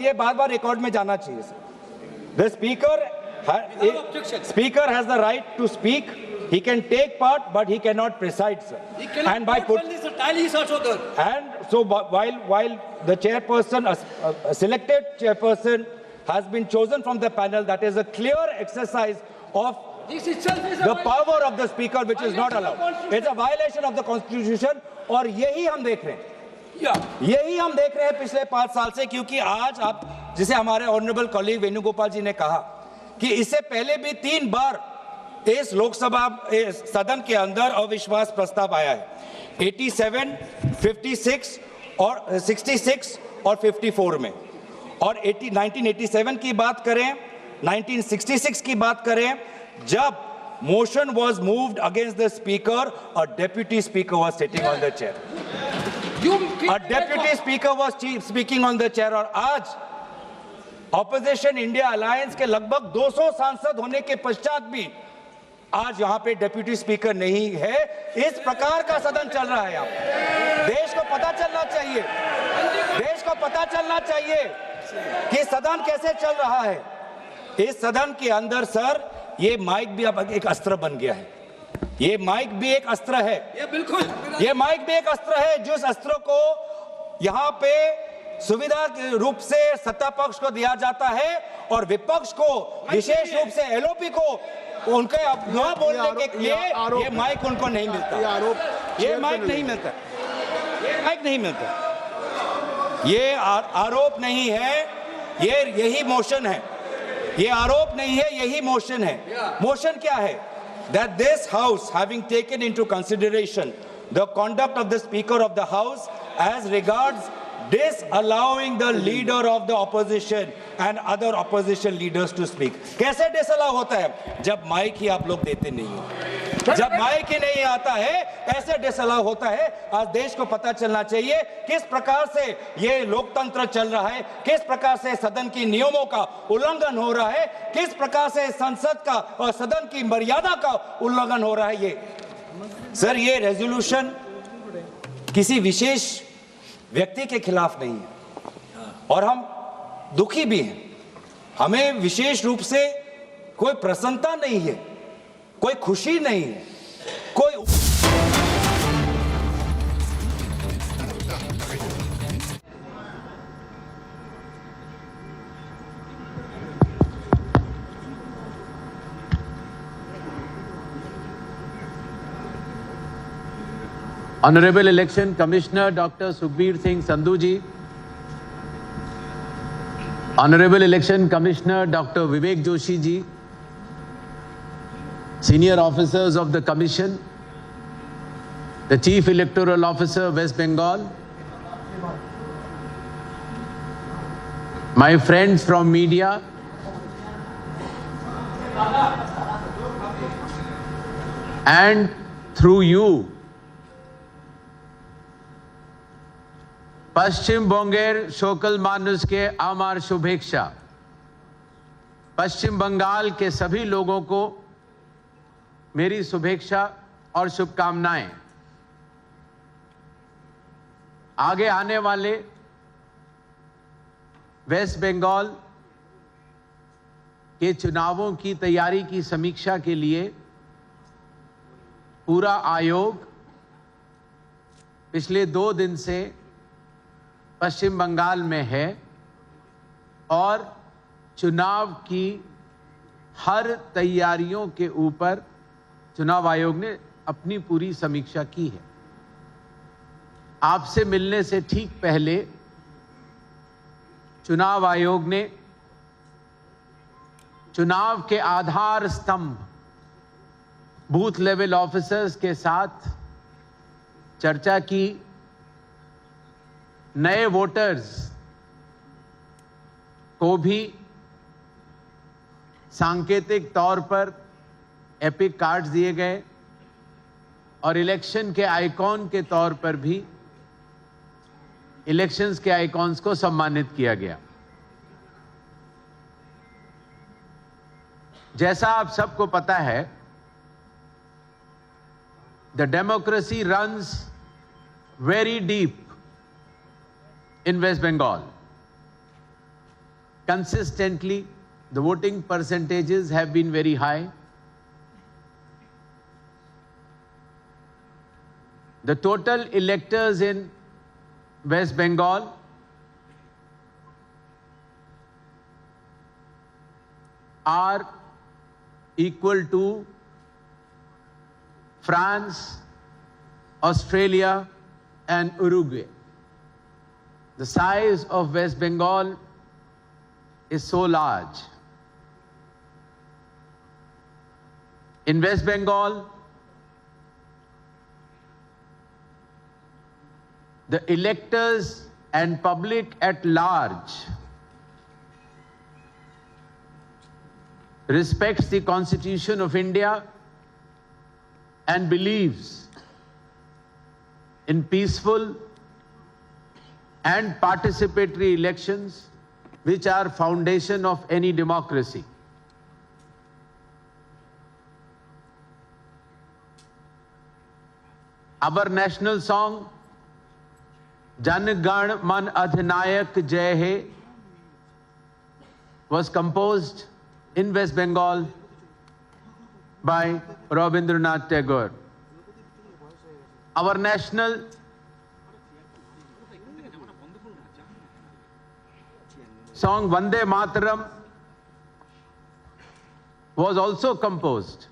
ये बार-बार रिकॉर्ड में जाना चाहिए sir. The speaker has the right to speak. He can take part, but he cannot preside, sir. He cannot and by the tally is also there. And so while the chairperson, a selected chairperson, has been chosen from the panel, that is a clear exercise of the power of the speaker, which is not allowed. It's a violation of the constitution, और यही हम देख रहे हैं। यही हम देख रहे हैं पिछले 5 साल से, क्योंकि आज आप जिसे हमारे ऑनरेबल कॉलीग वेणुगोपाल जी ने कहा कि इससे पहले भी 3 बार इस लोकसभा सदन के अंदर अविश्वास प्रस्ताव आया है, 87, 56 और 66 और 54 में। और 1987 की बात करें, 1966 की बात करें, जब motion was moved against the speaker, a deputy speaker was sitting on the chair. A deputy speaker was speaking on the chair। और आज ऑपोजिशन इंडिया अलायंस के लगभग 200 सांसद होने के पश्चात भी आज यहाँ पे डेप्यूटी स्पीकर नहीं है। इस प्रकार का सदन चल रहा है। यहाँ देश को पता चलना चाहिए, देश को पता चलना चाहिए कि सदन कैसे चल रहा है। इस सदन के अंदर सर ये माइक भी अब एक अस्त्र बन गया है। ये माइक भी एक अस्त्र है। ये बिल्कुल, ये माइक भी एक अस्त्र है, जिस अस्त्र को यहाँ पे सुविधा के रूप से सत्ता पक्ष को दिया जाता है और विपक्ष को, विशेष रूप से एलओपी को, उनके न बोलने के लिए ये माइक उनको नहीं मिलता। ये माइक नहीं मिलता, ये माइक नहीं मिलता। ये आरोप नहीं है, ये यही मोशन है। ये आरोप नहीं है, यही मोशन है। मोशन क्या है? That this house, having taken into consideration the conduct of the speaker of the house as regards disallowing the leader of the opposition and other opposition leaders to speak। कैसे disallow होता है? जब mic ही आप लोग देते नहीं हो, जब माइक ही नहीं आता है, ऐसे डिसअलाउ होता है। आज देश को पता चलना चाहिए किस प्रकार से ये लोकतंत्र चल रहा है, किस प्रकार से सदन की नियमों का उल्लंघन हो रहा है, किस प्रकार से संसद का और सदन की मर्यादा का उल्लंघन हो रहा है। ये सर, ये रेजोल्यूशन किसी विशेष व्यक्ति के खिलाफ नहीं है और हम दुखी भी हैं। हमें विशेष रूप से कोई प्रसन्नता नहीं है, कोई खुशी नहीं है, कोई Honorable Election Commissioner Dr. Sukhbir Singh Sandhu ji, Honorable Election Commissioner Dr. Vivek Joshi ji, Senior Officers of the Commission, the Chief Electoral Officer West Bengal, my friends from media, and through you, पश्चिम बंगेर शोकल मानुष के आमार शुभेच्छा। पश्चिम बंगाल के सभी लोगों को मेरी शुभेच्छा और शुभकामनाएं। आगे आने वाले वेस्ट बंगाल के चुनावों की तैयारी की समीक्षा के लिए पूरा आयोग पिछले 2 दिन से पश्चिम बंगाल में है और चुनाव की हर तैयारियों के ऊपर चुनाव आयोग ने अपनी पूरी समीक्षा की है। आपसे मिलने से ठीक पहले चुनाव आयोग ने चुनाव के आधार स्तंभ बूथ लेवल ऑफिसर्स के साथ चर्चा की। नए वोटर्स को भी सांकेतिक तौर पर एपिक कार्ड्स दिए गए और इलेक्शन के आइकॉन के तौर पर भी इलेक्शंस के आइकॉन्स को सम्मानित किया गया। जैसा आप सबको पता है, the democracy runs very deep in West Bengal. consistently. The voting percentages have been very high. The total electors in West Bengal are equal to France, Australia, and Uruguay. The size of West Bengal is so large. In West Bengal, the electors and public at large respects the Constitution of India and believes in peaceful and participatory elections, which are foundation of any democracy. Our national song, Jan Gan Man Adhinayak Jai Hai, was composed in West Bengal by Rabindranath Tagore. Our national song Vande Mataram was also composed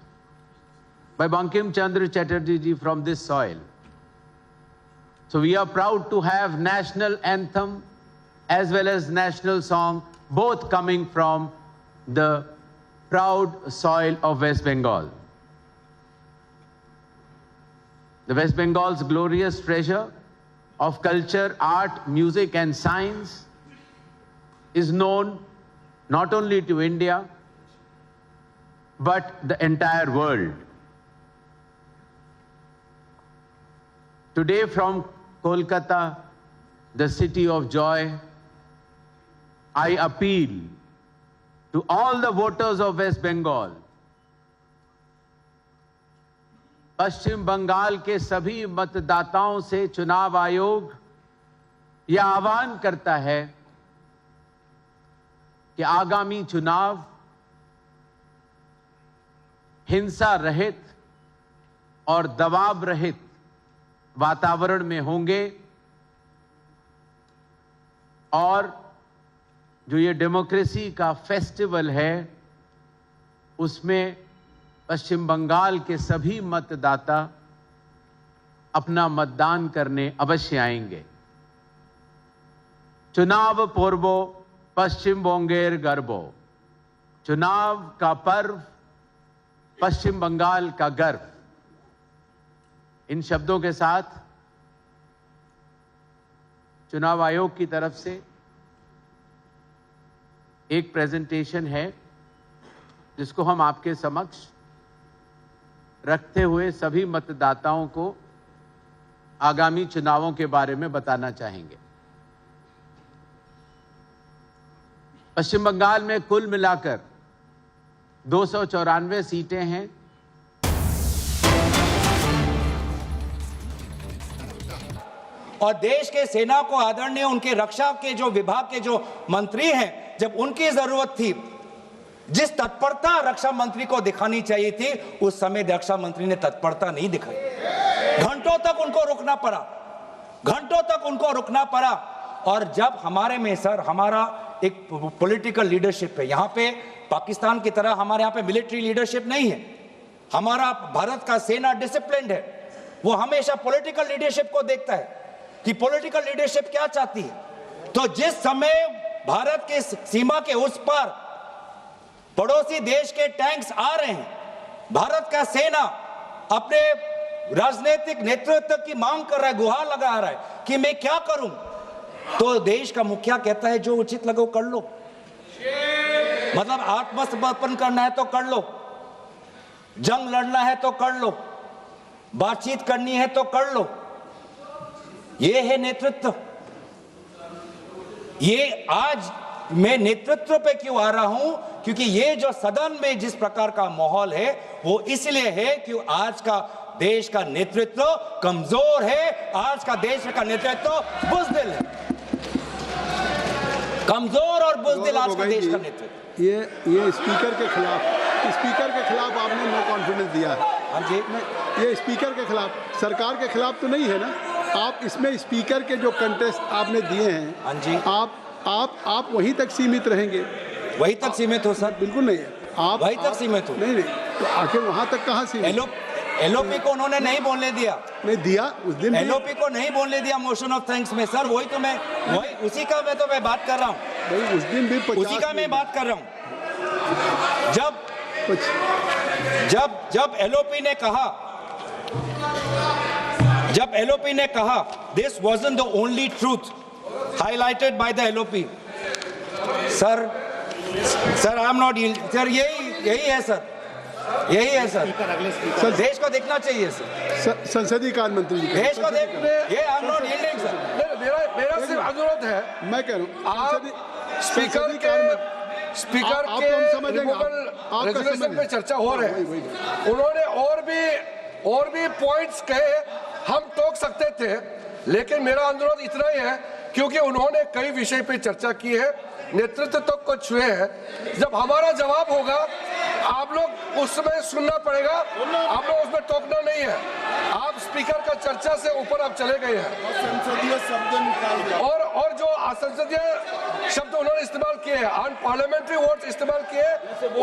by Bankim Chandra Chatterjee ji from this soil. So we are proud to have national anthem as well as national song, both coming from the proud soil of West Bengal. The West Bengal's glorious treasure of culture, art, music, and science is known not only to India, but the entire world. Today from Kolkata, the city of joy, I appeal to all the voters of West Bengal, पश्चिम बंगाल के सभी मतदाताओं से चुनाव आयोग यह आह्वान करता है कि आगामी चुनाव हिंसा रहित और दबाव रहित वातावरण में होंगे और जो ये डेमोक्रेसी का फेस्टिवल है उसमें पश्चिम बंगाल के सभी मतदाता अपना मतदान करने अवश्य आएंगे। चुनाव पूर्वो पश्चिम बंगेर गर्वो, चुनाव का पर्व पश्चिम बंगाल का गर्व। इन शब्दों के साथ चुनाव आयोग की तरफ से एक प्रेजेंटेशन है जिसको हम आपके समक्ष रखते हुए सभी मतदाताओं को आगामी चुनावों के बारे में बताना चाहेंगे। पश्चिम बंगाल में कुल मिलाकर 294 सीटें हैं। और देश के सेना को आदरणीय उनके रक्षा के जो विभाग के जो मंत्री हैं, जब उनकी जरूरत थी, जिस तत्परता रक्षा मंत्री को दिखानी चाहिए थी, उस समय रक्षा मंत्री ने तत्परता नहीं दिखाई। घंटों तक उनको रुकना पड़ा, घंटों तक उनको रुकना पड़ा। और जब हमारे में सर हमारा एक पॉलिटिकल लीडरशिप है, यहाँ पे पाकिस्तान की तरह हमारे यहाँ पे मिलिट्री लीडरशिप नहीं है। हमारा भारत का सेना डिसिप्लिन्ड है, वो हमेशा पॉलिटिकल लीडरशिप को देखता है कि पॉलिटिकल लीडरशिप क्या चाहती है। तो जिस समय भारत के सीमा के उस पार पड़ोसी देश के टैंक्स आ रहे हैं, भारत का सेना अपने राजनीतिक नेतृत्व की मांग कर रहा है, गुहार लगा रहा है कि मैं क्या करूं, तो देश का मुखिया कहता है जो उचित लगे वो कर लो। मतलब आत्मसमर्पण करना है तो कर लो, जंग लड़ना है तो कर लो, बातचीत करनी है तो कर लो। ये है नेतृत्व। ये आज मैं नेतृत्व पे क्यों आ रहा हूं, क्योंकि ये जो सदन में जिस प्रकार का माहौल है वो इसलिए है कि आज का देश का नेतृत्व कमजोर है, आज का देश का नेतृत्व बुज़दिल है। कमजोर और बुज़दिल आज का देश का नेतृत्व। ये स्पीकर के खिलाफ आपने नो कॉन्फिडेंस दिया है। हाँ जी, ये स्पीकर के खिलाफ, सरकार के खिलाफ तो नहीं है ना। आप इसमें स्पीकर के जो कंटेस्ट आपने दिए हैं, हाँ जी, आप वहीं तक सीमित रहेंगे? वहीं तक सीमित हो सर? बिल्कुल नहीं है, आप वहीं तक सीमित हो। नहीं, तो आखिर वहाँ तक कहाँ सीमित? एलओपी को उन्होंने नहीं बोलने दिया, नहीं दिया उस दिन। एलओपी को नहीं बोलने दिया मोशन ऑफ थैंक्स में सर। वही उसी का मैं बात कर रहा हूँ भाई, उस दिन भी उसी का मैं बात कर रहा हूँ। जब एलओपी ने कहा this wasn't the only truth highlighted by the LOP, sir I am not, sir यही है सर, यही है सर। देश को देखना चाहिए सर, संसदीय कार्य मंत्री जी, देश को देखने, ये I am not yielding sir. मेरा सिर्फ अनुरोध है, मैं कह रहा हूँ आप स्पीकर के रेजोल्यूशन पे चर्चा हो रहे हैं। उन्होंने और भी पॉइंट्स कहे, हम टोक सकते थे, लेकिन मेरा अनुरोध इतना ही है, क्योंकि उन्होंने कई विषय पे चर्चा की है, नेतृत्व तक को छुए हैं। जब हमारा जवाब होगा, आप लोग उसमें सुनना पड़ेगा, आप लोग उसमें टोकना नहीं है। आप स्पीकर का चर्चा से ऊपर आप चले गए हैं, संसदीय शब्द निकाल और जो असंसदीय शब्द उन्होंने इस्तेमाल किए हैं, अनपार्लियामेंट्री वर्ड्स इस्तेमाल किए,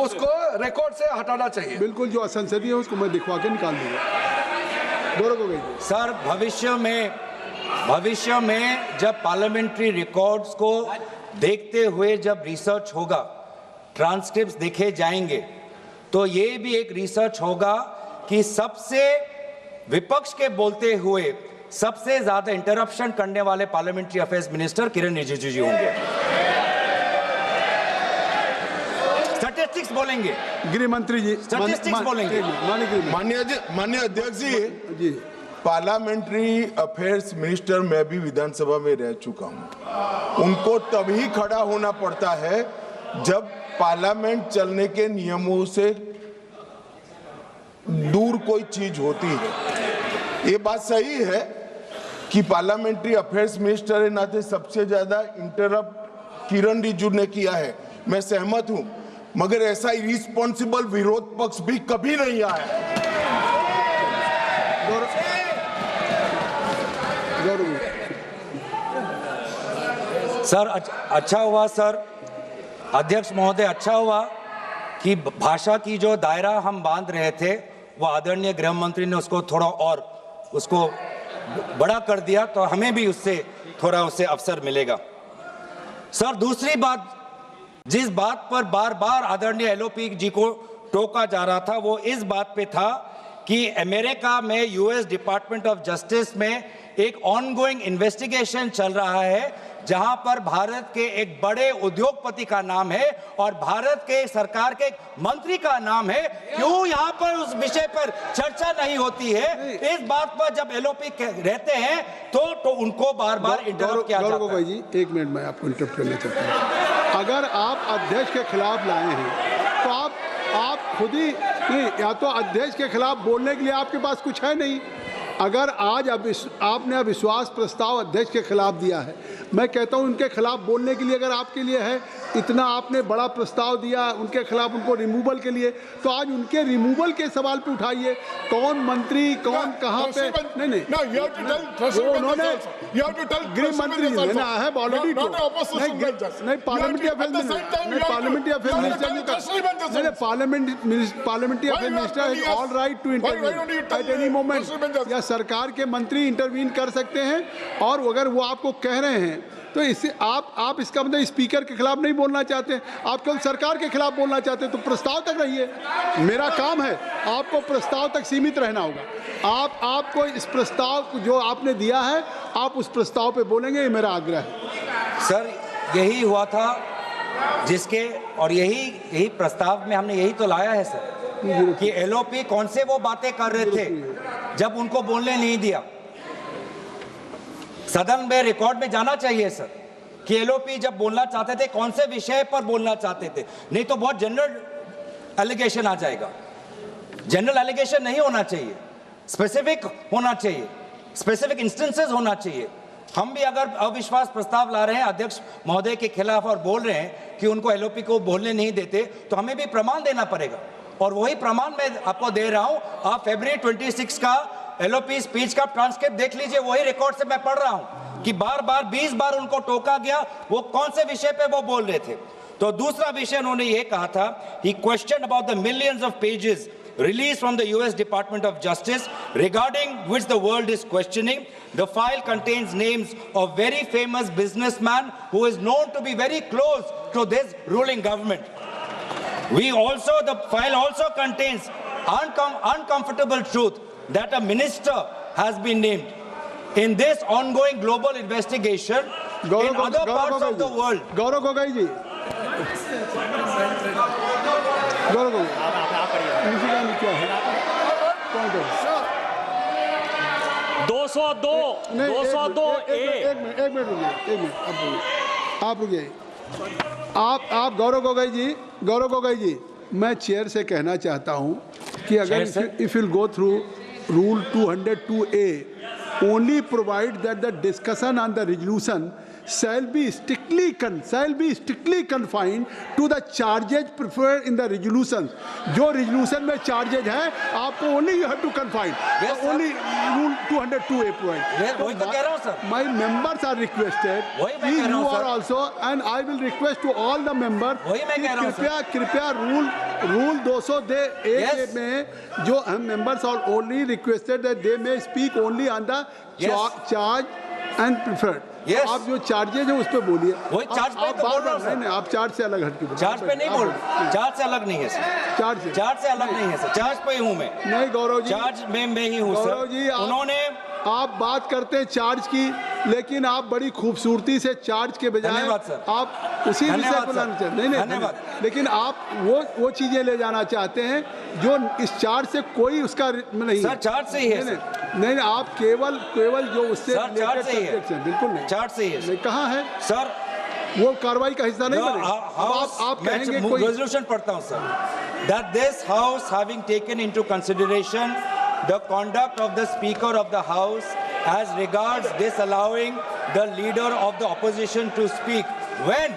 उसको रिकॉर्ड से हटाना चाहिए। बिल्कुल, जो असंसदीय है उसको मैं दिखवा के निकाल दूंगा। दोनों को गई सर, भविष्य में जब पार्लियामेंट्री रिकॉर्ड्स को देखते हुए जब रिसर्च होगा, ट्रांसक्रिप्ट्स देखे जाएंगे, तो ये भी एक रिसर्च होगा कि सबसे विपक्ष के बोलते हुए सबसे ज्यादा इंटरप्शन करने वाले पार्लियामेंट्री अफेयर्स मिनिस्टर किरण रिजिजू जी होंगे। स्टैटिस्टिक्स बोलेंगे, गृह मंत्री जी स्टैटिस्टिक्स बोलेंगे। माननीय अध्यक्ष जी, पार्लियामेंट्री अफेयर्स मिनिस्टर मैं भी विधानसभा में रह चुका हूं। उनको तभी खड़ा होना पड़ता है जब पार्लियामेंट चलने के नियमों से दूर कोई चीज होती है। ये बात सही है कि पार्लियामेंट्री अफेयर्स मिनिस्टर के नाते सबसे ज्यादा इंटरप्ट किरण रिजिजू ने किया है, मैं सहमत हूं, मगर ऐसा इरिस्पॉन्सिबल विरोध पक्ष भी कभी नहीं आया। सर अच्छा हुआ सर, अध्यक्ष महोदय, अच्छा हुआ कि भाषा की जो दायरा हम बांध रहे थे, वो आदरणीय गृह मंत्री ने उसको थोड़ा और उसको बड़ा कर दिया, तो हमें भी उससे थोड़ा अवसर मिलेगा। सर, दूसरी बात, जिस बात पर बार बार आदरणीय एलओपी जी को टोका जा रहा था, वो इस बात पे था कि अमेरिका में यूएस डिपार्टमेंट ऑफ जस्टिस में एक ऑनगोइंग इन्वेस्टिगेशन चल रहा है, जहां पर भारत के एक बड़े उद्योगपति का नाम है और भारत के सरकार के एक मंत्री का नाम है। क्यों यहां पर उस विषय पर चर्चा नहीं होती है? इस बात पर जब एलओपी रहते हैं तो उनको बार बार इंटरप्ट किया जाता है। भाई जी, एक मिनट मैं आपको इंटरप्ट करना चाहता हूं। अगर आप अध्यक्ष के खिलाफ लाए हैं तो आप खुद ही नहीं, या तो अध्यक्ष के खिलाफ बोलने के लिए आपके पास कुछ है नहीं। अगर आज आपने अविश्वास प्रस्ताव अध्यक्ष के खिलाफ दिया है, मैं कहता हूं उनके खिलाफ बोलने के लिए अगर आपके लिए है, इतना आपने बड़ा प्रस्ताव दिया उनके खिलाफ, उनको रिमूवल के लिए, तो आज उनके रिमूवल के सवाल पे उठाइए। कौन मंत्री, कौन कहां पे, नहीं उन्होंने गृह मंत्री ने ऑलरेडी नहीं, parliamentary affair minister has all right to intervene at any moment, या सरकार के मंत्री इंटरवीन कर सकते हैं। और अगर वो आपको कह रहे हैं तो इससे आप इसका मतलब स्पीकर के खिलाफ नहीं बोलना चाहते, आप केवल सरकार के खिलाफ बोलना चाहते हैं, तो प्रस्ताव तक रहिए। मेरा काम है, आपको प्रस्ताव तक सीमित रहना होगा। आपको इस प्रस्ताव जो आपने दिया है, आप उस प्रस्ताव पे बोलेंगे, ये मेरा आग्रह है। सर, यही हुआ था जिसके, और यही प्रस्ताव में हमने यही तो लाया है सर, कि एलओपी कौन से वो बातें कर रहे थे जब उनको बोलने नहीं दिया। सदन में रिकॉर्ड में जाना चाहिए सर कि एलओपी जब बोलना चाहते थे कौन से विषय पर बोलना चाहते थे, नहीं तो बहुत जनरल एलिगेशन आ जाएगा। जनरल एलिगेशन नहीं होना चाहिए, स्पेसिफिक होना चाहिए, स्पेसिफिक इंस्टेंसेस होना चाहिए, हम भी अगर अविश्वास प्रस्ताव ला रहे हैं अध्यक्ष महोदय के खिलाफ और बोल रहे हैं कि उनको एलओपी को बोलने नहीं देते, तो हमें भी प्रमाण देना पड़ेगा, और वही प्रमाण मैं आपको दे रहा हूं। आप फरवरी 26 का एलओपी स्पीच का ट्रांसक्रिप्ट देख लीजिए, वही रिकॉर्ड से मैं पढ़ रहा हूं कि बार बार 20 बार उनको टोका गया, वो कौन से विषय पे वो बोल रहे थे। तो दूसरा विषय उन्होंने ये कहा था, he question about the millions of pages released from the US Department of Justice, regarding which the world is questioning. The file contains names of very famous businessmen who is known to be very close to this ruling government. The file also contains uncomfortable truth that a minister has been named. In this ongoing global investigation in other parts of the world. Gaurav Gogoi जी, गौरव गोगोई, क्या है? कौन है? 202 एक minute रुकिए, आप रुकिए। आप गौरव गोगोई जी, मैं चेयर से कहना चाहता हूं कि अगर if will go through rule 202A, only provide that the discussion on the resolution shall be strictly confined to the charges preferred in the resolution. जो resolution में charges है, आपको only you have to confine. Only rule 202A provide. वही तो कह रहा हूँ sir. My members are requested. You are also, and I will request to all the members. कृपया rule 202A में जो हम members are only requested that they may speak only on the charge and preferred. Yes. आप जो charges है उस पे बोलिए। वही चार्ज पे तो बोल रहा हूं सर। नहीं, आप चार्ज से अलग हटके बोलिए। चार्ज पे नहीं बोल, चार्ज से अलग नहीं है सर। चार्ज से अलग नहीं है सर, चार्ज पे ही हूं मैं। नहीं गौरव जी, चार्ज में मैं ही हूं सर। गौरव जी, उन्होंने आप बात करते हैं चार्ज की, लेकिन आप बड़ी खूबसूरती से चार्ज के बजाय आप उसी विषय को लाना चाहते हैं। नहीं, लेकिन आप वो चीजें ले जाना चाहते हैं जो इस चार्ज से कोई उसका नहीं सर, चार्ज से ही है। नहीं, आप केवल जो उससे चार्ज से ही है, बिल्कुल नहीं, चार्ज से ही है। कहाँ है सर? वो कार्रवाई का हिस्सा नहीं बनेगा। आप कहेंगे कोई रेजोल्यूशन पढ़ता हूं sir, that this house having taken into consideration the conduct of the Speaker of the House as regards disallowing the leader of the opposition to speak, when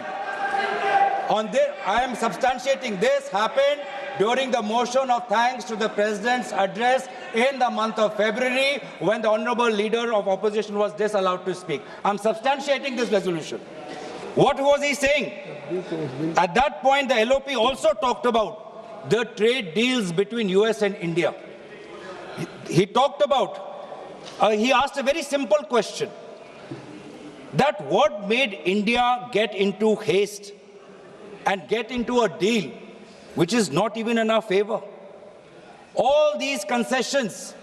on this I am substantiating this happened during the motion of thanks to the President's address in the month of February, when the honorable leader of opposition was disallowed to speak. I'm substantiating this resolution. What was he saying? At that point, the LOP also talked about the trade deals between US and India. He talked about, he asked a very simple question, that what made India get into haste and get into a deal which is not even in our favor? All these concessions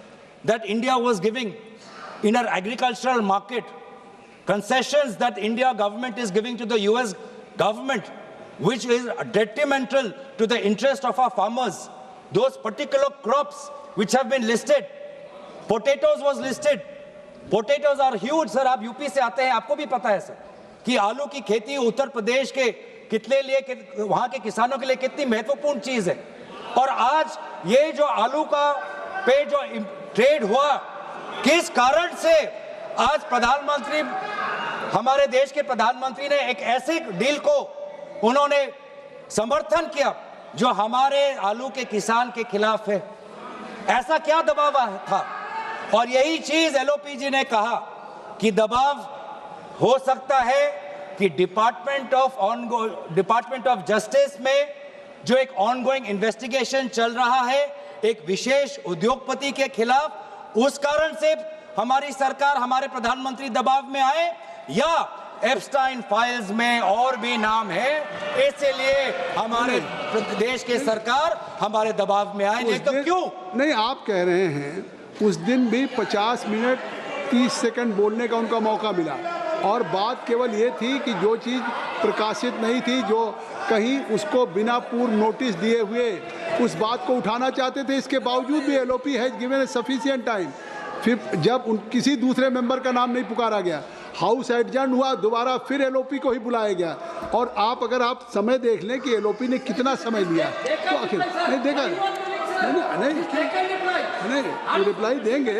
that India was giving in our agricultural market, concessions that India government is giving to the US government, which is detrimental to the interest of our farmers. Those particular crops which have been listed, potatoes was listed. Potatoes are huge, sir. आप UP से आते हैं, आपको भी पता है sir कि आलू की खेती उत्तर प्रदेश के कितने लिए, वहां के किसानों के लिए कितनी महत्वपूर्ण चीज है। और आज ये जो आलू का पे जो ट्रेड हुआ, किस कारण से आज प्रधानमंत्री, हमारे देश के प्रधानमंत्री ने एक ऐसे डील को उन्होंने समर्थन किया जो हमारे आलू के किसान के खिलाफ है? ऐसा क्या दबाव था? और यही चीज एलओपीजी ने कहा कि दबाव हो सकता है कि डिपार्टमेंट ऑफ जस्टिस में जो एक ऑनगोइंग इन्वेस्टिगेशन चल रहा है एक विशेष उद्योगपति के खिलाफ, उस कारण से हमारी सरकार, हमारे प्रधानमंत्री दबाव में आए, या एप्स्टाइन फाइल्स में और भी नाम है, इसलिए हमारे देश की सरकार हमारे दबाव में आए। नहीं तो क्यों? नहीं, आप कह रहे हैं उस दिन भी 50 मिनट 30 सेकंड बोलने का उनका मौका मिला, और बात केवल ये थी कि जो चीज़ प्रकाशित नहीं थी, जो कहीं उसको बिना पूर्व नोटिस दिए हुए उस बात को उठाना चाहते थे, इसके बावजूद भी LOP has given A sufficient time. फिर जब किसी दूसरे मेंबर का नाम नहीं पुकारा गया, हाउस एडजर्न हुआ, दोबारा फिर एलओपी को ही बुलाया गया। और अगर आप समय देख लें कि एलओपी ने कितना समय लिया, तो आखिर नहीं देखा, नहीं रिप्लाई देंगे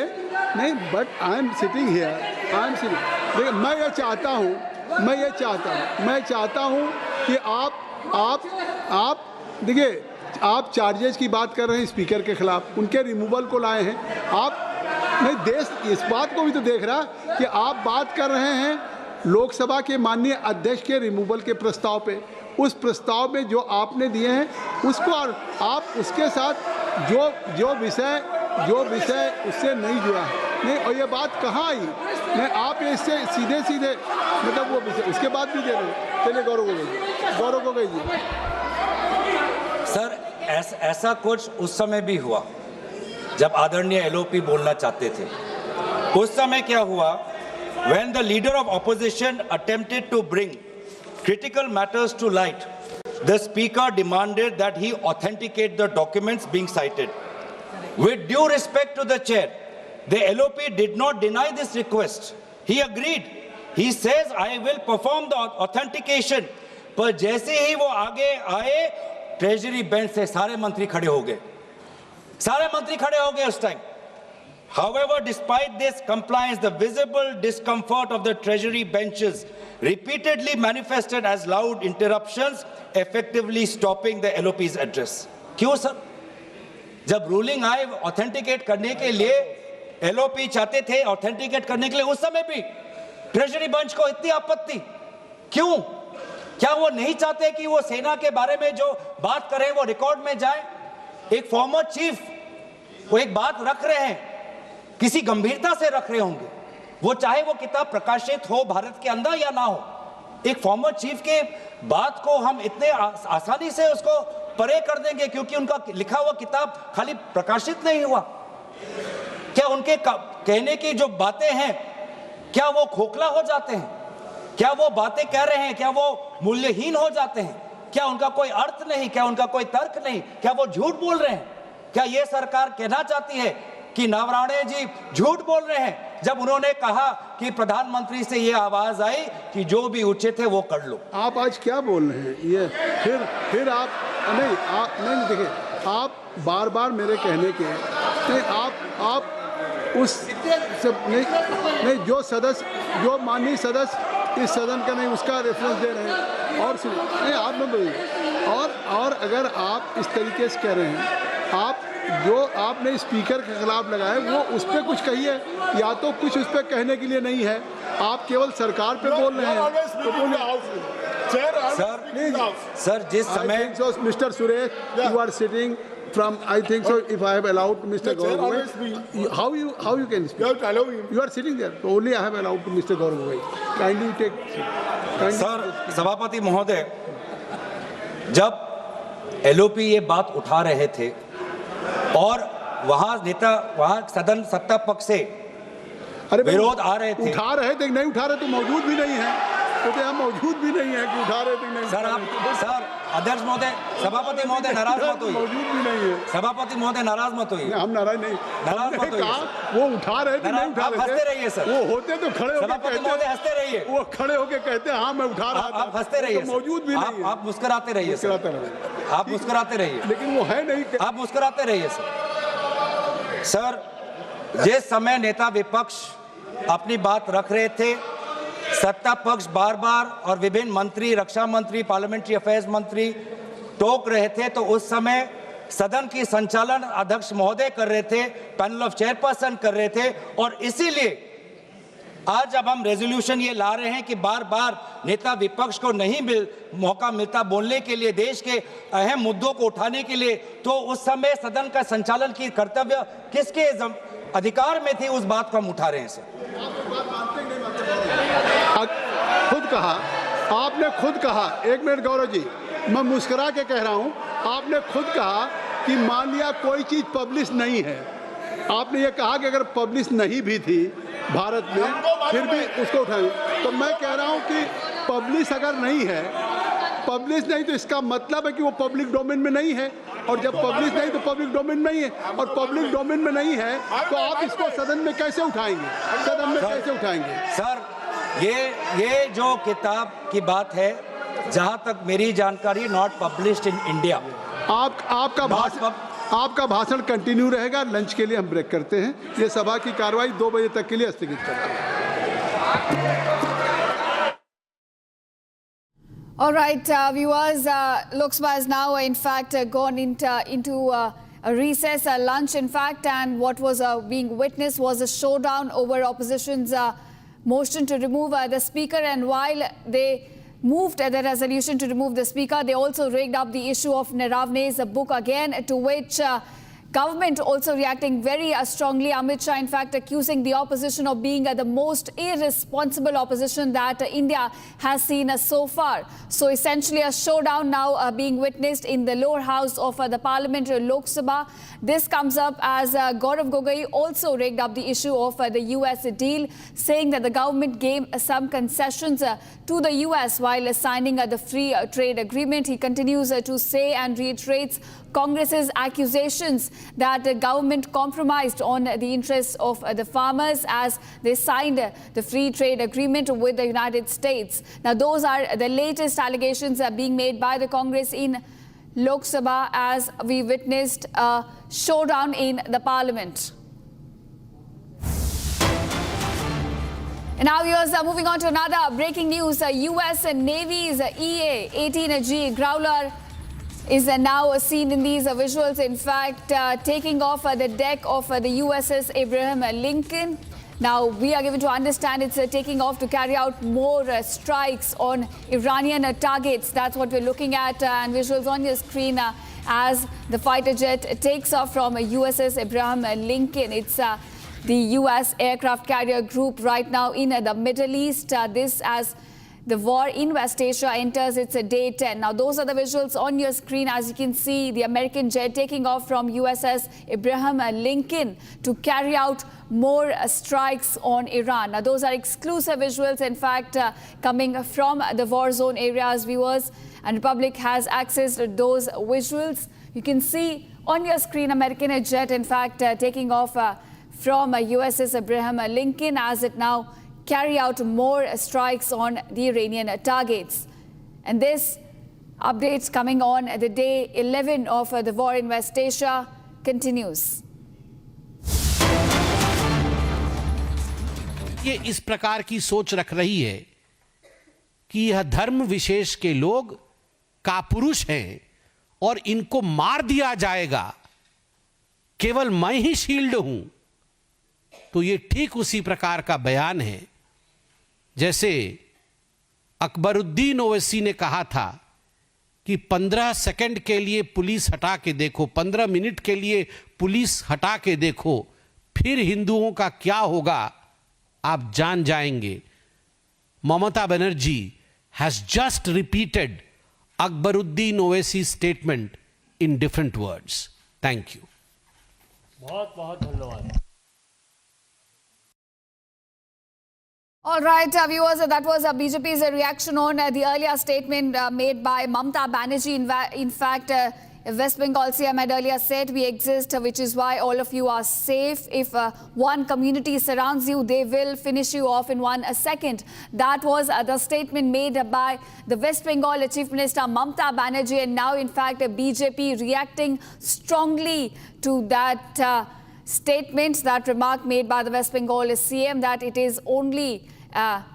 नहीं, but I am sitting here, देखिए मैं ये चाहता हूँ कि आप देखिए, आप चार्जेस की बात कर रहे हैं स्पीकर के खिलाफ, उनके रिमूवल को लाए हैं आप। नहीं, देश इस बात को भी तो देख रहा कि आप बात कर रहे हैं लोकसभा के माननीय अध्यक्ष के रिमूवल के प्रस्ताव पे। उस प्रस्ताव में जो आपने दिए हैं उसको, और आप उसके साथ जो विषय उससे नहीं जुड़ा है, नहीं, और ये बात कहाँ आई? नहीं, आप इससे सीधे मतलब वो विषय उसके बाद भी दे रहे हैं। चलिए गौरव गोगोई जी। सर ऐसा कुछ उस समय भी हुआ जब आदरणीय एलओपी बोलना चाहते थे। उस समय क्या हुआ? When the leader of opposition attempted to bring critical matters to light, the speaker demanded that he authenticate the documents being cited. With due respect to the chair, the LOP did not deny this request. He agreed. He says, I will perform the authentication. पर जैसे ही वो आगे आए, treasury bench से सारे मंत्री खड़े हो गए। उस time. However, despite this compliance, the visible discomfort of the treasury benches repeatedly manifested as loud interruptions, effectively stopping the LOP's address. क्यों सर? जब रूलिंग आए ऑथेंटिकेट करने के लिए, LOP चाहते थे ऑथेंटिकेट करने के लिए, उस समय भी ट्रेजरी बेंच को इतनी आपत्ति क्यों? क्या वो नहीं चाहते कि वो सेना के बारे में जो बात करें वो रिकॉर्ड में जाए? एक फॉर्मर चीफ वो एक बात रख रहे हैं, किसी गंभीरता से रख रहे होंगे, वो चाहे वो किताब प्रकाशित हो भारत के अंदर या ना हो। एक फॉर्मर चीफ के बात को हम इतने आसानी से उसको परे कर देंगे क्योंकि उनका लिखा हुआ किताब खाली प्रकाशित नहीं हुआ? क्या उनके कहने की जो बातें हैं क्या वो खोखला हो जाते हैं? क्या वो बातें कह रहे हैं क्या वो मूल्यहीन हो जाते हैं? क्या उनका कोई अर्थ नहीं? क्या उनका कोई तर्क नहीं? क्या वो झूठ बोल रहे हैं? क्या ये सरकार कहना चाहती है कि नवराणे जी झूठ बोल रहे हैं जब उन्होंने कहा कि प्रधानमंत्री से ये आवाज आई कि जो भी उचित है वो कर लो? आप आज क्या बोल रहे हैं? ये फिर आप नहीं देखिए, आप बार मेरे कहने के नहीं, आप उस सब नहीं जो सदस्य, जो माननीय सदस्य इस सदन का नहीं उसका रेफरेंस दे रहे हैं। और सुनिए, नहीं आप न बोलिए। और अगर आप इस तरीके से कह रहे हैं, आप जो आपने स्पीकर के खिलाफ लगाए वो उस पर कुछ कहिए, या तो कुछ उस पर कहने के लिए नहीं है, आप केवल सरकार पे बोल रहे हैं तो सर जिस समय mister Suresh you are sitting from I think so if I have allowed to Mr. Gaurav, how you can speak? You are sitting there, so only I have allowed to Mr. Gaurav. Kindly take. Sir सभापति महोदय, जब LOP ये बात उठा रहे थे और वहाँ सदन सत्ता पक्ष से विरोध आ रहे थे, उठा रहे थे नहीं उठा रहे तो मौजूद भी नहीं है, तो हम मौजूद भी नहीं है कि उठा रहे थे नहीं। सर अध्यक्ष महोदय, सभापति महोदय नाराज मत होइए। मौजूद भी नहीं है। सभापति महोदय नाराज मत होइए। हम नाराज नहीं, नाराज मत होइए। वो उठा रहे थे नहीं उठा रहे थे। हंसते रहिए सर। वो होते तो खड़े होकर सभापति महोदय हंसते रहिए। वो खड़े होकर कहते हाँ मैं उठा रहा था। आप हंसते रहिए। मौजूद भी नहीं है। आप मुस्कुराते रहिए। आप मुस्कुराते रहिए। लेकिन वो है नहीं। आप मुस्कुराते रहिए सर। जिस समय नेता विपक्ष अपनी बात रख रहे थे, सत्ता पक्ष बार और विभिन्न मंत्री, रक्षा मंत्री, पार्लियामेंट्री अफेयर्स मंत्री टोक रहे थे, तो उस समय सदन की संचालन अध्यक्ष महोदय कर रहे थे, पैनल ऑफ चेयरपर्सन कर रहे थे। और इसीलिए आज जब हम रेजोल्यूशन ये ला रहे हैं कि बार नेता विपक्ष को नहीं मौका मिलता बोलने के लिए, देश के अहम मुद्दों को उठाने के लिए, तो उस समय सदन का संचालन की कर्तव्य किसके अधिकार में थी, उस बात को हम उठा रहे हैं सर। आपने खुद कहा, एक मिनट गौरव जी, मैं मुस्कुरा के कह रहा हूं, आपने खुद कहा कि मान लिया कोई चीज पब्लिश नहीं है, आपने ये कहा कि अगर पब्लिश नहीं भी थी भारत में फिर भी उसको उठाएं। तो मैं कह रहा हूं कि पब्लिश अगर नहीं है, पब्लिश नहीं तो इसका मतलब है कि वो पब्लिक डोमेन में नहीं है, और जब पब्लिश नहीं तो पब्लिक डोमेन नहीं है, और पब्लिक डोमेन में नहीं है तो आप इसको सदन में कैसे उठाएंगे? सदन में कैसे उठाएंगे? सर ये जो किताब की बात है, जहां तक मेरी जानकारी, नॉट पब्लिश्ड इन इंडिया। आपका भाषण कंटिन्यू रहेगा। लंच के लिए हम ब्रेक करते हैं। ये सभा की कार्रवाई 2 बजे तक के लिए स्थगित करते हैं। All right, viewers, Lok Sabha has now, in fact, gone into a recess, a lunch, in fact, and what was being witnessed was a showdown over opposition's motion to remove the speaker. And while they moved the resolution to remove the speaker, they also rigged up the issue of Naravne's book again, to which government also reacting very strongly. Amit Shah, in fact, accusing the opposition of being the most irresponsible opposition that India has seen so far. So essentially a showdown now being witnessed in the lower house of the Parliamentary Lok Sabha. This comes up as Gaurav Gogoi also rigged up the issue of the US deal, saying that the government gave some concessions to the US while signing the free trade agreement. He continues to say and reiterates Congress's accusations that the government compromised on the interests of the farmers as they signed the free trade agreement with the United States. Now, those are the latest allegations being made by the Congress in Lok Sabha as we witnessed a showdown in the parliament. And now, viewers, moving on to another breaking news. US Navy's EA-18G Growler is now seen in these visuals, in fact, taking off the deck of the USS Abraham Lincoln. Now, we are given to understand it's taking off to carry out more strikes on Iranian targets. That's what we're looking at, and visuals on your screen as the fighter jet takes off from USS Abraham Lincoln. It's the US aircraft carrier group right now in the Middle East. This as the war in West Asia enters its day 10. Now, those are the visuals on your screen. As you can see, the American jet taking off from USS Abraham Lincoln to carry out more strikes on Iran. Now, those are exclusive visuals, in fact, coming from the war zone areas, viewers. And Republic has access to those visuals. You can see on your screen American jet, in fact, taking off from USS Abraham Lincoln as it now carry out more strikes on the Iranian targets. And this updates coming on the day 11 of the war in West Asia continues. ये इस प्रकार की सोच रख रही है कि यह धर्म विशेष के लोग कापुरुष हैं और इनको मार दिया जाएगा, केवल मैं ही शील्ड हूं, तो ये ठीक उसी प्रकार का बयान है जैसे अकबरुद्दीन ओवैसी ने कहा था कि 15 सेकंड के लिए पुलिस हटा के देखो, 15 मिनट के लिए पुलिस हटा के देखो, फिर हिंदुओं का क्या होगा आप जान जाएंगे. Mamata Banerjee has just repeated Akbaruddin Owaisi's statement in different words. Thank you. बहुत बहुत धन्यवाद. All right, viewers, that was BJP's reaction on the earlier statement made by Mamata Banerjee. In fact, West Bengal CM had earlier said, we exist, which is why all of you are safe. If one community surrounds you, they will finish you off in 1 second. That was the statement made by the West Bengal Chief Minister Mamata Banerjee. And now, in fact, BJP reacting strongly to that statement, that remark made by the West Bengal CM, that it is only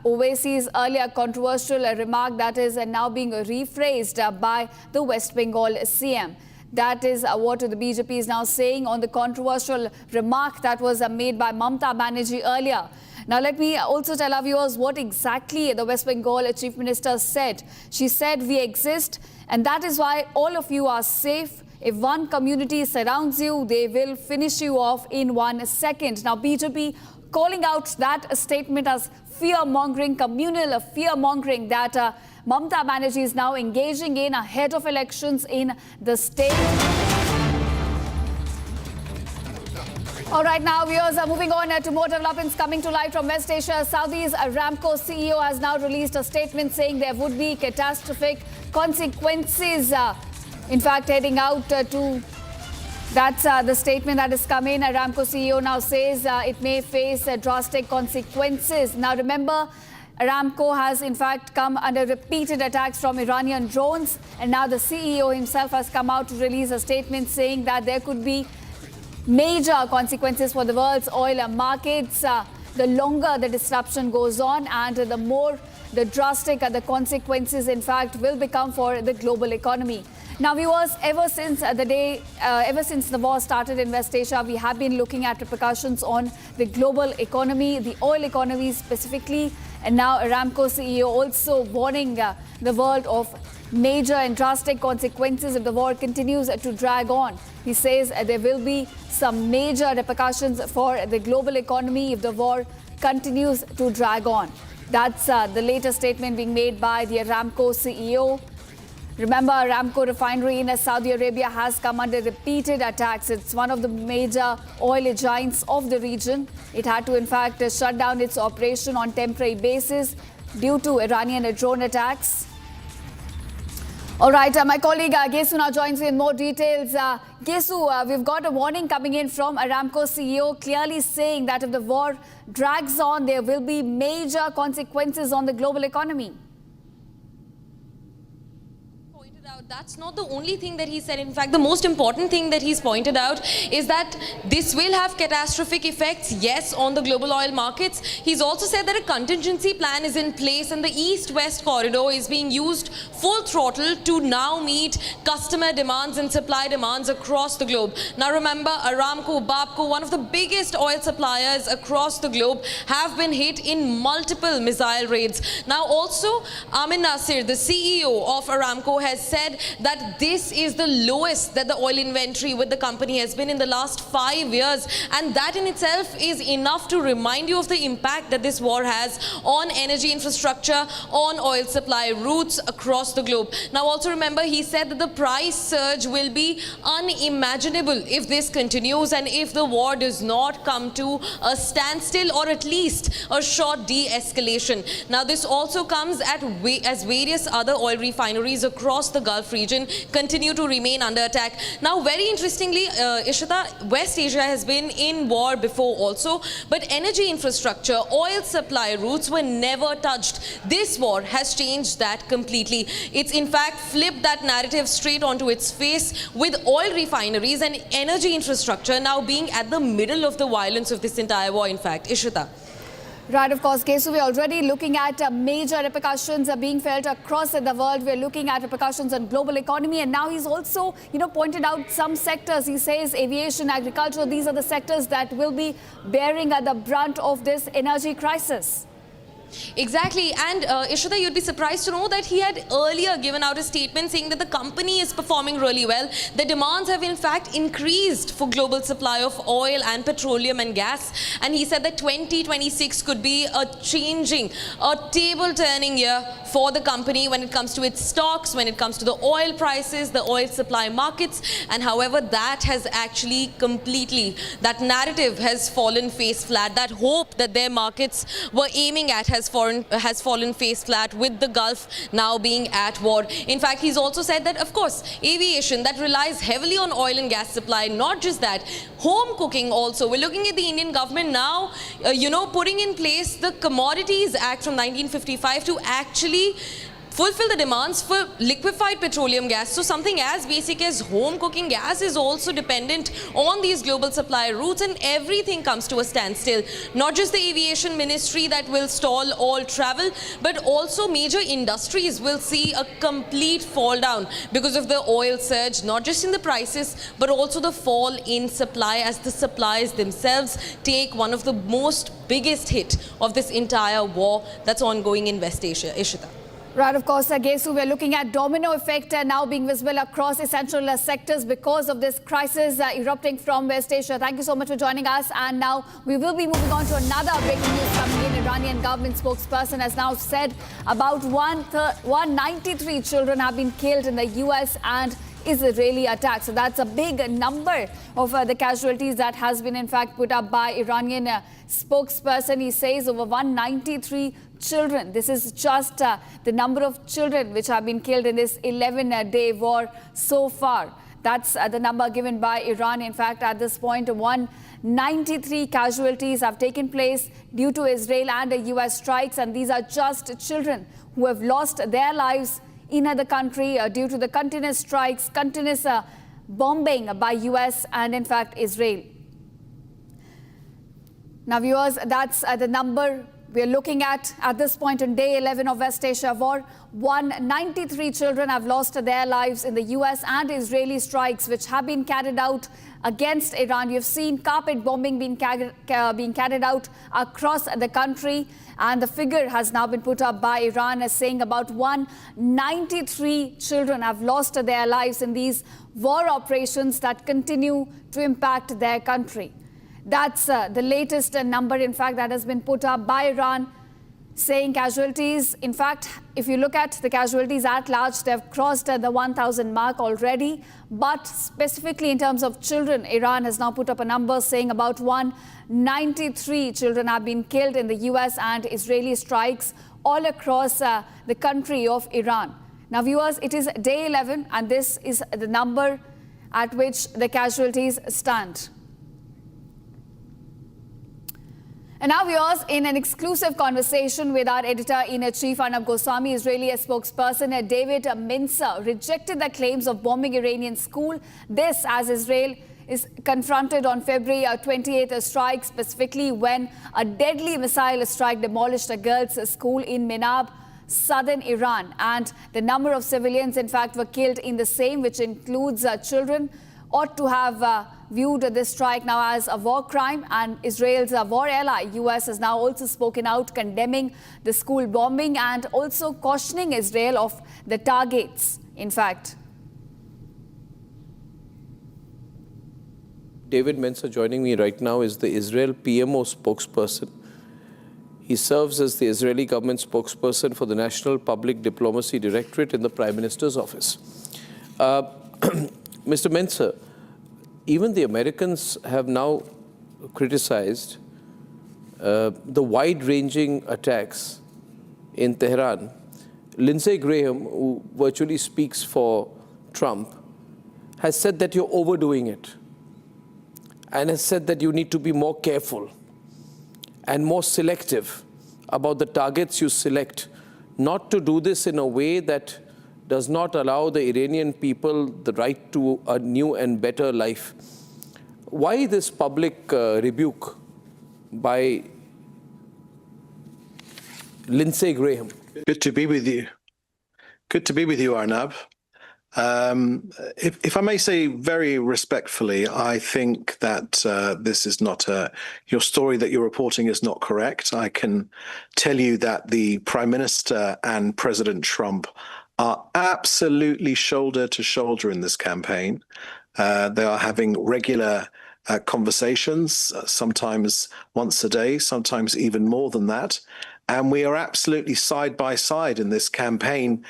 Owaisi's earlier controversial remark that is now being rephrased by the West Bengal CM. That is what the BJP is now saying on the controversial remark that was made by Mamata Banerjee earlier. Now, let me also tell our viewers what exactly the West Bengal Chief Minister said. She said, we exist, and that is why all of you are safe. If one community surrounds you, they will finish you off in 1 second. Now, BJP calling out that statement as fear-mongering, communal fear-mongering that Mamata Banerjee is now engaging in ahead of elections in the state. All right, now viewers are moving on to more developments coming to light from West Asia. Saudi's Aramco CEO has now released a statement saying there would be catastrophic consequences. In fact, heading out to... That's the statement that has come in. Aramco CEO now says it may face drastic consequences. Now, remember, Aramco has in fact come under repeated attacks from Iranian drones. And now the CEO himself has come out to release a statement saying that there could be major consequences for the world's oil markets. The longer the disruption goes on and the more the drastic the consequences, in fact, will become for the global economy. Now, viewers, ever since the war started in West Asia, we have been looking at repercussions on the global economy, the oil economy specifically, and now Aramco CEO also warning the world of major and drastic consequences if the war continues to drag on. He says there will be some major repercussions for the global economy if the war continues to drag on. That's the latest statement being made by the Aramco CEO. Remember, Aramco refinery in Saudi Arabia has come under repeated attacks. It's one of the major oil giants of the region. It had to, in fact, shut down its operation on temporary basis due to Iranian drone attacks. All right, my colleague Gesu now joins me in more details. Gesu, we've got a warning coming in from Aramco CEO clearly saying that if the war drags on, there will be major consequences on the global economy. That's not the only thing that he said. In fact, the most important thing that he's pointed out is that this will have catastrophic effects, yes, on the global oil markets. He's also said that a contingency plan is in place and the east-west corridor is being used full throttle to now meet customer demands and supply demands across the globe. Now remember, Aramco, Babco, one of the biggest oil suppliers across the globe, have been hit in multiple missile raids. Now also, Amin Nasir, the CEO of Aramco, has said that this is the lowest that the oil inventory with the company has been in the last 5 years, and that in itself is enough to remind you of the impact that this war has on energy infrastructure, on oil supply routes across the globe. Now also remember, he said that the price surge will be unimaginable if this continues and if the war does not come to a standstill or at least a short de-escalation. Now this also comes as various other oil refineries across the Gulf region continue to remain under attack. Now, very interestingly, Ishita, West Asia has been in war before also, but energy infrastructure, oil supply routes were never touched. This war has changed that completely. It's in fact flipped that narrative straight onto its face, with oil refineries and energy infrastructure now being at the middle of the violence of this entire war, in fact. Ishita. Right, of course, Kesu, we're already looking at major repercussions being felt across the world. We're looking at repercussions on global economy, and now he's also, pointed out some sectors. He says aviation, agriculture, these are the sectors that will be bearing the brunt of this energy crisis. Exactly, and Ishita, you'd be surprised to know that he had earlier given out a statement saying that the company is performing really well. The demands have in fact increased for global supply of oil and petroleum and gas, and he said that 2026 could be a table-turning year for the company when it comes to its stocks, when it comes to the oil prices, the oil supply markets, and however that has actually that narrative has fallen face flat. That hope that their markets were aiming at has fallen face flat, with the Gulf now being at war. In fact, he's also said that, of course, aviation that relies heavily on oil and gas supply, not just that, home cooking also. We're looking at the Indian government now, putting in place the Commodities Act from 1955 to actually fulfill the demands for liquefied petroleum gas. So something as basic as home cooking gas is also dependent on these global supply routes, and everything comes to a standstill. Not just the aviation ministry that will stall all travel, but also major industries will see a complete fall down because of the oil surge, not just in the prices, but also the fall in supply, as the supplies themselves take one of the biggest hit of this entire war that's ongoing in West Asia. Ishita. Right, of course, Gesu, we're looking at domino effect now being visible across essential sectors because of this crisis erupting from West Asia. Thank you so much for joining us. And now we will be moving on to another breaking news coming in. Iranian government spokesperson has now said about 193 children have been killed in the US and Israeli attacks. So that's a big number of the casualties that has been in fact put up by Iranian spokesperson. He says over 193 children. This is just the number of children which have been killed in this 11-day war so far. That's the number given by Iran. In fact, at this point, 193 casualties have taken place due to Israel and the US strikes, and these are just children who have lost their lives in the country due to the continuous strikes, continuous bombing by US and in fact Israel. Now viewers, that's the number we are looking at this point on day 11 of West Asia war. 193 children have lost their lives in the US and Israeli strikes which have been carried out against Iran. You've seen carpet bombing being carried out across the country, and the figure has now been put up by Iran as saying about 193 children have lost their lives in these war operations that continue to impact their country. That's the latest number, in fact, that has been put up by Iran, saying casualties. In fact, if you look at the casualties at large, they have crossed the 1,000 mark already. But specifically in terms of children, Iran has now put up a number saying about 193 children have been killed in the US and Israeli strikes all across the country of Iran. Now, viewers, it is day 11, and this is the number at which the casualties stand. And now, viewers, in an exclusive conversation with our editor-in-chief Arnab Goswami, Israeli spokesperson David Mincer rejected the claims of bombing Iranian school. This as Israel is confronted on February 28th strike, specifically when a deadly missile strike demolished a girls' school in Minab, southern Iran. And the number of civilians, in fact, were killed in the same, which includes children, ought to have viewed this strike now as a war crime, and Israel's war ally, US, has now also spoken out condemning the school bombing and also cautioning Israel of the targets, in fact. David Mincer joining me right now is the Israel PMO spokesperson. He serves as the Israeli government spokesperson for the National Public Diplomacy Directorate in the Prime Minister's office. Mr. Mincer, even the Americans have now criticized the wide-ranging attacks in Tehran. Lindsey Graham, who virtually speaks for Trump, has said that you're overdoing it and has said that you need to be more careful and more selective about the targets you select, not to do this in a way that does not allow the Iranian people the right to a new and better life. Why this public rebuke by Lindsey Graham? Good to be with you. Good to be with you, Arnab. If I may say very respectfully, I think that this is not your story that you're reporting is not correct. I can tell you that the Prime Minister and President Trump are absolutely shoulder to shoulder in this campaign. They are having regular conversations, sometimes once a day, sometimes even more than that. And we are absolutely side by side in this campaign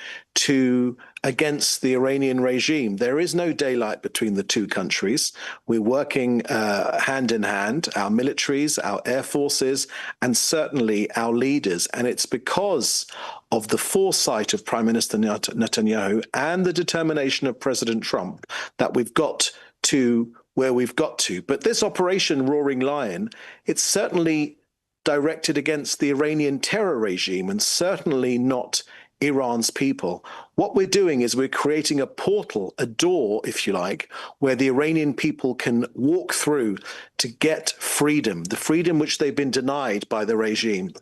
against the Iranian regime. There is no daylight between the two countries. We're working hand in hand, our militaries, our air forces, and certainly our leaders. And it's because of the foresight of Prime Minister Netanyahu and the determination of President Trump that we've got to where we've got to. But this Operation Roaring Lion, it's certainly directed against the Iranian terror regime and certainly not Iran's people. What we're doing is we're creating a portal, a door, if you like, where the Iranian people can walk through to get freedom, the freedom which they've been denied by the regime.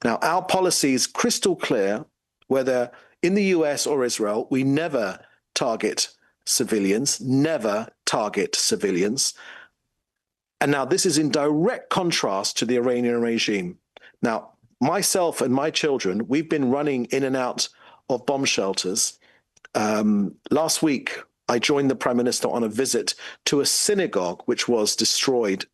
Now, our policy is crystal clear, whether in the US or Israel, we never target civilians, never target civilians. And now this is in direct contrast to the Iranian regime. Now, myself and my children, we've been running in and out of bomb shelters. Last week, I joined the Prime Minister on a visit to a synagogue which was destroyed,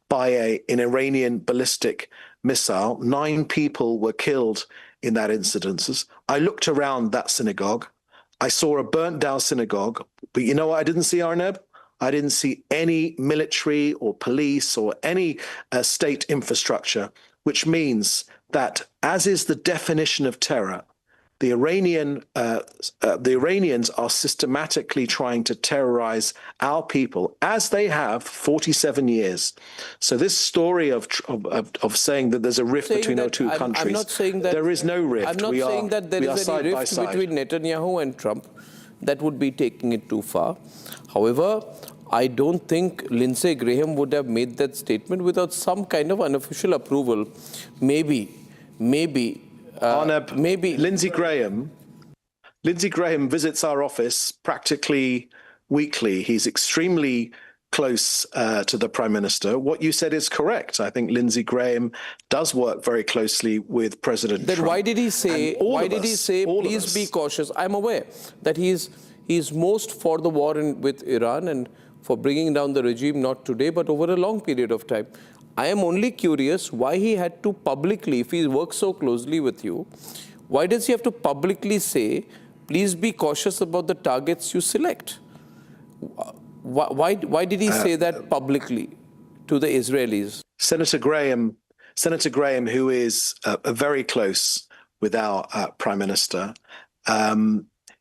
by an Iranian ballistic missile. 9 people were killed in that incident. I looked around that synagogue. I saw a burnt down synagogue, but you know what I didn't see, Arnab? I didn't see any military or police or any state infrastructure, which means that, as is the definition of terror, the Iranians are systematically trying to terrorize our people, as they have 47 years. So this story of saying that there's a rift between our two countries, I'm not saying that there is no rift. I'm not saying that there is any rift between Netanyahu and Trump. That would be taking it too far. However, I don't think Lindsey Graham would have made that statement without some kind of unofficial approval. Maybe Arnab, Lindsey Graham visits our office practically weekly. He's extremely close to the Prime Minister. What you said is correct. I think Lindsey Graham does work very closely with President Trump. Then why did he say, please be cautious? I'm aware that he's most for the war with Iran and for bringing down the regime, not today, but over a long period of time. I am only curious why he had to publicly, if he works so closely with you, why does he have to publicly say, please be cautious about the targets you select? Why did he say that publicly to the Israelis? Senator Graham, who is very close with our Prime Minister,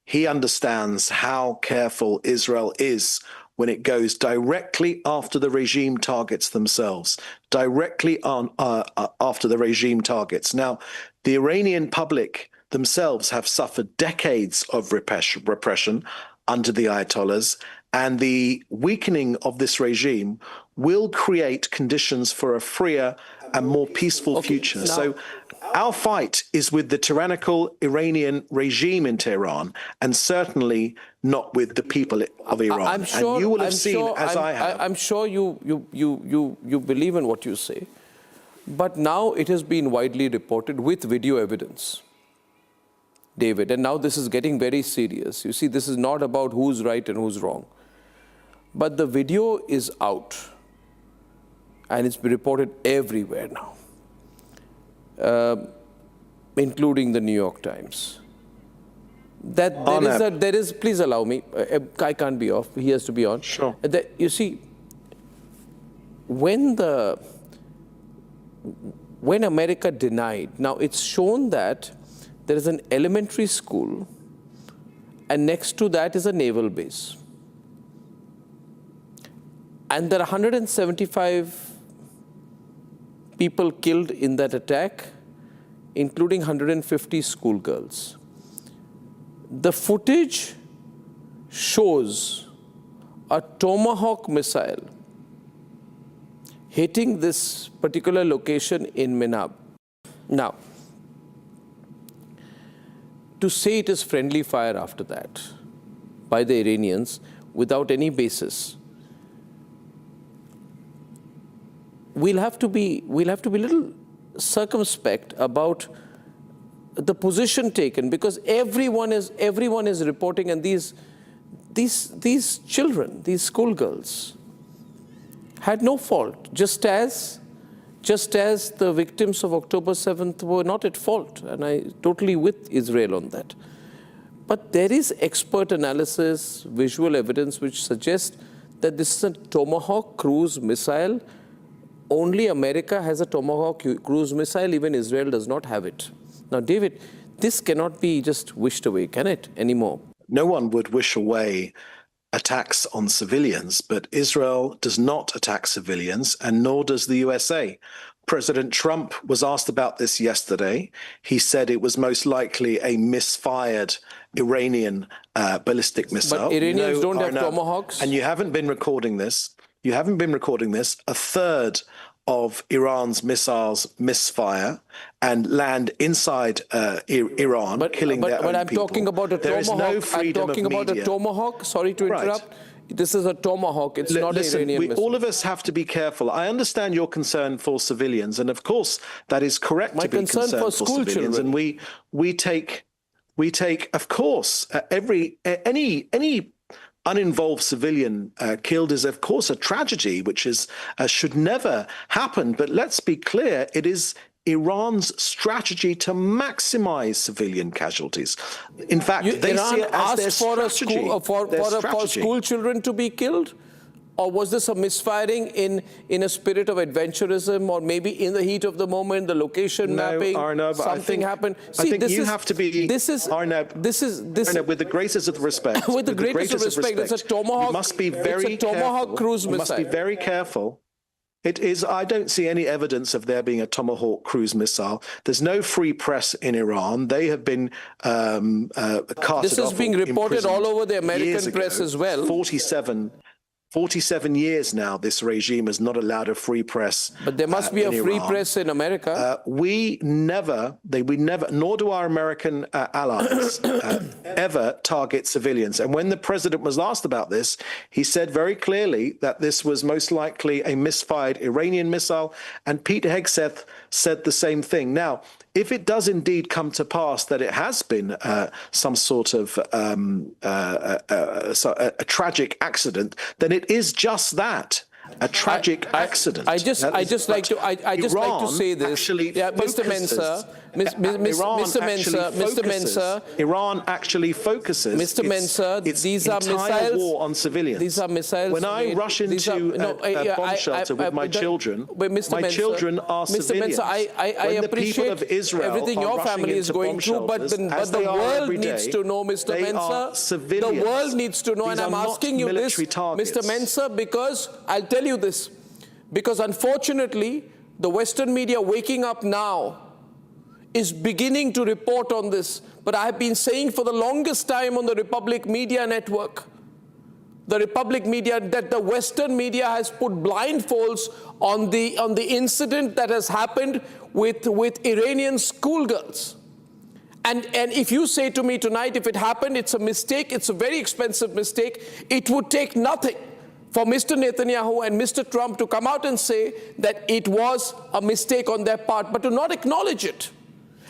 he understands how careful Israel is when it goes directly after the regime targets themselves, directly after the regime targets. Now, the Iranian public themselves have suffered decades of repression under the Ayatollahs, and the weakening of this regime will create conditions for a freer and more peaceful future. So our fight is with the tyrannical Iranian regime in Tehran, and certainly not with the people of Iran. I'm sure, and you will have seen, as I have. I'm sure you believe in what you say, but now it has been widely reported with video evidence, David, and now this is getting very serious. You see, this is not about who's right and who's wrong, but the video is out, and it's been reported everywhere now. Including the New York Times. There is, please allow me, I can't be off, he has to be on. Sure. You see, when America denied, now it's shown that there is an elementary school and next to that is a naval base. And there are 175 people killed in that attack, including 150 schoolgirls. The footage shows a Tomahawk missile hitting this particular location in Minab. Now, to say it is friendly fire after that by the Iranians without any basis, we'll have to be a little circumspect about the position taken, because everyone is reporting, and these children, these schoolgirls, had no fault, just as the victims of October 7th were not at fault, and I totally with Israel on that. But there is expert analysis, visual evidence which suggests that this is a Tomahawk cruise missile. Only America has a Tomahawk cruise missile, even Israel does not have it. Now, David, this cannot be just wished away, can it, anymore? No one would wish away attacks on civilians, but Israel does not attack civilians, and nor does the USA. President Trump was asked about this yesterday. He said it was most likely a misfired Iranian ballistic missile. But Iranians don't have Tomahawks? And you haven't been recording this. A third of Iran's missiles misfire and land inside Iran, killing their own people. But I'm talking about a Tomahawk. There is no freedom of media. A Tomahawk. Sorry to interrupt. Right. This is a Tomahawk. It's not an Iranian missile. All of us have to be careful. I understand your concern for civilians, and of course that is correct to be concerned for school civilians. Children. And we take, of course, any uninvolved civilian killed is, of course, a tragedy, which should never happen. But let's be clear, it is Iran's strategy to maximize civilian casualties. In fact, they see it as their strategy. For school children to be killed? Or was this a misfiring in a spirit of adventurism, or maybe in the heat of the moment, the location mapping, Arnab, something happened? See, I think you have to be, Arnab, with the greatest of respect. With the greatest of respect, it's a Tomahawk. You must be very careful. Tomahawk cruise missile. You must be very careful. It is. I don't see any evidence of there being a Tomahawk cruise missile. There's no free press in Iran. They have been carted off. This is being reported all over the American press as well. 47 years now, this regime has not allowed a free press. But there must be a free Iran. press in America. We never, nor do our American allies ever target civilians. And when the president was asked about this, he said very clearly that this was most likely a misfired Iranian missile. And Pete Hegseth said the same thing. Now, if it does indeed come to pass that it has been some sort of a tragic accident, then it is just that. A tragic accident. I just like to say this. Yeah, Mr. Mensah, Mr. Mensah, Iran actually focuses. Mr. Mensah, these are missiles. War on civilians. These are missiles. When I rush into a bomb shelter with my children, my children are civilians. Mr. Mensah, I appreciate of Israel everything your family is going through, but the world needs to know, Mr. Mensah. The world needs to know, and I'm asking you this, Mr. Mensah, because I'll tell you this, because unfortunately the Western media waking up now is beginning to report on this. But I have been saying for the longest time on the Republic Media Network, the Republic Media, that the Western media has put blindfolds on the incident that has happened with Iranian schoolgirls. And if you say to me tonight, if it happened, it's a mistake, it's a very expensive mistake, it would take nothing for Mr. Netanyahu and Mr. Trump to come out and say that it was a mistake on their part, but to not acknowledge it.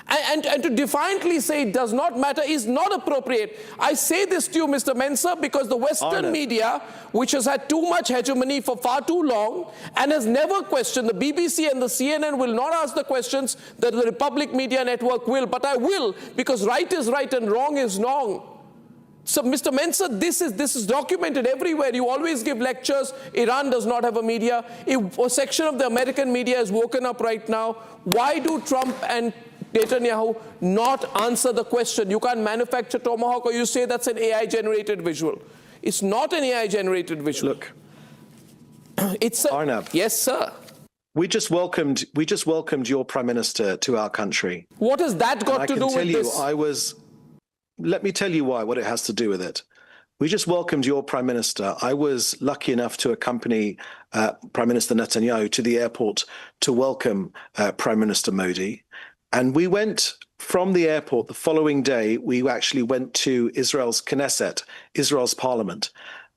And to defiantly say it does not matter is not appropriate. I say this to you, Mr. Mensah, because the Western media, which has had too much hegemony for far too long and has never questioned, the BBC and the CNN will not ask the questions that the Republic Media Network will, but I will, because right is right and wrong is wrong. So, Mr. Mensah, this is documented everywhere. You always give lectures. Iran does not have a media. A section of the American media has woken up right now. Why do Trump and Netanyahu not answer the question? You can't manufacture Tomahawk, or you say that's an AI-generated visual. It's not an AI-generated visual. Look, it's a, Arnab. Yes, sir. We just welcomed your Prime Minister to our country. What has that got to do with this? Let me tell you what it has to do with it. We just welcomed your Prime Minister. I was lucky enough to accompany Prime Minister Netanyahu to the airport to welcome Prime Minister Modi. And we went from the airport the following day, we actually went to Israel's Knesset, Israel's parliament.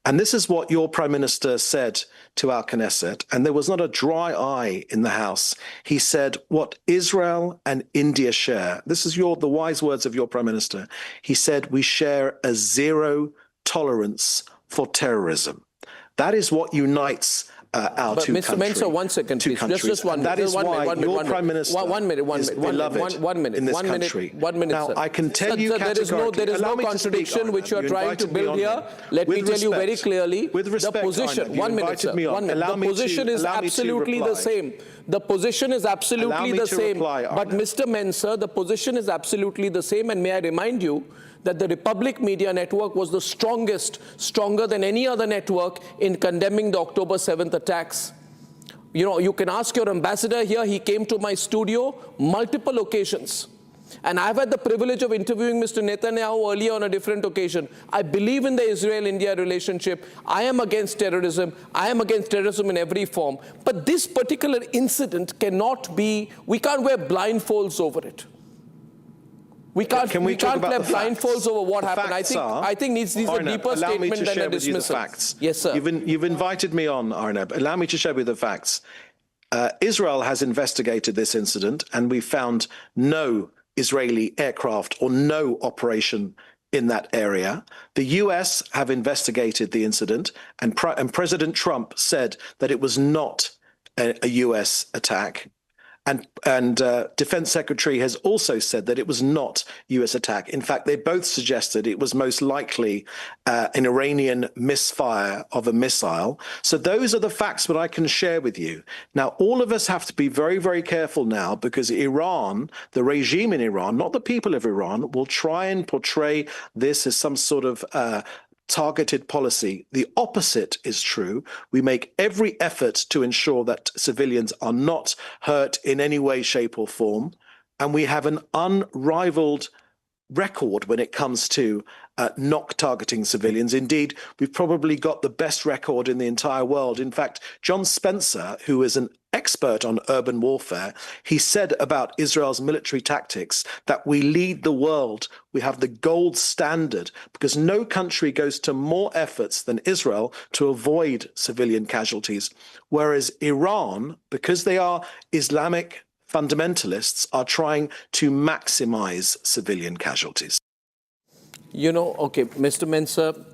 And this is what your Prime Minister said to our Knesset, and there was not a dry eye in the House. He said, what Israel and India share, this is the wise words of your Prime Minister. He said, we share a zero tolerance for terrorism. That is what unites our two countries. Mr. Mensah, 1 second, please. Just one minute. That is why your Prime Minister is beloved in this country. 1 minute, now, sir. I can tell you categorically, there is no contradiction which you are trying to build here. Let me tell you very clearly, the position, 1 minute, sir. 1 minute. The position is absolutely the same. The position is absolutely the same. But Mr. Mensah, the position is absolutely the same. And may I remind you that the Republic Media Network was the strongest, stronger than any other network in condemning the October 7th attacks. You know, you can ask your ambassador here. He came to my studio multiple occasions. And I've had the privilege of interviewing Mr. Netanyahu earlier on a different occasion. I believe in the Israel-India relationship. I am against terrorism. I am against terrorism in every form. But this particular incident cannot be, we can't wear blindfolds over it. We can't play blindfolds over what happened. I think needs a deeper statement than a dismissal. Yes, sir. You've invited me on, Arnab. Allow me to share with you the facts. Israel has investigated this incident, and we found no Israeli aircraft or no operation in that area. The US have investigated the incident, and President Trump said that it was not a US attack. And Defense Secretary has also said that it was not US attack. In fact, they both suggested it was most likely an Iranian misfire of a missile. So those are the facts that I can share with you. Now, all of us have to be very, very careful now, because Iran, the regime in Iran, not the people of Iran, will try and portray this as some sort of targeted policy. The opposite is true. We make every effort to ensure that civilians are not hurt in any way, shape, or form. And we have an unrivaled record when it comes to not targeting civilians. Indeed, we've probably got the best record in the entire world. In fact, John Spencer, who is an expert on urban warfare, he said about Israel's military tactics that we lead the world. We have the gold standard because no country goes to more efforts than Israel to avoid civilian casualties, whereas Iran, because they are Islamic fundamentalists, are trying to maximize civilian casualties. You know, okay, Mr. Mensah,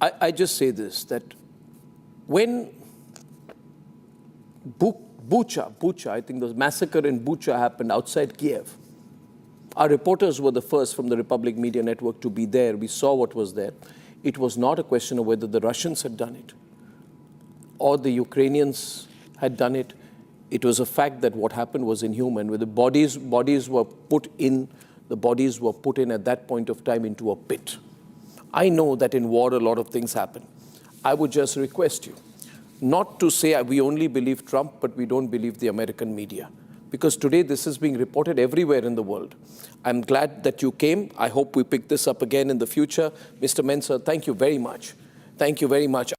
I just say this, that when Bucha, I think the massacre in Bucha happened outside Kiev, our reporters were the first from the Republic Media Network to be there. We saw what was there. It was not a question of whether the Russians had done it or the Ukrainians had done it. It was a fact that what happened was inhuman, where the bodies were put in at that point of time into a pit. I know that in war a lot of things happen. I would just request you not to say we only believe Trump, but we don't believe the American media. Because today this is being reported everywhere in the world. I'm glad that you came. I hope we pick this up again in the future. Mr. Mensah, thank you very much. Thank you very much.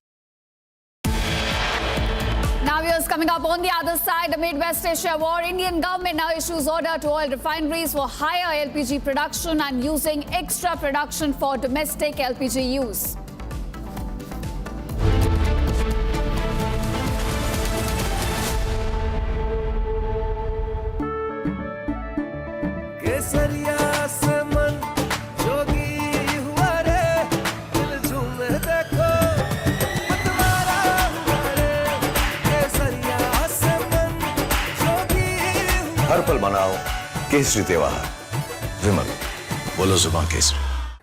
Now, viewers, coming up on the other side, amid West Asia war, Indian government now issues order to oil refineries for higher LPG production and using extra production for domestic LPG use. हर पल मनाओ केसरी त्योहार। विमल, बोलो जुबान केसरी।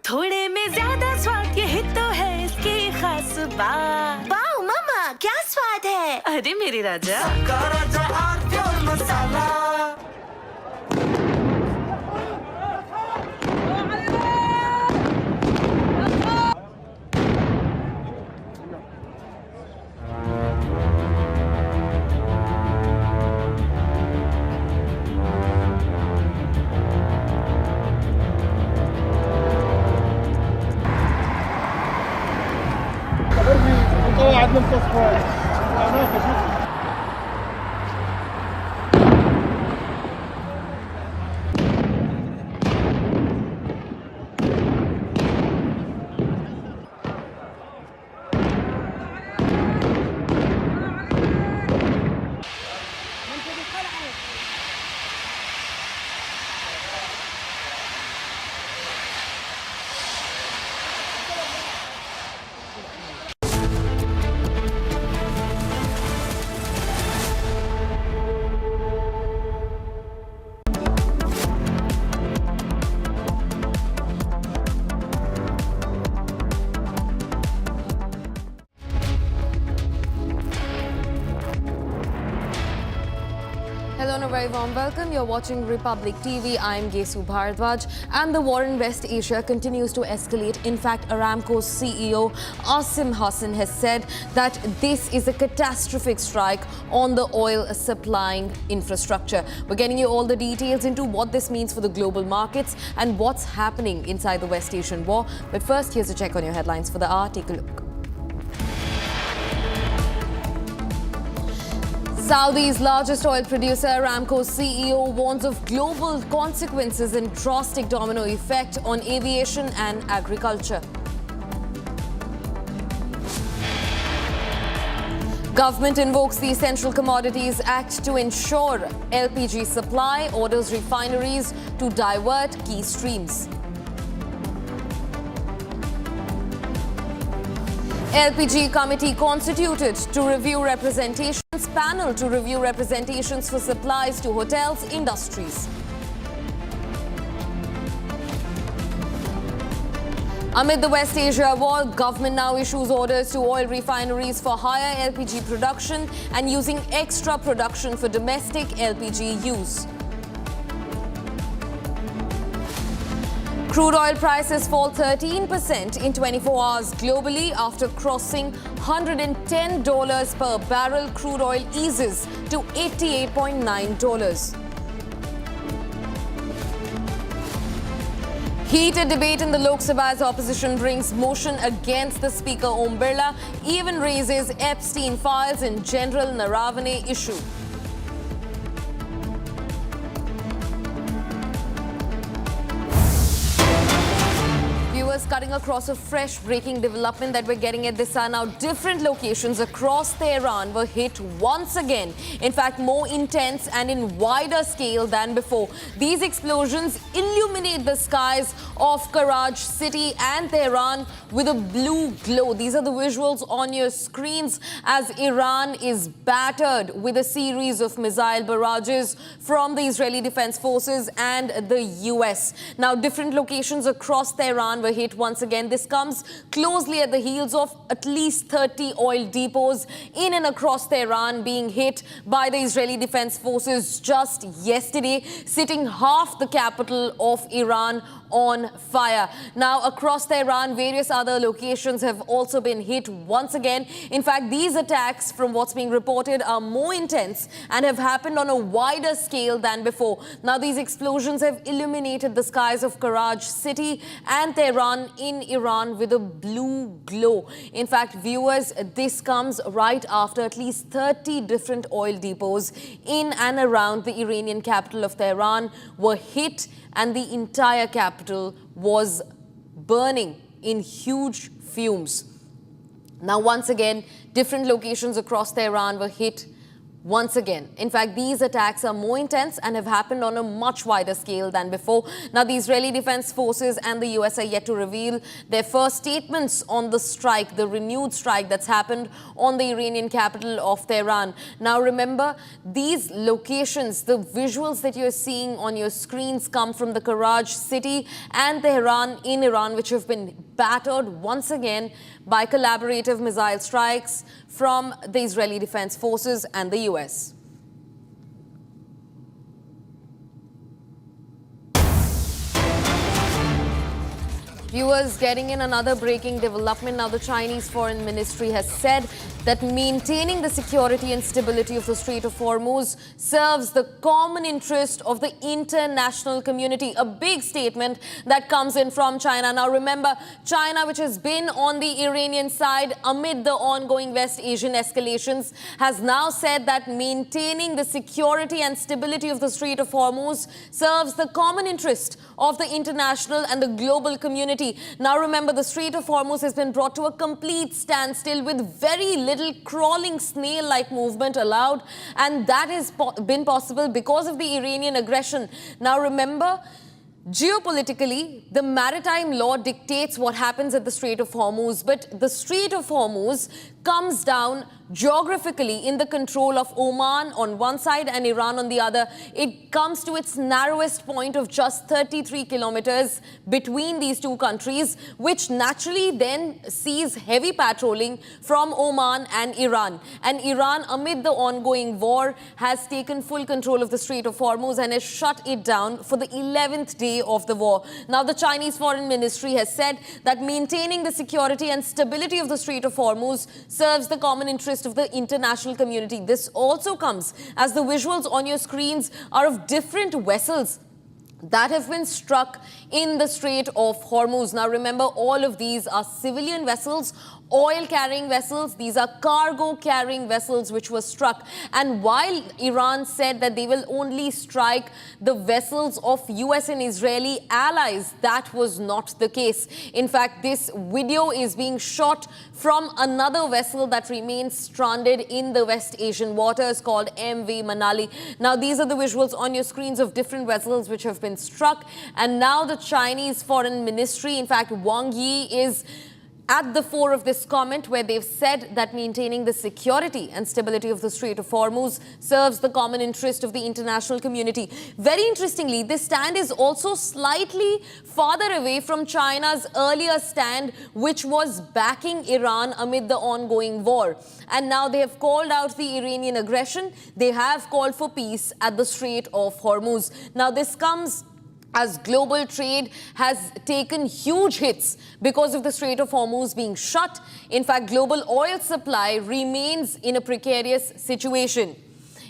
थोड़े में ज्यादा स्वाद, यही तो है इसकी खास बात। वाओ मामा, क्या स्वाद है? अरे मेरे राजा, राजा और pure masala. Hello and a very warm welcome. You're watching Republic TV. I'm Gesu Bharadwaj. And the war in West Asia continues to escalate. In fact, Aramco's CEO Asim Hassan has said that this is a catastrophic strike on the oil supplying infrastructure. We're getting you all the details into what this means for the global markets and what's happening inside the West Asian war. But first, here's a check on your headlines for the hour. Take a look. Saudi's largest oil producer, Aramco's CEO, warns of global consequences and drastic domino effect on aviation and agriculture. Government invokes the Essential Commodities Act to ensure LPG supply, orders refineries to divert key streams. LPG committee constituted to review representations, panel to review representations for supplies to hotels, industries. Amid the West Asia war, government now issues orders to oil refineries for higher LPG production and using extra production for domestic LPG use. Crude oil prices fall 13% in 24 hours globally after crossing $110 per barrel. Crude oil eases to $88.9. Heated debate in the Lok Sabha as opposition brings motion against the Speaker Om Birla, even raises Epstein files in General Naravane issue. Cutting across a fresh breaking development that we're getting at this hour now. Different locations across Tehran were hit once again. In fact, more intense and in wider scale than before. These explosions illuminate the skies of Karaj city and Tehran with a blue glow. These are the visuals on your screens as Iran is battered with a series of missile barrages from the Israeli Defense Forces and the US. Now, different locations across Tehran were hit once again. This comes closely at the heels of at least 30 oil depots in and across Tehran being hit by the Israeli Defense Forces just yesterday, setting half the capital of Iran on fire. Now, across Tehran, various other locations have also been hit once again. In fact, these attacks, from what's being reported, are more intense and have happened on a wider scale than before. Now, these explosions have illuminated the skies of Karaj city and Tehran in Iran with a blue glow. In fact, viewers, this comes right after at least 30 different oil depots in and around the Iranian capital of Tehran were hit, and the entire capital was burning in huge fumes. Now, once again, different locations across Tehran were hit once again. In fact, these attacks are more intense and have happened on a much wider scale than before. Now, the Israeli Defense Forces and the US are yet to reveal their first statements on the strike, the renewed strike that's happened on the Iranian capital of Tehran. Now, remember, these locations, the visuals that you're seeing on your screens come from the Karaj city and Tehran in Iran, which have been battered once again by collaborative missile strikes from the Israeli Defense Forces and the US. Viewers, getting in another breaking development. Now, the Chinese Foreign Ministry has said that maintaining the security and stability of the Strait of Hormuz serves the common interest of the international community. A big statement that comes in from China. Now, remember, China, which has been on the Iranian side amid the ongoing West Asian escalations, has now said that maintaining the security and stability of the Strait of Hormuz serves the common interest of the international and the global community. Now, remember, the Strait of Hormuz has been brought to a complete standstill with very little crawling snail-like movement allowed, and that has been possible because of the Iranian aggression. Now, remember, geopolitically, the maritime law dictates what happens at the Strait of Hormuz, but the Strait of Hormuz comes down geographically in the control of Oman on one side and Iran on the other. It comes to its narrowest point of just 33 kilometers between these two countries, which naturally then sees heavy patrolling from Oman and Iran. And Iran, amid the ongoing war, has taken full control of the Strait of Hormuz and has shut it down for the 11th day of the war. Now, the Chinese Foreign Ministry has said that maintaining the security and stability of the Strait of Hormuz serves the common interest of the international community. This also comes as the visuals on your screens are of different vessels that have been struck in the Strait of Hormuz. Now, remember, all of these are civilian vessels, oil-carrying vessels. These are cargo-carrying vessels which were struck. And while Iran said that they will only strike the vessels of US and Israeli allies, that was not the case. In fact, this video is being shot from another vessel that remains stranded in the West Asian waters called MV Manali. Now, these are the visuals on your screens of different vessels which have been struck. And now the Chinese Foreign Ministry, in fact, Wang Yi, is at the fore of this comment where they've said that maintaining the security and stability of the Strait of Hormuz serves the common interest of the international community. Very interestingly, this stand is also slightly farther away from China's earlier stand, which was backing Iran amid the ongoing war. And now they have called out the Iranian aggression. They have called for peace at the Strait of Hormuz. Now, this comes as global trade has taken huge hits because of the Strait of Hormuz being shut. In fact, global oil supply remains in a precarious situation.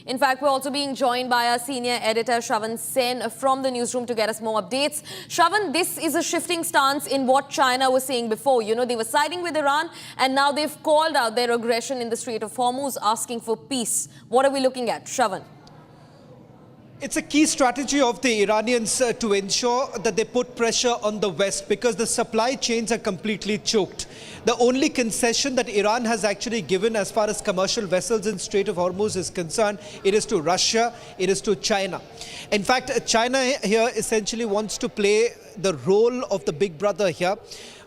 In fact, we're also being joined by our senior editor, Shravan Sen, from the newsroom to get us more updates. Shravan, this is a shifting stance in what China was saying before. You know, they were siding with Iran, and now they've called out their aggression in the Strait of Hormuz, asking for peace. What are we looking at, Shravan? It's a key strategy of the Iranians to ensure that they put pressure on the West because the supply chains are completely choked. The only concession that Iran has actually given as far as commercial vessels in Strait of Hormuz is concerned, it is to Russia, it is to China. In fact, China here essentially wants to play the role of the big brother here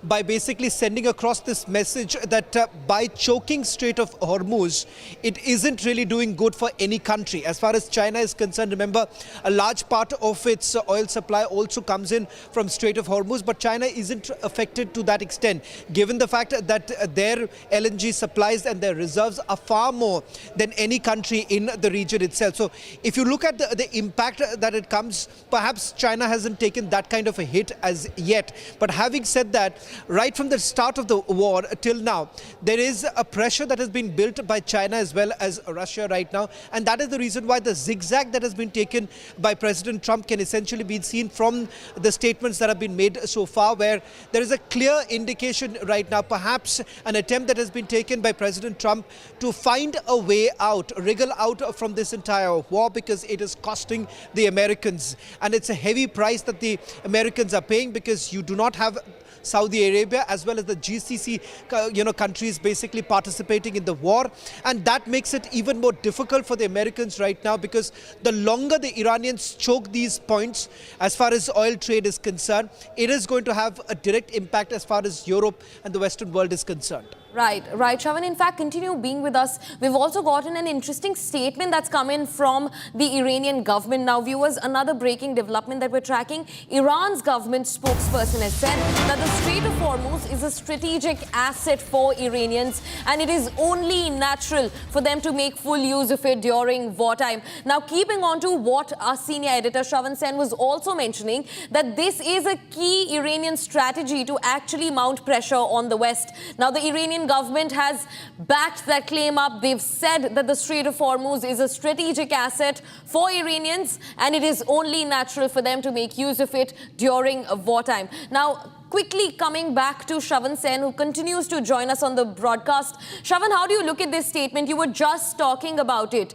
by basically sending across this message that by choking Strait of Hormuz, it isn't really doing good for any country. As far as China is concerned, remember, a large part of its oil supply also comes in from Strait of Hormuz, but China isn't affected to that extent, given the fact that their LNG supplies and their reserves are far more than any country in the region itself. So if you look at the impact that it comes, perhaps China hasn't taken that kind of a hit as yet. But having said that, right from the start of the war till now, there is a pressure that has been built by China as well as Russia right now. And that is the reason why the zigzag that has been taken by President Trump can essentially be seen from the statements that have been made so far, where there is a clear indication right now, perhaps an attempt that has been taken by President Trump to find a way out, wriggle out from this entire war, because it is costing the Americans. And it's a heavy price that the Americans are paying, because you do not have Saudi Arabia as well as the GCC countries basically participating in the war, and that makes it even more difficult for the Americans right now, because the longer the Iranians choke these points as far as oil trade is concerned, it is going to have a direct impact as far as Europe and the Western world is concerned. Right, Shravan. In fact, continue being with us. We've also gotten an interesting statement that's come in from the Iranian government. Now, viewers, another breaking development that we're tracking. Iran's government spokesperson has said that the Strait of Hormuz is a strategic asset for Iranians, and it is only natural for them to make full use of it during wartime. Now, keeping on to what our senior editor Shravan Sen was also mentioning, that this is a key Iranian strategy to actually mount pressure on the West. Now, the Iranian government has backed that claim up. They've said that the Strait of Hormuz is a strategic asset for Iranians, and it is only natural for them to make use of it during wartime. Now, quickly coming back to Shravan Sen, who continues to join us on the broadcast. Shravan, how do you look at this statement? You were just talking about it.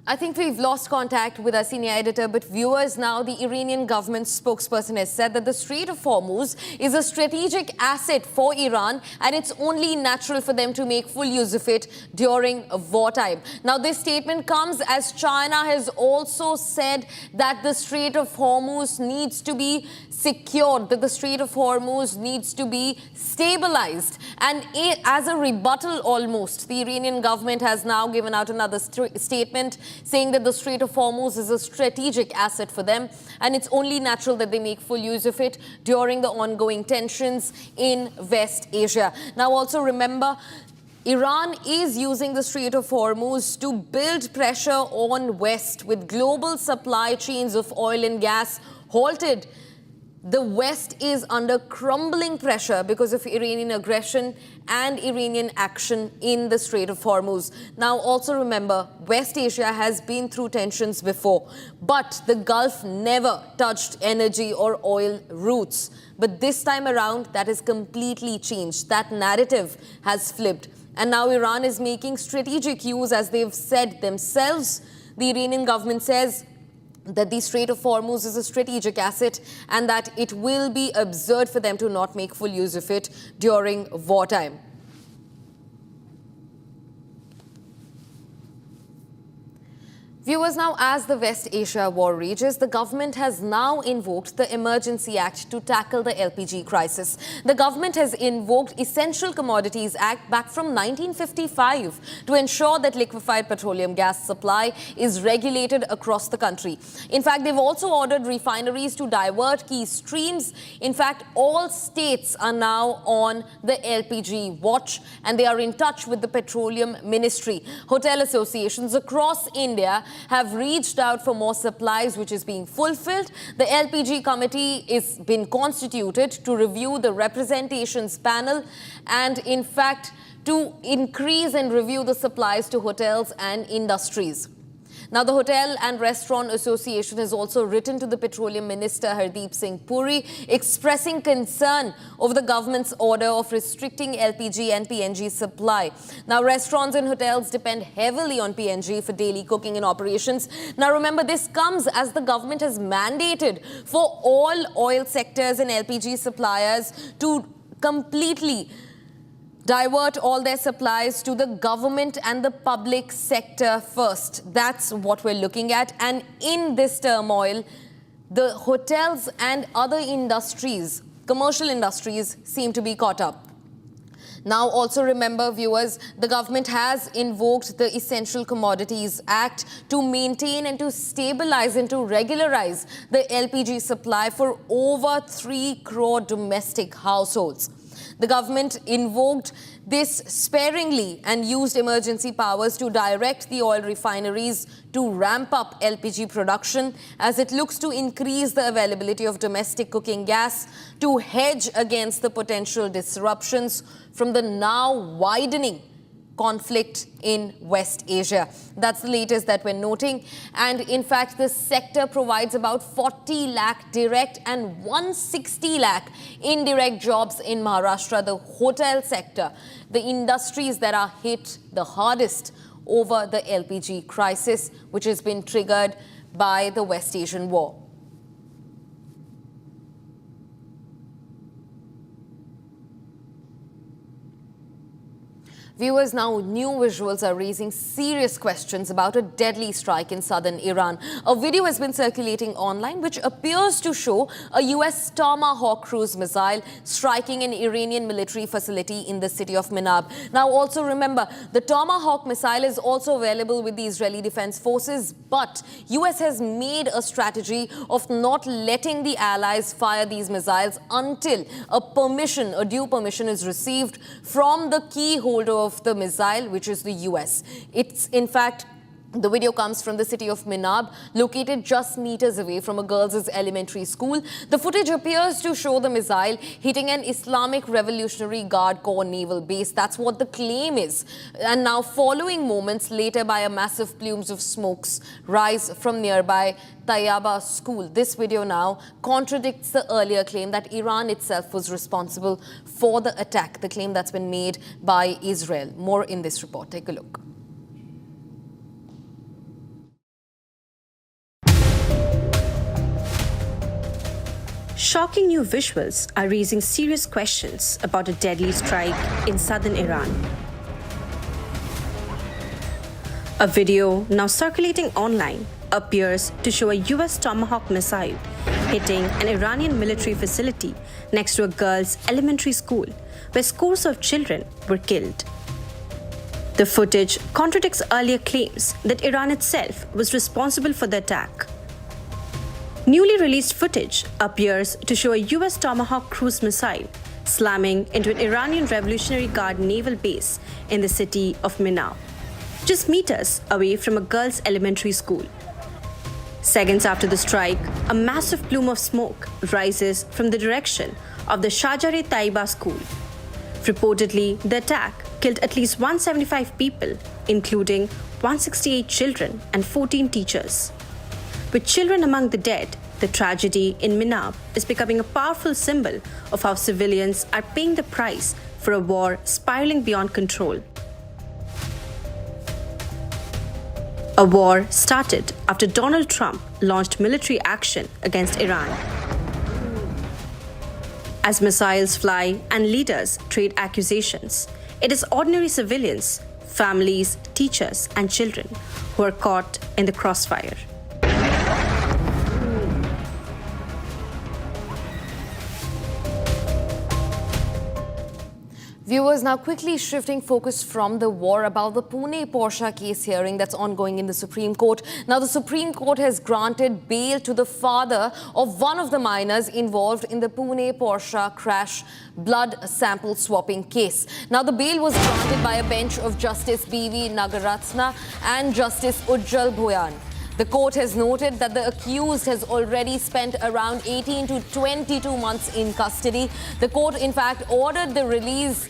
I think we've lost contact with our senior editor, but viewers, now the Iranian government spokesperson has said that the Strait of Hormuz is a strategic asset for Iran, and it's only natural for them to make full use of it during wartime. Now, this statement comes as China has also said that the Strait of Hormuz needs to be secured, that the Strait of Hormuz needs to be stabilized. And as a rebuttal almost, the Iranian government has now given out another statement saying that the Strait of Hormuz is a strategic asset for them, and it's only natural that they make full use of it during the ongoing tensions in West Asia. Now, also remember, Iran is using the Strait of Hormuz to build pressure on West, with global supply chains of oil and gas halted. The West is under crumbling pressure because of Iranian aggression and Iranian action in the Strait of Hormuz. Now, also remember, West Asia has been through tensions before, but the Gulf never touched energy or oil routes. But this time around, that has completely changed. That narrative has flipped. And now Iran is making strategic use, as they've said themselves. The Iranian government says that the Strait of Hormuz is a strategic asset and that it will be absurd for them to not make full use of it during wartime. Viewers, now as the West Asia war rages, the government has now invoked the Emergency Act to tackle the LPG crisis. The government has invoked Essential Commodities Act back from 1955 to ensure that liquefied petroleum gas supply is regulated across the country. In fact, they've also ordered refineries to divert key streams. In fact, all states are now on the LPG watch, and they are in touch with the Petroleum Ministry. Hotel associations across India have reached out for more supplies, which is being fulfilled. The LPG committee is been constituted to review the representations panel and, in fact, to increase and review the supplies to hotels and industries. Now, the Hotel and Restaurant Association has also written to the Petroleum Minister Hardeep Singh Puri, expressing concern over the government's order of restricting LPG and PNG supply. Now, restaurants and hotels depend heavily on PNG for daily cooking and operations. Now, remember, this comes as the government has mandated for all oil sectors and LPG suppliers to completely divert all their supplies to the government and the public sector first. That's what we're looking at. And in this turmoil, the hotels and other industries, commercial industries, seem to be caught up. Now, also remember, viewers, the government has invoked the Essential Commodities Act to maintain and to stabilize and to regularize the LPG supply for over 3 crore domestic households. The government invoked this sparingly and used emergency powers to direct the oil refineries to ramp up LPG production as it looks to increase the availability of domestic cooking gas to hedge against the potential disruptions from the now widening conflict in West Asia. That's the latest that we're noting. And in fact, this sector provides about 40 lakh direct and 160 lakh indirect jobs in Maharashtra, the hotel sector, the industries that are hit the hardest over the LPG crisis, which has been triggered by the West Asian war. Viewers, now new visuals are raising serious questions about a deadly strike in southern Iran. A video has been circulating online which appears to show a US Tomahawk cruise missile striking an Iranian military facility in the city of Minab. Now, also remember, the Tomahawk missile is also available with the Israeli Defense Forces, but US has made a strategy of not letting the allies fire these missiles until a due permission is received from the key holder of the missile, which is the US. It's, in fact, the video comes from the city of Minab, located just meters away from a girls' elementary school. The footage appears to show the missile hitting an Islamic Revolutionary Guard Corps naval base. That's what the claim is. And now, following moments later, by a massive plumes of smokes rise from nearby Tayyaba school. This video now contradicts the earlier claim that Iran itself was responsible for the attack, the claim that's been made by Israel. More in this report. Take a look. Shocking new visuals are raising serious questions about a deadly strike in southern Iran. A video now circulating online appears to show a US Tomahawk missile hitting an Iranian military facility next to a girls' elementary school, where scores of children were killed. The footage contradicts earlier claims that Iran itself was responsible for the attack. Newly released footage appears to show a US Tomahawk cruise missile slamming into an Iranian Revolutionary Guard naval base in the city of Minab, just meters away from a girls' elementary school. Seconds after the strike, a massive plume of smoke rises from the direction of the Shahjar-e-Taiba school. Reportedly, the attack killed at least 175 people, including 168 children and 14 teachers. With children among the dead, the tragedy in Minab is becoming a powerful symbol of how civilians are paying the price for a war spiraling beyond control. A war started after Donald Trump launched military action against Iran. As missiles fly and leaders trade accusations, it is ordinary civilians, families, teachers, and children who are caught in the crossfire. Viewers, now quickly shifting focus from the war about the Pune Porsche case hearing that's ongoing in the Supreme Court. Now, the Supreme Court has granted bail to the father of one of the minors involved in the Pune Porsche crash blood sample swapping case. Now, the bail was granted by a bench of Justice B.V. Nagaratna and Justice Ujjal Bhoyan. The court has noted that the accused has already spent around 18 to 22 months in custody. The court, in fact, ordered the release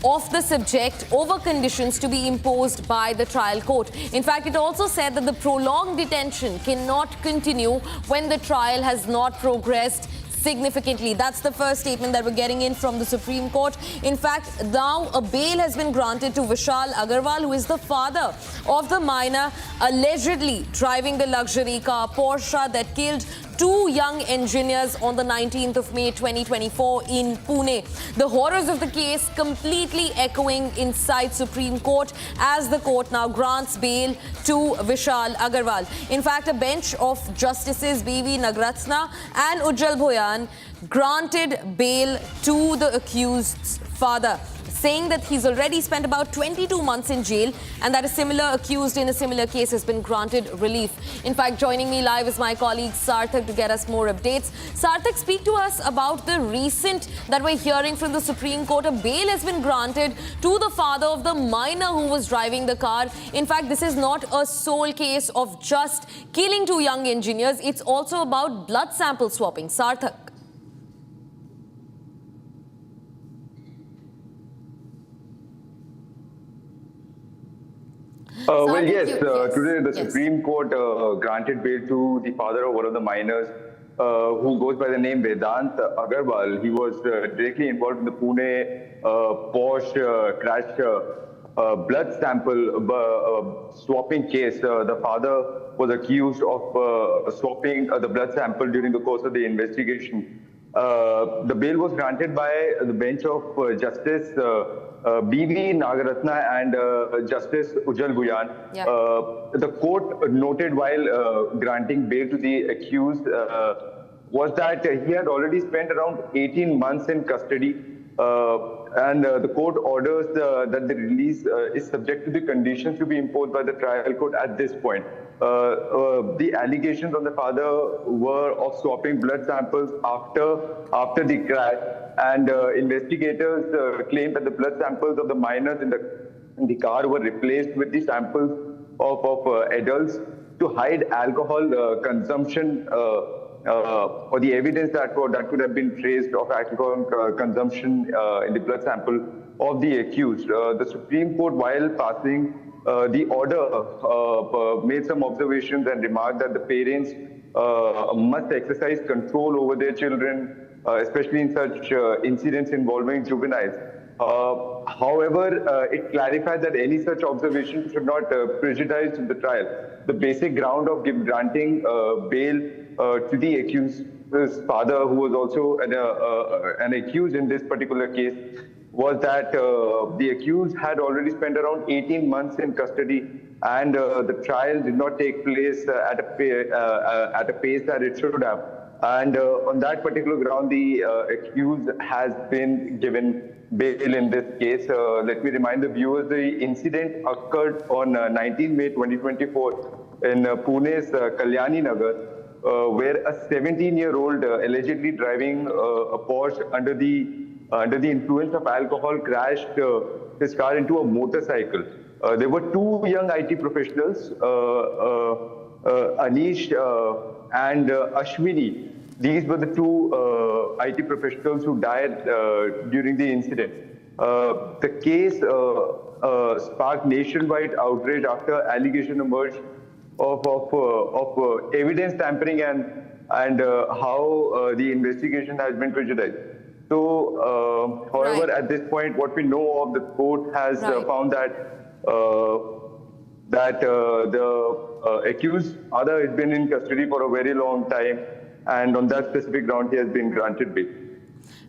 of the subject over conditions to be imposed by the trial court. In fact, it also said that the prolonged detention cannot continue when the trial has not progressed significantly. That's the first statement that we're getting in from the Supreme Court. In fact, now a bail has been granted to Vishal Agarwal, who is the father of the minor allegedly driving the luxury car Porsche that killed two young engineers on the 19th of May 2024 in Pune. The horrors of the case completely echoing inside Supreme Court as the court now grants bail to Vishal Agarwal. In fact, a bench of Justices B.V. Nagaratna and Ujjal Bhoyan granted bail to the accused's father, saying that he's already spent about 22 months in jail and that a similar accused in a similar case has been granted relief. In fact, joining me live is my colleague Sarthak to get us more updates. Sarthak, speak to us about the recent that we're hearing from the Supreme Court. A bail has been granted to the father of the minor who was driving the car. In fact, this is not a sole case of just killing two young engineers. It's also about blood sample swapping. Sarthak. Well, yes, today the Supreme Court granted bail to the father of one of the minors who goes by the name Vedant Agarwal. He was directly involved in the Pune Porsche crash blood sample swapping case. The father was accused of swapping the blood sample during the course of the investigation. The bail was granted by the bench of Justice B.V. Nagaratna and Justice Ujjal Bhoyan. Yeah. The court noted while granting bail to the accused was that he had already spent around 18 months in custody, and the court orders that the release is subject to the conditions to be imposed by the trial court at this point. The allegations on the father were of swapping blood samples after the crash, and investigators claimed that the blood samples of the minors in the car were replaced with the samples of adults to hide alcohol consumption or the evidence that could have been traced of alcohol consumption in the blood sample of the accused. The Supreme Court, while passing the order, made some observations and remarked that the parents must exercise control over their children, especially in such incidents involving juveniles. However, it clarified that any such observation should not prejudice the trial. The basic ground of granting bail to the accused's father, who was also an accused in this particular case, was that the accused had already spent around 18 months in custody, and the trial did not take place at a pace that it should have. And on that particular ground, the accused has been given bail in this case. Let me remind the viewers, the incident occurred on 19 May 2024 in Pune's Kalyani Nagar, where a 17-year-old allegedly driving a Porsche under the influence of alcohol crashed his car into a motorcycle. There were two young IT professionals, Anish and Ashwini. These were the two IT professionals who died during the incident. The case sparked nationwide outrage after allegation emerged of evidence tampering and how the investigation has been prejudiced. So, however, at this point, what we know of the court has found that the accused father has been in custody for a very long time, and on that specific ground, he has been granted bail.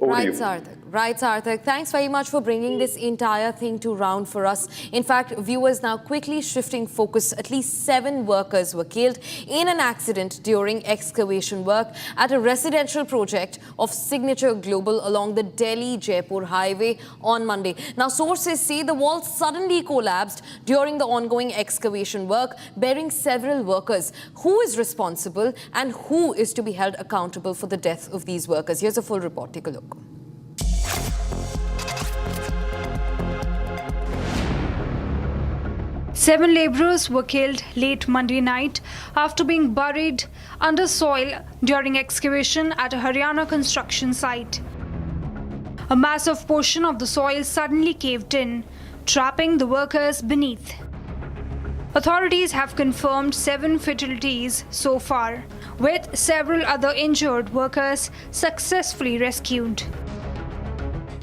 Over to you. Sarthak. Right, Sarthak. Thanks very much for bringing this entire thing to round for us. In fact, viewers now quickly shifting focus. At least 7 workers were killed in an accident during excavation work at a residential project of Signature Global along the Delhi-Jaipur highway on Monday. Now, sources say the wall suddenly collapsed during the ongoing excavation work, burying several workers. Who is responsible and who is to be held accountable for the death of these workers? Here's a full report. Take a look. 7 labourers were killed late Monday night after being buried under soil during excavation at a Haryana construction site. A massive portion of the soil suddenly caved in, trapping the workers beneath. Authorities have confirmed 7 fatalities so far, with several other injured workers successfully rescued.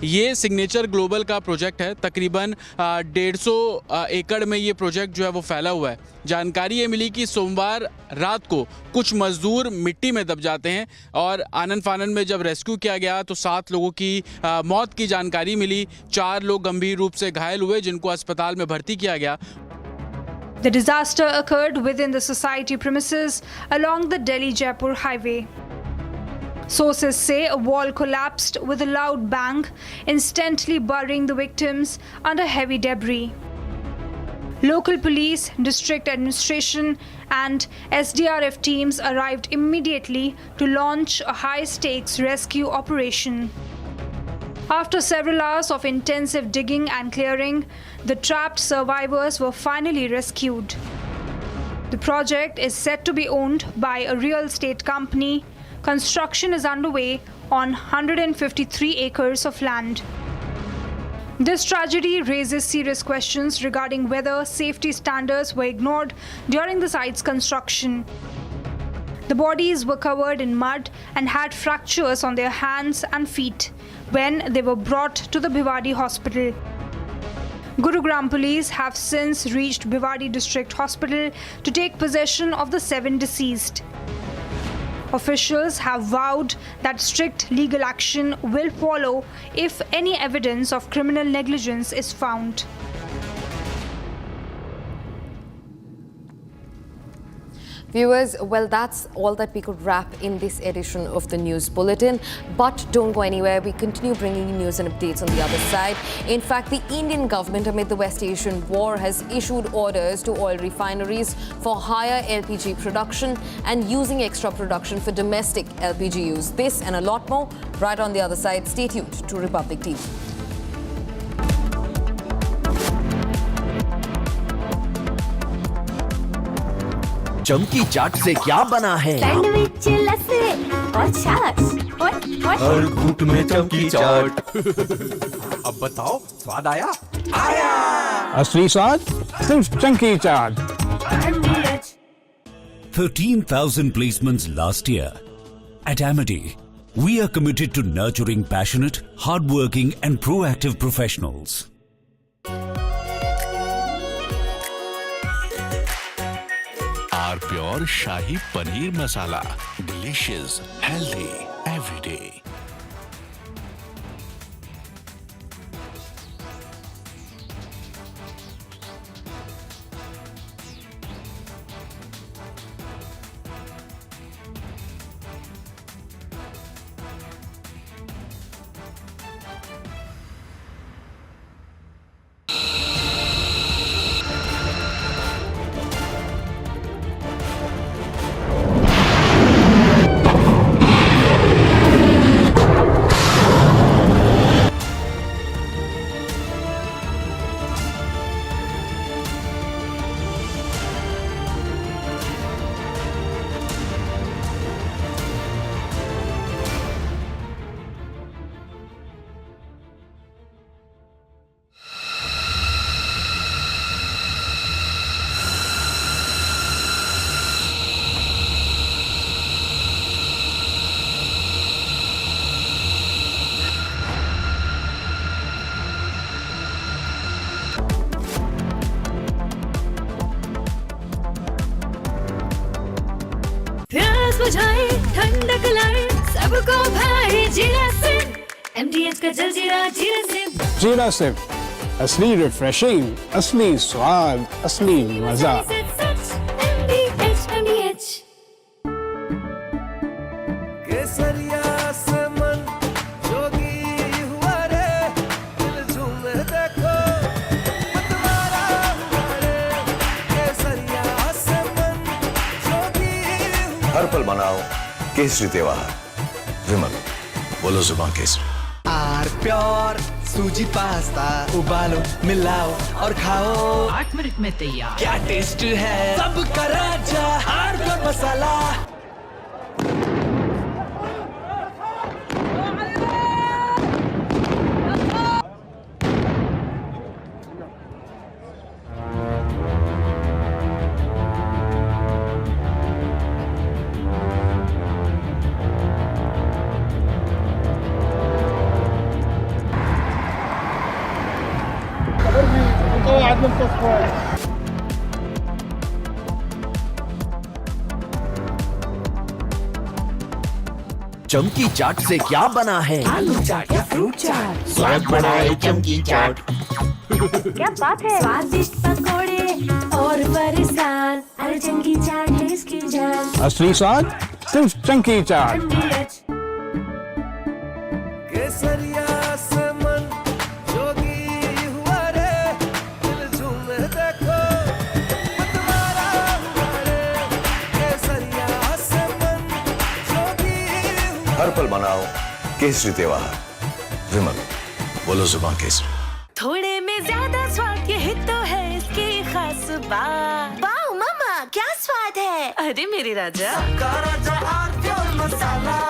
ये signature global का project है। तकरीबन 150 एकड़ में ये project जो है वो फैला हुआ है। जानकारी ये मिली कि सोमवार रात को कुछ मजदूर मिट्टी में दब जाते हैं और आनन फानन में जब रेस्क्यू किया गया तो 7 लोगों की मौत की जानकारी मिली। 4 लोग गंभीर रूप से घायल हुए जिनको अस्पताल में भर्ती किया गया। The disaster occurred within the society premises along the Delhi-Jaipur highway. Sources say a wall collapsed with a loud bang, instantly burying the victims under heavy debris. Local police, district administration and SDRF teams arrived immediately to launch a high-stakes rescue operation. After several hours of intensive digging and clearing, the trapped survivors were finally rescued. The project is said to be owned by a real estate company. Construction is underway on 153 acres of land. This tragedy raises serious questions regarding whether safety standards were ignored during the site's construction. The bodies were covered in mud and had fractures on their hands and feet when they were brought to the Bhiwadi hospital. Gurugram police have since reached Bhiwadi District Hospital to take possession of the 7 deceased. Officials have vowed that strict legal action will follow if any evidence of criminal negligence is found. Viewers, well, that's all that we could wrap in this edition of the News Bulletin. But don't go anywhere. We continue bringing you news and updates on the other side. In fact, the Indian government, amid the West Asian war, has issued orders to oil refineries for higher LPG production and using extra production for domestic LPG use. This and a lot more right on the other side. Stay tuned to Republic TV. चमकी चाट से क्या बना है? Sandwich, लस्सी और छाछ और हर घूंट में चमकी चाट। अब बताओ, स्वाद आया? आया। असली स्वाद सिर्फ चमकी चाट। 13,000 placements last year. At Amity, we are committed to nurturing passionate, hardworking and proactive professionals. Our pure Shahi Paneer Masala. Delicious, healthy, every day. प्यास बुझाए ठंडक लाए सबको भाई जिया से MDS उसका जलजीरा जीरा सिप। जीरा सिप, असली रिफ्रेशिंग, असली स्वाद, असली मजा। केसरिया से मन जोगी हुआ रे, दिल झूमे देखो मतवारा हुआ रे। केसरिया से मन जोगी हुआ। हर पल मनाओ केसरी त्योहार। विमल, बोलो जुबान केसरी। आर प्योर सूजी पास्ता, उबालो मिलाओ और खाओ, 8 मिनट में तैयार। क्या टेस्ट है सबका राजा आर प्योर मसाला। चमकी चाट से क्या बना है? आलू चाट या फ्रूट चाट, स्वाद बनाए चमकी चाट। क्या बात है? स्वादिष्ट पकोड़े और फरसान, अरे चंकी चाट है इसकी जान। असली स्वाद सिर्फ चंकी चाट। केसरिया से मन जोगी हुआ रे, दिल झूमे देखो मतवारा हुआ रे। केसरिया से मन जोगी हुआ। हर पल मनाओ केसरी त्योहार। विमल, बोलो जुबान केसरी। थोड़े में ज्यादा स्वाद, ये तो है इसकी खास बात। वाओ मामा क्या स्वाद है, अरे मेरे राजा। सबका राजा R pure masala.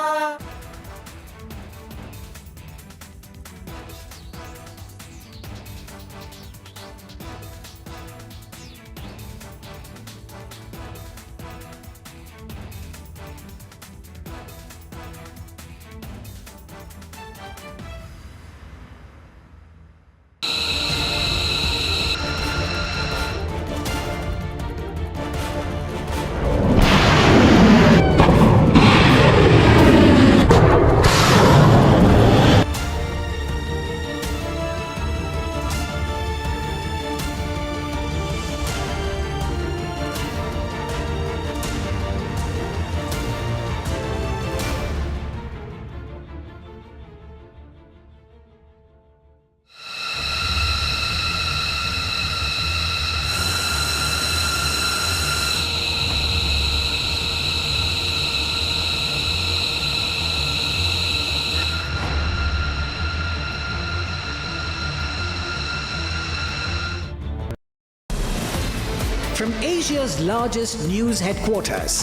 From Asia's largest news headquarters,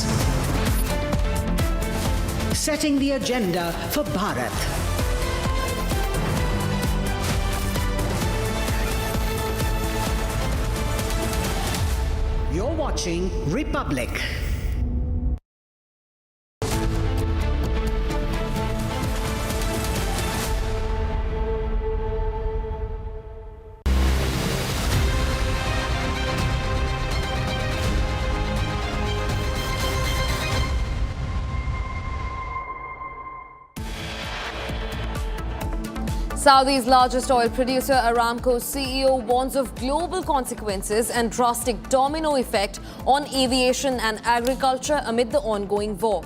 setting the agenda for Bharat. You're watching Republic. Saudi's largest oil producer, Aramco's CEO, warns of global consequences and drastic domino effect on aviation and agriculture amid the ongoing war.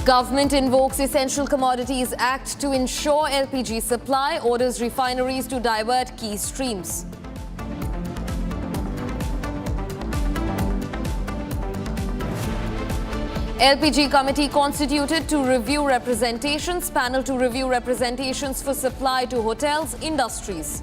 Government invokes Essential Commodities Act to ensure LPG supply, orders refineries to divert key streams. LPG committee constituted to review representations, panel to review representations for supply to hotels, industries.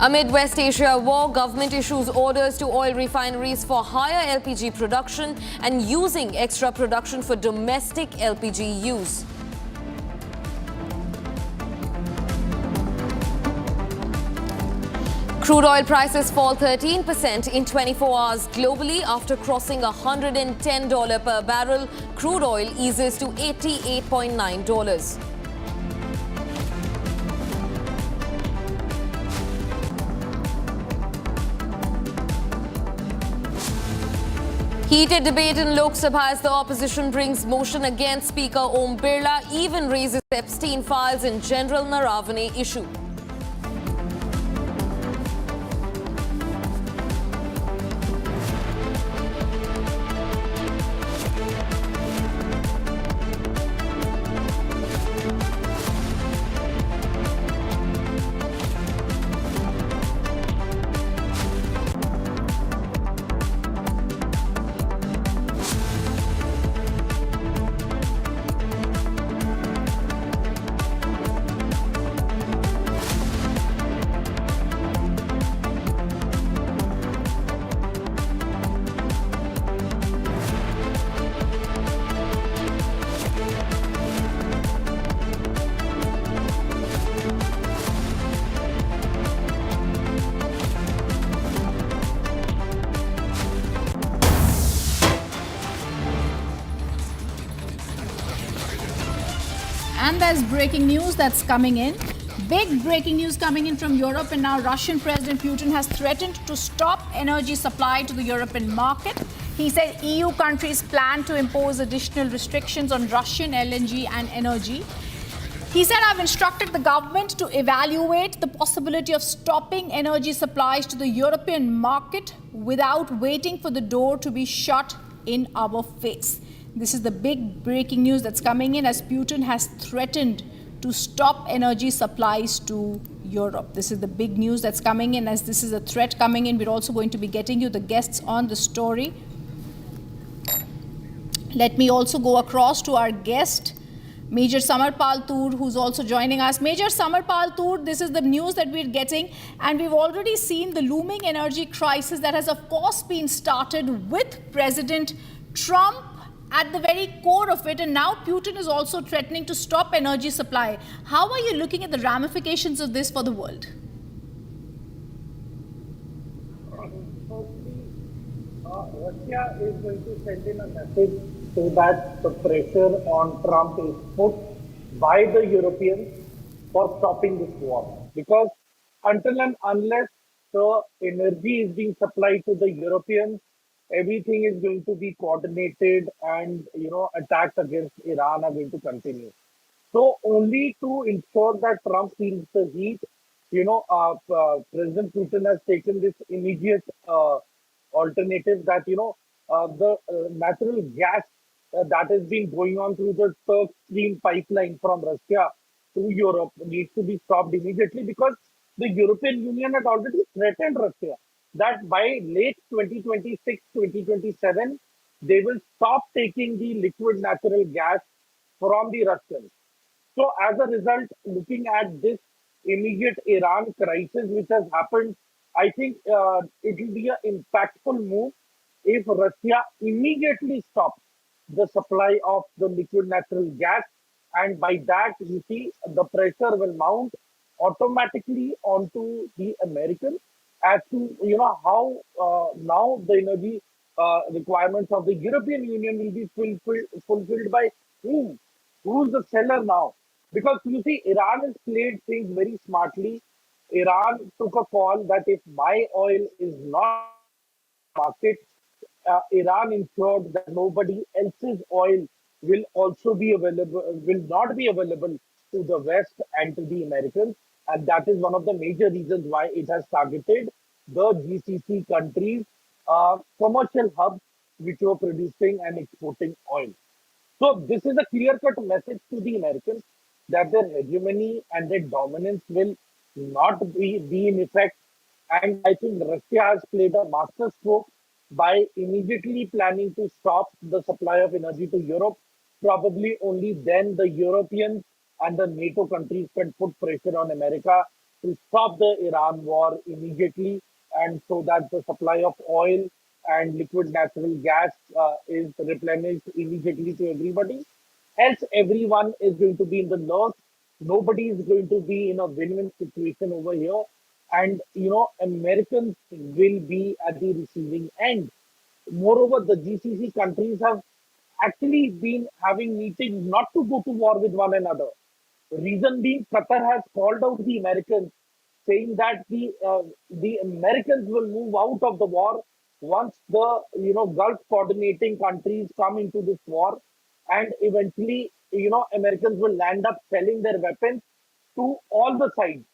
Amid West Asia war, government issues orders to oil refineries for higher LPG production and using extra production for domestic LPG use. Crude oil prices fall 13% in 24 hours globally after crossing $110 per barrel. Crude oil eases to $88.9. Heated debate in Lok Sabha as the opposition brings motion against Speaker Om Birla, even raises Epstein files in General Naravane issue. And there's breaking news that's coming in. Big breaking news coming in from Europe, and now Russian President Putin has threatened to stop energy supply to the European market. He said EU countries plan to impose additional restrictions on Russian LNG and energy. He said, I've instructed the government to evaluate the possibility of stopping energy supplies to the European market without waiting for the door to be shut in our face. This is the big breaking news that's coming in as Putin has threatened to stop energy supplies to Europe. This is the big news that's coming in as this is a threat coming in. We're also going to be getting you the guests on the story. Let me also go across to our guest, Major Samarpal Toor, who's also joining us. Major Samarpal Toor, this is the news that we're getting, and we've already seen the looming energy crisis that has, of course, been started with President Trump at the very core of it, and now Putin is also threatening to stop energy supply. How are you looking at the ramifications of this for the world? Russia is going to send in a message so that the pressure on Trump is put by the Europeans for stopping this war. Because until and unless the energy is being supplied to the Europeans, everything is going to be coordinated, and attacks against Iran are going to continue. So only to ensure that Trump feels the heat, President Putin has taken this immediate alternative that the natural gas that has been going on through the Turk Stream pipeline from Russia to Europe needs to be stopped immediately, because the European Union had already threatened Russia that by late 2026, 2027, they will stop taking the liquid natural gas from the Russians. So as a result, looking at this immediate Iran crisis which has happened, I think it will be an impactful move if Russia immediately stops the supply of the liquid natural gas. And by that, you see, the pressure will mount automatically onto the Americans as to how now the energy requirements of the European Union will be fulfilled by whom? Who's the seller now? Because you see, Iran has played things very smartly. Iran took a call that if my oil is not market, Iran ensured that nobody else's oil will also be available, will not be available to the West and to the Americans. And that is one of the major reasons why it has targeted the GCC countries, commercial hubs which were producing and exporting oil. So this is a clear-cut message to the Americans that their hegemony and their dominance will not be in effect. And I think Russia has played a masterstroke by immediately planning to stop the supply of energy to Europe. Probably only then the Europeans and the NATO countries can put pressure on America to stop the Iran war immediately, and so that the supply of oil and liquid natural gas is replenished immediately to everybody. Else everyone is going to be in the lurch. Nobody is going to be in a win-win situation over here. And, Americans will be at the receiving end. Moreover, the GCC countries have actually been having meetings not to go to war with one another. Reason being, Qatar has called out the Americans, saying that the Americans will move out of the war once the Gulf coordinating countries come into this war, and eventually Americans will land up selling their weapons to all the sides,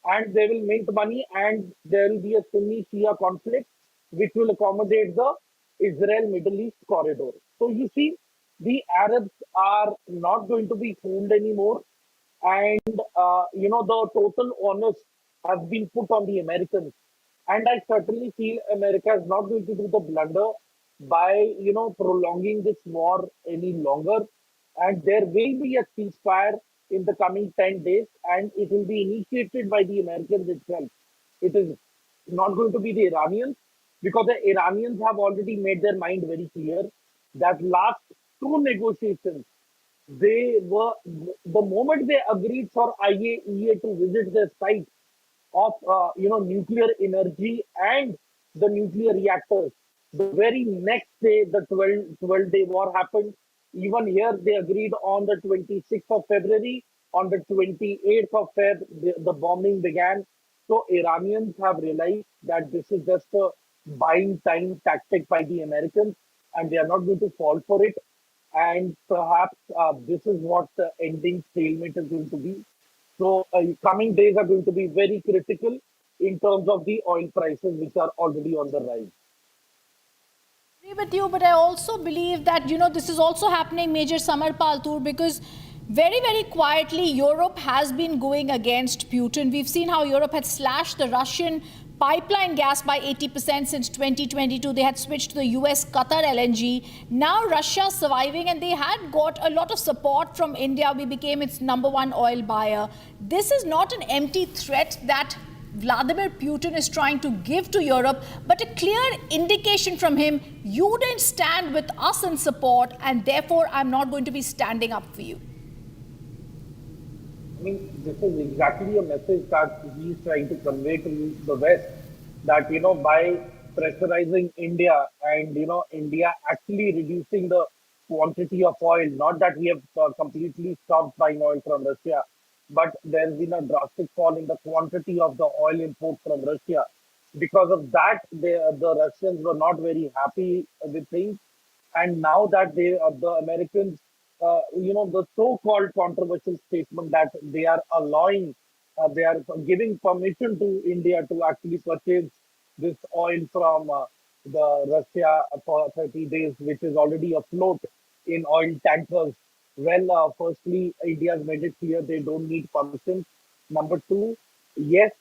and they will make money, and there will be a Sunni Shia conflict which will accommodate the Israel Middle East corridor. So you see, the Arabs are not going to be fooled anymore, and the total onus has been put on the Americans. And I certainly feel America is not going to do the blunder by prolonging this war any longer. And there will be a ceasefire in the coming 10 days, and it will be initiated by the Americans itself. It is not going to be the Iranians, because the Iranians have already made their mind very clear that last two negotiations, they were, the moment they agreed for IAEA to visit their site of nuclear energy and the nuclear reactors, the very next day the 12-day war happened. Even here they agreed on the 26th of February. On the 28th of Feb, the bombing began. So Iranians have realized that this is just a buying time tactic by the Americans, and they are not going to fall for it. And perhaps this is what the ending stalemate is going to be. So coming days are going to be very critical in terms of the oil prices, which are already on the rise. I agree with you, but I also believe that, this is also happening, Major Samar Paltur, because very, very quietly, Europe has been going against Putin. We've seen how Europe had slashed the Russian pipeline gas by 80% since 2022. They had switched to the US Qatar LNG. Now Russia surviving, and they had got a lot of support from India. We became its #1 oil buyer. This is not an empty threat that Vladimir Putin is trying to give to Europe, but a clear indication from him: you didn't stand with us in support, and therefore I'm not going to be standing up for you. I mean, this is exactly a message that he is trying to convey to the West, that, by pressurizing India and, India actually reducing the quantity of oil, not that we have completely stopped buying oil from Russia, but there's been a drastic fall in the quantity of the oil import from Russia. Because of that, the Russians were not very happy with things. And now that the Americans, the so-called controversial statement that they are allowing, they are giving permission to India to actually purchase this oil from the Russia for 30 days, which is already afloat in oil tankers. Well, firstly, India has made it clear they don't need permission. Number two, yes,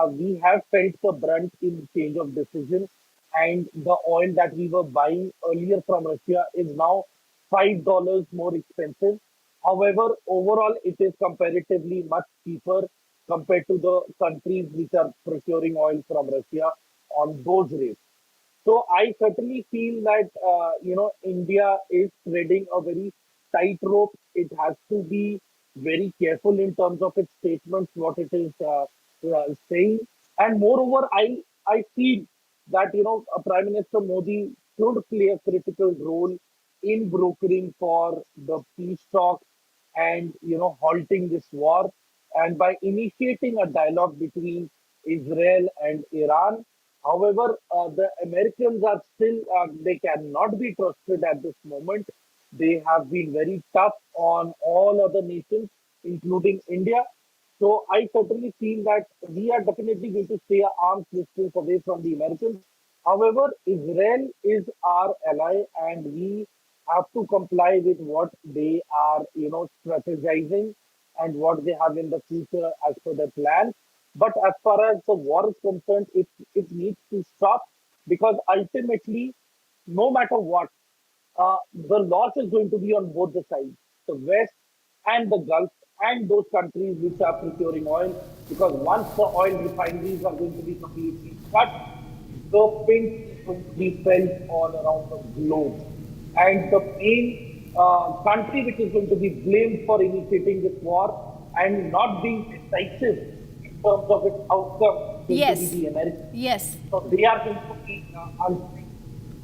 we have felt the brunt in change of decision, and the oil that we were buying earlier from Russia is now $5 more expensive. However, overall, it is comparatively much cheaper compared to the countries which are procuring oil from Russia on those rates. So I certainly feel that, India is treading a very tightrope. It has to be very careful in terms of its statements, what it is saying. And moreover, I feel that, Prime Minister Modi should play a critical role in brokering for the peace talks and, halting this war. And by initiating a dialogue between Israel and Iran. However, the Americans are still, they cannot be trusted at this moment. They have been very tough on all other nations, including India. So I certainly feel that we are definitely going to stay an arm's distance away from the Americans. However, Israel is our ally, and we have to comply with what they are, strategizing and what they have in the future as per their plan. But as far as the war is concerned, it needs to stop, because ultimately, no matter what, the loss is going to be on both the sides, the West and the Gulf and those countries which are procuring oil, because once the oil refineries are going to be completely cut, the pinch is going to be felt all around the globe. And the main country which is going to be blamed for initiating this war and not being decisive in terms of its outcome is going to be the Americans. Yes. So they are going to be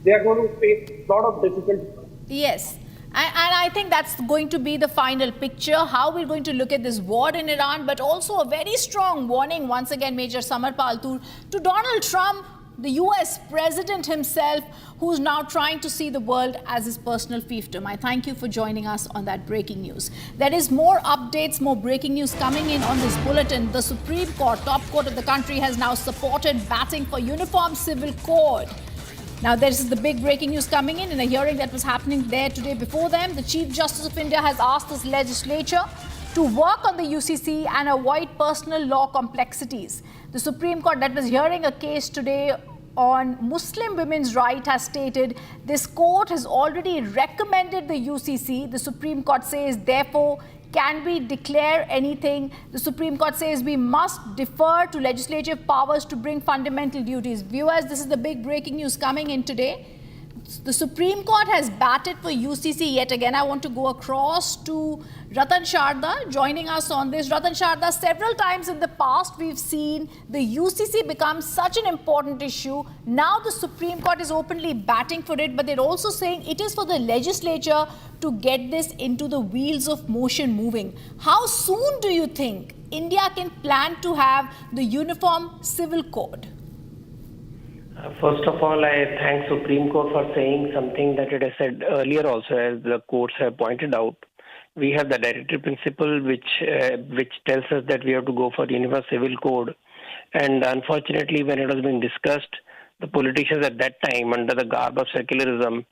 they are going to face a lot of difficulties. Yes. And I think that's going to be the final picture, how we're going to look at this war in Iran, but also a very strong warning, once again, Major Samar Paltur, to Donald Trump. the US president himself, who's now trying to see the world as his personal fiefdom. I thank you for joining us on that breaking news. There is more updates, more breaking news coming in on this bulletin. The Supreme Court, top court of the country, has now supported batting for uniform civil code. Now, this is the big breaking news coming in a hearing that was happening there today. Before them, the Chief Justice of India has asked this legislature to work on the UCC and avoid personal law complexities. The Supreme Court that was hearing a case today on Muslim women's right has stated this court has already recommended the UCC. The Supreme Court says, therefore, can we declare anything? The Supreme Court says we must defer to legislative powers to bring fundamental duties. Viewers, this is the big breaking news coming in today. The Supreme Court has batted for UCC yet again. I want to go across to Ratan Sharda joining us on this. Ratan Sharda, several times in the past we've seen the UCC become such an important issue. Now the Supreme Court is openly batting for it, but they're also saying it is for the legislature to get this into the wheels of motion moving. How soon do you think India can plan to have the uniform civil code? First of all, I thank Supreme Court for saying something that it has said earlier also, as the courts have pointed out. We have the directive principle which tells us that we have to go for uniform civil code. And unfortunately, when it was being discussed, the politicians at that time, under the garb of secularism,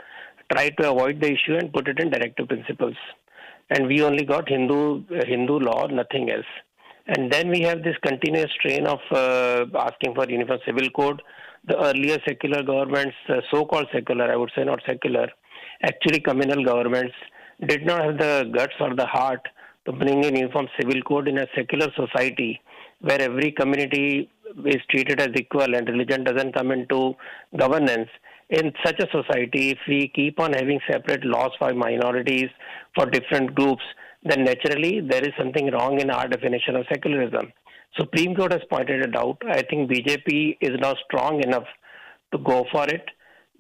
tried to avoid the issue and put it in directive principles. And we only got Hindu law, nothing else. And then we have this continuous strain of asking for uniform civil code. The earlier secular governments, so-called secular, I would say not secular, actually communal governments, did not have the guts or the heart to bring in uniform civil code in a secular society where every community is treated as equal and religion doesn't come into governance. In such a society, if we keep on having separate laws for minorities, for different groups, then naturally there is something wrong in our definition of secularism. Supreme Court has pointed it out. I think BJP is now strong enough to go for it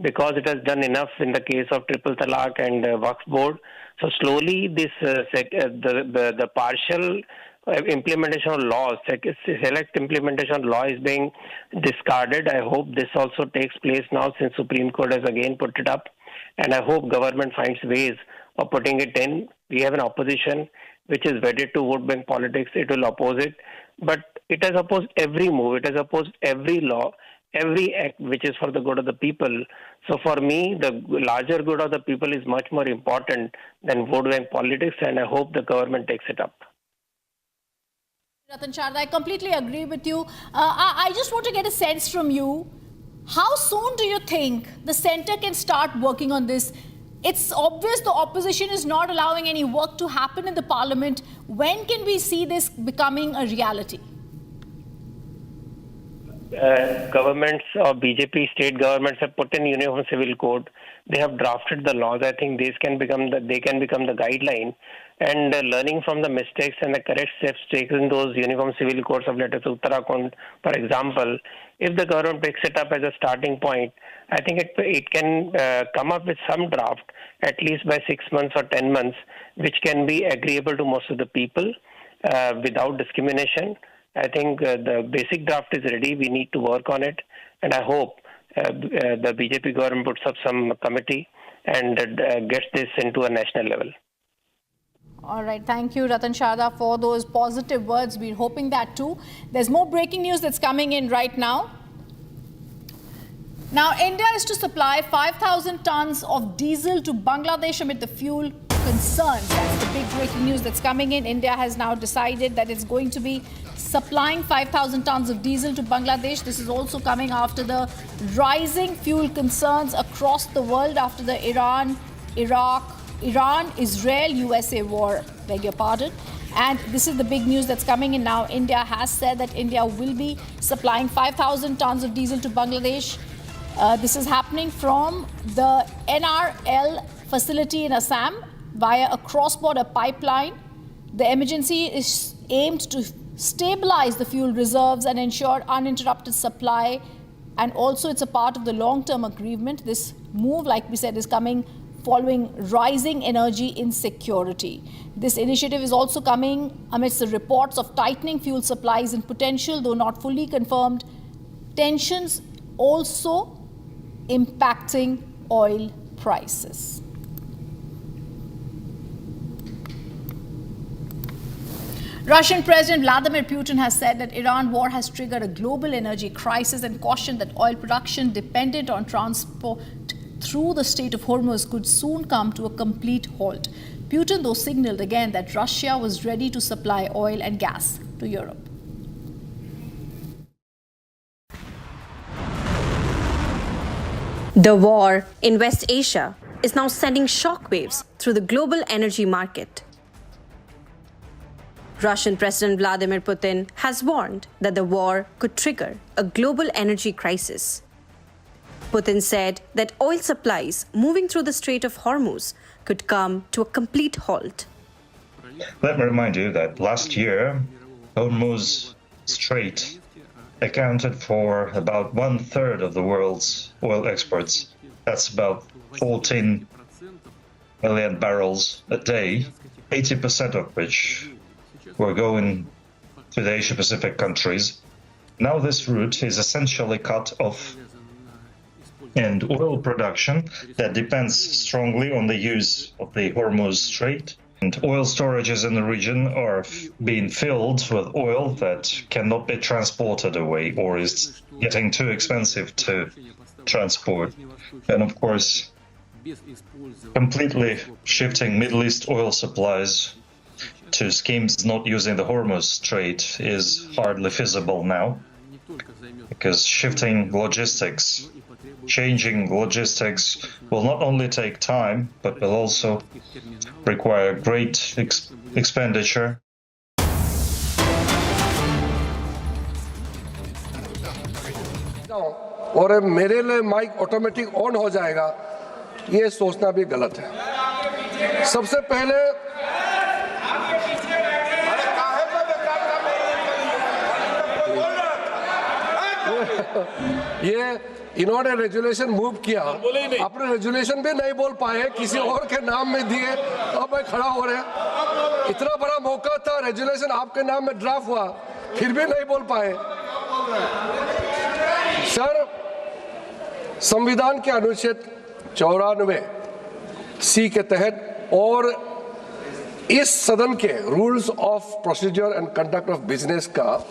because it has done enough in the case of triple talaq and Waqf board. So slowly this the partial implementation of laws, select implementation of law is being discarded. I hope this also takes place now since Supreme Court has again put it up. And I hope government finds ways of putting it in. We have an opposition which is wedded to vote bank politics. It will oppose it. But it has opposed every move. It has opposed every law, every act which is for the good of the people. So for me, the larger good of the people is much more important than vote bank politics, and I hope the government takes it up. Ratan Sharda, I completely agree with you. I just want to get a sense from you. How soon do you think the centre can start working on this? It's obvious the opposition is not allowing any work to happen in the parliament. When can we see this becoming a reality? Governments or BJP state governments have put in uniform civil code. They have drafted the laws. I think they can become the guideline. And learning from the mistakes and the correct steps taken in those uniform civil codes of, let us say, Uttarakhand, for example, if the government picks it up as a starting point, I think it can come up with some draft, at least by 6 months or 10 months, which can be agreeable to most of the people without discrimination. I think the basic draft is ready. We need to work on it. And I hope the BJP government puts up some committee and gets this into a national level. All right. Thank you, Ratan Sharda, for those positive words. We're hoping that too. There's more breaking news that's coming in right now. Now, India is to supply 5,000 tons of diesel to Bangladesh amid the fuel concerns. That's the big breaking news that's coming in. India has now decided that it's going to be supplying 5,000 tons of diesel to Bangladesh. This is also coming after the rising fuel concerns across the world after the Iran-Israel-USA war, beg your pardon. And this is the big news that's coming in now. India has said that India will be supplying 5,000 tons of diesel to Bangladesh. This is happening from the NRL facility in Assam via a cross-border pipeline. The emergency is aimed to stabilize the fuel reserves and ensure uninterrupted supply. And also it's a part of the long-term agreement. This move, like we said, is coming following rising energy insecurity. This initiative is also coming amidst the reports of tightening fuel supplies and potential, though not fully confirmed, tensions also impacting oil prices. Russian President Vladimir Putin has said that Iran war has triggered a global energy crisis and cautioned that oil production dependent on transport through the Strait of Hormuz could soon come to a complete halt. Putin, though, signaled again that Russia was ready to supply oil and gas to Europe. The war in West Asia is now sending shockwaves through the global energy market. Russian President Vladimir Putin has warned that the war could trigger a global energy crisis. Putin said that oil supplies moving through the Strait of Hormuz could come to a complete halt. Let me remind you that last year, Hormuz Strait accounted for about 1/3 of the world's oil exports. That's about 14 million barrels a day, 80% of which were going to the Asia-Pacific countries. Now this route is essentially cut off, and oil production that depends strongly on the use of the Hormuz Strait, and oil storages in the region are being filled with oil that cannot be transported away or is getting too expensive to transport. And of course, completely shifting Middle East oil supplies to schemes not using the Hormuz Strait is hardly feasible now, because shifting logistics, changing logistics will not only take time, but will also require great expenditure. और मेरे लिए mic automatic on हो जाएगा, ये सोचना भी गलत है। सबसे पहले ये इन्होंने रेजुलेशन मूव किया, अपने रेजुलेशन भी नहीं बोल पाए, किसी और के नाम में दिए, अब मैं खड़ा हो रहे। इतना बड़ा मौका था, रेजुलेशन आपके नाम में ड्राफ्ट हुआ, फिर भी नहीं बोल पाए। सर, संविधान के अनुच्छेद 94C के तहत और इस सदन के rules of procedure and conduct of business का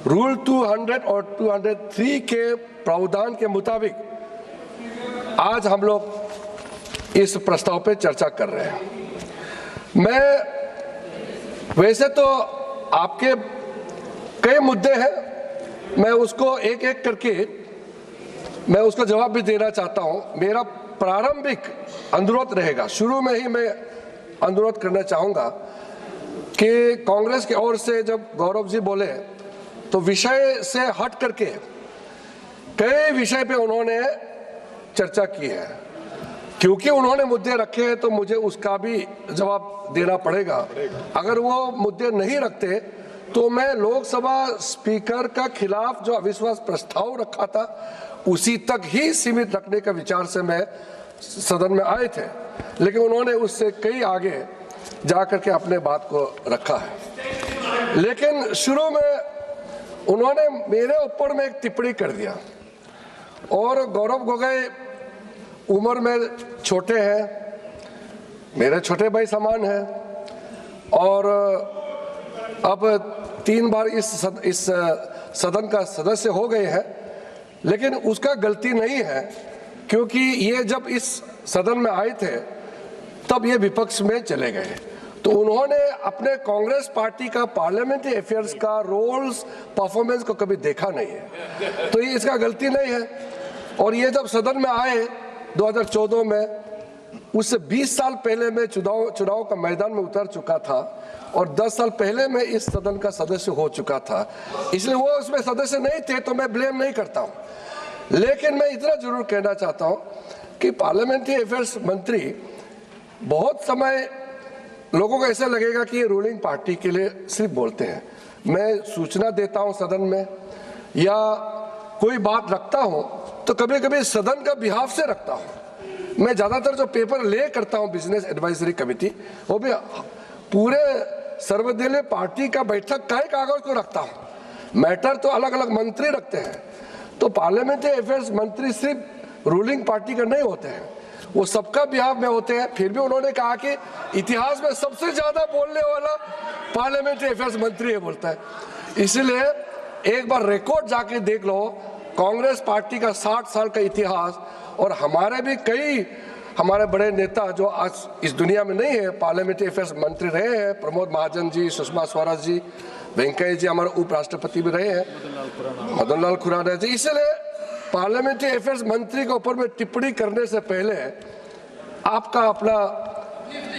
रूल 200 और 203 के प्रावधान के मुताबिक आज हम लोग इस प्रस्ताव पे चर्चा कर रहे हैं। मैं वैसे तो आपके कई मुद्दे हैं, मैं उसको एक एक करके मैं उसका जवाब भी देना चाहता हूं। मेरा प्रारंभिक अनुरोध रहेगा, शुरू में ही मैं अनुरोध करना चाहूंगा कि कांग्रेस की ओर से जब गौरव जी बोले तो विषय से हट करके कई विषय पे उन्होंने चर्चा की है। क्योंकि उन्होंने मुद्दे रखे हैं तो मुझे उसका भी जवाब देना पड़ेगा। अगर वो मुद्दे नहीं रखते तो मैं लोकसभा स्पीकर का खिलाफ जो अविश्वास प्रस्ताव रखा था उसी तक ही सीमित रखने का विचार से मैं सदन में आए थे, लेकिन उन्होंने उससे कई आगे जाकर के अपने बात को रखा है। लेकिन शुरू में उन्होंने मेरे ऊपर में एक टिप्पणी कर दिया, और गौरव गोगोई उम्र में छोटे हैं, मेरे छोटे भाई समान हैं, और अब 3 बार इस सदन का सदस्य हो गए हैं। लेकिन उसका गलती नहीं है, क्योंकि ये जब इस सदन में आए थे तब ये विपक्ष में चले गए, तो उन्होंने अपने कांग्रेस पार्टी का पार्लियामेंट्री अफेयर्स का रोल्स परफॉर्मेंस को कभी देखा नहीं है, तो ये इसका गलती नहीं है। और ये जब सदन में आए 2014 में, उससे 20 साल पहले मैं चुनाव का मैदान में उतर चुका था और 10 साल पहले मैं इस सदन का सदस्य हो चुका था, इसलिए वो उसमें सदस्य नहीं थे तो मैं ब्लेम नहीं करता हूँ। लेकिन मैं इतना जरूर कहना चाहता हूँ कि पार्लियामेंट्री अफेयर्स मंत्री बहुत समय लोगों को ऐसा लगेगा कि ये रूलिंग पार्टी के लिए सिर्फ बोलते हैं। मैं सूचना देता हूँ सदन में या कोई बात रखता हूँ तो कभी कभी सदन का बिहाफ से रखता हूँ। मैं ज़्यादातर जो पेपर ले करता हूँ बिजनेस एडवाइजरी कमेटी, वो भी पूरे सर्वदलीय पार्टी का बैठक का ही कागज को रखता हूँ। मैटर तो अलग अलग मंत्री रखते हैं, तो पार्लियामेंट्री अफेयर्स मंत्री सिर्फ रूलिंग पार्टी का नहीं होते हैं, वो सबका बिहाफ में होते हैं। फिर भी उन्होंने कहा कि इतिहास में सबसे ज्यादा बोलने वाला पार्लियामेंट्री अफेयर्स मंत्री है बोलता है। इसलिए एक बार रिकॉर्ड जाके देख लो, कांग्रेस पार्टी का 60 साल का इतिहास, और हमारे भी कई हमारे बड़े नेता जो आज इस दुनिया में नहीं है पार्लियामेंट्री अफेयर्स मंत्री रहे हैं, प्रमोद महाजन जी, सुषमा स्वराज जी, वेंकैया जी हमारे उपराष्ट्रपति भी रहे हैं, मदन लाल खुराना जी। इसलिए पार्लियामेंट्री अफेयर्स मंत्री के ऊपर में टिप्पणी करने से पहले आपका अपना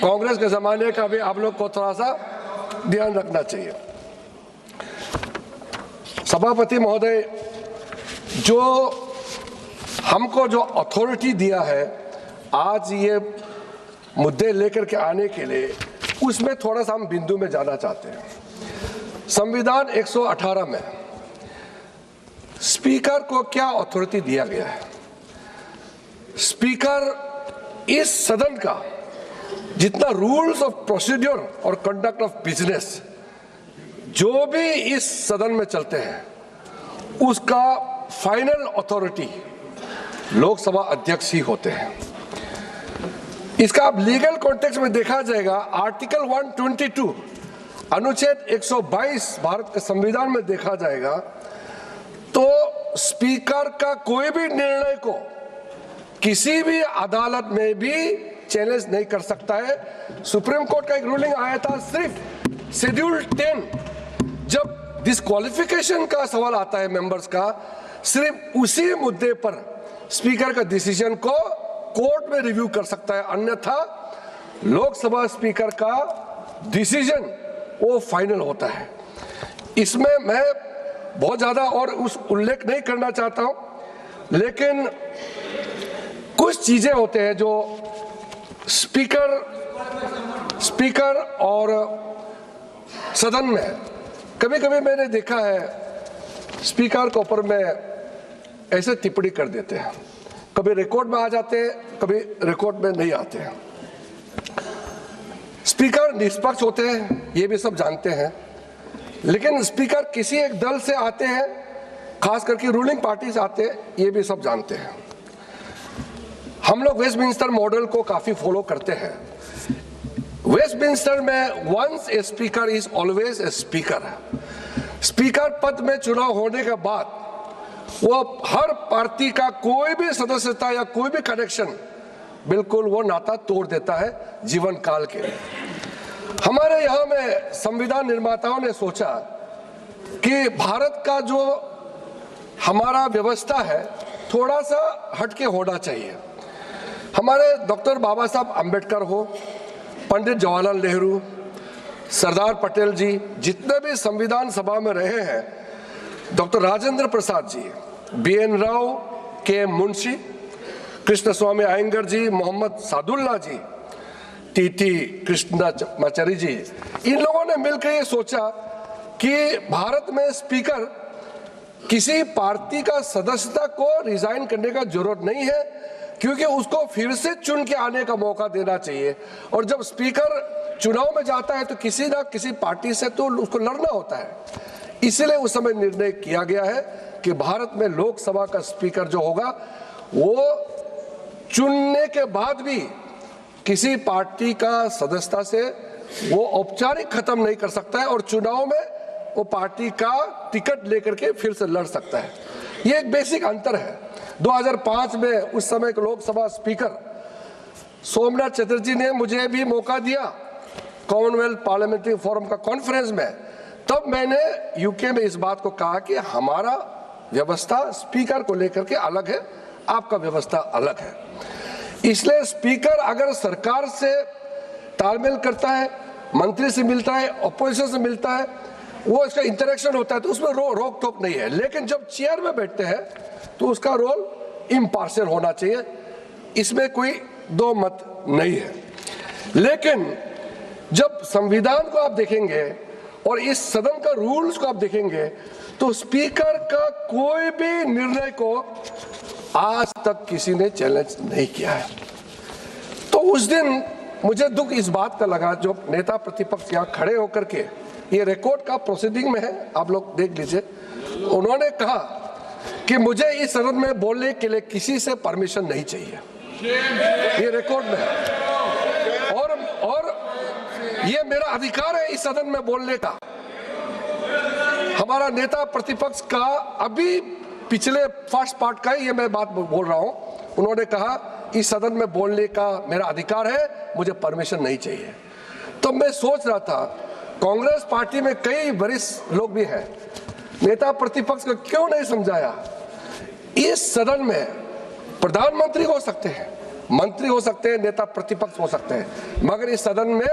कांग्रेस के जमाने का भी आप लोग को थोड़ा सा ध्यान रखना चाहिए। सभापति महोदय, जो हमको जो अथॉरिटी दिया है आज ये मुद्दे लेकर के आने के लिए, उसमें थोड़ा सा हम बिंदु में जाना चाहते हैं। संविधान 118 में स्पीकर को क्या अथॉरिटी दिया गया है? स्पीकर इस सदन का जितना रूल्स ऑफ प्रोसीड्योर और कंडक्ट ऑफ बिजनेस जो भी इस सदन में चलते हैं उसका फाइनल अथॉरिटी लोकसभा अध्यक्ष ही होते हैं। इसका अब लीगल कॉन्टेक्स्ट में देखा जाएगा, आर्टिकल 122 अनुच्छेद 122 भारत के संविधान में देखा जाएगा तो स्पीकर का कोई भी निर्णय को किसी भी अदालत में भी चैलेंज नहीं कर सकता है। सुप्रीम कोर्ट का एक रूलिंग आया था सिर्फ शेड्यूल 10, जब डिस्क्वालिफिकेशन का सवाल आता है मेंबर्स का, सिर्फ उसी मुद्दे पर स्पीकर का डिसीजन को कोर्ट में रिव्यू कर सकता है, अन्यथा लोकसभा स्पीकर का डिसीजन वो फाइनल होता है। इसमें मैं बहुत ज्यादा और उस उल्लेख नहीं करना चाहता हूं, लेकिन कुछ चीजें होते हैं जो स्पीकर और सदन में कभी कभी मैंने देखा है स्पीकर के ऊपर में ऐसे टिप्पणी कर देते हैं, कभी रिकॉर्ड में आ जाते हैं, कभी रिकॉर्ड में नहीं आते हैं। स्पीकर निष्पक्ष होते हैं, ये भी सब जानते हैं, लेकिन स्पीकर किसी एक दल से आते हैं, खास करके रूलिंग पार्टी से आते हैं, ये भी सब जानते हैं। हम लोग वेस्टमिंस्टर मॉडल को काफी फॉलो करते हैं। वेस्टमिंस्टर में once a speaker is always a speaker. Speaker पद में चुनाव होने के बाद वो हर पार्टी का कोई भी सदस्यता या कोई भी कनेक्शन बिल्कुल वो नाता तोड़ देता है जीवन काल के लिए। हमारे यहाँ में संविधान निर्माताओं ने सोचा कि भारत का जो हमारा व्यवस्था है थोड़ा सा हटके होना चाहिए। हमारे डॉक्टर बाबा साहब अंबेडकर हो, पंडित जवाहरलाल नेहरू, सरदार पटेल जी, जितने भी संविधान सभा में रहे हैं, doctor Rajendra Prasad ji, BN Rao, KM Munshi, Krishna स्वामी अयंगर जी, मोहम्मद सादुल्ला जी, TT कृष्णाचारी जी, इन लोगों ने मिलकर ये सोचा कि भारत में स्पीकर किसी पार्टी का सदस्यता को रिजाइन करने का जरूरत नहीं है, क्योंकि उसको फिर से चुन के आने का मौका देना चाहिए। और जब स्पीकर चुनाव में जाता है तो किसी ना किसी पार्टी से तो उसको लड़ना होता है। इसलिए उस समय निर्णय किया गया है कि भारत में लोकसभा का स्पीकर जो होगा वो चुनने के बाद भी किसी पार्टी का सदस्यता से वो औपचारिक खत्म नहीं कर सकता है और चुनाव में वो पार्टी का टिकट लेकर के फिर से लड़ सकता है। ये एक बेसिक अंतर है। 2005 में उस समय के लोकसभा स्पीकर सोमनाथ चटर्जी ने मुझे भी मौका दिया कॉमनवेल्थ पार्लियामेंट्री फोरम का कॉन्फ्रेंस में, तब मैंने यूके में इस बात को कहा कि हमारा व्यवस्था स्पीकर को लेकर के अलग है, आपका व्यवस्था अलग है। इसलिए स्पीकर अगर सरकार से तालमेल करता है, मंत्री से मिलता है, अपोजिशन से मिलता है, वो इसका इंटरेक्शन होता है तो उसमें रोक टोक नहीं है। लेकिन जब चेयर में बैठते हैं तो उसका रोल इम्पार्शियल होना चाहिए, इसमें कोई दो मत नहीं है। लेकिन जब संविधान को आप देखेंगे और इस सदन का रूल्स को आप देखेंगे तो स्पीकर का कोई भी निर्णय को आज तक किसी ने चैलेंज नहीं किया है। तो उस दिन मुझे दुख इस बात का लगा, जो नेता प्रतिपक्ष यहाँ खड़े होकर के, ये रिकॉर्ड का प्रोसीडिंग में है, आप लोग देख लीजिए, उन्होंने कहा कि मुझे इस सदन में बोलने के लिए किसी से परमिशन नहीं चाहिए। ये रिकॉर्ड में है और ये मेरा अधिकार है इस सदन में बोलने का। हमारा नेता प्रतिपक्ष का अभी पिछले फर्स्ट पार्ट का ही ये मैं बात बोल रहा हूं, उन्होंने कहा इस सदन में बोलने का मेरा अधिकार है, मुझे परमिशन नहीं चाहिए। तो मैं सोच रहा था कांग्रेस पार्टी में कई वरिष्ठ लोग भी हैं, नेता प्रतिपक्ष को क्यों नहीं समझाया? इस सदन में प्रधानमंत्री हो सकते हैं, मंत्री हो सकते हैं, नेता प्रतिपक्ष हो सकते हैं, मगर इस सदन में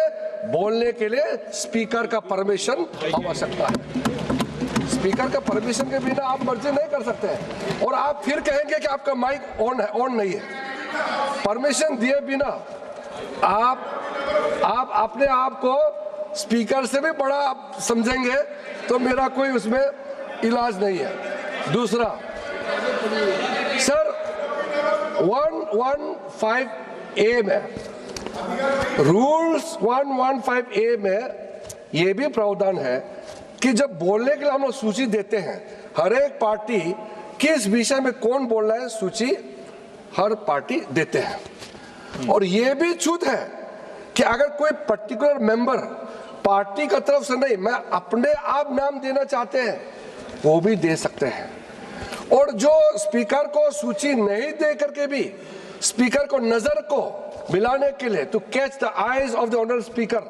बोलने के लिए स्पीकर का परमिशन आवश्यकता है। स्पीकर का परमिशन के बिना आप मर्जी नहीं कर सकते हैं। और आप फिर कहेंगे कि आपका माइक ऑन नहीं है। परमिशन दिए बिना आप अपने आप को स्पीकर से भी बड़ा आप समझेंगे तो मेरा कोई उसमें इलाज नहीं है। दूसरा, सर 115A में, रूल्स 115A में ये भी प्रावधान है कि जब बोलने के लिए हम लोग सूची देते हैं, हर एक पार्टी किस विषय में कौन बोल रहा है सूची हर पार्टी देते हैं। और ये भी छूट है कि अगर कोई पर्टिकुलर मेंबर पार्टी का तरफ से नहीं, मैं अपने आप नाम देना चाहते हैं, वो भी दे सकते हैं। और जो स्पीकर को सूची नहीं दे करके भी स्पीकर को नजर को मिलाने के लिए, to catch the eyes of the honourable speaker,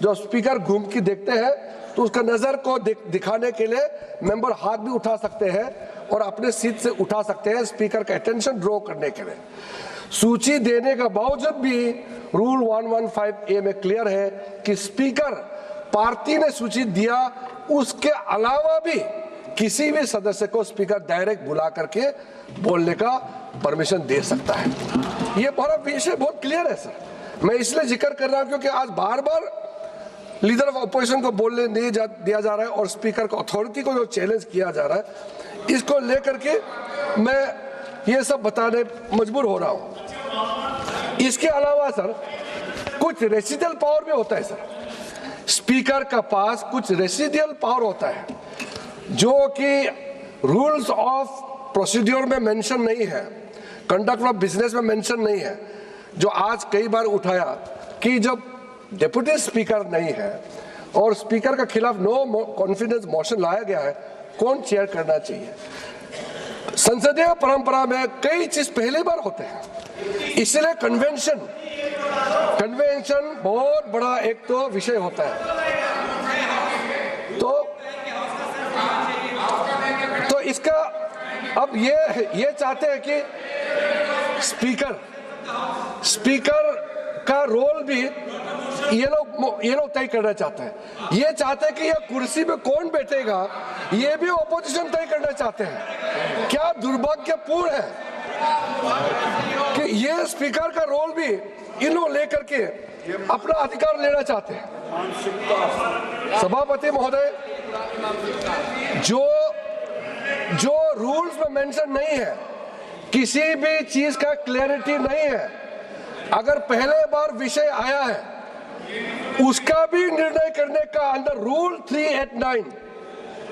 जो स्पीकर घूम के देखते हैं तो उसका नजर को दिखाने के लिए मेंबर हाथ भी उठा सकते हैं और अपने सीट से उठा सकते हैं स्पीकर का अटेंशन ड्रॉ करने के लिए। सूची देने का बावजूद भी रूल 115A में क्लियर है कि स्पीकर पार्टी ने सूची दिया, उसके अलावा भी किसी भी सदस्य को स्पीकर डायरेक्ट बुला करके बोलने का परमिशन दे सकता है। ये पूरा विषय बहुत क्लियर है सर। मैं इसलिए जिक्र कर रहा हूं क्योंकि आज बार बार लीडर ऑफ अपोजिशन को बोलने नहीं दिया जा रहा है और स्पीकर को, अथॉरिटी को जो चैलेंज किया जा रहा है, इसको लेकर के मैं ये सब बताने मजबूर हो रहा हूं। इसके अलावा सर कुछ रेसिडियल पावर भी होता है सर। स्पीकर का पास कुछ रेसिडियल पावर होता है जो कि रूल्स ऑफ प्रोसीड्योर में मेंशन नहीं है, कंडक्ट ऑफ बिजनेस में मेंशन नहीं है, जो आज कई बार उठाया कि जब डिप्टी स्पीकर नहीं है और स्पीकर के खिलाफ नो कॉन्फिडेंस मोशन लाया गया है, कौन चेयर करना चाहिए। संसदीय परंपरा में कई चीज पहली बार होते हैं, इसलिए कन्वेंशन बहुत बड़ा एक तो विषय होता है। तो इसका अब ये चाहते हैं कि स्पीकर का रोल भी ये लोग तय करना चाहते हैं। ये चाहते हैं कि ये कुर्सी पे कौन बैठेगा, ये भी ऑपोजिशन तय करना चाहते हैं। क्या दुर्भाग्यपूर्ण है कि ये स्पीकर का रोल भी इन लोग लेकर के अपना अधिकार लेना चाहते हैं। सभापति महोदय, जो रूल्स में मेंशन नहीं है, किसी भी चीज का क्लैरिटी नहीं है, अगर पहले बार विषय आया है उसका भी निर्णय करने का अंदर रूल 389,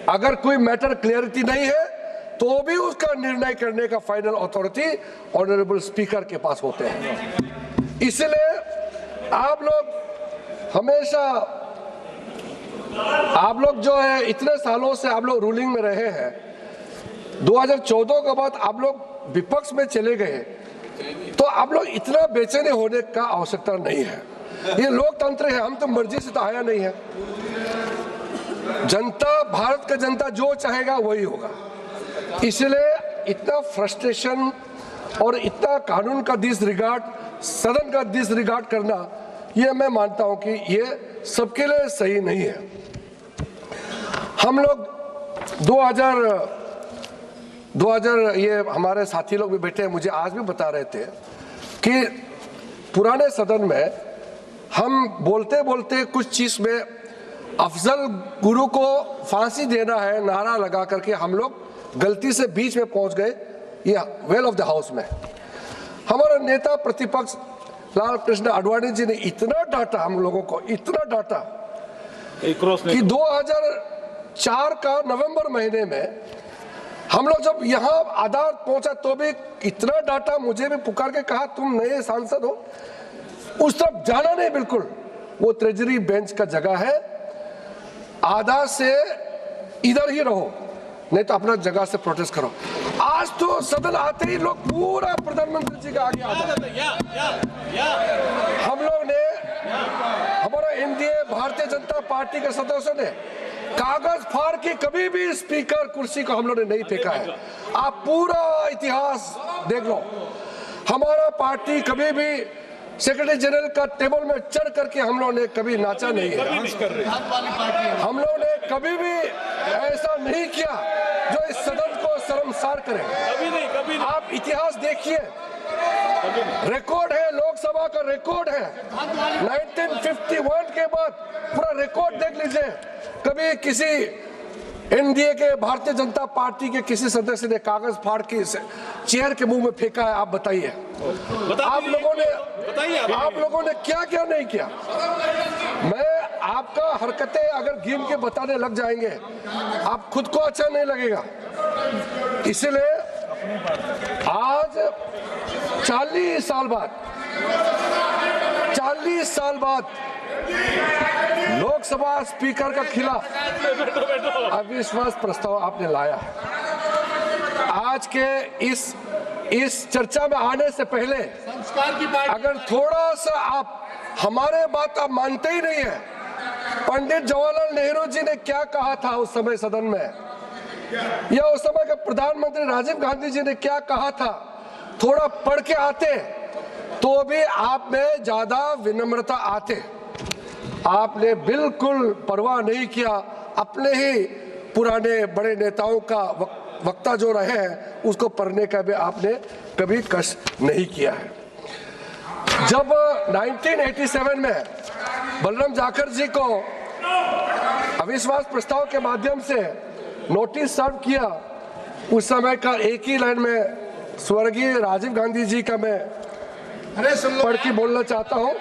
अगर कोई मैटर क्लैरिटी नहीं है तो भी उसका निर्णय करने का फाइनल अथॉरिटी ऑनरेबल स्पीकर के पास होते हैं। इसलिए आप लोग जो है इतने सालों से आप लोग रूलिंग में रहे हैं, 2014 के बाद आप लोग विपक्ष में चले गए, तो आप लोग इतना बेचैन होने का आवश्यकता नहीं है। ये लोकतंत्र है, हम तो मर्जी से तो आया नहीं है। जनता, भारत का जनता जो चाहेगा वही होगा। इसलिए इतना फ्रस्ट्रेशन और इतना कानून का डिसरिगार्ड, सदन का डिसरिगार्ड करना, ये मैं मानता हूं कि ये सबके लिए सही नहीं है। हम लोग 2000 ये हमारे साथी लोग भी बैठे हैं, मुझे आज भी बता रहे थे कि पुराने सदन में हम बोलते बोलते कुछ चीज में अफजल गुरु को फांसी देना है नारा लगा करके हम लोग गलती से बीच में पहुंच गए, ये वेल ऑफ द हाउस में। हमारा नेता प्रतिपक्ष लाल कृष्ण आडवाणी जी ने इतना डांटा, हम लोगों को इतना डांटा कि 2004 का नवंबर महीने में हम लोग जब यहाँ आधार पहुंचा तो भी इतना डाटा, मुझे भी पुकार के कहा तुम नए सांसद हो, उस तरफ जाना नहीं बिल्कुल, वो ट्रेजरी बेंच का जगह है, आधा से इधर ही रहो, नहीं तो अपना जगह से प्रोटेस्ट करो। आज तो सदन आते ही लोग पूरा प्रधानमंत्री जी का आगे आ जाते। हम लोग ने, हमारा एनडीए भारतीय जनता पार्टी के सदस्यों ने कागज फाड़ के कभी भी स्पीकर कुर्सी को हम लोग ने नहीं फेंका है। आप पूरा इतिहास देख लो, हमारा पार्टी कभी भी सेक्रेटरी जनरल का टेबल में चढ़ करके हम लोग ने कभी नाचा नहीं है। हम लोग ने कभी भी ऐसा नहीं किया जो इस सदन को शर्मसार करे। कभी नहीं। आप इतिहास देखिए, रिकॉर्ड है, लोकसभा का रिकॉर्ड है, 1951 के बाद पूरा रिकॉर्ड देख लीजिए, कभी किसी एनडीए के भारतीय जनता पार्टी के किसी सदस्य ने कागज फाड़ के चेयर के मुंह में फेंका है? आप बताइए। आप लोगों ने क्या क्या नहीं किया? मैं आपका हरकतें अगर गिन के बताने लग जाएंगे, आप खुद को अच्छा नहीं लगेगा। इसलिए आज 40 साल बाद लोकसभा स्पीकर का खिलाफ अविश्वास प्रस्ताव आपने लाया है। आज के इस चर्चा में आने से पहले अगर थोड़ा सा आप हमारे बात आप मानते ही नहीं है, पंडित जवाहरलाल नेहरू जी ने क्या कहा था उस समय सदन में, या उस समय के प्रधानमंत्री राजीव गांधी जी ने क्या कहा था, थोड़ा पढ़ के आते तो भी आप में ज्यादा विनम्रता आते। आपने बिल्कुल परवाह नहीं किया, अपने ही पुराने बड़े नेताओं का वक्ता जो रहे हैं उसको पढ़ने का भी आपने कभी कष्ट नहीं किया है। जब 1987 में बलराम जाखड़ जी को अविश्वास प्रस्ताव के माध्यम से नोटिस सर्व किया, उस समय का एक ही लाइन में स्वर्गीय राजीव गांधी जी का मैं पढ़ के बोलना चाहता हूं।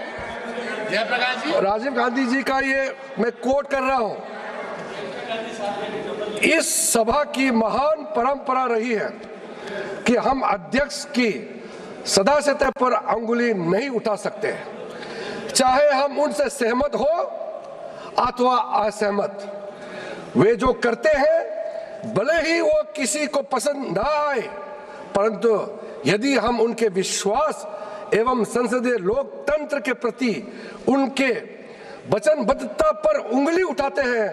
राजीव गांधी जी का ये मैं कोट कर रहा हूं, इस सभा की महान परंपरा रही है कि हम अध्यक्ष की सदस्यता पर अंगुली नहीं उठा सकते, चाहे हम उनसे सहमत हो अथवा असहमत। वे जो करते हैं भले ही वो किसी को पसंद ना आए, परंतु यदि हम उनके विश्वास एवं संसदीय लोकतंत्र के प्रति उनके वचनबद्धता पर उंगली उठाते हैं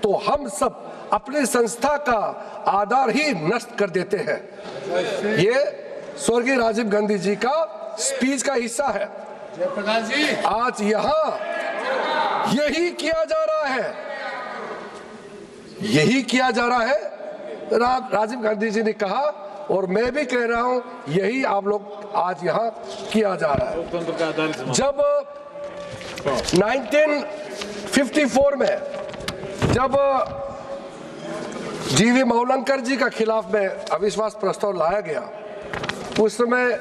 तो हम सब अपनी संस्था का आधार ही नष्ट कर देते हैं। ये स्वर्गीय राजीव गांधी जी का स्पीच का हिस्सा है। आज यहाँ यही किया जा रहा है, यही किया जा रहा है। राजीव गांधी जी ने कहा और मैं भी कह रहा हूं, यही आप लोग आज यहाँ किया जा रहा है। जब 1954 में जब जीवी मौलंकर जी का खिलाफ में अविश्वास प्रस्ताव लाया गया, उस समय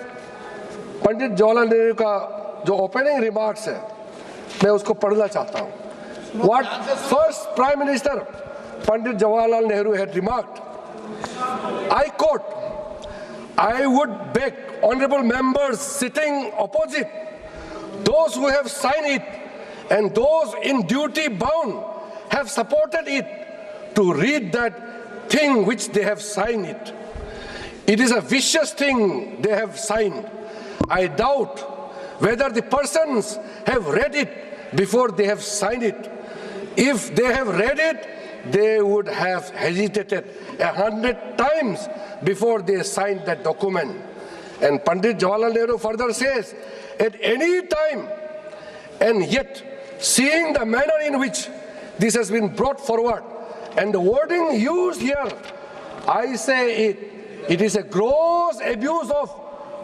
पंडित जवाहरलाल नेहरू का जो ओपनिंग रिमार्क्स है मैं उसको पढ़ना चाहता हूँ। What first Prime Minister Pandit Jawaharlal Nehru had remarked, I quote, I would beg honorable members sitting opposite, those who have signed it and those in duty bound have supported it, to read that thing which they have signed it. It is a vicious thing they have signed. I doubt whether the persons have read it before they have signed it. If they have read it, they would have hesitated 100 times before they signed that document. And Pandit Jawaharlal Nehru further says, at any time, and yet seeing the manner in which this has been brought forward and the wording used here, I say it is a gross abuse of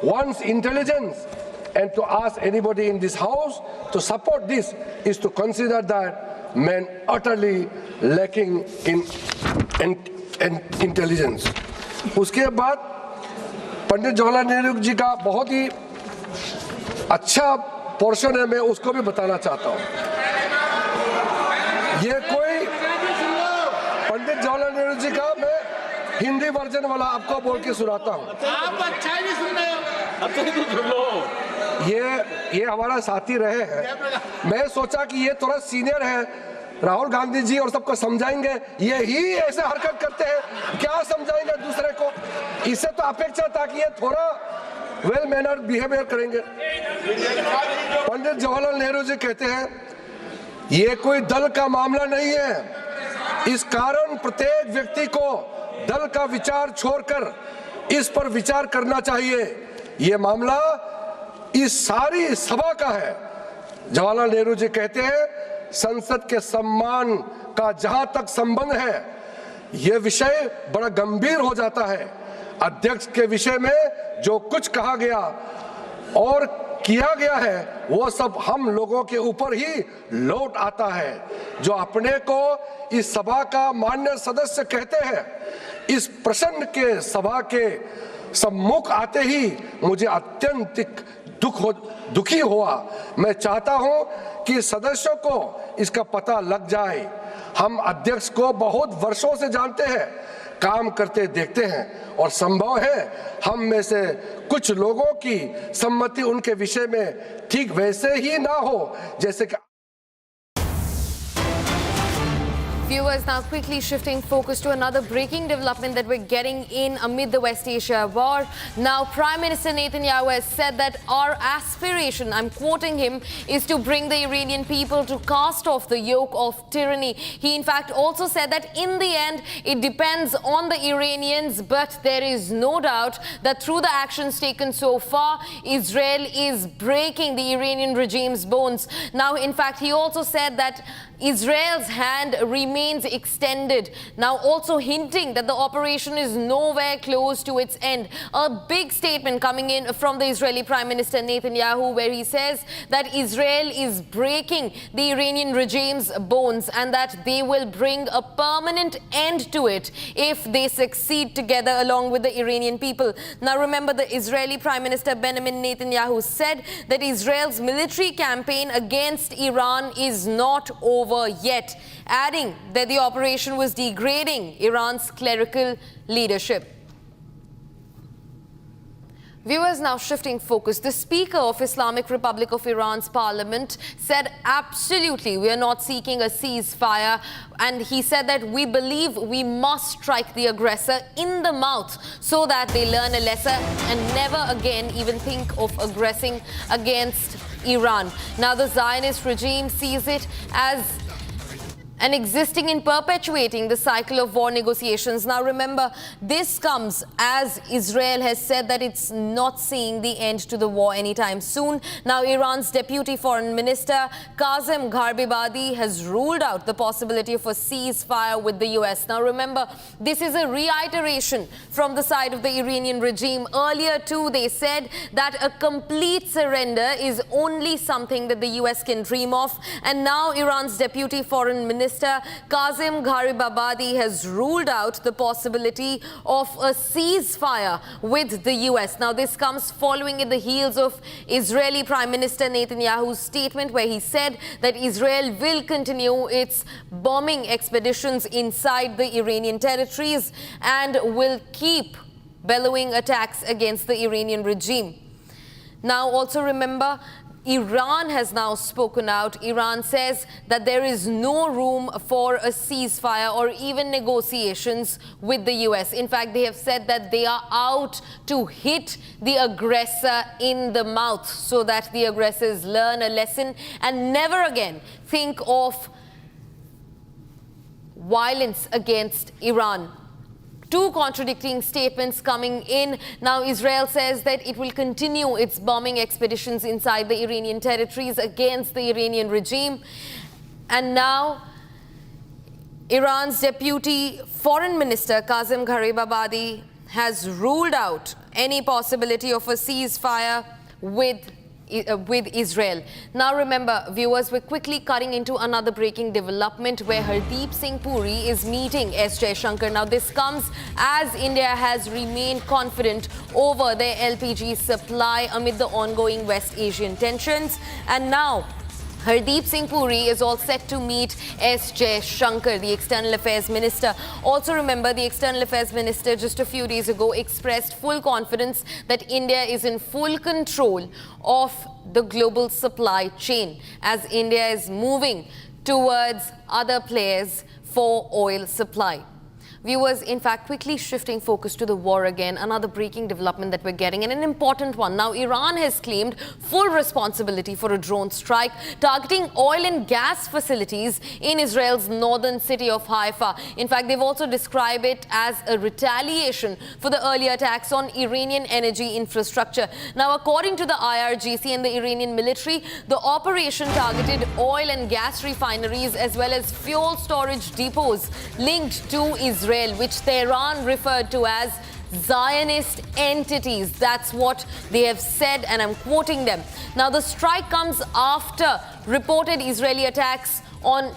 one's intelligence, and to ask anybody in this house to support this is to consider that man utterly lacking in intelligence. उसके बाद पंडित जवाहरलाल नेहरू जी का बहुत ही अच्छा portion है, मैं उसको भी बताना चाहता हूँ। ये कोई पंडित जवाहरलाल नेहरू जी का मैं हिंदी वर्जन वाला आपको बोल के सुनाता हूँ। आप अच्छा ही नहीं सुन रहे हो, अब तो सुन लो। ये हमारा साथी रहे हैं। मैं सोचा कि ये थोड़ा सीनियर है, राहुल गांधी जी और सबको समझाएंगे, ये ही ऐसे हरकत करते हैं, क्या समझाएंगे दूसरे को। इससे तो अपेक्षा था कि ये थोड़ा वेल मैनर्ड बिहेवियर करेंगे। पंडित जवाहरलाल नेहरू जी कहते हैं, ये कोई दल का मामला नहीं है, इस कारण प्रत्येक व्यक्ति को दल का विचार छोड़कर इस पर विचार करना चाहिए। ये मामला इस सारी सभा का है। जवाहरलाल नेहरू जी कहते हैं, संसद के सम्मान का जहां तक संबंध है, यह विषय बड़ा गंभीर हो जाता है। अध्यक्ष के विषय में जो कुछ कहा गया और किया गया है, वो सब हम लोगों के ऊपर ही लौट आता है। जो अपने को इस सभा का मान्य सदस्य कहते हैं, इस प्रश्न के सभा के सम्मुख आते ही मुझे अत्यंत दुखी हुआ। मैं चाहता हूं कि सदस्यों को इसका पता लग जाए। हम अध्यक्ष को बहुत वर्षों से जानते हैं, काम करते देखते हैं और संभव है हम में से कुछ लोगों की सम्मति उनके विषय में ठीक वैसे ही ना हो जैसे कि। Viewers, now quickly shifting focus to another breaking development that we're getting in amid the West Asia war. Now, Prime Minister Netanyahu has said that our aspiration, I'm quoting him, is to bring the Iranian people to cast off the yoke of tyranny. He, in fact, also said that in the end, it depends on the Iranians, but there is no doubt that through the actions taken so far, Israel is breaking the Iranian regime's bones. Now, in fact, he also said that Israel's hand remains extended, now also hinting that the operation is nowhere close to its end. A big statement coming in from the Israeli Prime Minister Netanyahu, where he says that Israel is breaking the Iranian regime's bones and that they will bring a permanent end to it if they succeed together along with the Iranian people. Now remember, the Israeli Prime Minister Benjamin Netanyahu said that Israel's military campaign against Iran is not over yet, adding that the operation was degrading Iran's clerical leadership. Viewers, now shifting focus. The Speaker of Islamic Republic of Iran's parliament said absolutely we are not seeking a ceasefire, and he said that we believe we must strike the aggressor in the mouth so that they learn a lesson and never again even think of aggressing against Iran. Now the Zionist regime sees it as and existing in perpetuating the cycle of war negotiations. Now remember, this comes as Israel has said that it's not seeing the end to the war anytime soon. Now Iran's Deputy Foreign Minister Kazem Gharibabadi has ruled out the possibility of a ceasefire with the US. Now remember, this is a reiteration from the side of the Iranian regime. Earlier too, they said that a complete surrender is only something that the US can dream of. And now Iran's Deputy Foreign Minister Kazem Gharibabadi has ruled out the possibility of a ceasefire with the US. Now this comes following in the heels of Israeli Prime Minister Netanyahu's statement, where he said that Israel will continue its bombing expeditions inside the Iranian territories and will keep bellowing attacks against the Iranian regime. Now also remember, Iran has now spoken out. Iran says that there is no room for a ceasefire or even negotiations with the US. In fact, they have said that they are out to hit the aggressor in the mouth so that the aggressors learn a lesson and never again think of violence against Iran. Two contradicting statements coming in. Now Israel says that it will continue its bombing expeditions inside the Iranian territories against the Iranian regime. And now Iran's Deputy Foreign Minister Kazem Gharibabadi has ruled out any possibility of a ceasefire with Israel. Now remember, viewers, we're quickly cutting into another breaking development where Hardeep Singh Puri is meeting S. Jaishankar. Now this comes as India has remained confident over their LPG supply amid the ongoing West Asian tensions. And now Hardeep Singh Puri is all set to meet S. Shankar, the External Affairs Minister. Also remember, the External Affairs Minister just a few days ago expressed full confidence that India is in full control of the global supply chain as India is moving towards other players for oil supply. Viewers, in fact, quickly shifting focus to the war again, another breaking development that we're getting, and an important one. Now, Iran has claimed full responsibility for a drone strike targeting oil and gas facilities in Israel's northern city of Haifa. In fact, they've also described it as a retaliation for the earlier attacks on Iranian energy infrastructure. Now, according to the IRGC and the Iranian military, the operation targeted oil and gas refineries as well as fuel storage depots linked to Israel, which Tehran referred to as Zionist entities. That's what they have said, and I'm quoting them. Now, the strike comes after reported Israeli attacks on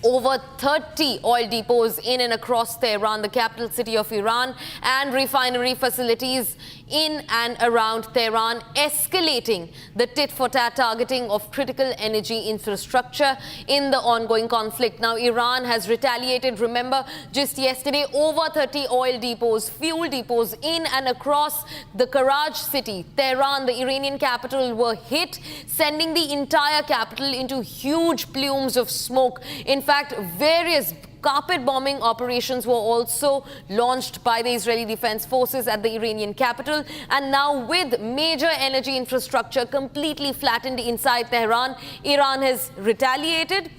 over 30 oil depots in and across Tehran, the capital city of Iran, and refinery facilities in and around Tehran, escalating the tit-for-tat targeting of critical energy infrastructure in the ongoing conflict. Now, Iran has retaliated. Remember, just yesterday, over 30 oil depots, fuel depots in and across the Karaj city, Tehran, the Iranian capital, were hit, sending the entire capital into huge plumes of smoke. In fact, various carpet bombing operations were also launched by the Israeli Defense Forces at the Iranian capital. And now, with major energy infrastructure completely flattened inside Tehran, Iran has retaliated.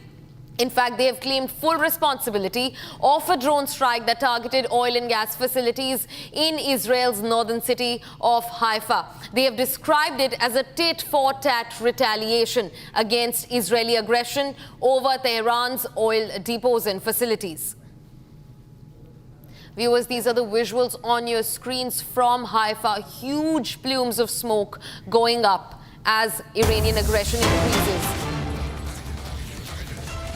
In fact, they have claimed full responsibility of a drone strike that targeted oil and gas facilities in Israel's northern city of Haifa. They have described it as a tit-for-tat retaliation against Israeli aggression over Tehran's oil depots and facilities. Viewers, these are the visuals on your screens from Haifa. Huge plumes of smoke going up as Iranian aggression increases.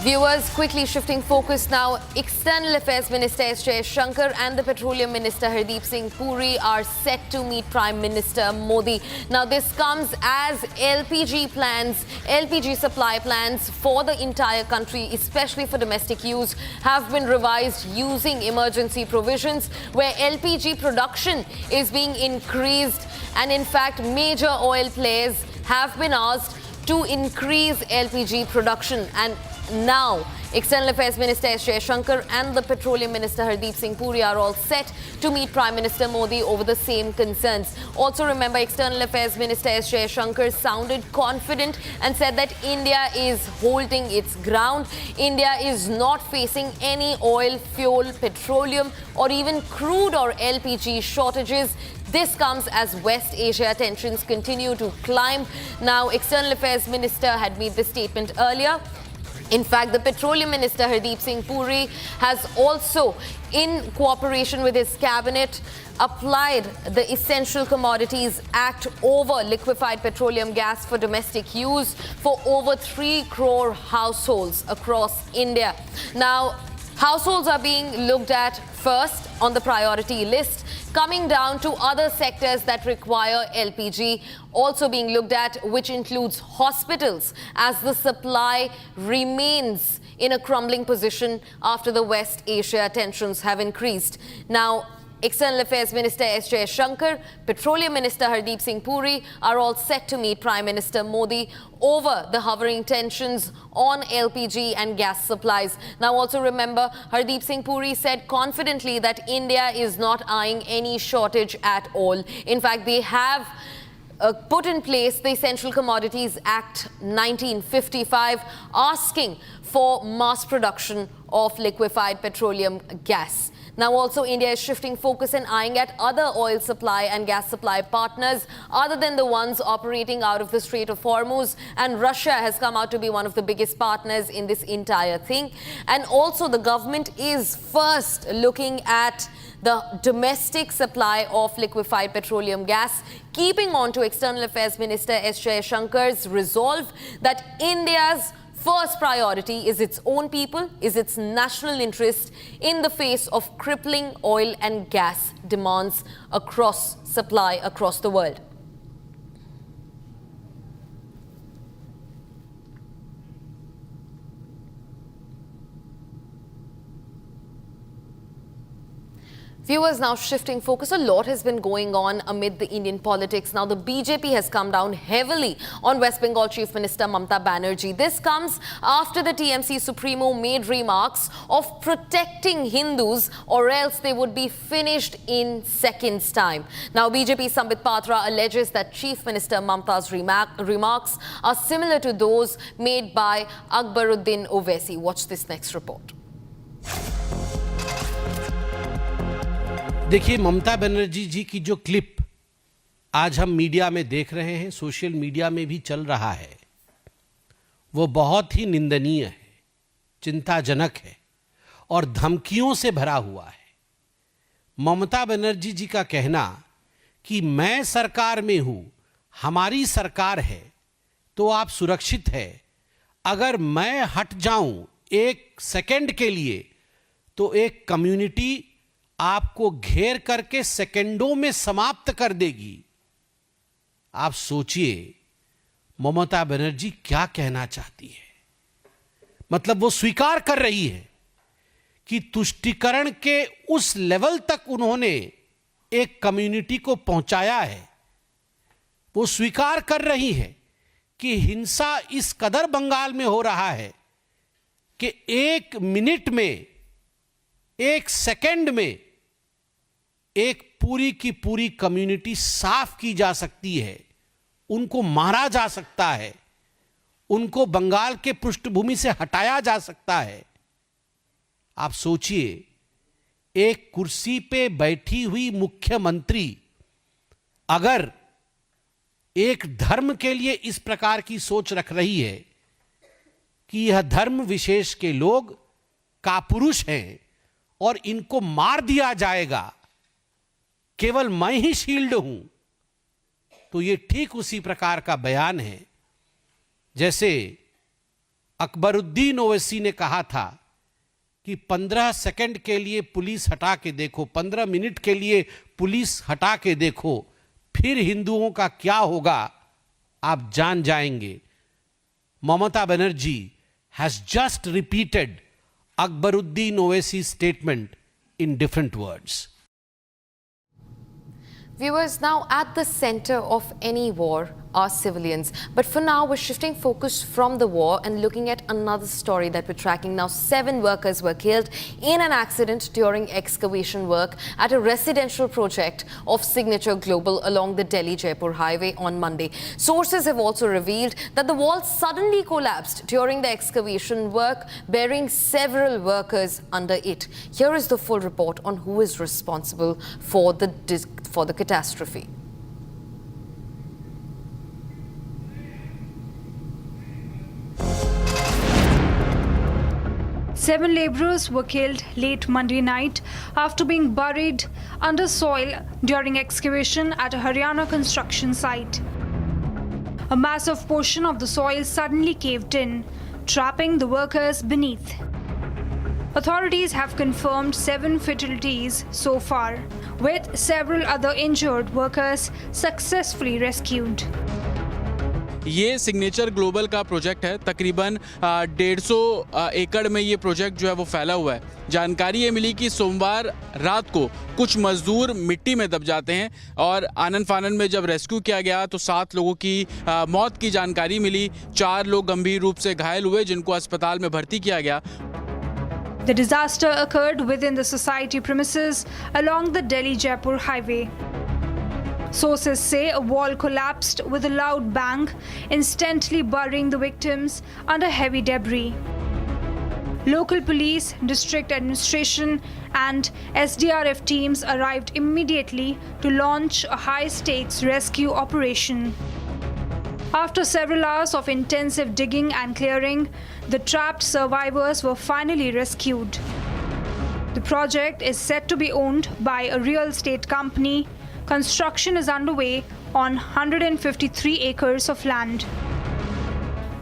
Viewers, quickly shifting focus now. External Affairs Minister S. Shankar and the Petroleum Minister Hardeep Singh Puri are set to meet Prime Minister Modi. Now, this comes as LPG supply plans for the entire country, especially for domestic use, have been revised using emergency provisions where LPG production is being increased. And in fact, major oil players have been asked to increase LPG production. And now, External Affairs Minister S. Shankar and the Petroleum Minister Hardeep Singh Puri are all set to meet Prime Minister Modi over the same concerns. Also remember, External Affairs Minister S. Shankar sounded confident and said that India is holding its ground. India is not facing any oil, fuel, petroleum or even crude or LPG shortages. This comes as West Asia tensions continue to climb. Now, External Affairs Minister had made this statement earlier. In fact, the Petroleum Minister Hardeep Singh Puri has also, in cooperation with his cabinet, applied the Essential Commodities Act over liquefied petroleum gas for domestic use for over 3 crore households across India. Now, households are being looked at first on the priority list, coming down to other sectors that require LPG also being looked at, which includes hospitals, as the supply remains in a crumbling position after the West Asia tensions have increased. Now, External Affairs Minister S. Shankar, Petroleum Minister Hardeep Singh Puri are all set to meet Prime Minister Modi over the hovering tensions on LPG and gas supplies. Now, also remember, Hardeep Singh Puri said confidently that India is not eyeing any shortage at all. In fact, they have put in place the Essential Commodities Act 1955, asking for mass production of liquefied petroleum gas. Now, also, India is shifting focus and eyeing at other oil supply and gas supply partners other than the ones operating out of the Strait of Hormuz. And Russia has come out to be one of the biggest partners in this entire thing. And also, the government is first looking at the domestic supply of liquefied petroleum gas, keeping on to External Affairs Minister S. Shankar's resolve that India's first priority is its own people, is its national interest in the face of crippling oil and gas demands across supply across the world. Viewers, now shifting focus, a lot has been going on amid the Indian politics. Now, the BJP has come down heavily on West Bengal Chief Minister Mamata Banerjee. This comes after the TMC Supremo made remarks of protecting Hindus or else they would be finished in seconds' time. Now, BJP Sambit Patra alleges that Chief Minister Mamata's remarks are similar to those made by Akbaruddin Owaisi. Watch this next report. देखिए, ममता बनर्जी जी की जो clip आज हम media में देख रहे हैं, social media में भी चल रहा है, वो बहुत ही निंदनीय है, चिंताजनक है और धमकियों से भरा हुआ है। ममता बनर्जी जी का कहना कि मैं सरकार में हूं, हमारी सरकार है तो आप सुरक्षित है, अगर मैं हट जाऊं एक सेकंड के लिए तो एक कम्युनिटी आपको घेर करके सेकंडों में समाप्त कर देगी। आप सोचिए ममता बनर्जी क्या कहना चाहती है। मतलब वो स्वीकार कर रही है कि तुष्टीकरण के उस लेवल तक उन्होंने एक कम्युनिटी को पहुंचाया है। वो स्वीकार कर रही है कि हिंसा इस कदर बंगाल में हो रहा है कि एक मिनट में, एक सेकंड में एक पूरी की पूरी कम्युनिटी साफ की जा सकती है, उनको मारा जा सकता है, उनको बंगाल के पृष्ठभूमि से हटाया जा सकता है। आप सोचिए, एक कुर्सी पे बैठी हुई मुख्यमंत्री अगर एक धर्म के लिए इस प्रकार की सोच रख रही है कि यह धर्म विशेष के लोग कापुरुष हैं और इनको मार दिया जाएगा, केवल मैं ही शील्ड हूं, तो ये ठीक उसी प्रकार का बयान है जैसे अकबरुद्दीन ओवैसी ने कहा था कि 15 सेकंड के लिए पुलिस हटा के देखो, 15 मिनट के लिए पुलिस हटा के देखो, फिर हिंदुओं का क्या होगा आप जान जाएंगे। Mamata Banerjee has just repeated Akbaruddin Owaisi's statement in different words. Viewers, now at the center of any war are civilians. But for now, we're shifting focus from the war and looking at another story that we're tracking now. 7 workers were killed in an accident during excavation work at a residential project of Signature Global along the Delhi-Jaipur highway on Monday. Sources have also revealed that the wall suddenly collapsed during the excavation work, burying several workers under it. Here is the full report on who is responsible for the catastrophe. Seven labourers were killed late Monday night after being buried under soil during excavation at a Haryana construction site. A massive portion of the soil suddenly caved in, trapping the workers beneath. Authorities have confirmed 7 fatalities so far, with several other injured workers successfully rescued. ये signature global का project है। तकरीबन 150 एकड़ में ये project जो है वो फैला हुआ है। जानकारी ये मिली कि सोमवार रात को कुछ मजदूर मिट्टी में दब जाते हैं और आनन फानन में जब रेस्क्यू किया गया तो 7 लोगों की मौत की जानकारी मिली। 4 लोग गंभीर रूप से घायल हुए जिनको अस्पताल में भर्ती किया गया। The disaster occurred within the society premises along the Delhi-Jaipur highway. Sources say a wall collapsed with a loud bang, instantly burying the victims under heavy debris. Local police, district administration and SDRF teams arrived immediately to launch a high-stakes rescue operation. After several hours of intensive digging and clearing, the trapped survivors were finally rescued. The project is said to be owned by a real estate company. Construction is underway on 153 acres of land.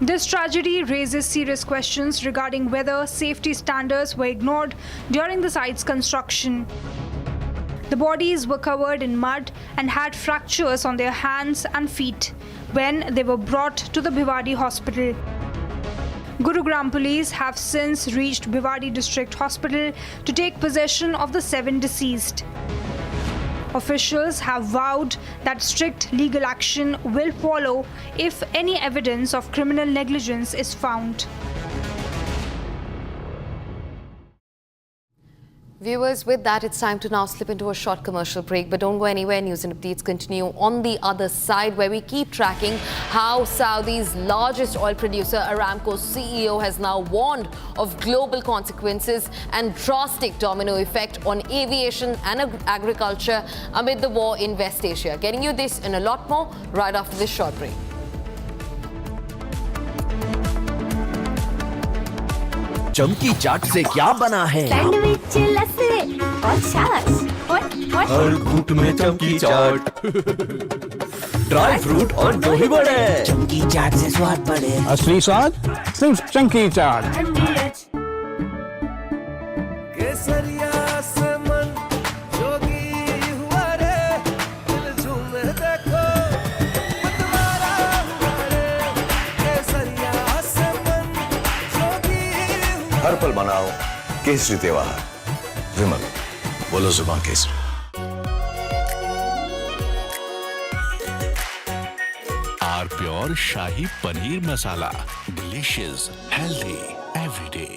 This tragedy raises serious questions regarding whether safety standards were ignored during the site's construction. The bodies were covered in mud and had fractures on their hands and feet when they were brought to the Bhiwadi hospital. Gurugram police have since reached Bhiwadi District Hospital to take possession of the 7 deceased. Officials have vowed that strict legal action will follow if any evidence of criminal negligence is found. Viewers, with that, it's time to now slip into a short commercial break. But don't go anywhere. News and updates continue on the other side, where we keep tracking how Saudi's largest oil producer, Aramco's CEO, has now warned of global consequences and drastic domino effect on aviation and agriculture amid the war in West Asia. Getting you this and a lot more right after this short break. चमकी चाट से क्या बना है? Sandwich, लस्सी और छाछ और हर घूंट में चमकी चाट, ड्राई फ्रूट और दही बड़े। चमकी चाट से स्वाद बढ़े। असली स्वाद सिर्फ चमकी चाट। केसरिया से मन जोगी हुआ रे, दिल झूमे देखो मतवारा हुआ रे। केसरिया से मन जोगी हुआ। हर पल मनाओ केसरी त्योहार। विमल, बोलो जुबान केसरी। R pure shahi paneer masala, delicious, healthy everyday.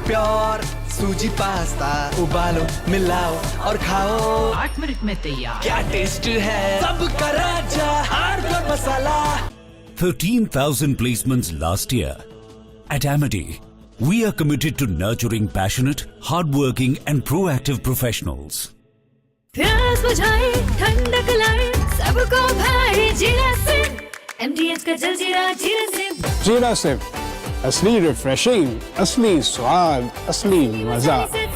Pure सूजी पास्ता उबालो मिलाओ और खाओ 8 मिनट में तैयार। क्या टेस्ट है सबका राजा R pure masala. 13,000 placements last year. At Amity, we are committed to nurturing passionate, hardworking and proactive professionals. प्यास बुझाए ठंडक लाए सबको भाए जीरा सिप, MDH का जलजीरा जीरा सिप। जीरा सिप असली रिफ्रेशिंग, असली स्वाद, असली मजा। MDH।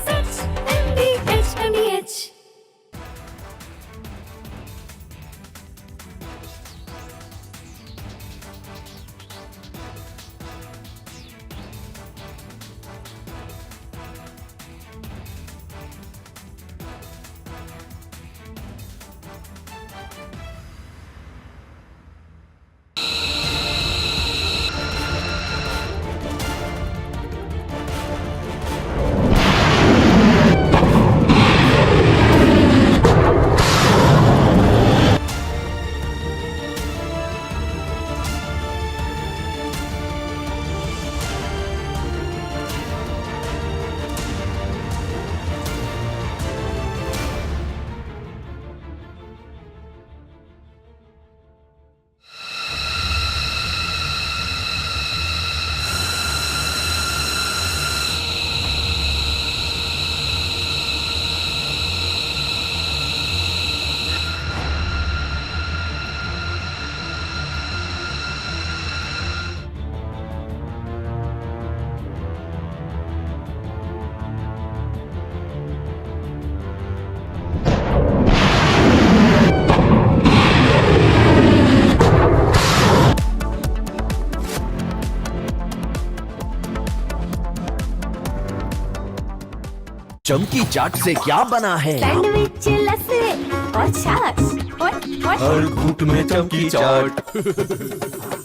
चमकी चाट से क्या बना है? सैंडविच, लस्सी और छाछ और हर घूंट में चमकी चाट।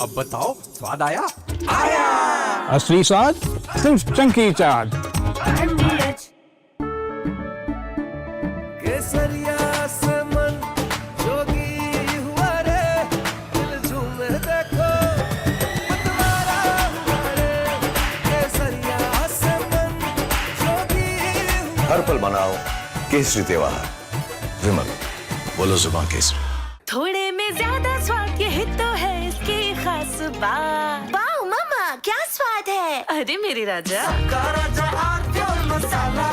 अब बताओ स्वाद आया? आया। असली स्वाद सिर्फ चंकी चाट। केसरिया से मन जोगी हुआ रे, दिल झूमे देखो मतवारा हुआ रे। केसरिया से मन जोगी हुआ। हर पल मनाओ केसरी त्योहार, विमल बोलो जुबान केसरी। थोड़े में ज्यादा स्वाद, यही तो है इसकी खास बात। वाओ मामा क्या स्वाद है, अरे मेरे राजा। सबका राजा और प्योर मसाला।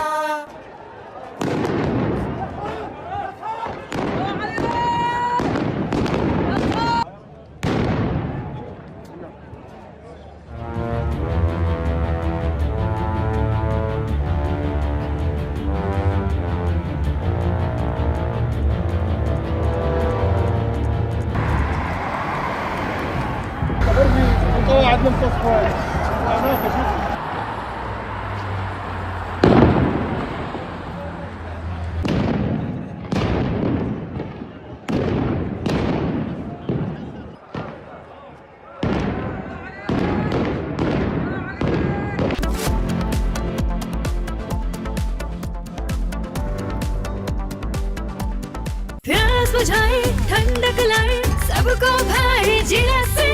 प्यास बुझाए ठंडक लाए सबको भाई जीरा से,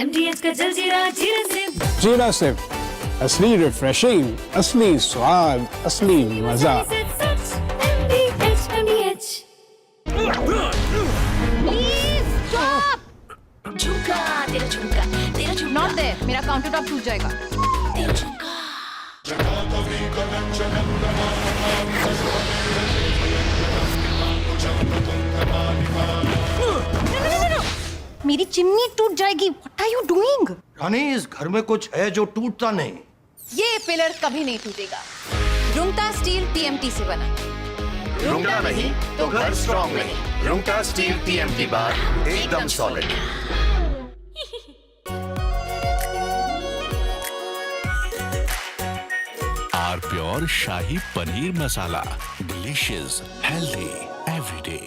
MDH का जलजीरा जीरा से। जीरा सिप, असली रिफ्रेशिंग, असली स्वाद, असली मजा। झुमका तेरा झुमका, तेरा झुमका। नॉट देयर, मेरा काउंटर टॉप टूट जाएगा। तेरा झुमका। मेरी चिमनी टूट जाएगी। What are you doing? रानी, इस घर में कुछ है जो टूटता नहीं। ये पिलर कभी नहीं टूटेगा। रुंगटा स्टील TMT से बना। रुंगटा नहीं तो घर स्ट्रॉन्ग नहीं। रुंगटा स्टील TMT बार एकदम solid. R pure shahi paneer masala, delicious, healthy everyday.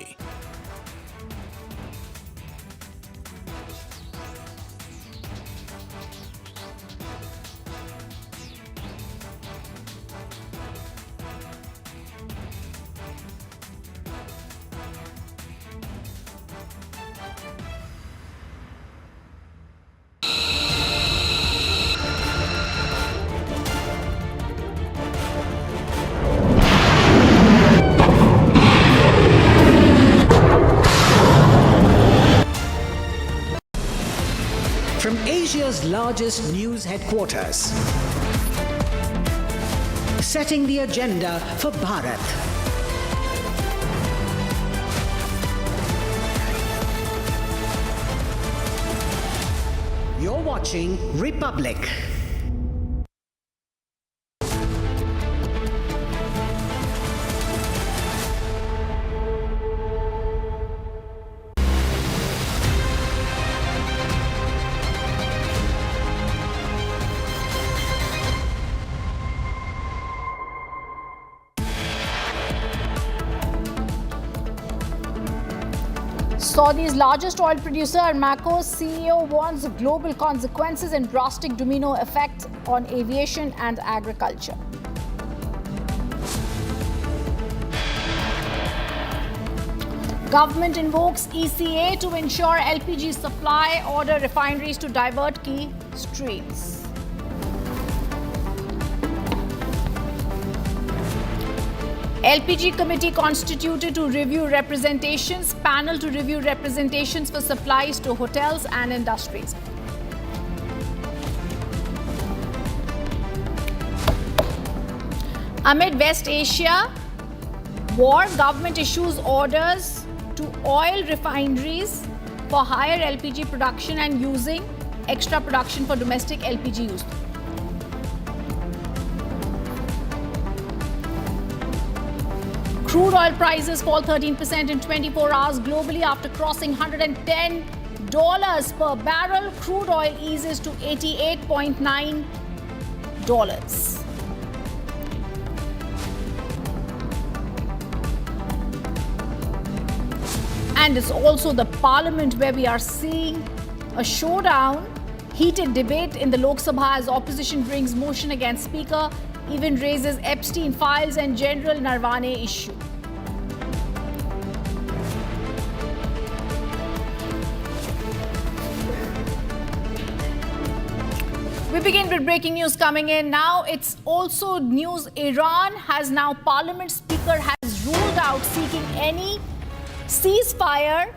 From Asia's largest news headquarters, setting the agenda for Bharat. You're watching Republic. Saudi's largest oil producer, Aramco's CEO, warns of global consequences and drastic domino effects on aviation and agriculture. Government invokes ECA to ensure LPG supply, order refineries to divert key streams. LPG committee constituted to review representations, panel to review representations for supplies to hotels and industries. Amid West Asia war, government issues orders to oil refineries for higher LPG production and using extra production for domestic LPG use. Crude oil prices fall 13% in 24 hours globally after crossing $110 per barrel. Crude oil eases to $88.9. And it's also the parliament where we are seeing a showdown Heated debate in the Lok Sabha as opposition brings motion against Speaker, even raises Epstein files and General Narwane issue. We begin with breaking news coming in. Now it's also news. Iran has now, Parliament Speaker has ruled out seeking any ceasefire.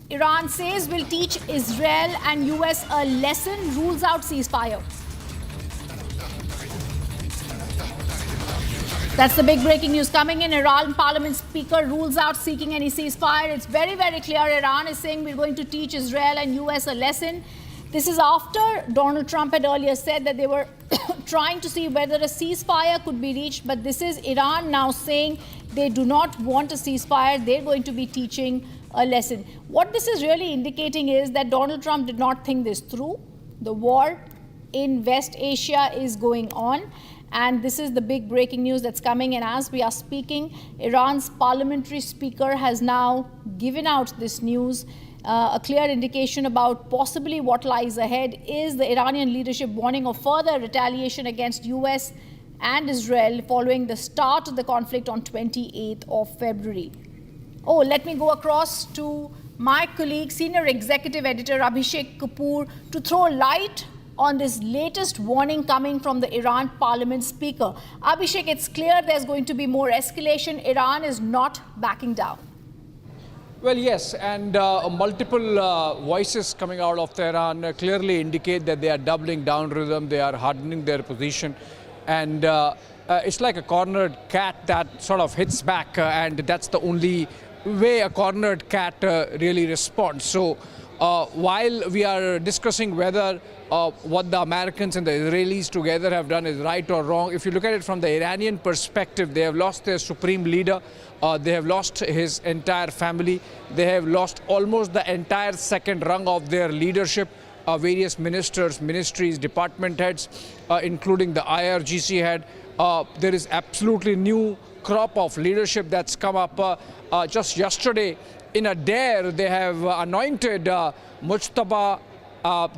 Iran says will teach Israel and US a lesson, rules out ceasefire. That's the big breaking news coming in. Iran Parliament Speaker rules out seeking any ceasefire. It's very, very clear. Iran is saying we're going to teach Israel and US a lesson. This is after Donald Trump had earlier said that they were trying to see whether a ceasefire could be reached. But this is Iran now saying they do not want a ceasefire. They're going to be teaching a lesson. What this is really indicating is that Donald Trump did not think this through. The war in West Asia is going on. And this is the big breaking news that's coming. And as we are speaking, Iran's parliamentary speaker has now given out this news. A clear indication about possibly what lies ahead is the Iranian leadership warning of further retaliation against US and Israel following the start of the conflict on 28th of February. Oh, let me go across to my colleague, Senior Executive Editor Abhishek Kapoor, to throw light on this latest warning coming from the Iran Parliament Speaker. Abhishek, it's clear there's going to be more escalation. Iran is not backing down. Well, yes, and multiple voices coming out of Tehran clearly indicate that they are doubling down rhythm, they are hardening their position, and it's like a cornered cat that sort of hits back, and that's the only way a cornered cat really responds. So while we are discussing whether what the Americans and the Israelis together have done is right or wrong, if you look at it from the Iranian perspective, they have lost their supreme leader, they have lost his entire family, they have lost almost the entire second rung of their leadership, various ministers, ministries, department heads, including the IRGC head. There is absolutely new crop of leadership that's come up. Just yesterday, in a dare, they have anointed Mujtaba,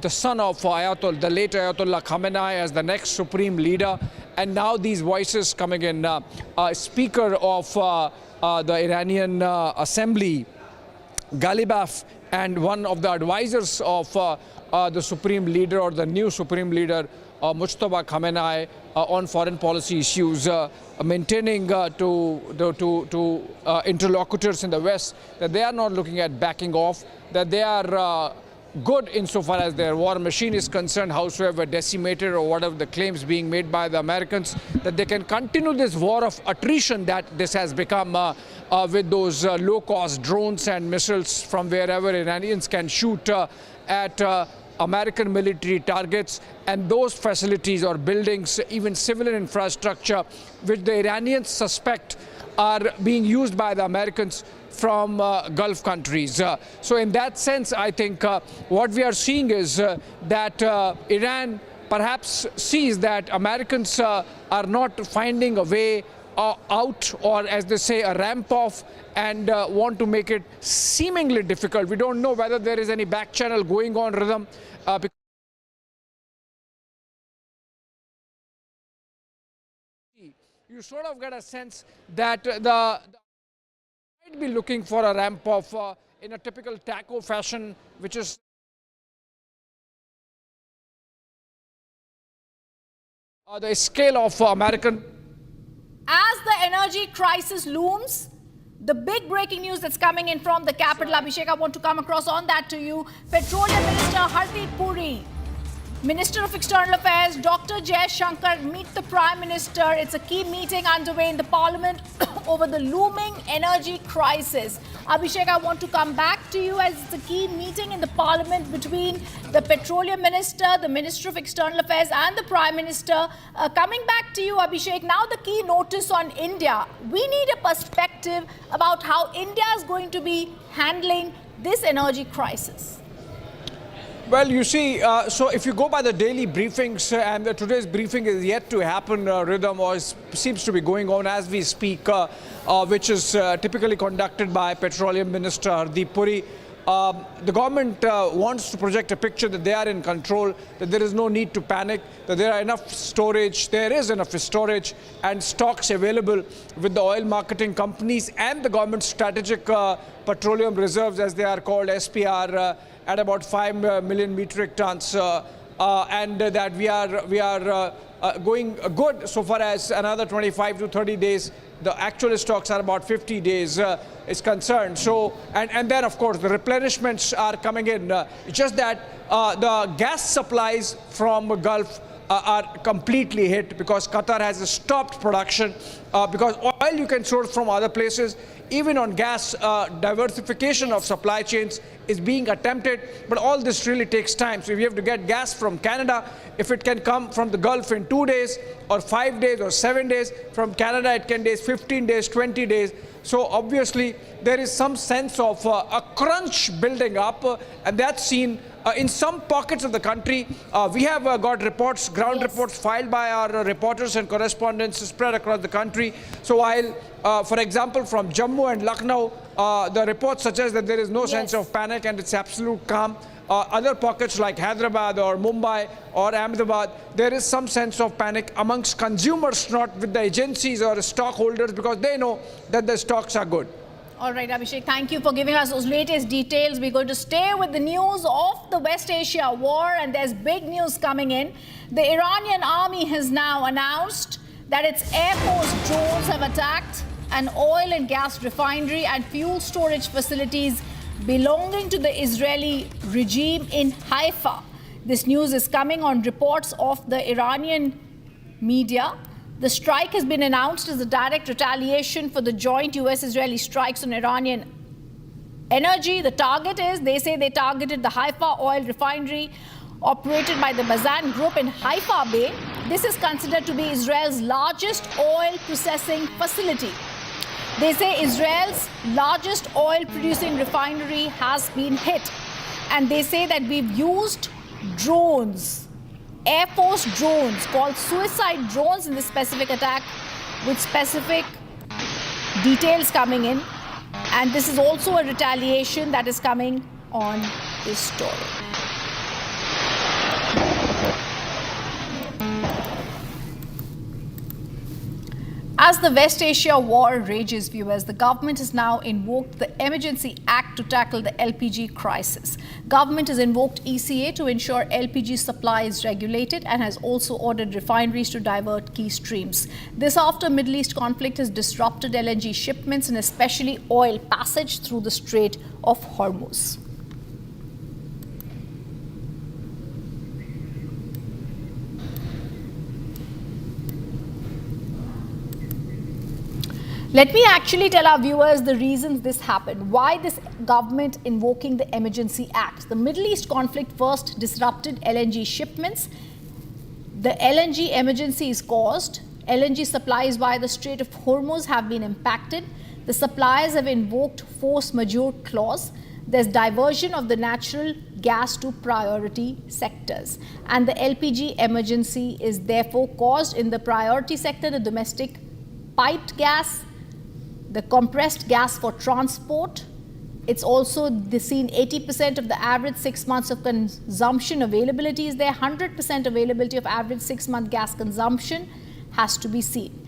the son of Ayatollah, the late Ayatollah Khamenei, as the next supreme leader. And now these voices coming in. Speaker of the Iranian Assembly, Ghalibaf, and one of the advisors of the supreme leader or the new supreme leader, Mujtaba Khamenei, on foreign policy issues, maintaining to interlocutors in the West that they are not looking at backing off, that they are good insofar as their war machine is concerned, howsoever decimated or whatever the claims being made by the Americans, that they can continue this war of attrition that this has become with those low-cost drones and missiles from wherever Iranians can shoot at American military targets, and those facilities or buildings, even civilian infrastructure, which the Iranians suspect are being used by the Americans from Gulf countries. So in that sense, I think what we are seeing is that Iran perhaps sees that Americans are not finding a way out, or as they say, a ramp off, and want to make it seemingly difficult. We don't know whether there is any back channel going on, Rhythm. You sort of get a sense that the might be looking for a ramp off in a typical taco fashion, which is the scale of American. As the energy crisis looms, the big breaking news that's coming in from the capital, Abhishek, I want to come across on that to you. Petroleum Minister Hardeep Puri, Minister of External Affairs Dr. Jai Shankar meet the Prime Minister. It's a key meeting underway in the Parliament over the looming energy crisis. Abhishek, I want to come back to you as it's a key meeting in the Parliament between the Petroleum Minister, the Minister of External Affairs and the Prime Minister. Coming back to you, Abhishek, now the key notice on India. We need a perspective about how India is going to be handling this energy crisis. Well, you see, so if you go by the daily briefings, and today's briefing is yet to happen, Rhythm, or seems to be going on as we speak, which is typically conducted by Petroleum Minister Hardeep Puri. the government wants to project a picture that they are in control, that there is no need to panic, that there are enough storage, there is enough storage and stocks available with the oil marketing companies and the government's strategic petroleum reserves, as they are called, SPR, at about 5 million metric tons, and that we are going good so far as another 25 to 30 days. The actual stocks are about 50 days is concerned. So, and then of course the replenishments are coming in. Just that the gas supplies from Gulf are completely hit because Qatar has stopped production because oil you can source from other places. Even on gas, diversification of supply chains is being attempted, but all this really takes time. So if you have to get gas from Canada, if it can come from the Gulf in 2 days or 5 days or 7 days, from Canada it can take 15 days, 20 days. So obviously there is some sense of a crunch building up, and that's seen in some pockets of the country. We have got reports, ground reports filed by our reporters and correspondents spread across the country. So while, for example, from Jammu and Lucknow, the reports suggest that there is no sense of panic and it's absolute calm. Other pockets like Hyderabad or Mumbai or Ahmedabad, there is some sense of panic amongst consumers, not with the agencies or stockholders, because they know that the stocks are good. All right, Abhishek, thank you for giving us those latest details. We're going to stay with the news of the West Asia war, and there's big news coming in. The Iranian army has now announced that its Air Force drones have attacked an oil and gas refinery and fuel storage facilities belonging to the Israeli regime in Haifa. This news is coming on reports of the Iranian media. The strike has been announced as a direct retaliation for the joint US-Israeli strikes on Iranian energy. The target is, they say they targeted the Haifa oil refinery operated by the Mazan Group in Haifa Bay. This is considered to be Israel's largest oil processing facility. They say Israel's largest oil-producing refinery has been hit. And they say that we've used drones, Air Force drones, called suicide drones in this specific attack, with specific details coming in. And this is also a retaliation that is coming on this story. As the West Asia war rages, viewers, the government has now invoked the Emergency Act to tackle the LPG crisis. Government has invoked ECA to ensure LPG supply is regulated and has also ordered refineries to divert key streams. This after Middle East conflict has disrupted LNG shipments and especially oil passage through the Strait of Hormuz. Let me actually tell our viewers the reasons this happened, why this government invoking the Emergency Act. The Middle East conflict first disrupted LNG shipments. The LNG emergency is caused. LNG supplies via the Strait of Hormuz have been impacted. The suppliers have invoked force majeure clause. There's diversion of the natural gas to priority sectors. And the LPG emergency is therefore caused in the priority sector, the domestic piped gas, the compressed gas for transport. It's also seen 80% of the average 6 months of consumption availability is there. 100% availability of average 6-month gas consumption has to be seen.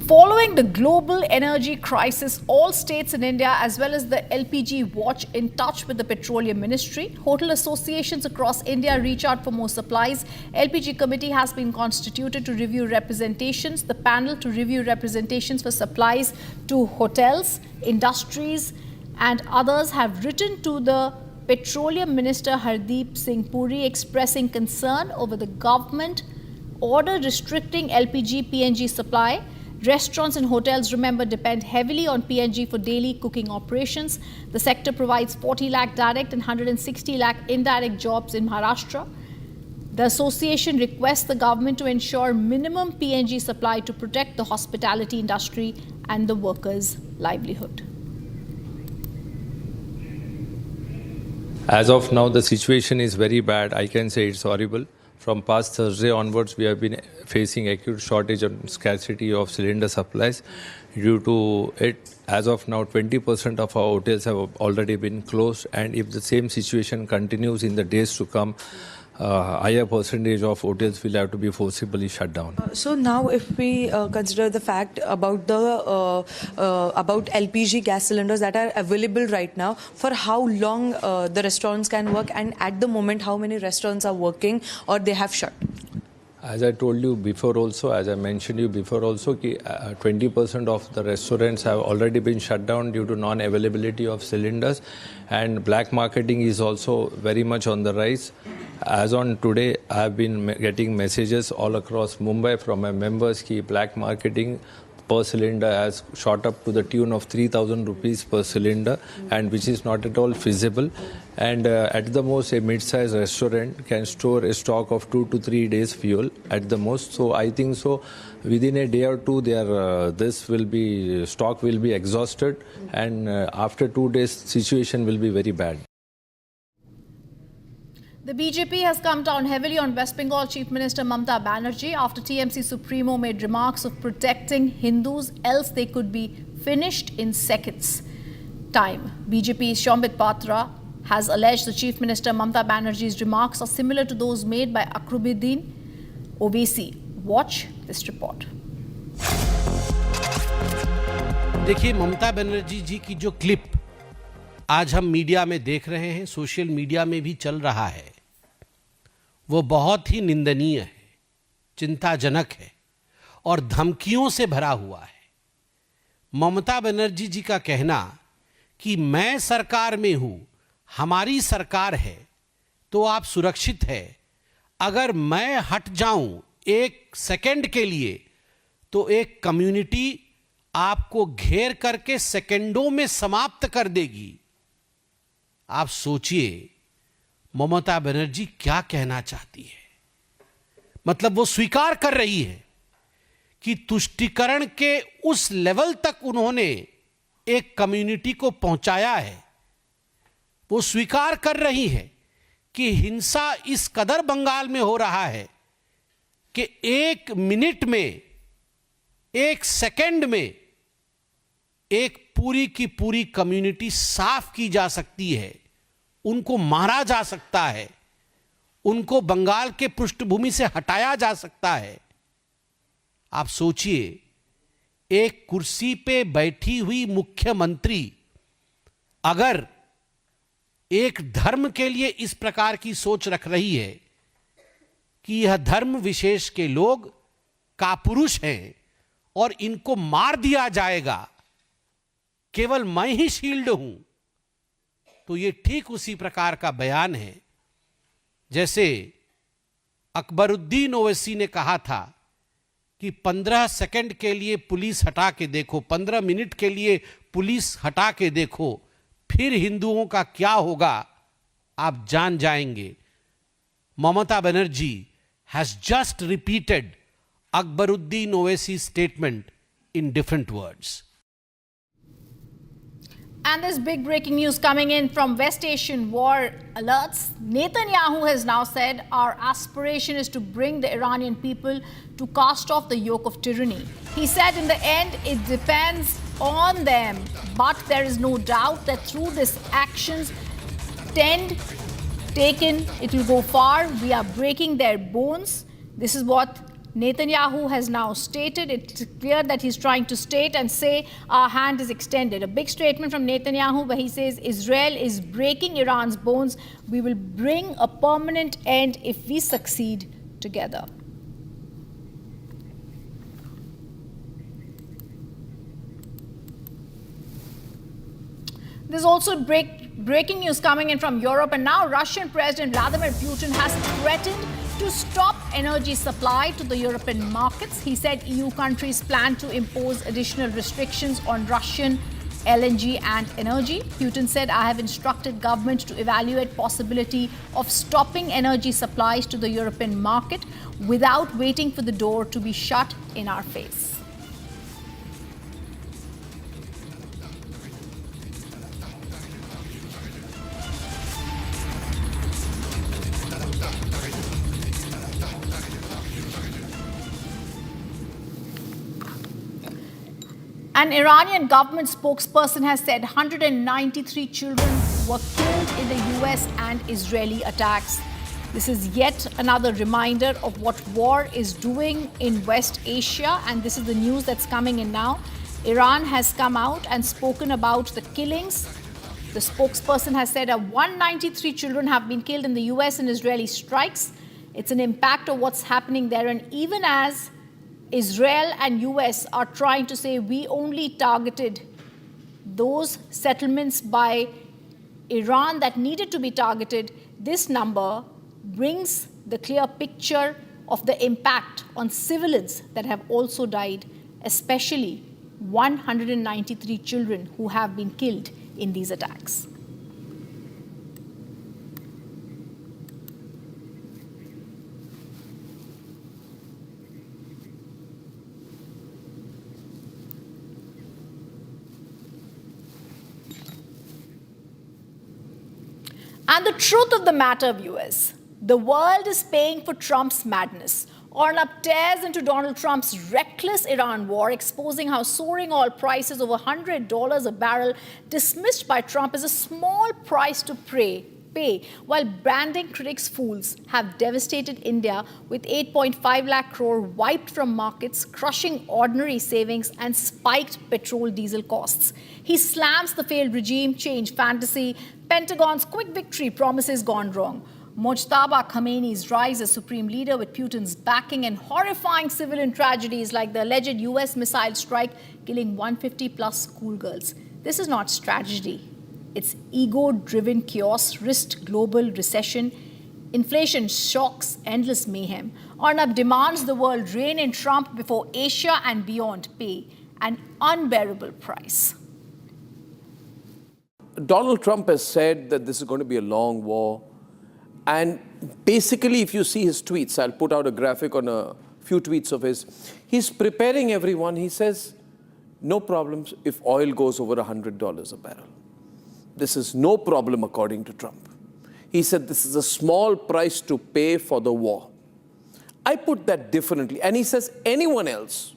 Following the global energy crisis, all states in India as well as the LPG watch in touch with the Petroleum Ministry. Hotel associations across India reach out for more supplies. LPG committee has been constituted to review representations. The panel to review representations for supplies to hotels, industries and others have written to the Petroleum Minister Hardeep Singh Puri expressing concern over the government order restricting LPG PNG supply. Restaurants and hotels, remember, depend heavily on PNG for daily cooking operations. The sector provides 40 lakh direct and 160 lakh indirect jobs in Maharashtra. The association requests the government to ensure minimum PNG supply to protect the hospitality industry and the workers' livelihood. As of now, the situation is very bad. I can say it's horrible. From past Thursday onwards, we have been facing acute shortage and scarcity of cylinder supplies. Due to it, as of now, 20% of our hotels have already been closed, and if the same situation continues in the days to come, higher percentage of hotels will have to be forcibly shut down. So now, if we consider the fact about the about LPG gas cylinders that are available right now, for how long the restaurants can work, and at the moment, how many restaurants are working or they have shut? As I told you before also, as I mentioned you before also, 20% of the restaurants have already been shut down due to non-availability of cylinders, and black marketing is also very much on the rise. As on today, I have been getting messages all across Mumbai from my members that black marketing per cylinder has shot up to the tune of 3,000 rupees per cylinder, and which is not at all feasible. And at the most, a mid-sized restaurant can store a stock of 2 to 3 days fuel at the most. So I think so within a day or two, stock will be exhausted, and after 2 days, situation will be very bad. The BJP has come down heavily on West Bengal Chief Minister Mamata Banerjee after TMC Supremo made remarks of protecting Hindus, else they could be finished in seconds. Time. BJP's Shambit Patra has alleged the Chief Minister Mamata Banerjee's remarks are similar to those made by Akrubuddin Owaisi. Watch this report. देखिए, ममता बनर्जी जी की जो clip आज हम media में देख रहे हैं, social media में भी चल रहा है, वो बहुत ही निंदनीय है, चिंताजनक है और धमकियों से भरा हुआ है। ममता बनर्जी जी का कहना कि मैं सरकार में हूं, हमारी सरकार है, तो आप सुरक्षित है, अगर मैं हट जाऊं एक सेकंड के लिए तो एक कम्युनिटी आपको घेर करके सेकंडों में समाप्त कर देगी। आप सोचिए ममता बनर्जी क्या कहना चाहती है। मतलब वो स्वीकार कर रही है कि तुष्टीकरण के उस लेवल तक उन्होंने एक कम्युनिटी को पहुंचाया है। वो स्वीकार कर रही है कि हिंसा इस कदर बंगाल में हो रहा है कि 1 मिनट में, 1 सेकंड में एक पूरी की पूरी कम्युनिटी साफ की जा सकती है, उनको मारा जा सकता है, उनको बंगाल के पृष्ठभूमि से हटाया जा सकता है। आप सोचिए, एक कुर्सी पे बैठी हुई मुख्यमंत्री अगर एक धर्म के लिए इस प्रकार की सोच रख रही है कि यह धर्म विशेष के लोग कापुरुष हैं और इनको मार दिया जाएगा, केवल मैं ही शील्ड हूं, तो ये ठीक उसी प्रकार का बयान है जैसे अकबरुद्दीन ओवैसी ने कहा था कि 15 सेकंड के लिए पुलिस हटा के देखो, 15 मिनट के लिए पुलिस हटा के देखो, फिर हिंदुओं का क्या होगा आप जान जाएंगे। Mamata Banerjee has just repeated Akbaruddin Owaisi's statement in different words. And there's big breaking news coming in from West Asian war alerts. Netanyahu has now said our aspiration is to bring the Iranian people to cast off the yoke of tyranny. He said in the end it depends on them, but there is no doubt that through these actions taken, it will go far. We are breaking their bones. This is what Netanyahu has now stated. It's clear that he's trying to state and say our hand is extended. A big statement from Netanyahu where he says Israel is breaking Iran's bones. We will bring a permanent end if we succeed together. There's also breaking news coming in from Europe, and now Russian President Vladimir Putin has threatened to stop energy supply to the European markets. He said EU countries plan to impose additional restrictions on Russian LNG and energy. Putin said, I have instructed government to evaluate possibility of stopping energy supplies to the European market without waiting for the door to be shut in our face. An Iranian government spokesperson has said 193 children were killed in the US and Israeli attacks. This is yet another reminder of what war is doing in West Asia, and this is the news that's coming in now. Iran has come out and spoken about the killings. The spokesperson has said 193 children have been killed in the US and Israeli strikes. It's an impact of what's happening there, and even as Israel and US are trying to say we only targeted those settlements by Iran that needed to be targeted, this number brings the clear picture of the impact on civilians that have also died, especially 193 children who have been killed in these attacks. And the truth of the matter, viewers, the world is paying for Trump's madness. Arnab tears into Donald Trump's reckless Iran war, exposing how soaring oil prices over $100 a barrel, dismissed by Trump as a small price to pay, while branding critics fools, have devastated India with 8.5 lakh crore wiped from markets, crushing ordinary savings and spiked petrol diesel costs. He slams the failed regime change fantasy, Pentagon's quick victory promises gone wrong. Mojtaba Khamenei's rise as supreme leader with Putin's backing, and horrifying civilian tragedies like the alleged US missile strike killing 150 plus schoolgirls. This is not strategy. It's ego-driven chaos, risked global recession, inflation shocks, endless mayhem. Arnab demands the world rein in Trump before Asia and beyond pay an unbearable price. Donald Trump has said that this is going to be a long war. And basically, if you see his tweets, I'll put out a graphic on a few tweets of his. He's preparing everyone. He says, no problems if oil goes over $100 a barrel. This is no problem, according to Trump. He said this is a small price to pay for the war. I put that differently. And he says anyone else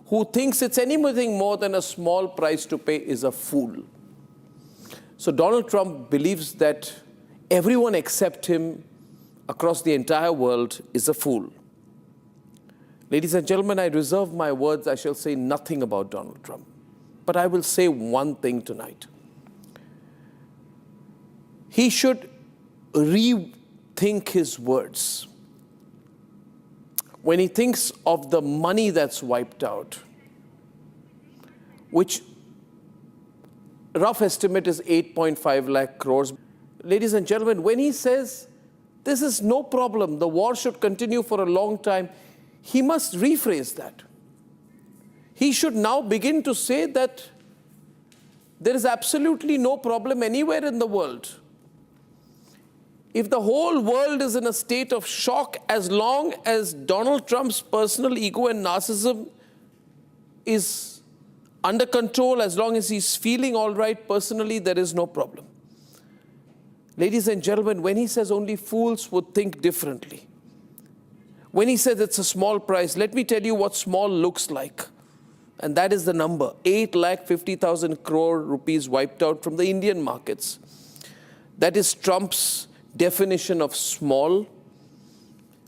who thinks it's anything more than a small price to pay is a fool. So Donald Trump believes that everyone except him across the entire world is a fool. Ladies and gentlemen, I reserve my words. I shall say nothing about Donald Trump. But I will say one thing tonight. He should rethink his words. When he thinks of the money that's wiped out, which rough estimate is 8.5 lakh crores. Ladies and gentlemen, when he says this is no problem, the war should continue for a long time, he must rephrase that. He should now begin to say that there is absolutely no problem anywhere in the world. If the whole world is in a state of shock, as long as Donald Trump's personal ego and narcissism is under control, as long as he's feeling all right personally, there is no problem. Ladies and gentlemen, when he says only fools would think differently, when he says it's a small price, let me tell you what small looks like. And that is the number, 8,50,000 crore rupees wiped out from the Indian markets. That is Trump's definition of small.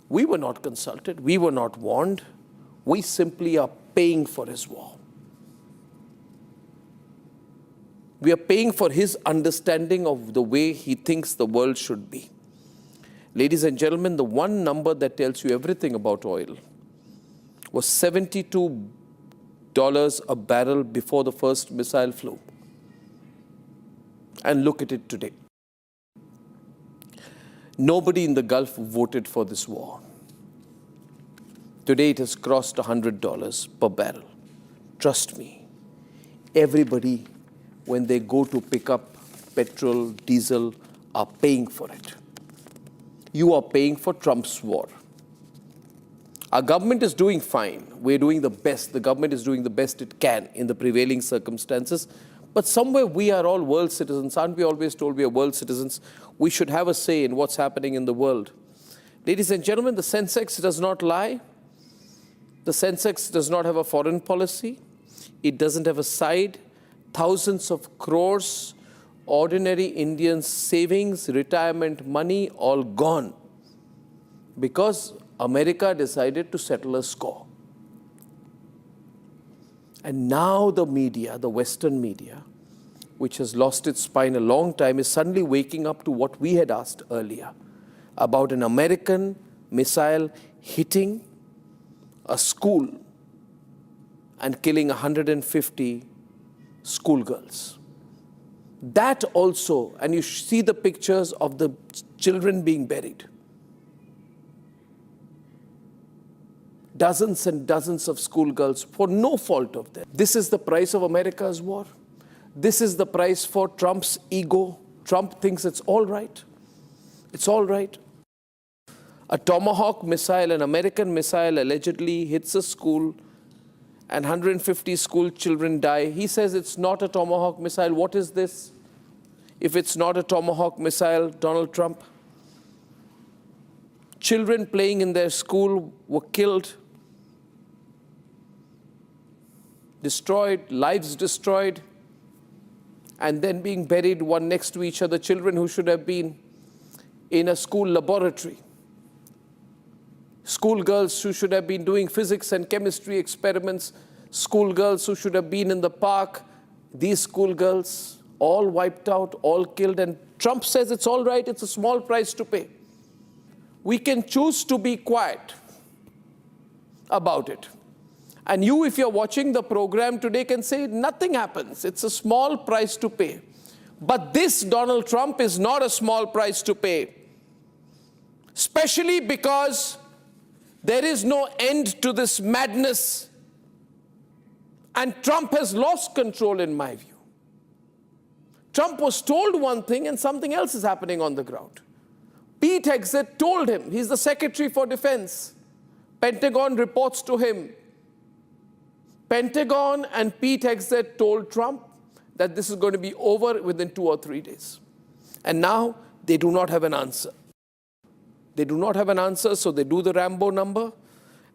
We were not consulted. We were not warned. We simply are paying for his war. We are paying for his understanding of the way he thinks the world should be. Ladies and gentlemen, the one number that tells you everything about oil was $72 a barrel before the first missile flew. And look at it today. Nobody in the Gulf voted for this war. Today it has crossed $100 per barrel. Trust me, everybody, when they go to pick up petrol, diesel, are paying for it. You are paying for Trump's war. Our government is doing fine. We're doing the best. The government is doing the best it can in the prevailing circumstances. But somewhere we are all world citizens. Aren't we always told we are world citizens? We should have a say in what's happening in the world. Ladies and gentlemen, the Sensex does not lie. The Sensex does not have a foreign policy. It doesn't have a side. Thousands of crores, ordinary Indians' savings, retirement money, all gone because America decided to settle a score. And now the media, the Western media, which has lost its spine a long time, is suddenly waking up to what we had asked earlier about an American missile hitting a school and killing 150 schoolgirls. That also, and you see the pictures of the children being buried. Dozens and dozens of schoolgirls for no fault of theirs. This is the price of America's war. This is the price for Trump's ego. Trump thinks it's all right. It's all right. A Tomahawk missile, an American missile, allegedly hits a school and 150 school children die. He says it's not a Tomahawk missile. What is this? If it's not a Tomahawk missile, Donald Trump. Children playing in their school were killed, destroyed, lives destroyed, and then being buried one next to each other. Children who should have been in a school laboratory. Schoolgirls who should have been doing physics and chemistry experiments. Schoolgirls who should have been in the park. These schoolgirls all wiped out, all killed. And Trump says it's all right, it's a small price to pay. We can choose to be quiet about it. And you, if you're watching the program today, can say nothing happens. It's a small price to pay. But this, Donald Trump, is not a small price to pay. Especially because there is no end to this madness. And Trump has lost control, in my view. Trump was told one thing and something else is happening on the ground. Pete Hegseth told him, he's the Secretary for Defense. Pentagon reports to him. Pentagon and Pete Hegseth told Trump that this is going to be over within 2 or 3 days. And now they do not have an answer. They do not have an answer, so they do the Rambo number.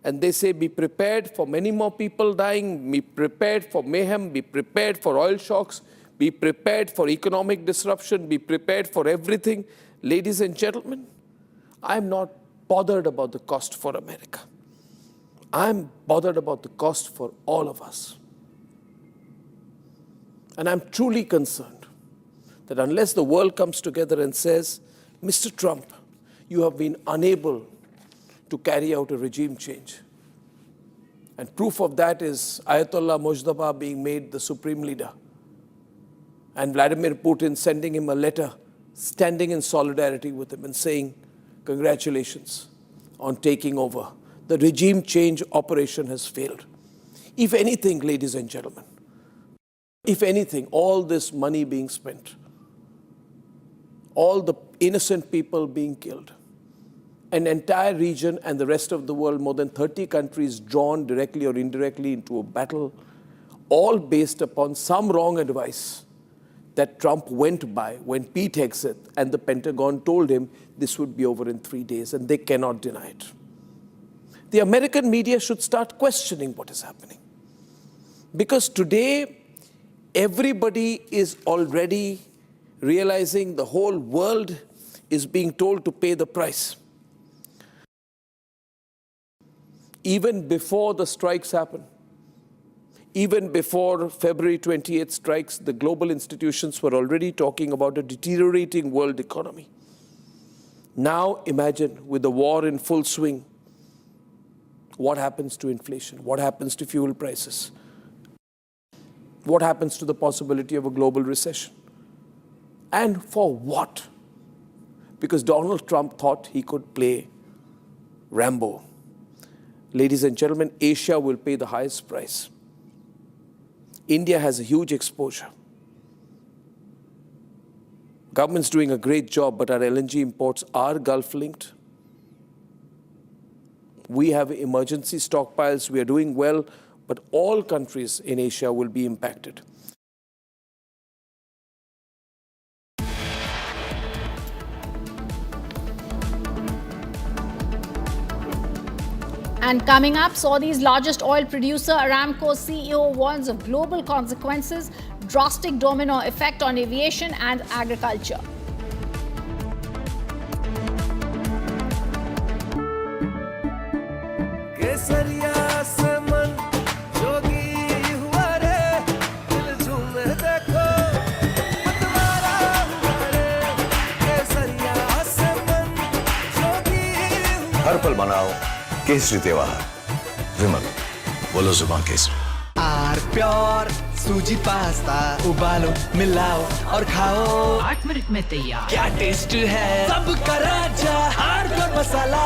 And they say, be prepared for many more people dying, be prepared for mayhem, be prepared for oil shocks, be prepared for economic disruption, be prepared for everything. Ladies and gentlemen, I'm not bothered about the cost for America. I'm bothered about the cost for all of us. And I'm truly concerned that unless the world comes together and says, Mr. Trump, you have been unable to carry out a regime change. And proof of that is Ayatollah Mojtaba being made the supreme leader. And Vladimir Putin sending him a letter, standing in solidarity with him and saying, congratulations on taking over. The regime change operation has failed. If anything, ladies and gentlemen, if anything, all this money being spent, all the innocent people being killed, an entire region and the rest of the world, more than 30 countries drawn directly or indirectly into a battle, all based upon some wrong advice that Trump went by when Pete Hegseth and the Pentagon told him this would be over in 3 days, and they cannot deny it. The American media should start questioning what is happening. Because today, everybody is already realizing the whole world is being told to pay the price. Even before the strikes happen, even before February 28th strikes, the global institutions were already talking about a deteriorating world economy. Now imagine, with the war in full swing, what happens to inflation? What happens to fuel prices? What happens to the possibility of a global recession? And for what? Because Donald Trump thought he could play Rambo. Ladies and gentlemen, Asia will pay the highest price. India has a huge exposure. Government's doing a great job, but our LNG imports are Gulf-linked. We have emergency stockpiles. We are doing well, but all countries in Asia will be impacted. And coming up, Saudi's largest oil producer Aramco CEO warns of global consequences, drastic domino effect on aviation and agriculture. हर पल मनाओ केसरी त्योहार विमल बोलो जुबान केसरी R pure सूजी pasta उबालो मिलाओ और खाओ 8 मिनट में तैयार। क्या टेस्ट है सबका राजा आर प्योर मसाला।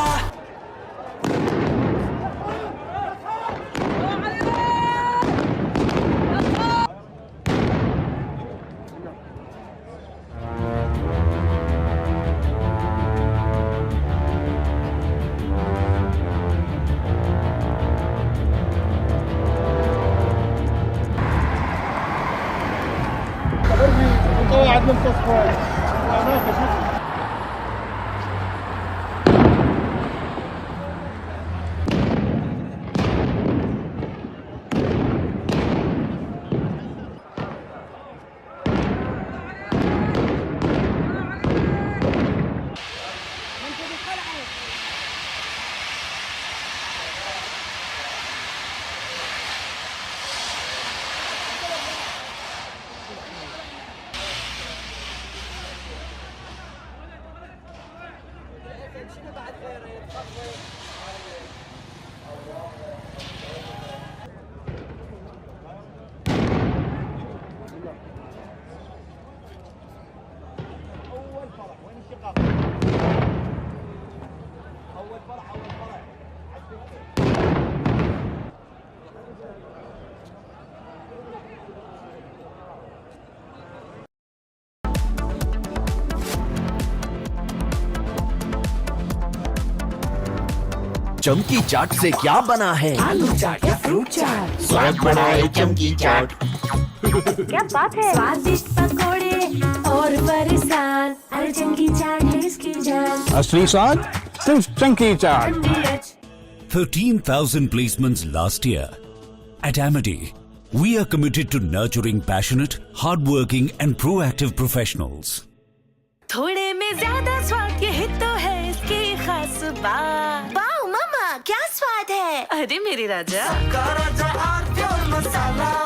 चमकी चाट से क्या बना है? आलू चाट या फ्रूट चाट, स्वाद बढ़ाए चमकी चाट। क्या बात है? स्वादिष्ट पकोड़े और परिसान, अरे चमकी चाट है इसकी जान। असली स्वाद सिर्फ चंकी चाट। 13,000 placements last year. At Amity, we are committed to nurturing passionate, hardworking and proactive professionals. थोड़े में ज्यादा स्वाद, यही तो है इसकी खास बात। वाओ मामा क्या स्वाद है, अरे मेरे राजा सबका राजा R pure masala.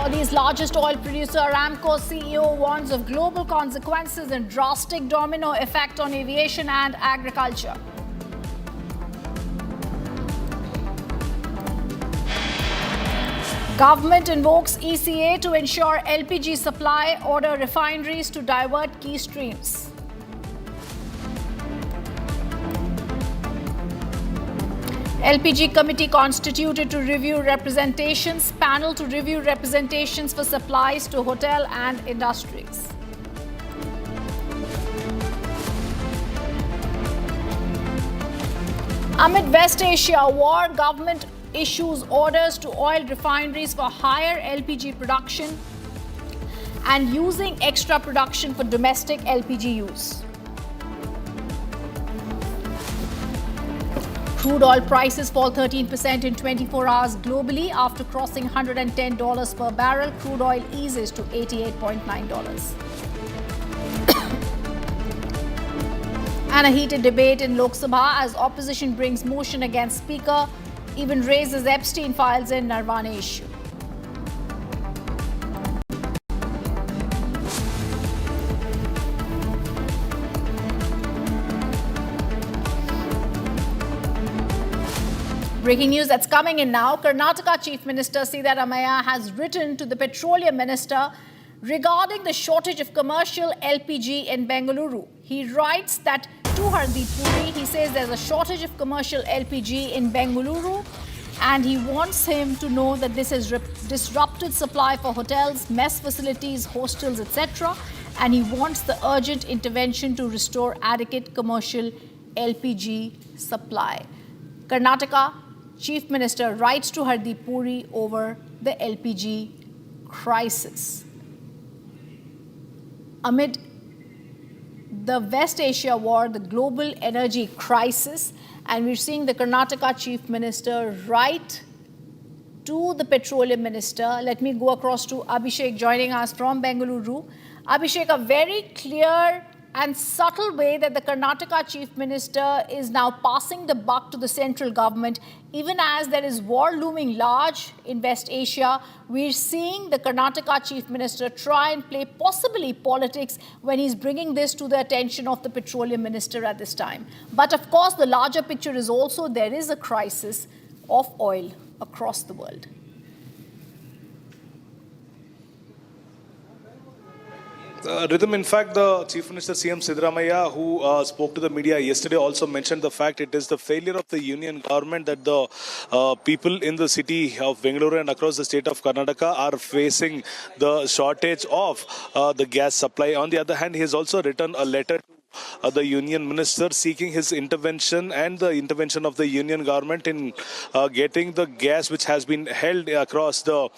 Saudi's largest oil producer Aramco CEO warns of global consequences and drastic domino effect on aviation and agriculture. Government invokes ECA to ensure LPG supply, order refineries to divert key streams. LPG committee constituted to review representations, panel to review representations for supplies to hotel and industries. Amid West Asia war, government issues orders to oil refineries for higher LPG production. and using extra production for domestic LPG use. Crude oil prices fall 13% in 24 hours globally after crossing $110 per barrel. Crude oil eases to $88.9. And a heated debate in Lok Sabha as opposition brings motion against Speaker, even raises Epstein files in Nirvana issue. Breaking news that's coming in now. Karnataka Chief Minister Siddaramaiah has written to the Petroleum Minister regarding the shortage of commercial LPG in Bengaluru. He writes that to Hardeep Puri, he says there's a shortage of commercial LPG in Bengaluru and he wants him to know that this has disrupted supply for hotels, mess facilities, hostels, etc. And he wants the urgent intervention to restore adequate commercial LPG supply. Karnataka Chief Minister writes to Hardeep Puri over the LPG crisis. Amid the West Asia war, the global energy crisis, and we're seeing the Karnataka Chief Minister write to the Petroleum Minister. Let me go across to Abhishek joining us from Bengaluru. Abhishek, a very clear and subtle way that the Karnataka Chief Minister is now passing the buck to the central government. Even as there is war looming large in West Asia, we're seeing the Karnataka Chief Minister try and play possibly politics when he's bringing this to the attention of the Petroleum Minister at this time. But of course, the larger picture is also there is a crisis of oil across the world. Rhythm, in fact, the Chief Minister CM Siddaramaiah, who spoke to the media yesterday, also mentioned the fact it is the failure of the union government that the people in the city of Bengaluru and across the state of Karnataka are facing the shortage of the gas supply. On the other hand, he has also written a letter to the union minister seeking his intervention and the intervention of the union government in getting the gas which has been held across the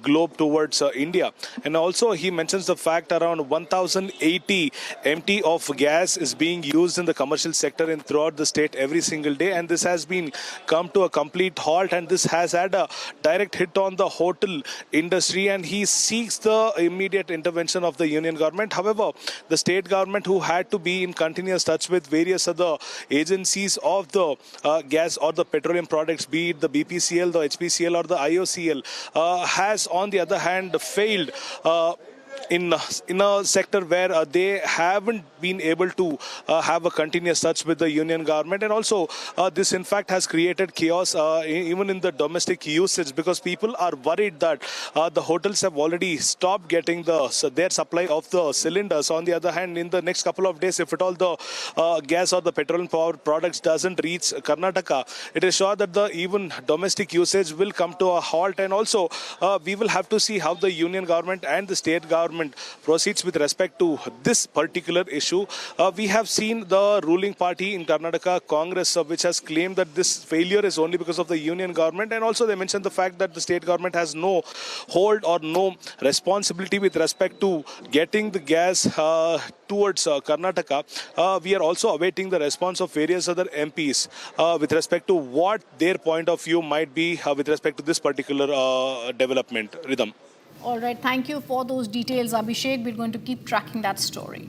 globe towards India. And also he mentions the fact around 1080 MT of gas is being used in the commercial sector in throughout the state every single day, and this has been come to a complete halt, and this has had a direct hit on the hotel industry, and he seeks the immediate intervention of the union government. However, the state government, who had to be in continuous touch with various other agencies of the gas or the petroleum products, be it the BPCL, the HPCL or the IOCL, has on the other hand failed in a sector where they haven't been able to have a continuous touch with the union government. And also this in fact has created chaos even in the domestic usage, because people are worried that the hotels have already stopped getting their supply of the cylinders. On the other hand, in the next couple of days, if at all the gas or the petroleum power products doesn't reach Karnataka, it is sure that the even domestic usage will come to a halt. And also we will have to see how the union government and the state government proceeds with respect to this particular issue. We have seen the ruling party in Karnataka, Congress, which has claimed that this failure is only because of the union government, and also they mentioned the fact that the state government has no hold or no responsibility with respect to getting the gas towards Karnataka. We are also awaiting the response of various other MPs with respect to what their point of view might be with respect to this particular development. Rhythm. All right, thank you for those details, Abhishek. We're going to keep tracking that story.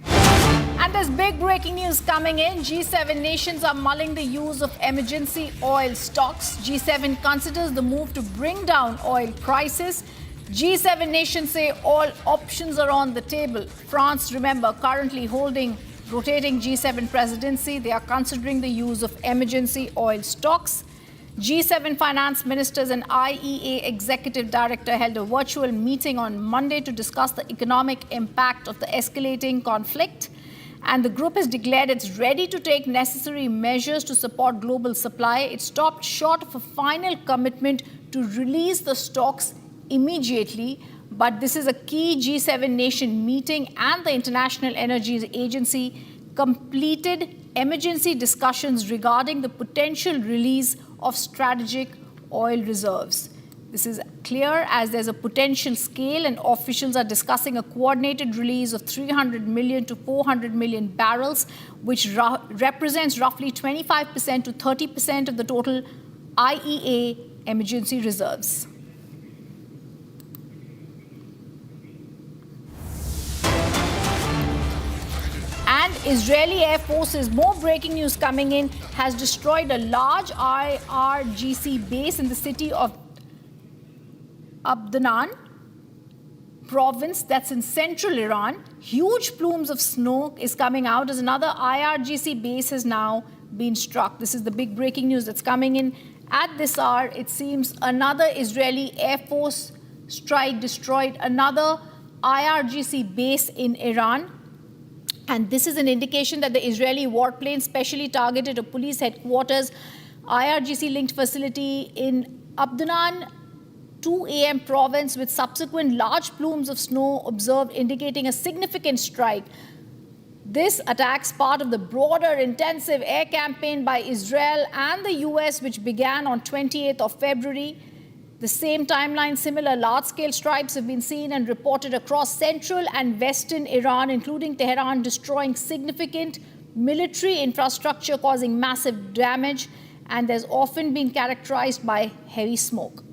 And there's big breaking news coming in. G7 nations are mulling the use of emergency oil stocks. G7 considers the move to bring down oil prices. G7 nations say all options are on the table. France, remember, currently rotating G7 presidency. They are considering the use of emergency oil stocks. G7 finance ministers and IEA executive director held a virtual meeting on Monday to discuss the economic impact of the escalating conflict. And the group has declared it's ready to take necessary measures to support global supply. It stopped short of a final commitment to release the stocks immediately. But this is a key G7 nation meeting, and the International Energy Agency completed emergency discussions regarding the potential release of strategic oil reserves. This is clear as there's a potential scale and officials are discussing a coordinated release of 300 million to 400 million barrels, which represents roughly 25% to 30% of the total IEA emergency reserves. And Israeli Air Forces, more breaking news coming in, has destroyed a large IRGC base in the city of Abdanan province that's in central Iran. Huge plumes of smoke is coming out as another IRGC base has now been struck. This is the big breaking news that's coming in. At this hour, it seems another Israeli Air Force strike destroyed another IRGC base in Iran. And this is an indication that the Israeli warplane specially targeted a police headquarters IRGC-linked facility in Abdanan 2 a.m. province, with subsequent large plumes of snow observed, indicating a significant strike. This attacks part of the broader intensive air campaign by Israel and the US, which began on 28th of February. The same timeline, similar large-scale strikes have been seen and reported across central and western Iran, including Tehran, destroying significant military infrastructure, causing massive damage, and there's often been characterized by heavy smoke.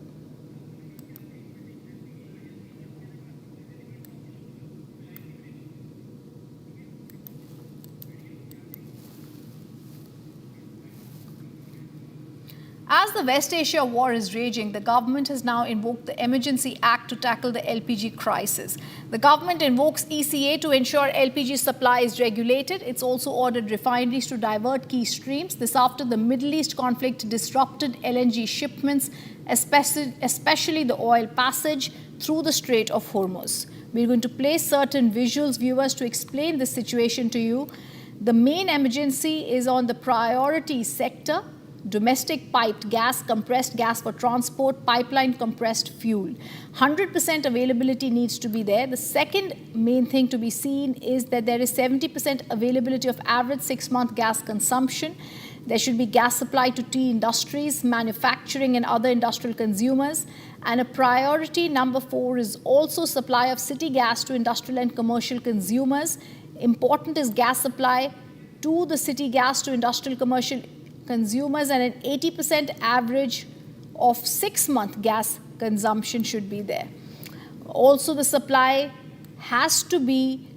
As the West Asia war is raging, the government has now invoked the Emergency Act to tackle the LPG crisis. The government invokes ECA to ensure LPG supply is regulated. It's also ordered refineries to divert key streams. This after the Middle East conflict disrupted LNG shipments, especially the oil passage through the Strait of Hormuz. We're going to play certain visuals, viewers, to explain the situation to you. The main emergency is on the priority sector: domestic piped gas, compressed gas for transport, pipeline compressed fuel. 100% availability needs to be there. The second main thing to be seen is that there is 70% availability of average 6-month gas consumption. There should be gas supply to tea industries, manufacturing and other industrial consumers. And a priority number 4 is also supply of city gas to industrial and commercial consumers. Important is gas supply to the city gas to industrial commercial consumers, and an 80% average of 6-month gas consumption should be there. Also, the supply has to be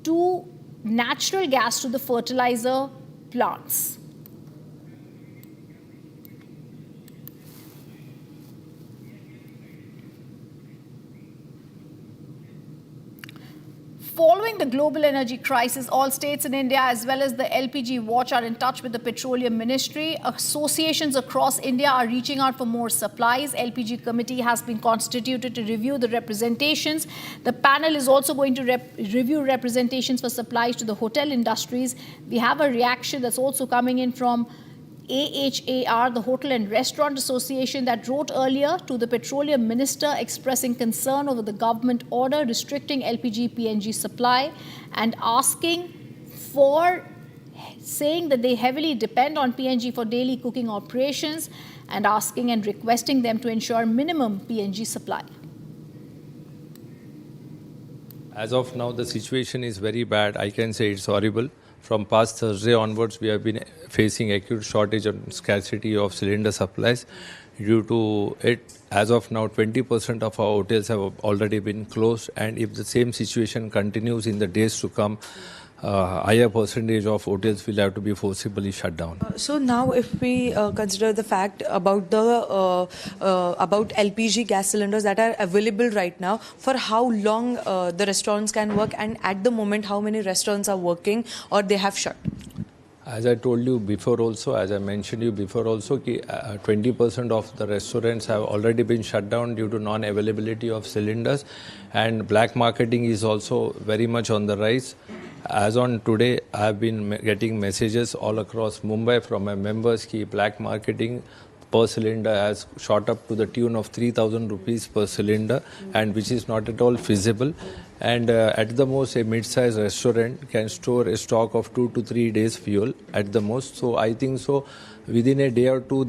to natural gas to the fertilizer plants. Following the global energy crisis, all states in India as well as the LPG watch are in touch with the Petroleum Ministry. Associations across India are reaching out for more supplies. LPG committee has been constituted to review the representations. The panel is also going to review representations for supplies to the hotel industries. We have a reaction that's also coming in from AHAR, the Hotel and Restaurant Association, that wrote earlier to the Petroleum Minister expressing concern over the government order restricting LPG PNG supply and saying that they heavily depend on PNG for daily cooking operations, and asking and requesting them to ensure minimum PNG supply. As of now, the situation is very bad. I can say it's horrible. From past Thursday onwards, we have been facing acute shortage and scarcity of cylinder supplies. Due to it, as of now, 20% of our hotels have already been closed, and if the same situation continues in the days to come, higher percentage of hotels will have to be forcibly shut down. So now, if we consider the fact about the about LPG gas cylinders that are available right now, for how long the restaurants can work, and at the moment, how many restaurants are working or they have shut? As I told you before also, as I mentioned you before also, 20% of the restaurants have already been shut down due to non-availability of cylinders, and black marketing is also very much on the rise. As on today, I have been getting messages all across Mumbai from my members that black marketing per cylinder has shot up to the tune of 3,000 rupees per cylinder, and which is not at all feasible. And at the most, a mid-sized restaurant can store a stock of 2 to 3 days fuel at the most. So I think so within a day or two,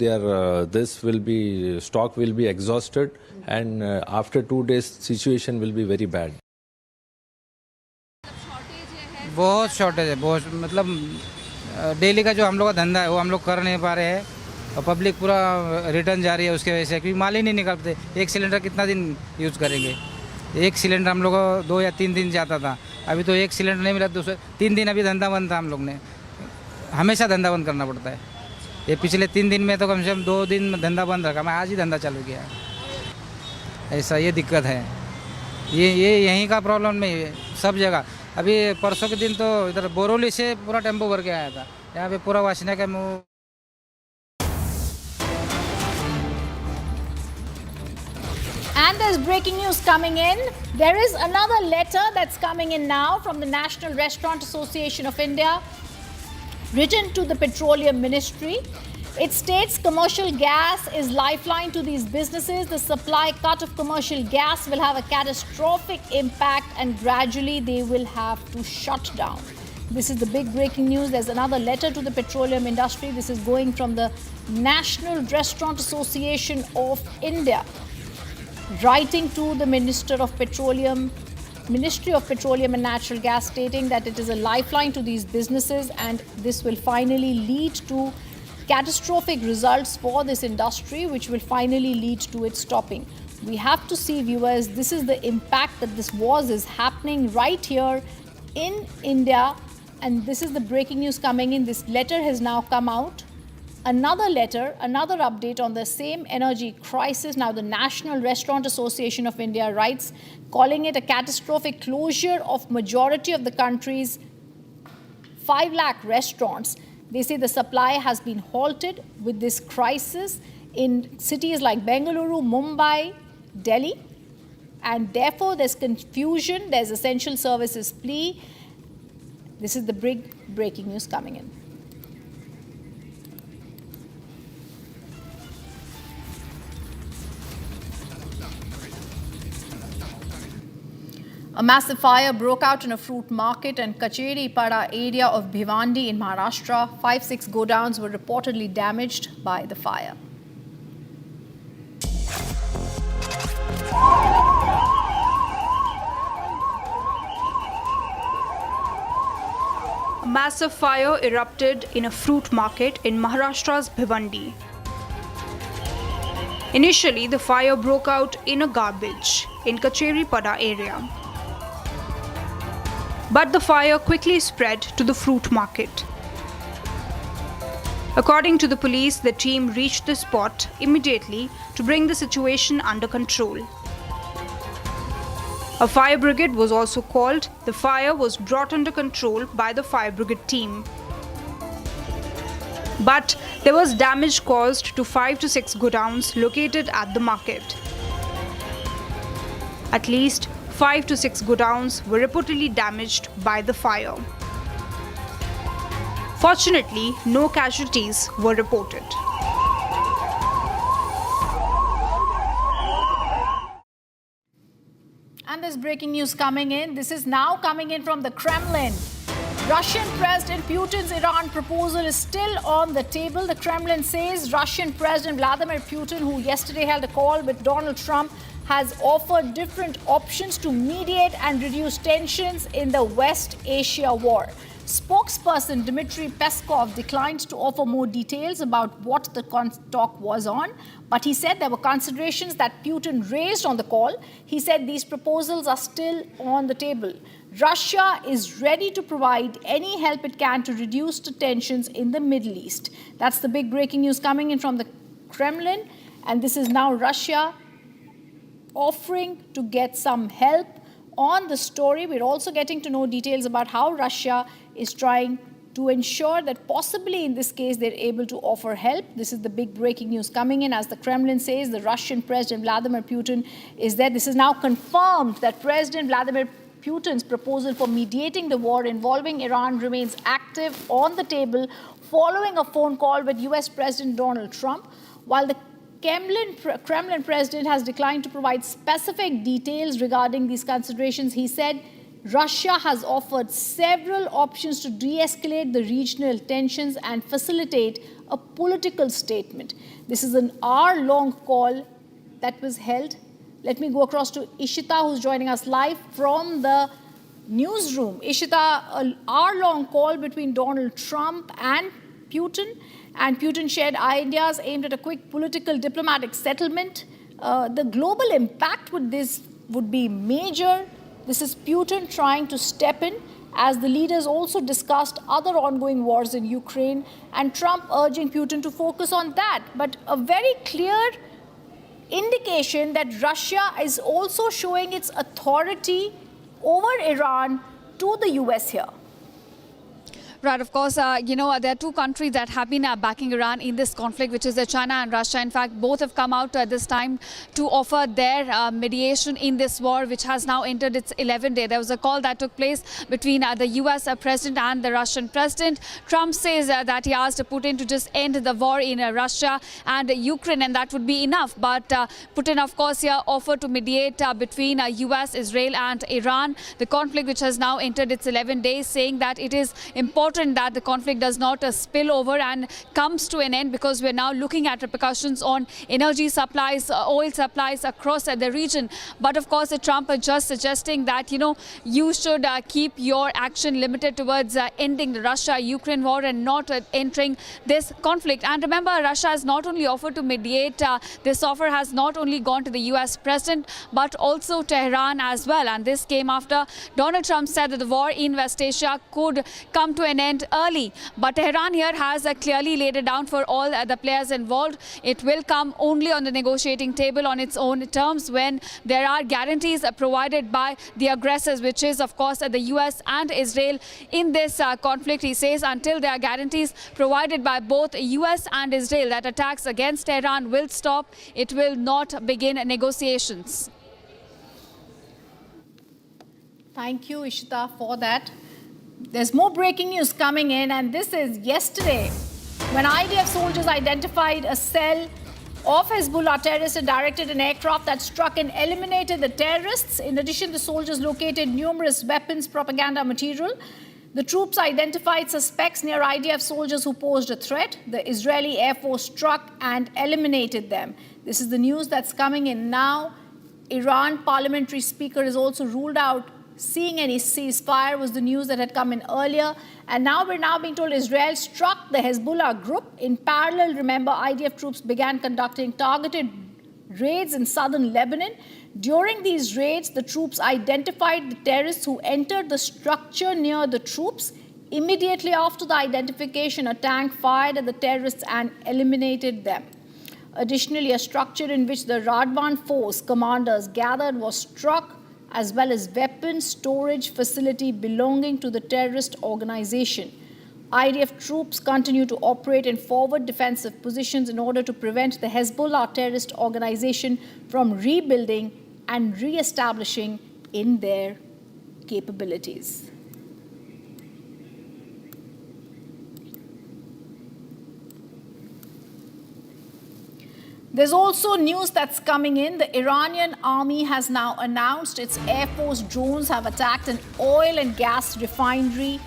stock will be exhausted, and after 2 days, situation will be very bad. बहुत shortage है, बहुत मतलब daily का जो हम लोग का धंधा है वो हम लोग कर नहीं पा रहे हैं, और पब्लिक पूरा रिटर्न जा रही है उसके वजह से, क्योंकि माल ही नहीं निकलते। एक सिलेंडर कितना दिन यूज़ करेंगे? एक सिलेंडर हम लोग को 2 या 3 दिन जाता था, अभी तो एक सिलेंडर नहीं मिला, 3 दिन अभी धंधा बंद था। हम लोग ने हमेशा धंधा बंद करना पड़ता है। ये पिछले 3 दिन में तो कम से कम 2 दिन धंधा बंद रखा, मैं आज ही धंधा चालू किया। ऐसा ये दिक्कत है, ये यहीं का प्रॉब्लम नहीं है, सब जगह। अभी परसों के दिन तो इधर बोरोली से पूरा टेम्पो भर के आया था, यहाँ पे पूरा वासना का मुँह। And there's breaking news coming in. There is another letter that's coming in now from the National Restaurant Association of India, written to the Petroleum Ministry. It states commercial gas is lifeline to these businesses. The supply cut of commercial gas will have a catastrophic impact, and gradually they will have to shut down. This is the big breaking news. There's another letter to the petroleum industry. This is going from the National Restaurant Association of India, writing to the Ministry of Petroleum and Natural Gas, stating that it is a lifeline to these businesses, and this will finally lead to catastrophic results for this industry, which will finally lead to its stopping. We have to see, viewers, this is the impact that this war is happening right here in India, and this is the breaking news coming in. This letter has now come out. Another letter, another update on the same energy crisis. Now, the National Restaurant Association of India writes, calling it a catastrophic closure of majority of the country's 5 lakh restaurants. They say the supply has been halted with this crisis in cities like Bengaluru, Mumbai, Delhi, and therefore there's confusion, there's essential services plea. This is the big breaking news coming in. A massive fire broke out in a fruit market in Cauchery Pada area of Bhiwandi in Maharashtra. 5-6 godowns were reportedly damaged by the fire. A massive fire erupted in a fruit market in Maharashtra's Bhiwandi. Initially, the fire broke out in a garbage in Cauchery Pada area. But the fire quickly spread to the fruit market. According to the police, the team reached the spot immediately to bring the situation under control. A fire brigade was also called. The fire was brought under control by the fire brigade team. But there was damage caused to 5 to 6 godowns located at the market. At least 5 to 6 godowns were reportedly damaged by the fire. Fortunately, no casualties were reported. And there's breaking news coming in. This is now coming in from the Kremlin. Russian President Putin's Iran proposal is still on the table. The Kremlin says Russian President Vladimir Putin, who yesterday held a call with Donald Trump, has offered different options to mediate and reduce tensions in the West Asia war. Spokesperson Dmitry Peskov declined to offer more details about what the talk was on, but he said there were considerations that Putin raised on the call. He said these proposals are still on the table. Russia is ready to provide any help it can to reduce the tensions in the Middle East. That's the big breaking news coming in from the Kremlin, and this is now Russia offering to get some help on the story. We're also getting to know details about how Russia is trying to ensure that possibly in this case they're able to offer help. This is the big breaking news coming in. As the Kremlin says, the Russian President Vladimir Putin is there. This is now confirmed that President Vladimir Putin's proposal for mediating the war involving Iran remains active on the table following a phone call with US President Donald Trump. While the Kremlin president has declined to provide specific details regarding these considerations, he said Russia has offered several options to de-escalate the regional tensions and facilitate a political statement. This is an hour-long call that was held. Let me go across to Ishita, who's joining us live from the newsroom. Ishita, an hour-long call between Donald Trump and Putin shared ideas aimed at a quick political diplomatic settlement. The global impact with this would be major. This is Putin trying to step in, as the leaders also discussed other ongoing wars in Ukraine, and Trump urging Putin to focus on that. But a very clear indication that Russia is also showing its authority over Iran to the US here. Right, of course, there are two countries that have been backing Iran in this conflict, which is China and Russia. In fact, both have come out this time to offer their mediation in this war, which has now entered its 11th day. There was a call that took place between the US president and the Russian president. Trump says that he asked Putin to just end the war in Russia and Ukraine, and that would be enough. But Putin, of course, here offered to mediate between US, Israel and Iran, the conflict which has now entered its 11th day, saying that it is important that the conflict does not spill over and comes to an end, because we're now looking at repercussions on energy supplies, oil supplies across the region. But of course, Trump is just suggesting that, you should keep your action limited towards ending the Russia-Ukraine war and not entering this conflict. And remember, Russia has not only offered to mediate, this offer has not only gone to the US president, but also Tehran as well. And this came after Donald Trump said that the war in West Asia could come to an end early. But Tehran here has clearly laid it down for all the players involved. It will come only on the negotiating table on its own terms when there are guarantees provided by the aggressors, which is, of course, the US and Israel in this conflict. He says until there are guarantees provided by both US and Israel that attacks against Tehran will stop, it will not begin negotiations. Thank you, Ishita, for that. There's more breaking news coming in, and this is yesterday when IDF soldiers identified a cell of Hezbollah terrorists and directed an aircraft that struck and eliminated the terrorists. In addition, the soldiers located numerous weapons, propaganda material. The troops identified suspects near IDF soldiers who posed a threat. The Israeli Air Force struck and eliminated them. This is the news that's coming in now. Iran parliamentary speaker is also ruled out seeing any ceasefire, was the news that had come in earlier. And now we're being told Israel struck the Hezbollah group. In parallel, remember, IDF troops began conducting targeted raids in southern Lebanon. During these raids, the troops identified the terrorists who entered the structure near the troops. Immediately after the identification, a tank fired at the terrorists and eliminated them. Additionally, a structure in which the Radwan force commanders gathered was struck, as well as weapons storage facility belonging to the terrorist organization. IDF troops continue to operate in forward defensive positions in order to prevent the Hezbollah terrorist organization from rebuilding and re-establishing in their capabilities. There's also news that's coming in. The Iranian army has now announced its Air Force drones have attacked an oil and gas refinery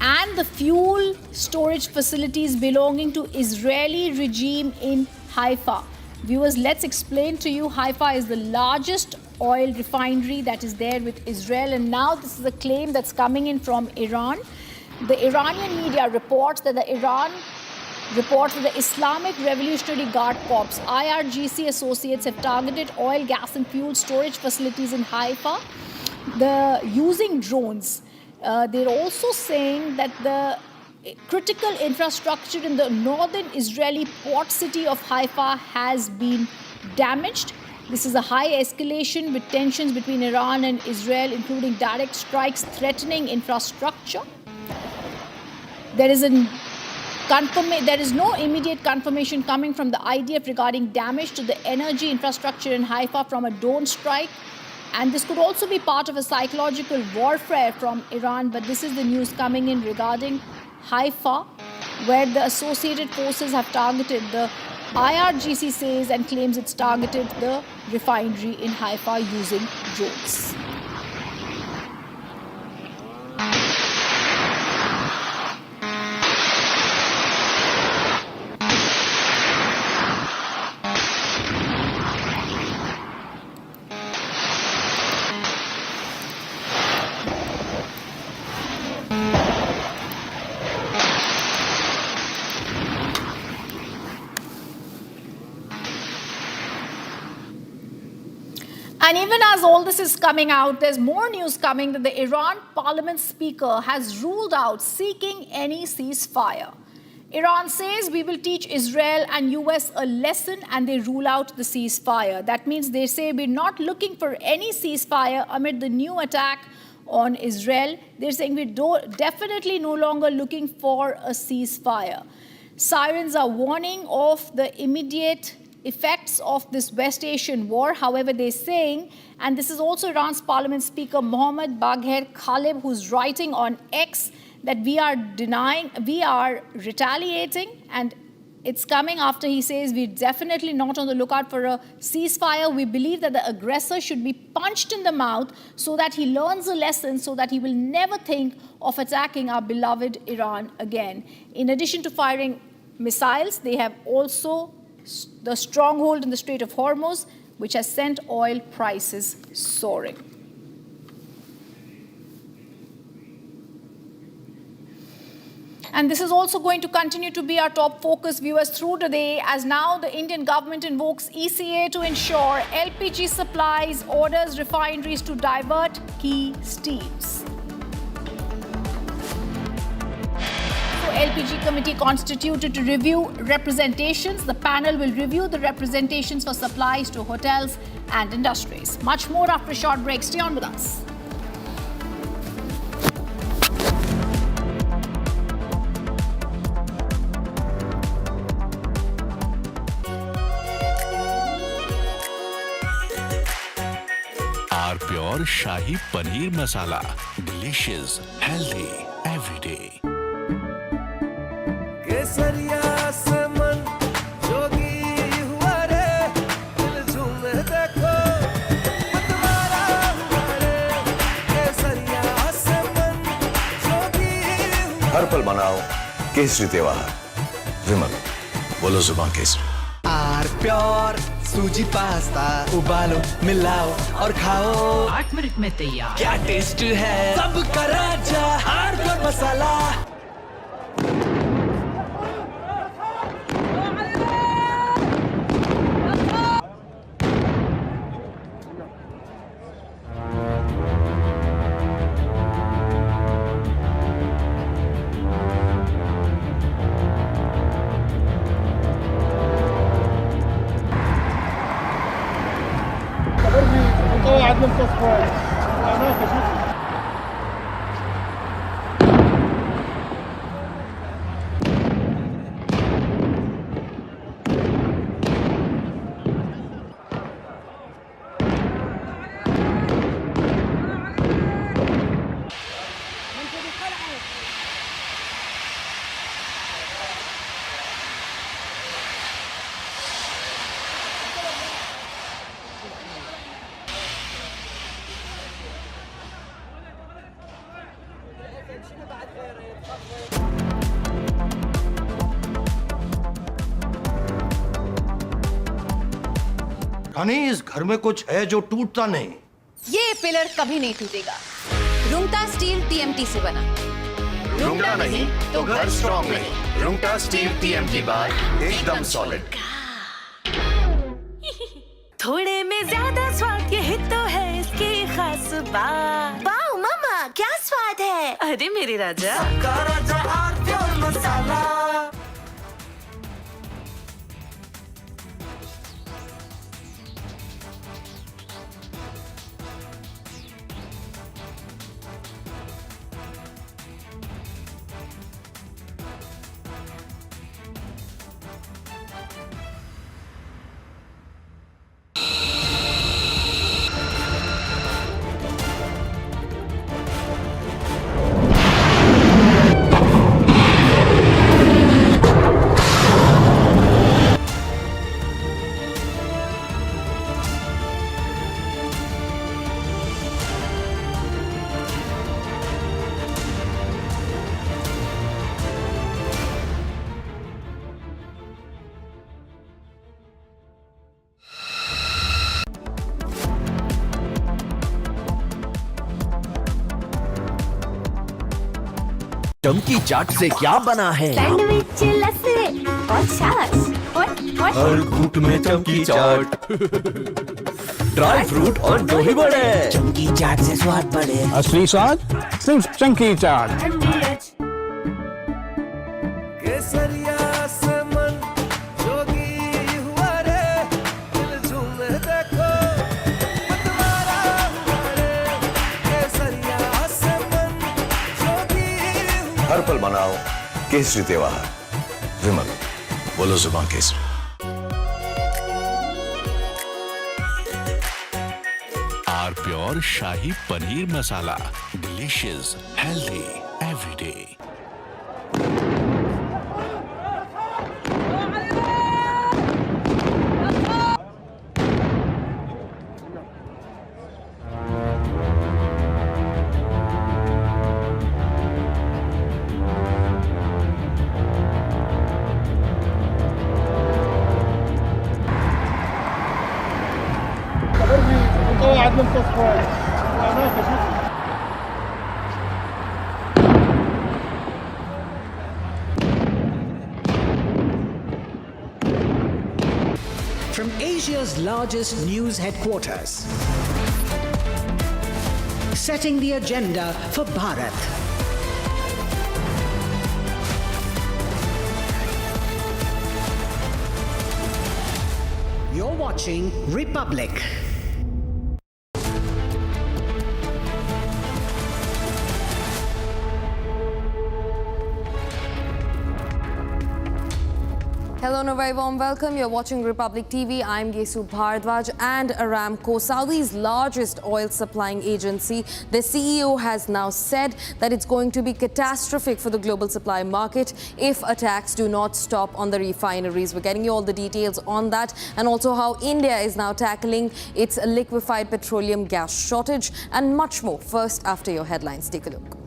and the fuel storage facilities belonging to Israeli regime in Haifa. Viewers, let's explain to you, Haifa is the largest oil refinery that is there with Israel, and now this is a claim that's coming in from Iran. The Iranian media reports that the Islamic Revolutionary Guard Corps, IRGC associates, have targeted oil, gas and fuel storage facilities in Haifa using drones. They're also saying that the critical infrastructure in the northern Israeli port city of Haifa has been damaged. This is a high escalation with tensions between Iran and Israel, including direct strikes threatening infrastructure. There is no immediate confirmation coming from the IDF regarding damage to the energy infrastructure in Haifa from a drone strike. And this could also be part of a psychological warfare from Iran. But this is the news coming in regarding Haifa. where the associated forces have targeted the IRGC says and claims it's targeted the refinery in Haifa using drones. And even as all this is coming out, there's more news coming that the Iran parliament speaker has ruled out seeking any ceasefire. Iran says we will teach Israel and US a lesson, and they rule out the ceasefire. That means they say we're not looking for any ceasefire amid the new attack on Israel. They're saying we're definitely no longer looking for a ceasefire. Sirens are warning of the immediate effects of this West Asian war. However, they're saying, and this is also Iran's parliament speaker Mohammad Bagher Khalib, who's writing on X, that we are retaliating, and it's coming after he says we're definitely not on the lookout for a ceasefire. We believe that the aggressor should be punched in the mouth so that he learns a lesson, so that he will never think of attacking our beloved Iran again. In addition to firing missiles, they have also the stronghold in the Strait of Hormuz, which has sent oil prices soaring. And this is also going to continue to be our top focus, viewers, through today, as now the Indian government invokes ECA to ensure LPG supplies, orders refineries to divert key streams. LPG committee constituted to review representations. The panel will review the representations for supplies to hotels and industries. Much more after a short break. Stay on with us. Our pure Shahi Paneer Masala. Delicious, healthy, every day. केसरिया से मन जोगी हुआ रे दिल झूमे देखो मतवारा हुआ रे केसरिया से मन जोगी हर पल मनाओ केसरी त्योहार विमल बोलो जुबान केसरी आर प्योर सूजी पास्ता उबालो मिलाओ और खाओ 8 मिनट में तैयार क्या टेस्ट है सबका राजा आर प्योर मसाला रानी, इस घर में कुछ है जो टूटता नहीं। ये पिलर कभी नहीं टूटेगा। रुंगटा स्टील टीएमटी से बना। रुंगटा नहीं तो घर स्ट्रॉन्ग नहीं। रुंगटा स्टील टीएमटी बार एकदम सॉलिड। थोड़े में ज्यादा स्वाद, यही तो है इसकी खास बात। वाओ मामा, क्या स्वाद है। अरे मेरे राजा, राजा और प्योर मसाला। चमकी चाट से क्या बना है? सैंडविच लस्सी और छाछ और हर घूंट में चमकी चाट, ड्राई फ्रूट और दही बड़े, चमकी चाट से स्वाद बढ़े। असली स्वाद सिर्फ चंकी चाट। केसरिया से मन जोगी हुआ रे, दिल झूमे देखो मतवारा हुआ रे। केसरिया से मन जोगी हुआ। हर पल मनाओ केसरी त्योहार, विमल बोलो जुबान केसरी। R pure shahi paneer masala, delicious, healthy everyday. From Asia's largest news headquarters, setting the agenda for Bharat. You're watching Republic. Hello and a very warm welcome. You're watching Republic TV. I'm Gesu Bhardwaj. And Aramco, Saudi's largest oil supplying agency, the CEO has now said that it's going to be catastrophic for the global supply market if attacks do not stop on the refineries. We're getting you all the details on that, and also how India is now tackling its liquefied petroleum gas shortage, and much more. First, after your headlines, take a look.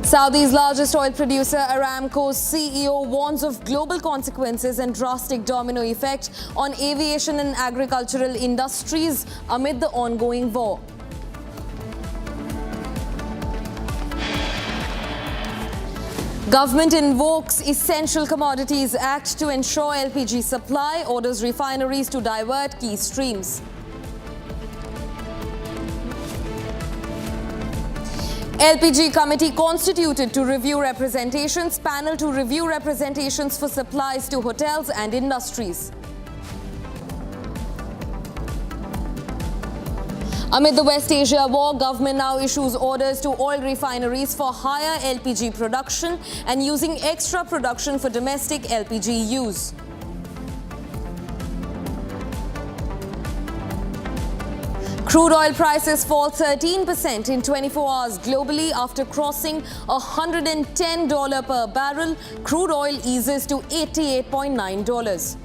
Saudi's largest oil producer, Aramco's CEO, warns of global consequences and drastic domino effect on aviation and agricultural industries amid the ongoing war. Government invokes Essential Commodities Act to ensure LPG supply, orders refineries to divert key streams. LPG committee constituted to review representations, panel to review representations for supplies to hotels and industries. Amid the West Asia war, government now issues orders to oil refineries for higher LPG production and using extra production for domestic LPG use. Crude oil prices fall 13% in 24 hours globally after crossing $110 per barrel. Crude oil eases to $88.9.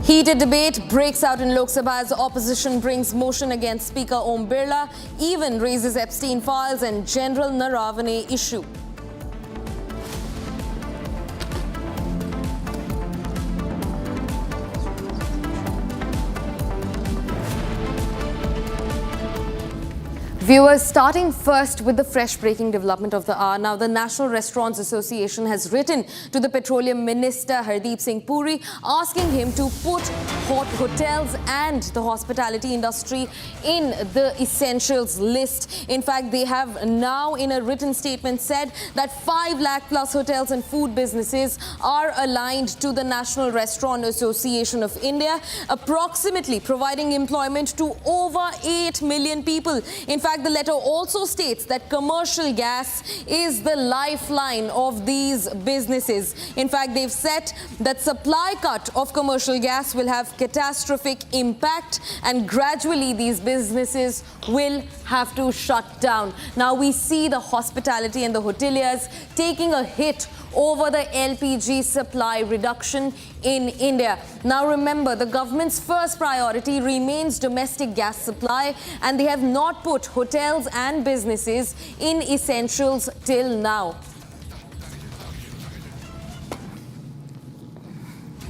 Heated debate breaks out in Lok Sabha as opposition brings motion against Speaker Om Birla, even raises Epstein files and General Naravane issue. Viewers, starting first with the fresh breaking development of the hour. Now, the National Restaurants Association has written to the Petroleum Minister Hardeep Singh Puri asking him to put hotels and the hospitality industry in the essentials list. In fact, they have now in a written statement said that 5 lakh plus hotels and food businesses are aligned to the National Restaurant Association of India, approximately providing employment to over 8 million people. In fact, the letter also states that commercial gas is the lifeline of these businesses. In fact, they've said that supply cut of commercial gas will have catastrophic impact and gradually these businesses will have to shut down. Now we see the hospitality and the hoteliers taking a hit over the LPG supply reduction in India. Now remember, the government's first priority remains domestic gas supply, and they have not put hotels and businesses in essentials till now.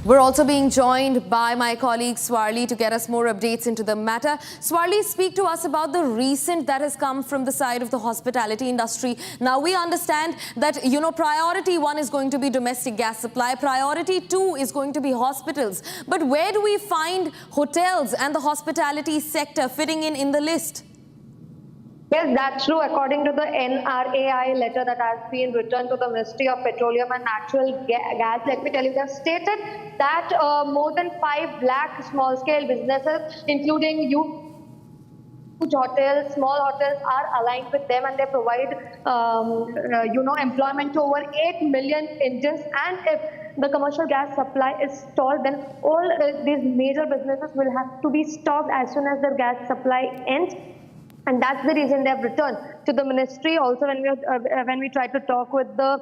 We're also being joined by my colleague Swarli to get us more updates into the matter. Swarli, speak to us about the recent that has come from the side of the hospitality industry. Now, we understand that, priority one is going to be domestic gas supply. Priority two is going to be hospitals. But where do we find hotels and the hospitality sector fitting in the list? Yes, that's true. According to the NRAI letter that has been written to the Ministry of Petroleum and Natural Gas, let me tell you, they have stated that more than 5 lakh small-scale businesses, including huge hotels, small hotels, are aligned with them, and they provide, employment to over 8 million Indians. And if the commercial gas supply is stalled, then all these major businesses will have to be stopped as soon as the gas supply ends. And that's the reason they have returned to the ministry. Also, when we tried to talk with the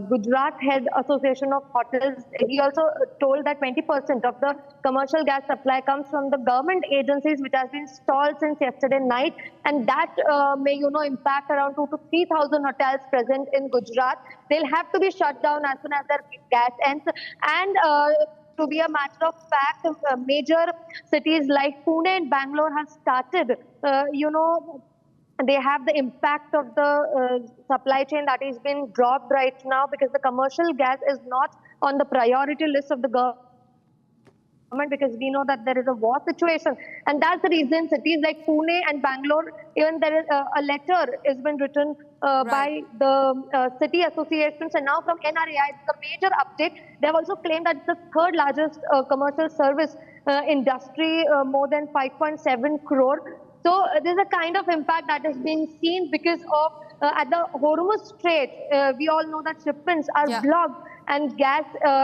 Gujarat Head Association of Hotels, he also told that 20% of the commercial gas supply comes from the government agencies, which has been stalled since yesterday night, and that may impact around 2,000 to 3,000 hotels present in Gujarat. They'll have to be shut down as soon as their gas ends. And to be a matter of fact, major cities like Pune and Bangalore have started, they have the impact of the supply chain that has been dropped right now, because the commercial gas is not on the priority list of the government, because we know that there is a war situation. And that's the reason cities like Pune and Bangalore, even there is a letter has been written by the city associations, and now from NRAI, it's a major update. They have also claimed that it's the third largest commercial service industry, more than 5.7 crore. So there's a kind of impact that is being seen because of at the Hormuz Strait, we all know that shipments are blocked, and gas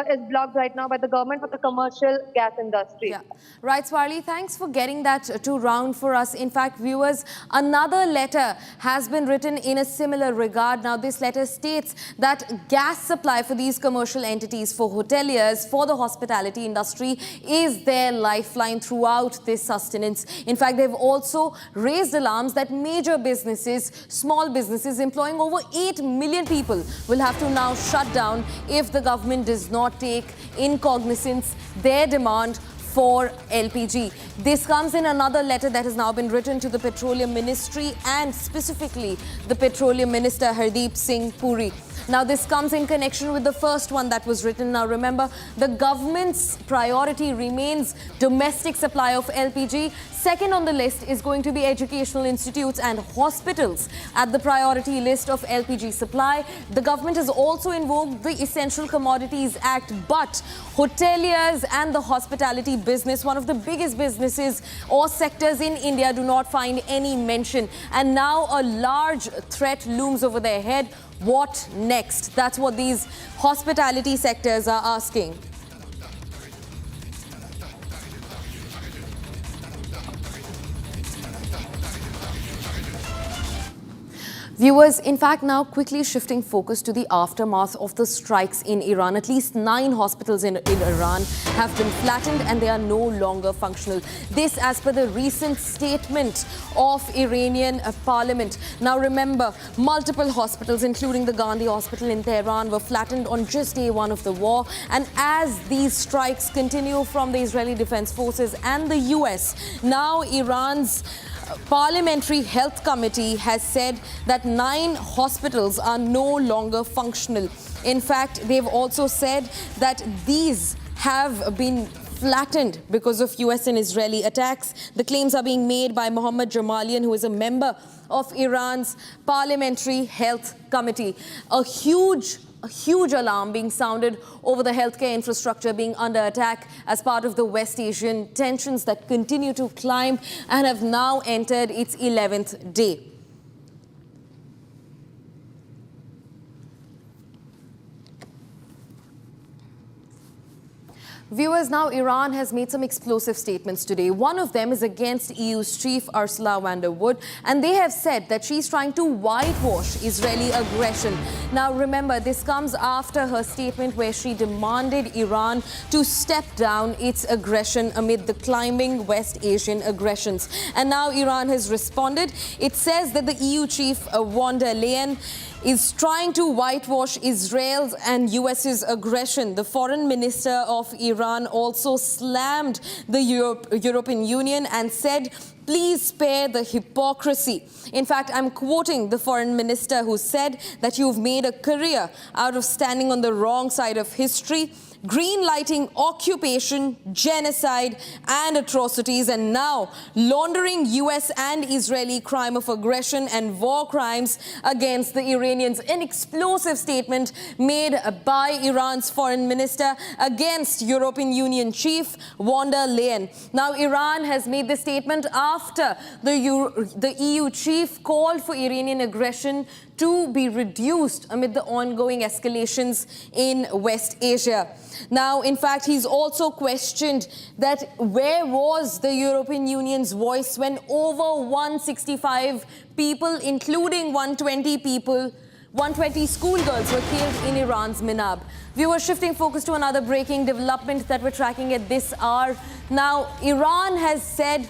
is blocked right now by the government for the commercial gas industry. Yeah. Right, Swarli, thanks for getting that to round for us. In fact, viewers, another letter has been written in a similar regard. Now, this letter states that gas supply for these commercial entities, for hoteliers, for the hospitality industry, is their lifeline throughout this sustenance. In fact, they've also raised alarms that major businesses, small businesses employing over 8 million people will have to now shut down if the government does not take in cognizance their demand for LPG. This comes in another letter that has now been written to the Petroleum Ministry and specifically the Petroleum Minister Hardeep Singh Puri. Now, this comes in connection with the first one that was written. Now, remember, the government's priority remains domestic supply of LPG. Second on the list is going to be educational institutes and hospitals at the priority list of LPG supply. The government has also invoked the Essential Commodities Act, but hoteliers and the hospitality business, one of the biggest businesses or sectors in India, do not find any mention. And now a large threat looms over their head. What next? That's what these hospitality sectors are asking. Viewers, in fact, now quickly shifting focus to the aftermath of the strikes in Iran. At least 9 hospitals in Iran have been flattened and they are no longer functional. This as per the recent statement of Iranian parliament. Now remember, multiple hospitals, including the Gandhi Hospital in Tehran, were flattened on just day 1 of the war. And as these strikes continue from the Israeli Defense Forces and the US, now Iran's Parliamentary Health Committee has said that 9 hospitals are no longer functional. In fact, they've also said that these have been flattened because of US and Israeli attacks. The claims are being made by Mohammad Jamalian, who is a member of Iran's Parliamentary Health Committee. A huge alarm being sounded over the healthcare infrastructure being under attack as part of the West Asian tensions that continue to climb and have now entered its 11th day. Viewers, now Iran has made some explosive statements today. One of them is against EU's chief Ursula von der Leyen, and they have said that she's trying to whitewash Israeli aggression. Now remember, this comes after her statement where she demanded Iran to step down its aggression amid the climbing West Asian aggressions. And now Iran has responded. It says that the EU chief von der Leyen is trying to whitewash Israel's and US's aggression. The foreign minister of Iran also slammed the European Union and said, please spare the hypocrisy. In fact, I'm quoting the foreign minister who said that you've made a career out of standing on the wrong side of history, green-lighting occupation, genocide and atrocities, and now laundering US and Israeli crime of aggression and war crimes against the Iranians. An explosive statement made by Iran's foreign minister against European Union chief von der Leyen. Now, Iran has made this statement after the EU chief called for Iranian aggression to be reduced amid the ongoing escalations in West Asia. Now, in fact, he's also questioned that where was the European Union's voice when over 165 people, including 120 schoolgirls were killed in Iran's Minab. Viewers, shifting focus to another breaking development that we're tracking at this hour. Now, Iran has said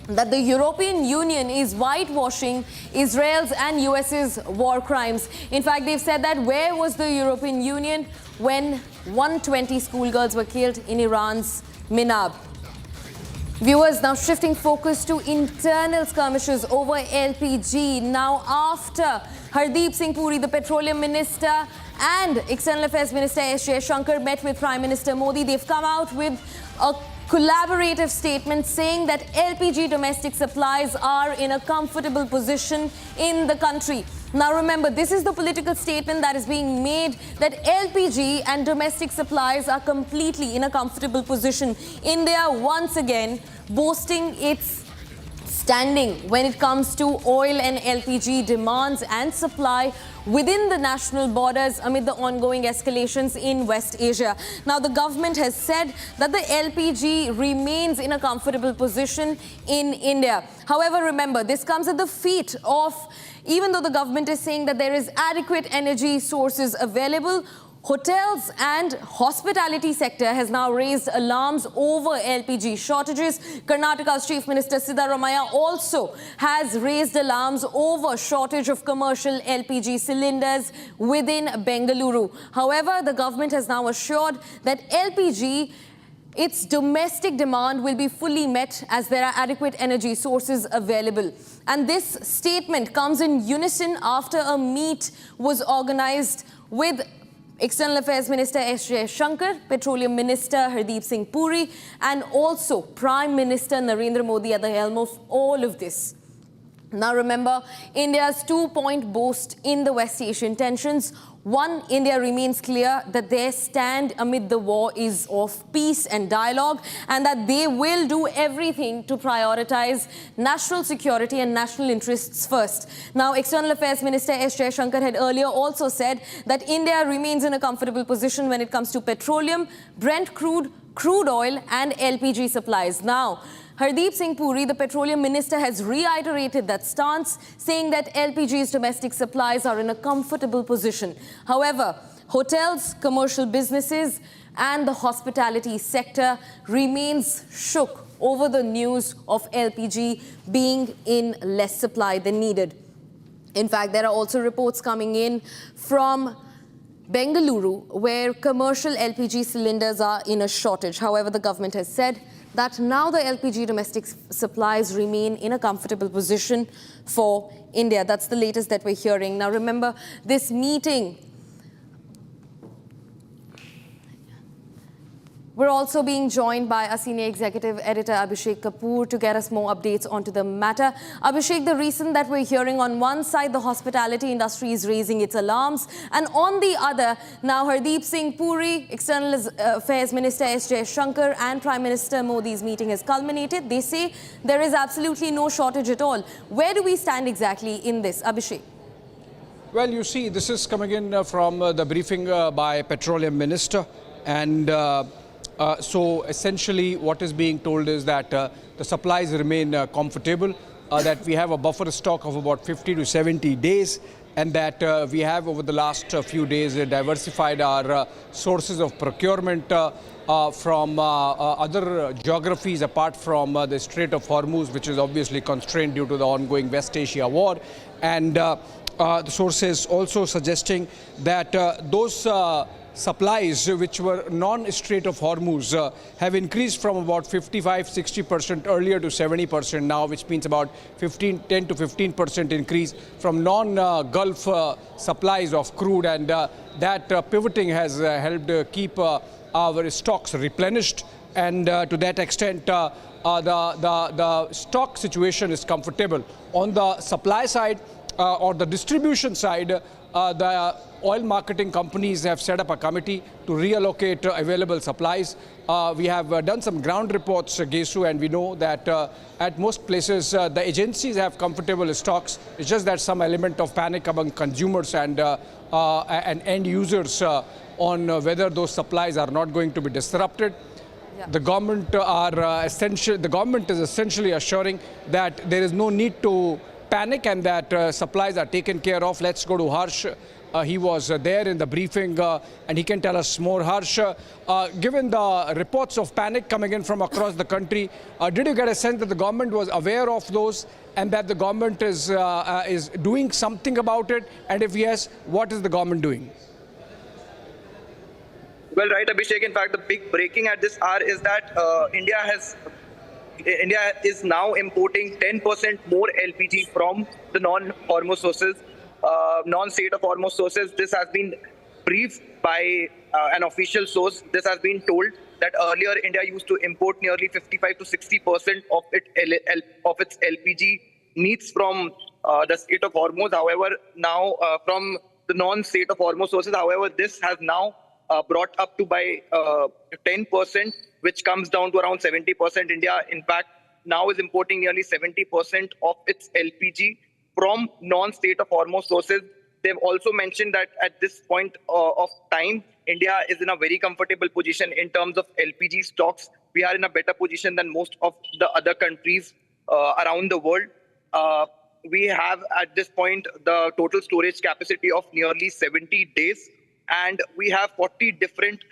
that the European Union is whitewashing Israel's and US's war crimes. In fact, they've said that where was the European Union when 120 schoolgirls were killed in Iran's Minab? Viewers, now shifting focus to internal skirmishes over LPG. Now, after Hardeep Singh Puri, the Petroleum Minister, and External Affairs Minister S. Jaishankar met with Prime Minister Modi, they've come out with a collaborative statement saying that LPG domestic supplies are in a comfortable position in the country. Now remember, this is the political statement that is being made that LPG and domestic supplies are completely in a comfortable position. India once again boasting its standing when it comes to oil and LPG demands and supply within the national borders amid the ongoing escalations in West Asia. Now, the government has said that the LPG remains in a comfortable position in India. However, remember, this comes at the feet of, even though the government is saying that there is adequate energy sources available, hotels and hospitality sector has now raised alarms over LPG shortages. Karnataka's Chief Minister Siddaramaiah also has raised alarms over shortage of commercial LPG cylinders within Bengaluru. However, the government has now assured that LPG, its domestic demand will be fully met as there are adequate energy sources available. And this statement comes in unison after a meet was organized with External Affairs Minister S. Jaishankar, Petroleum Minister Hardeep Singh Puri, and also Prime Minister Narendra Modi at the helm of all of this. Now remember, India's two-point boast in the West Asian tensions. One, India remains clear that their stand amid the war is of peace and dialogue, and that they will do everything to prioritize national security and national interests first. Now, External Affairs Minister S. Jaishankar had earlier also said that India remains in a comfortable position when it comes to petroleum, Brent crude oil and LPG supplies. Now, Hardeep Singh Puri, the Petroleum Minister, has reiterated that stance, saying that LPG's domestic supplies are in a comfortable position. However, hotels, commercial businesses and the hospitality sector remains shook over the news of LPG being in less supply than needed. In fact, there are also reports coming in from Bengaluru where commercial LPG cylinders are in a shortage. However, the government has said that now the LPG domestic supplies remain in a comfortable position for India. That's the latest that we're hearing. Now remember, this meeting, we're also being joined by our senior executive editor Abhishek Kapoor to get us more updates onto the matter. Abhishek, the reason that we're hearing on one side the hospitality industry is raising its alarms, and on the other, now Hardeep Singh Puri, External Affairs Minister S. Jaishankar and Prime Minister Modi's meeting has culminated. They say there is absolutely no shortage at all. Where do we stand exactly in this, Abhishek? Well, you see, this is coming in from the briefing by Petroleum Minister, and so essentially what is being told is that the supplies remain comfortable, that we have a buffer stock of about 50 to 70 days, and that we have over the last few days diversified our sources of procurement from other geographies apart from the Strait of Hormuz, which is obviously constrained due to the ongoing West Asia war. And the sources also suggesting that those supplies which were non-Strait of Hormuz have increased from about 55-60% earlier to 70% now, which means about 10 to 15% increase from non-Gulf supplies of crude, and that pivoting has helped keep our stocks replenished, and to that extent the stock situation is comfortable. On the supply side or the distribution side, the oil marketing companies have set up a committee to reallocate available supplies. We have done some ground reports, Gesu, and we know that at most places the agencies have comfortable stocks. It's just that some element of panic among consumers and end users on whether those supplies are not going to be disrupted. Yeah. The government is essentially assuring that there is no need to panic and that supplies are taken care of. Let's go to Harsh. He was there in the briefing and he can tell us more. Harsh, given the reports of panic coming in from across the country, did you get a sense that the government was aware of those and that the government is doing something about it? And if yes, what is the government doing? Well, right, Abhishek. In fact, the big breaking at this hour is that India is now importing 10% more LPG from the non-Hormuz sources, non-state of Hormuz sources. This has been briefed by an official source. This has been told that earlier India used to import nearly 55 to 60% of its LPG needs from the state of Hormuz. However, now from the non-state of Hormuz sources. However, this has now brought up to by 10%, which comes down to around 70%. India, in fact, now is importing nearly 70% of its LPG from non-state of Hormuz sources. They've also mentioned that at this point of time, India is in a very comfortable position in terms of LPG stocks. We are in a better position than most of the other countries around the world. We have at this point the total storage capacity of nearly 70 days. And we have 40 different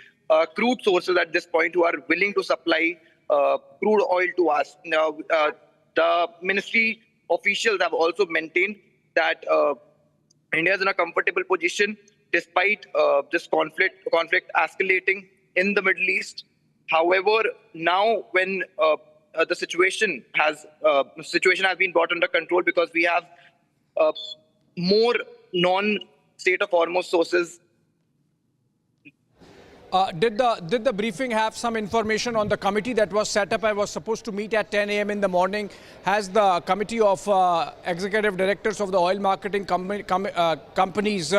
crude sources at this point who are willing to supply crude oil to us. Now, the ministry officials have also maintained that India is in a comfortable position despite this conflict escalating in the Middle East. However, now when the situation has been brought under control because we have more non-state of Hormuz sources. Did the briefing have some information on the committee that was set up and was supposed to meet at 10 a.m. in the morning? Has the committee of executive directors of the oil marketing companies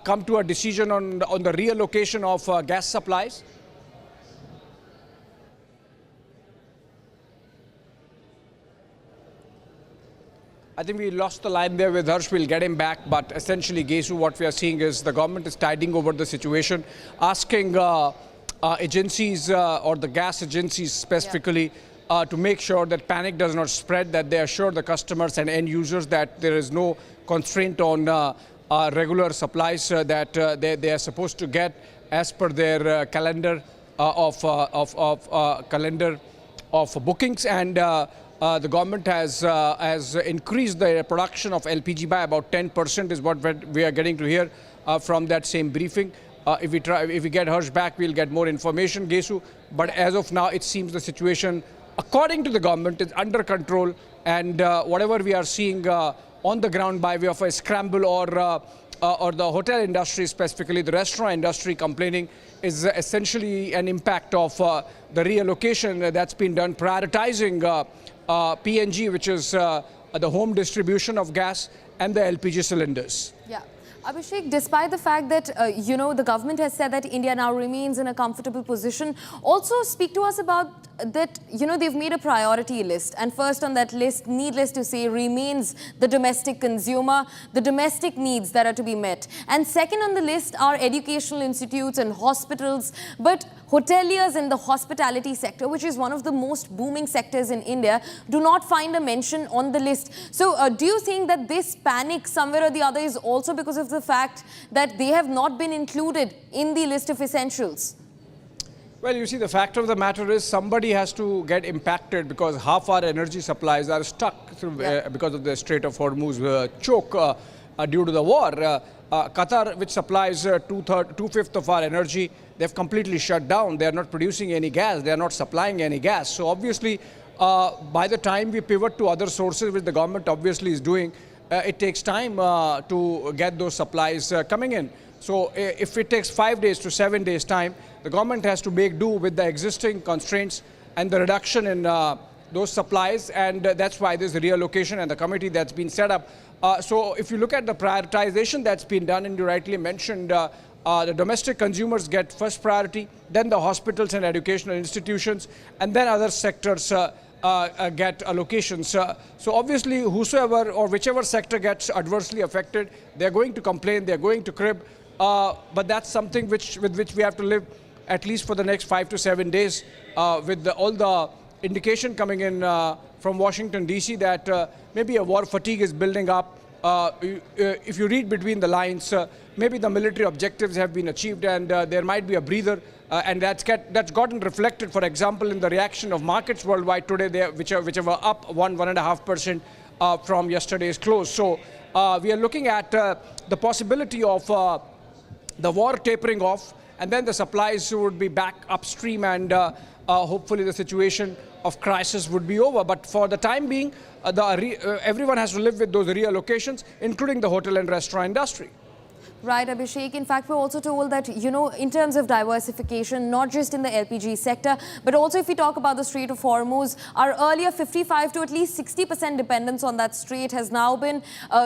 come to a decision on the reallocation of gas supplies? I think we lost the line there with Harsh. We'll get him back. But essentially, Gesu, what we are seeing is the government is tiding over the situation, asking agencies or the gas agencies specifically to make sure that panic does not spread, that they assure the customers and end users that there is no constraint on regular supplies that they are supposed to get as per their calendar of bookings. And the government has increased the production of LPG by about 10% is what we are getting to hear from that same briefing. If we get Harsh back, we'll get more information, Gesu. But as of now, it seems the situation, according to the government, is under control. And whatever we are seeing on the ground by way of a scramble or the hotel industry, specifically the restaurant industry complaining, is essentially an impact of the reallocation that's been done, prioritizing PNG, which is the home distribution of gas, and the LPG cylinders. Yeah. Abhishek, despite the fact that, the government has said that India now remains in a comfortable position, also speak to us about that, they've made a priority list. And first on that list, needless to say, remains the domestic consumer, the domestic needs that are to be met. And second on the list are educational institutes and hospitals. But hoteliers in the hospitality sector, which is one of the most booming sectors in India, do not find a mention on the list. So do you think that this panic somewhere or the other is also because of the fact that they have not been included in the list of essentials? Well, you see, the fact of the matter is somebody has to get impacted because half our energy supplies are stuck through, because of the Strait of Hormuz choke. due to the war. Qatar, which supplies two-fifths of our energy, they've completely shut down. They are not producing any gas. They are not supplying any gas. So obviously, by the time we pivot to other sources, which the government obviously is doing, it takes time to get those supplies coming in. So if it takes 5 days to 7 days time, the government has to make do with the existing constraints and the reduction in those supplies, and that's why there's a reallocation and the committee that's been set up. So if you look at the prioritization that's been done, and you rightly mentioned, the domestic consumers get first priority, then the hospitals and educational institutions, and then other sectors get allocations. So obviously, whosoever or whichever sector gets adversely affected, they're going to complain, they're going to crib, but that's something with which we have to live at least for the next 5 to 7 days, with all the indication coming in from Washington, D.C. that maybe a war fatigue is building up. If you read between the lines, maybe the military objectives have been achieved, and there might be a breather, and that's gotten reflected, for example, in the reaction of markets worldwide today, which are up 1.5% from yesterday's close. So we are looking at the possibility of the war tapering off, and then the supplies would be back upstream, and hopefully the situation of crisis would be over. But for the time being, everyone has to live with those reallocations, including the hotel and restaurant industry. Right, Abhishek. In fact, we're also told that, you know, in terms of diversification, not just in the LPG sector, but also if we talk about the Strait of Hormuz, our earlier 55 to at least 60% dependence on that strait has now been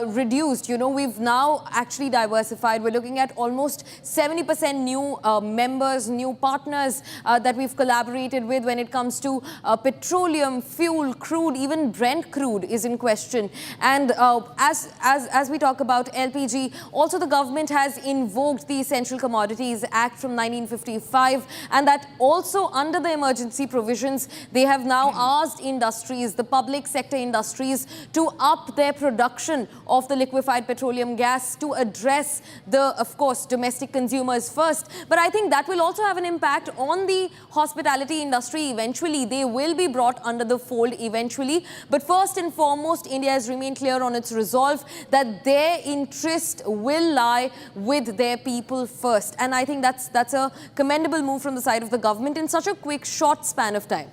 reduced. You know, we've now actually diversified. We're looking at almost 70% new members, new partners that we've collaborated with when it comes to petroleum, fuel, crude, even Brent crude is in question. And as we talk about LPG, also the government has invoked the Essential Commodities Act from 1955, and that also under the emergency provisions, they have now asked industries, the public sector industries, to up their production of the liquefied petroleum gas to address the, of course, domestic consumers first. But I think that will also have an impact on the hospitality industry eventually. They will be brought under the fold eventually. But first and foremost, India has remained clear on its resolve that their interest will lie with their people first. And I think that's a commendable move from the side of the government in such a quick, short span of time.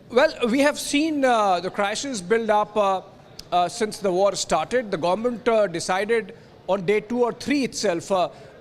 Well, we have seen the crisis build up since the war started. The government decided on day 2 or 3 itself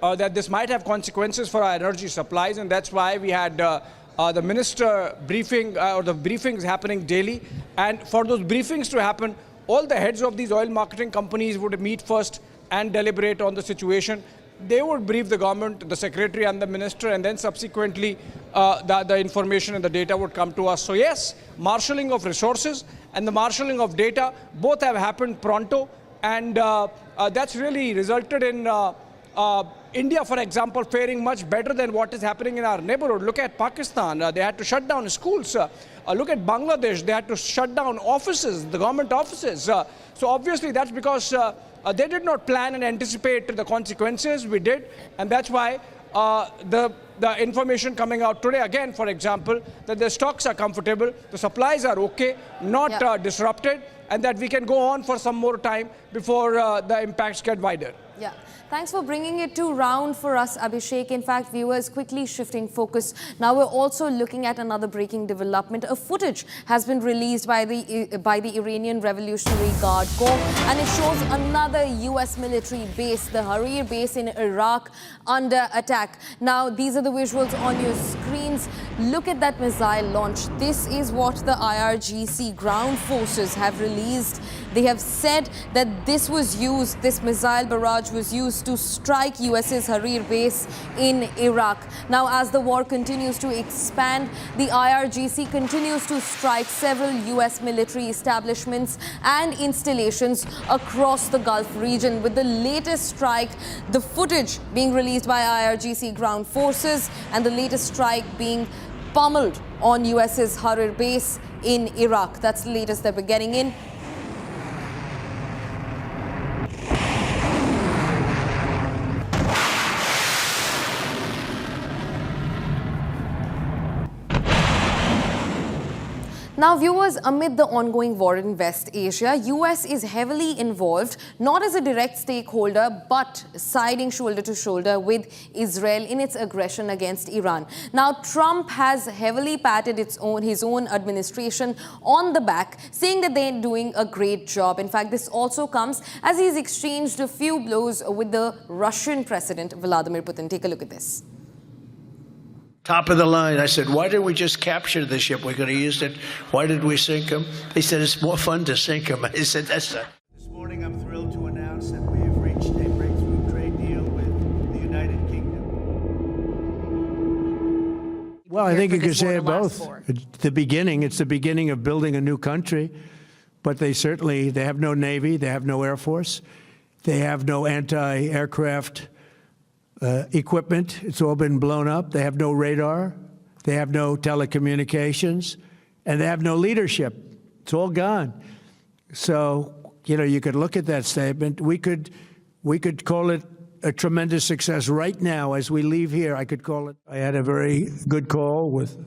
that this might have consequences for our energy supplies, and that's why we had the minister briefing, or the briefings happening daily. And for those briefings to happen, all the heads of these oil marketing companies would meet first and deliberate on the situation. They would brief the government, the secretary and the minister, and then subsequently the information and the data would come to us. So yes, marshalling of resources and the marshalling of data, both have happened pronto, and that's really resulted in India, for example, faring much better than what is happening in our neighborhood. Look at Pakistan. They had to shut down schools. Look at Bangladesh. They had to shut down offices, the government offices. So obviously that's because they did not plan and anticipate the consequences. We did. And that's why the information coming out today, again, for example, that the stocks are comfortable, the supplies are okay, not disrupted, and that we can go on for some more time before the impacts get wider. Yeah. Thanks for bringing it to round for us, Abhishek. In fact, viewers, quickly shifting focus. Now we're also looking at another breaking development. A footage has been released by the Iranian Revolutionary Guard Corps, and it shows another U.S. military base, the Harir base in Iraq, under attack. Now, these are the visuals on your screens. Look at that missile launch. This is what the IRGC ground forces have released. They have said that this missile barrage was used to strike US's Harir base in Iraq. Now, as the war continues to expand, the IRGC continues to strike several US military establishments and installations across the Gulf region, with the latest strike, the footage being released by IRGC ground forces, and the latest strike being pummeled on US's Harir base in Iraq. That's the latest that we're getting in. Now, viewers, amid the ongoing war in West Asia, US is heavily involved, not as a direct stakeholder, but siding shoulder to shoulder with Israel in its aggression against Iran. Now, Trump has heavily patted his own administration on the back, saying that they're doing a great job. In fact, this also comes as he's exchanged a few blows with the Russian President Vladimir Putin. Take a look at this. Top of the line. I said, why didn't we just capture the ship? We could have used it. Why did we sink them? They said, it's more fun to sink them. I said, that's not. This morning, I'm thrilled to announce that we have reached a breakthrough trade deal with the United Kingdom. Well, I think you could say it both. It's the beginning of building a new country, but they have no Navy, they have no Air Force, they have no anti-aircraft equipment. It's all been blown up. They have no radar. They have no telecommunications. And they have no leadership. It's all gone. So, you could look at that statement. We could call it a tremendous success right now as we leave here. I could call it. I had a very good call with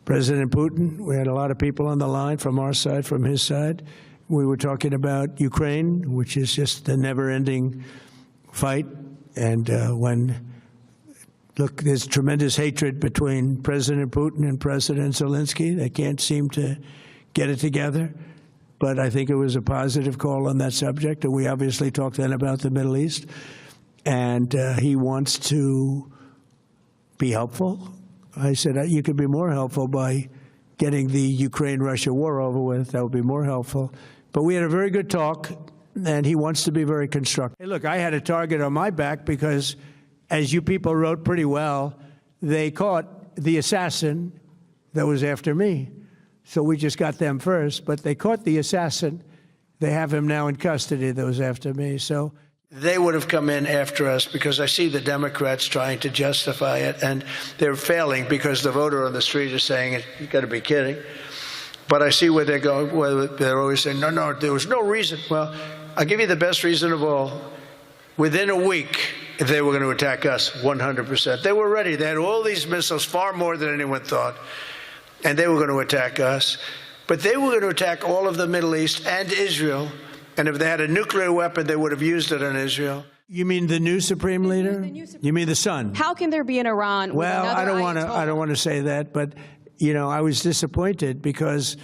President Putin. We had a lot of people on the line from our side, from his side. We were talking about Ukraine, which is just a never-ending fight. And there's tremendous hatred between President Putin and President Zelensky. They can't seem to get it together. But I think it was a positive call on that subject. And we obviously talked then about the Middle East. And he wants to be helpful. I said, you could be more helpful by getting the Ukraine-Russia war over with. That would be more helpful. But we had a very good talk. And he wants to be very constructive. Hey, look, I had a target on my back because, as you people wrote pretty well, they caught the assassin that was after me. So we just got them first, but they caught the assassin. They have him now in custody that was after me. So They would have come in after us because I see the Democrats trying to justify it, and they're failing because the voter on the street is saying, "You got to be kidding." But I see where they're going, where they're always saying, no, there was no reason. Well, I'll give you the best reason of all. Within a week, they were going to attack us 100%. They were ready. They had all these missiles, far more than anyone thought, and they were going to attack us. But they were going to attack all of the Middle East and Israel, and if they had a nuclear weapon, they would have used it on Israel. You mean the new supreme leader? You mean the son? How can there be an Iran? Well, I don't want to say that, but you know, I was disappointed because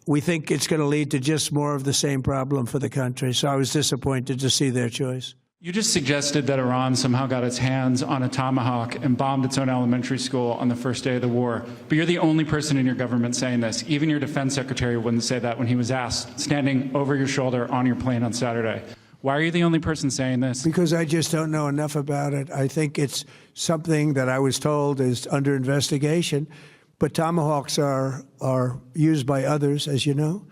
we think it's going to lead to just more of the same problem for the country. So I was disappointed to see their choice. You just suggested that Iran somehow got its hands on a Tomahawk and bombed its own elementary school on the first day of the war. But you're the only person in your government saying this. Even your defense secretary wouldn't say that when he was asked, standing over your shoulder on your plane on Saturday. Why are you the only person saying this? Because I just don't know enough about it. I think it's something that I was told is under investigation. But Tomahawks are used by others, as you know.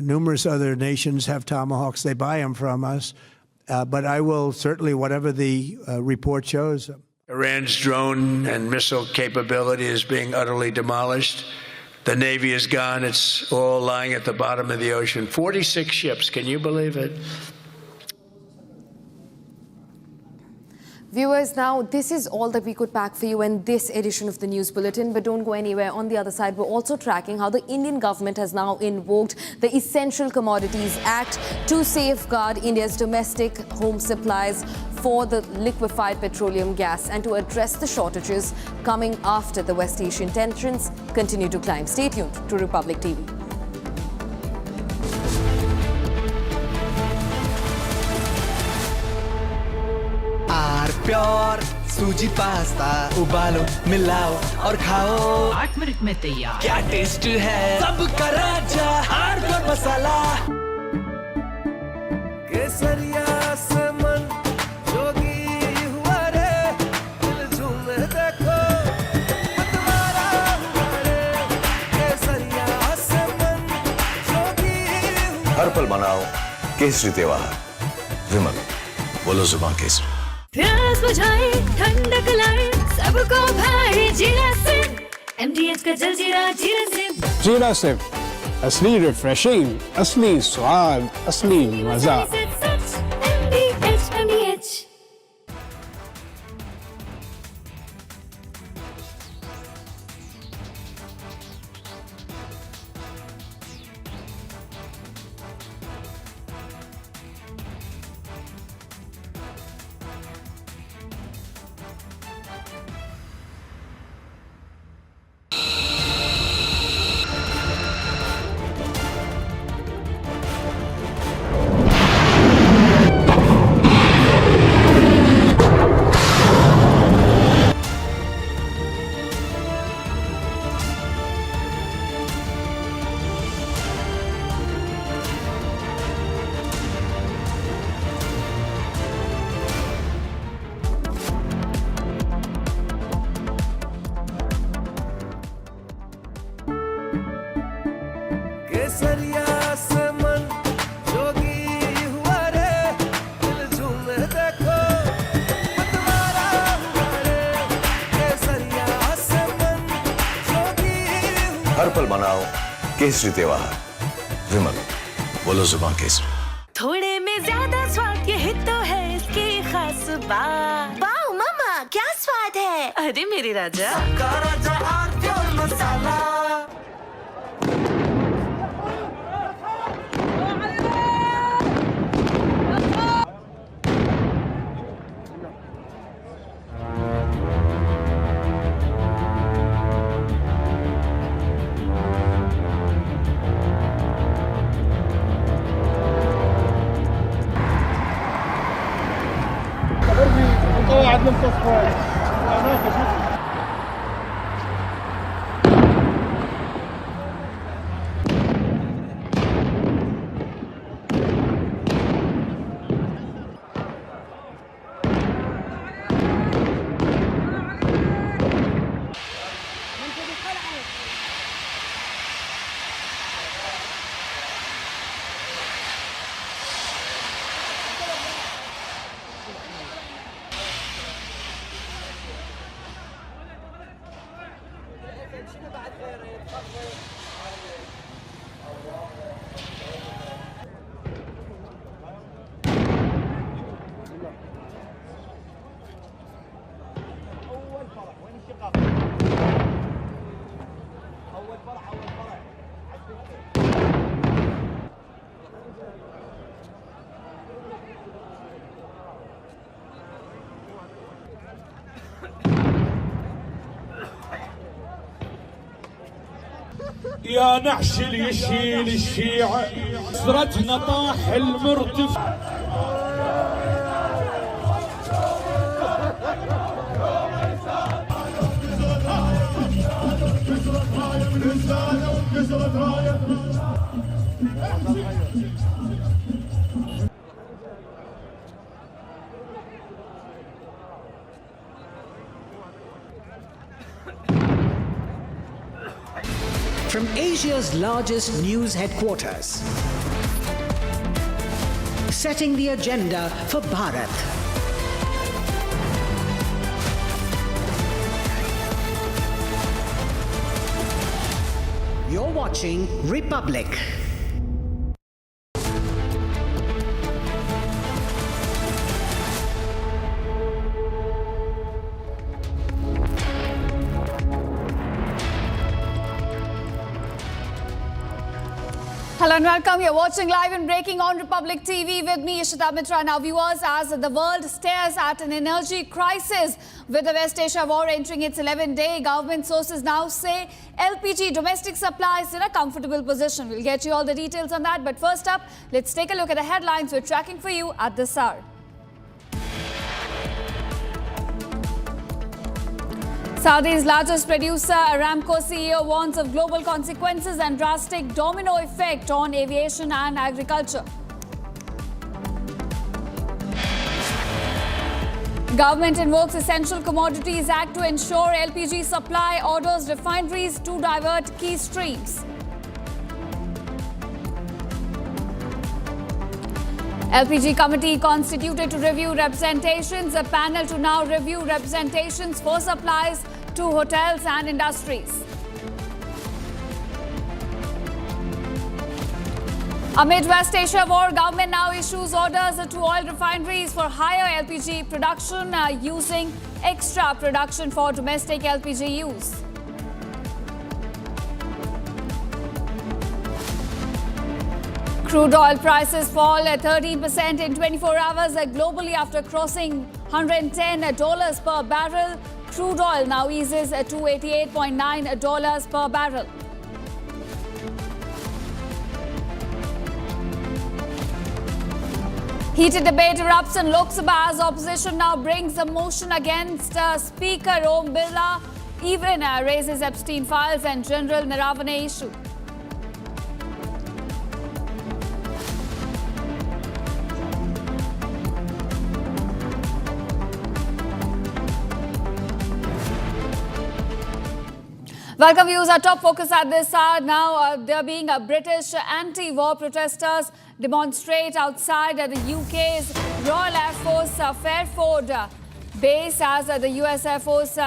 Numerous other nations have Tomahawks. They buy them from us. But I will certainly, whatever the report shows. Iran's drone and missile capability is being utterly demolished. The Navy is gone. It's all lying at the bottom of the ocean. 46 ships. Can you believe it? Viewers, now this is all that we could pack for you in this edition of the News Bulletin, but don't go anywhere. On the other side, we're also tracking how the Indian government has now invoked the Essential Commodities Act to safeguard India's domestic home supplies for the liquefied petroleum gas and to address the shortages coming after the West Asian tensions continue to climb. Stay tuned to Republic TV. Pure सूजी pasta उबालो मिलाओ और खाओ 8 minute में तैयार क्या taste है सबका राजा आर प्योर मसाला केसरिया से मन जोगी हुआ रे दिल झूमे देखो मतवारा हुआ रे केसरिया से मन जोगी हर पल मनाओ केसरी त्योहार विमल बोलो जुबान केसरी प्यास बुझाए ठंडक लाए सबको भाई जीरा से MDH का जलजीरा जीरा से जीरा से असली रिफ्रेशिंग असली स्वाद असली मजा MDH पर्पल बनाओ केसरी त्योहार विमल बोलो जुबान केसरी थोड़े में ज्यादा स्वाद यही तो है इसकी खास बात। वाओ मामा क्या स्वाद है। अरे मेरे राजा मसाला। يا نعش اللي يشيل الشيعة سرتنا طاح المرتفع From Asia's largest news headquarters, setting the agenda for Bharat. You're watching Republic. Hello and welcome. You're watching live and breaking on Republic TV with me, Amit Shah. Now, viewers, as the world stares at an energy crisis with the West Asia war entering its 11th day, government sources now say LPG domestic supply is in a comfortable position. We'll get you all the details on that. But first up, let's take a look at the headlines we're tracking for you at this hour. Saudi's largest producer, Aramco CEO, warns of global consequences and drastic domino effect on aviation and agriculture. Government invokes Essential Commodities Act to ensure LPG supply, orders refineries to divert key streams. LPG committee constituted to review representations, a panel to now review representations for supplies to hotels and industries. Amid West Asia war, government now issues orders to oil refineries for higher LPG production using extra production for domestic LPG use. Crude oil prices fall 13% in 24 hours globally after crossing $110 per barrel. Crude oil now eases to $88.9 per barrel. Heated debate erupts in Lok Sabha as opposition now brings a motion against Speaker Om Birla, even raises Epstein files and General Naravane issue. Welcome viewers. Our top focus at this hour now, there being British anti-war protesters demonstrate outside the UK's Royal Air Force Fairford base as the US Air Force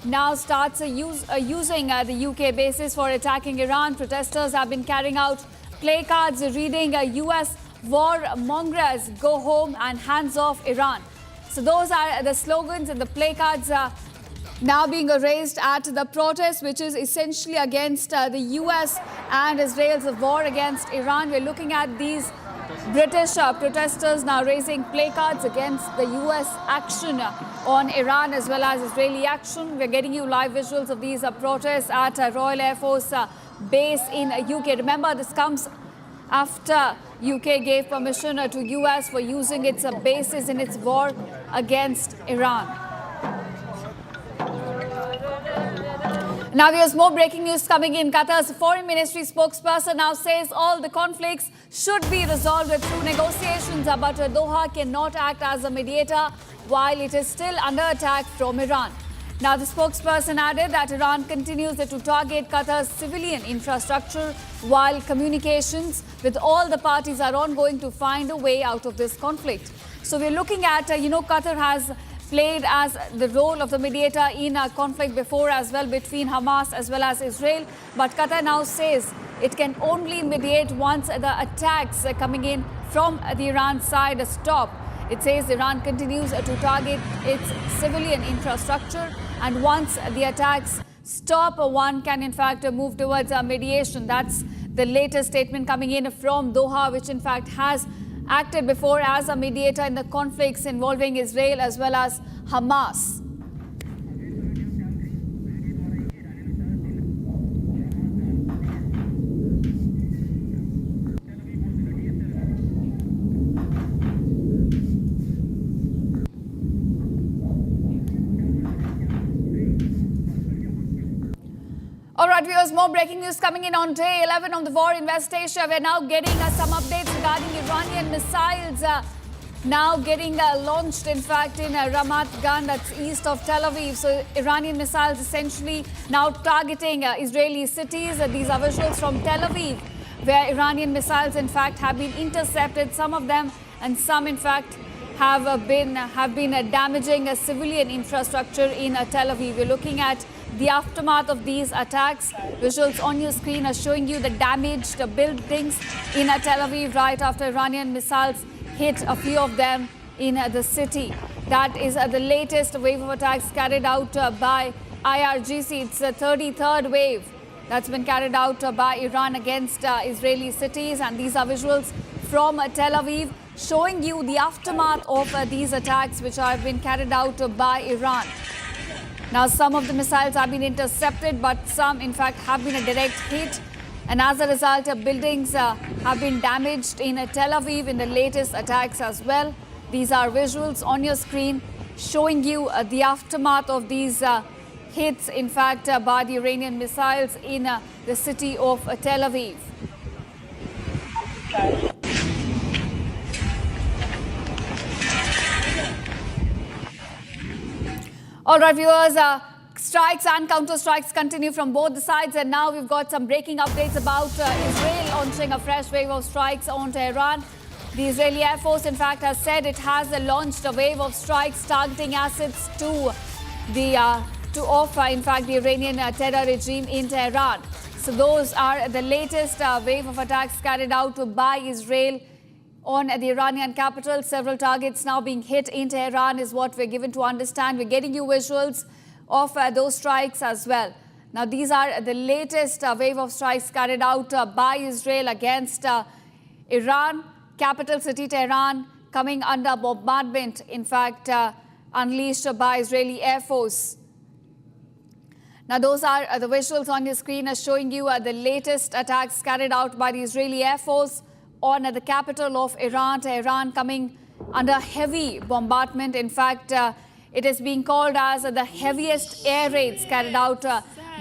now starts using the UK bases for attacking Iran. Protesters have been carrying out placards reading US warmongers, go home and hands off Iran. So those are the slogans and the placards now being raised at the protest, which is essentially against the US and Israel's war against Iran. We're looking at these British protesters now raising placards against the US action on Iran as well as Israeli action. We're getting you live visuals of these protests at Royal Air Force base in UK. Remember, this comes after UK gave permission to US for using its bases in its war against Iran. Now there's more breaking news coming in. Qatar's foreign ministry spokesperson now says all the conflicts should be resolved through negotiations, but Doha cannot act as a mediator while it is still under attack from Iran. Now the spokesperson added that Iran continues to target Qatar's civilian infrastructure while communications with all the parties are ongoing to find a way out of this conflict. So we're looking at, Qatar has played as the role of the mediator in a conflict before as well between Hamas as well as Israel. But Qatar now says it can only mediate once the attacks coming in from the Iran side stop. It says Iran continues to target its civilian infrastructure, and once the attacks stop, one can in fact move towards a mediation. That's the latest statement coming in from Doha, which in fact has acted before as a mediator in the conflicts involving Israel as well as Hamas. All right, viewers, more breaking news coming in on day 11 of the war investigation. We're now getting some updates regarding Iranian missiles now getting launched, in fact, in Ramat Gan, that's east of Tel Aviv. So Iranian missiles essentially now targeting Israeli cities. These are visuals from Tel Aviv, where Iranian missiles, in fact, have been intercepted. Some of them, and some, in fact, have been damaging a civilian infrastructure in Tel Aviv. We're looking at the aftermath of these attacks. Visuals on your screen are showing you the damaged buildings in Tel Aviv right after Iranian missiles hit a few of them in the city. That is the latest wave of attacks carried out by IRGC. It's the 33rd wave that's been carried out by Iran against Israeli cities. And these are visuals from Tel Aviv showing you the aftermath of these attacks which have been carried out by Iran. Now, some of the missiles have been intercepted, but some, in fact, have been a direct hit. And as a result, buildings have been damaged in Tel Aviv in the latest attacks as well. These are visuals on your screen showing you the aftermath of these hits, in fact, by the Iranian missiles in the city of Tel Aviv. All right, viewers, strikes and counter-strikes continue from both the sides, and now we've got some breaking updates about Israel launching a fresh wave of strikes on Tehran. The Israeli Air Force, in fact, has said it has launched a wave of strikes targeting assets to offer, in fact, the Iranian terror regime in Tehran. So those are the latest wave of attacks carried out by Israel on the Iranian capital. Several targets now being hit in Tehran is what we're given to understand. We're getting you visuals of those strikes as well. Now, these are the latest wave of strikes carried out by Israel against Iran. Capital city Tehran coming under bombardment, in fact, unleashed by Israeli Air Force. Now, those are the visuals on your screen showing you the latest attacks carried out by the Israeli Air Force on the capital of Iran, Tehran, coming under heavy bombardment. In fact, it is being called as the heaviest air raids carried out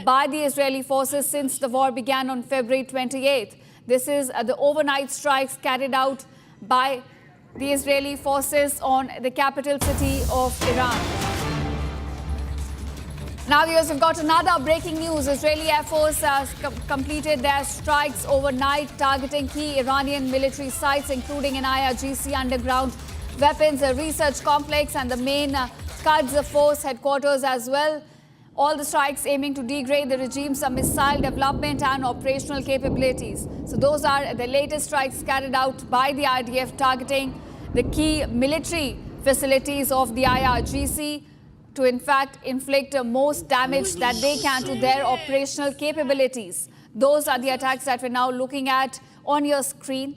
by the Israeli forces since the war began on February 28th. This is the overnight strikes carried out by the Israeli forces on the capital city of Iran. Now, viewers, we've got another breaking news. Israeli Air Force has completed their strikes overnight, targeting key Iranian military sites, including an IRGC underground weapons research complex and the main Quds Force headquarters as well. All the strikes aiming to degrade the regime's missile development and operational capabilities. So those are the latest strikes carried out by the IDF targeting the key military facilities of the IRGC to in fact inflict most damage that they can to their operational capabilities. Those are the attacks that we're now looking at on your screen.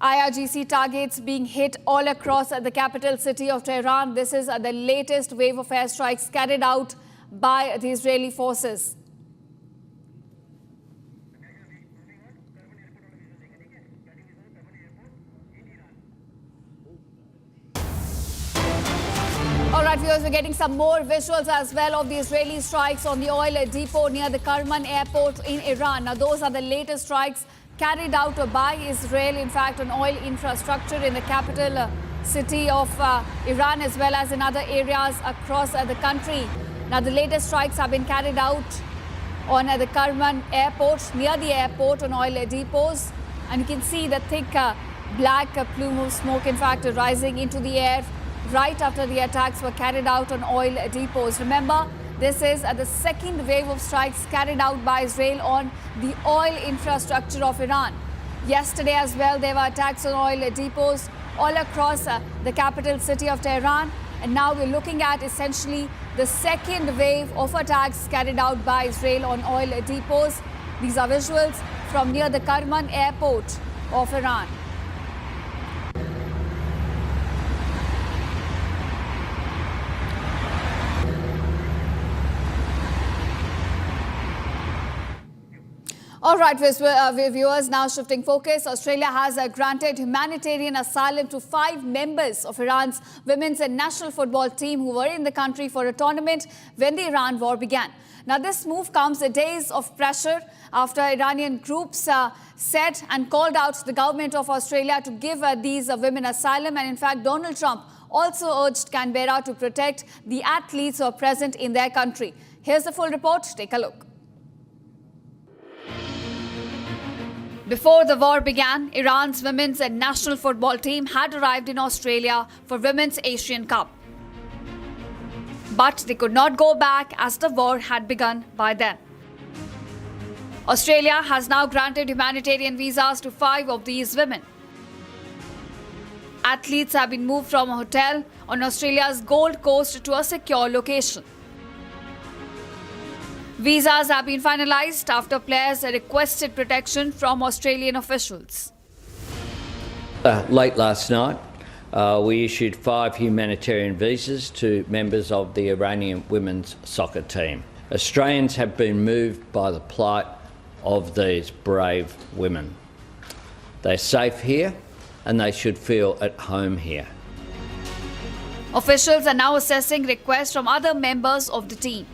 IRGC targets being hit all across the capital city of Tehran. This is the latest wave of airstrikes carried out by the Israeli forces. All right, viewers, we're getting some more visuals as well of the Israeli strikes on the oil depot near the Kerman airport in Iran. Now, those are the latest strikes carried out by Israel, in fact, on oil infrastructure in the capital city of Iran, as well as in other areas across the country. Now, the latest strikes have been carried out on the Kerman airport, near the airport, on oil depots. And you can see the thick black plume of smoke, in fact, rising into the air right after the attacks were carried out on oil depots. Remember, this is the second wave of strikes carried out by Israel on the oil infrastructure of Iran. Yesterday as well, there were attacks on oil depots all across the capital city of Tehran. And now we're looking at essentially the second wave of attacks carried out by Israel on oil depots. These are visuals from near the Kerman airport of Iran. All right, viewers, now shifting focus. Australia has granted humanitarian asylum to 5 members of Iran's women's national football team who were in the country for a tournament when the Iran war began. Now, this move comes days of pressure after Iranian groups said and called out the government of Australia to give these women asylum. And in fact, Donald Trump also urged Canberra to protect the athletes who are present in their country. Here's the full report. Take a look. Before the war began, Iran's women's national football team had arrived in Australia for Women's Asian Cup. But they could not go back as the war had begun by then. Australia has now granted humanitarian visas to 5 of these women. Athletes have been moved from a hotel on Australia's Gold Coast to a secure location. Visas have been finalized after players requested protection from Australian officials. Late last night, we issued 5 humanitarian visas to members of the Iranian women's soccer team. Australians have been moved by the plight of these brave women. They're safe here and they should feel at home here. Officials are now assessing requests from other members of the team.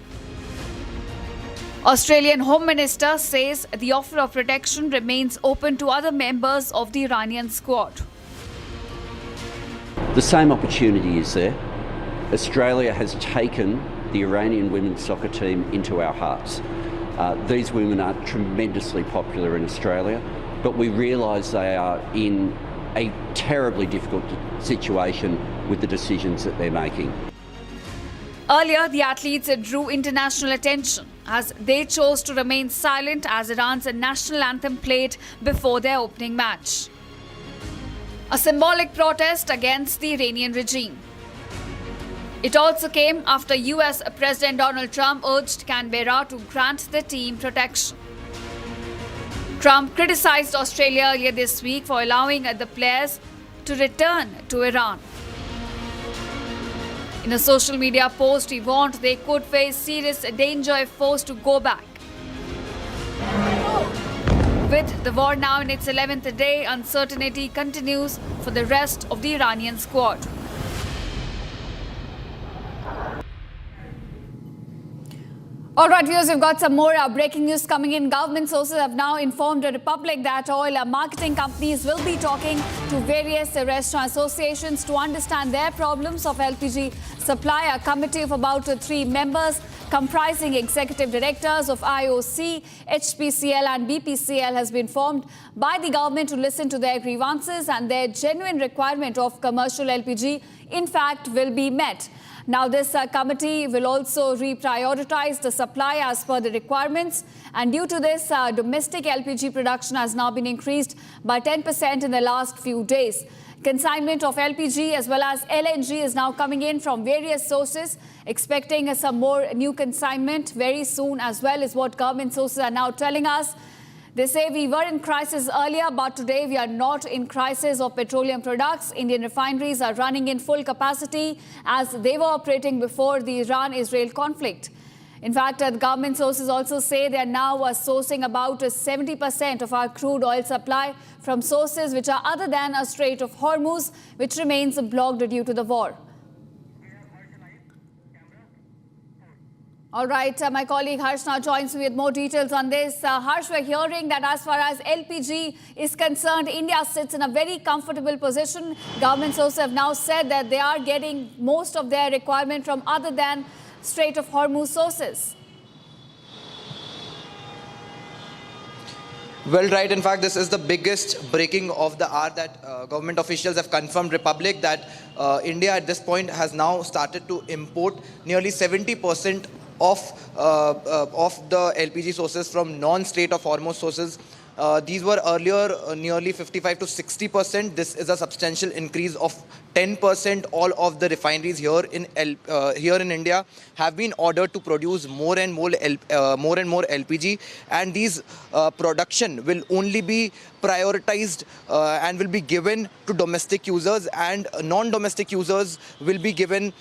Australian Home Minister says the offer of protection remains open to other members of the Iranian squad. The same opportunity is there. Australia has taken the Iranian women's soccer team into our hearts. These women are tremendously popular in Australia, but we realise they are in a terribly difficult situation with the decisions that they're making. Earlier, the athletes drew international attention as they chose to remain silent as Iran's national anthem played before their opening match. A symbolic protest against the Iranian regime. It also came after US President Donald Trump urged Canberra to grant the team protection. Trump criticized Australia earlier this week for allowing the players to return to Iran. In a social media post, he warned they could face serious danger if forced to go back. With the war now in its 11th day, uncertainty continues for the rest of the Iranian squad. All right, viewers, we've got some more breaking news coming in. Government sources have now informed the Republic that oil marketing companies will be talking to various restaurant associations to understand their problems of LPG supply. A committee of about 3 members comprising executive directors of IOC, HPCL and BPCL has been formed by the government to listen to their grievances and their genuine requirement of commercial LPG, in fact, will be met. Now, this committee will also reprioritize the supply as per the requirements. And due to this, domestic LPG production has now been increased by 10% in the last few days. Consignment of LPG as well as LNG is now coming in from various sources, expecting some more new consignment very soon as well, is what government sources are now telling us. They say we were in crisis earlier, but today we are not in crisis of petroleum products. Indian refineries are running in full capacity as they were operating before the Iran-Israel conflict. In fact, the government sources also say they are now sourcing about 70% of our crude oil supply from sources which are other than a Strait of Hormuz, which remains blocked due to the war. All right, my colleague Harsh now joins me with more details on this. Harsh, we're hearing that as far as LPG is concerned, India sits in a very comfortable position. Government sources have now said that they are getting most of their requirement from other than Strait of Hormuz sources. Well, right. In fact, this is the biggest breaking of the hour that government officials have confirmed Republic that India at this point has now started to import nearly 70% of the LPG sources from non-Strait of Hormuz sources. These were earlier nearly 55 to 60%. This is a substantial increase of 10%. All of the refineries here in India have been ordered to produce more and more LPG, and these production will only be prioritized and will be given to domestic users, and non-domestic users will be given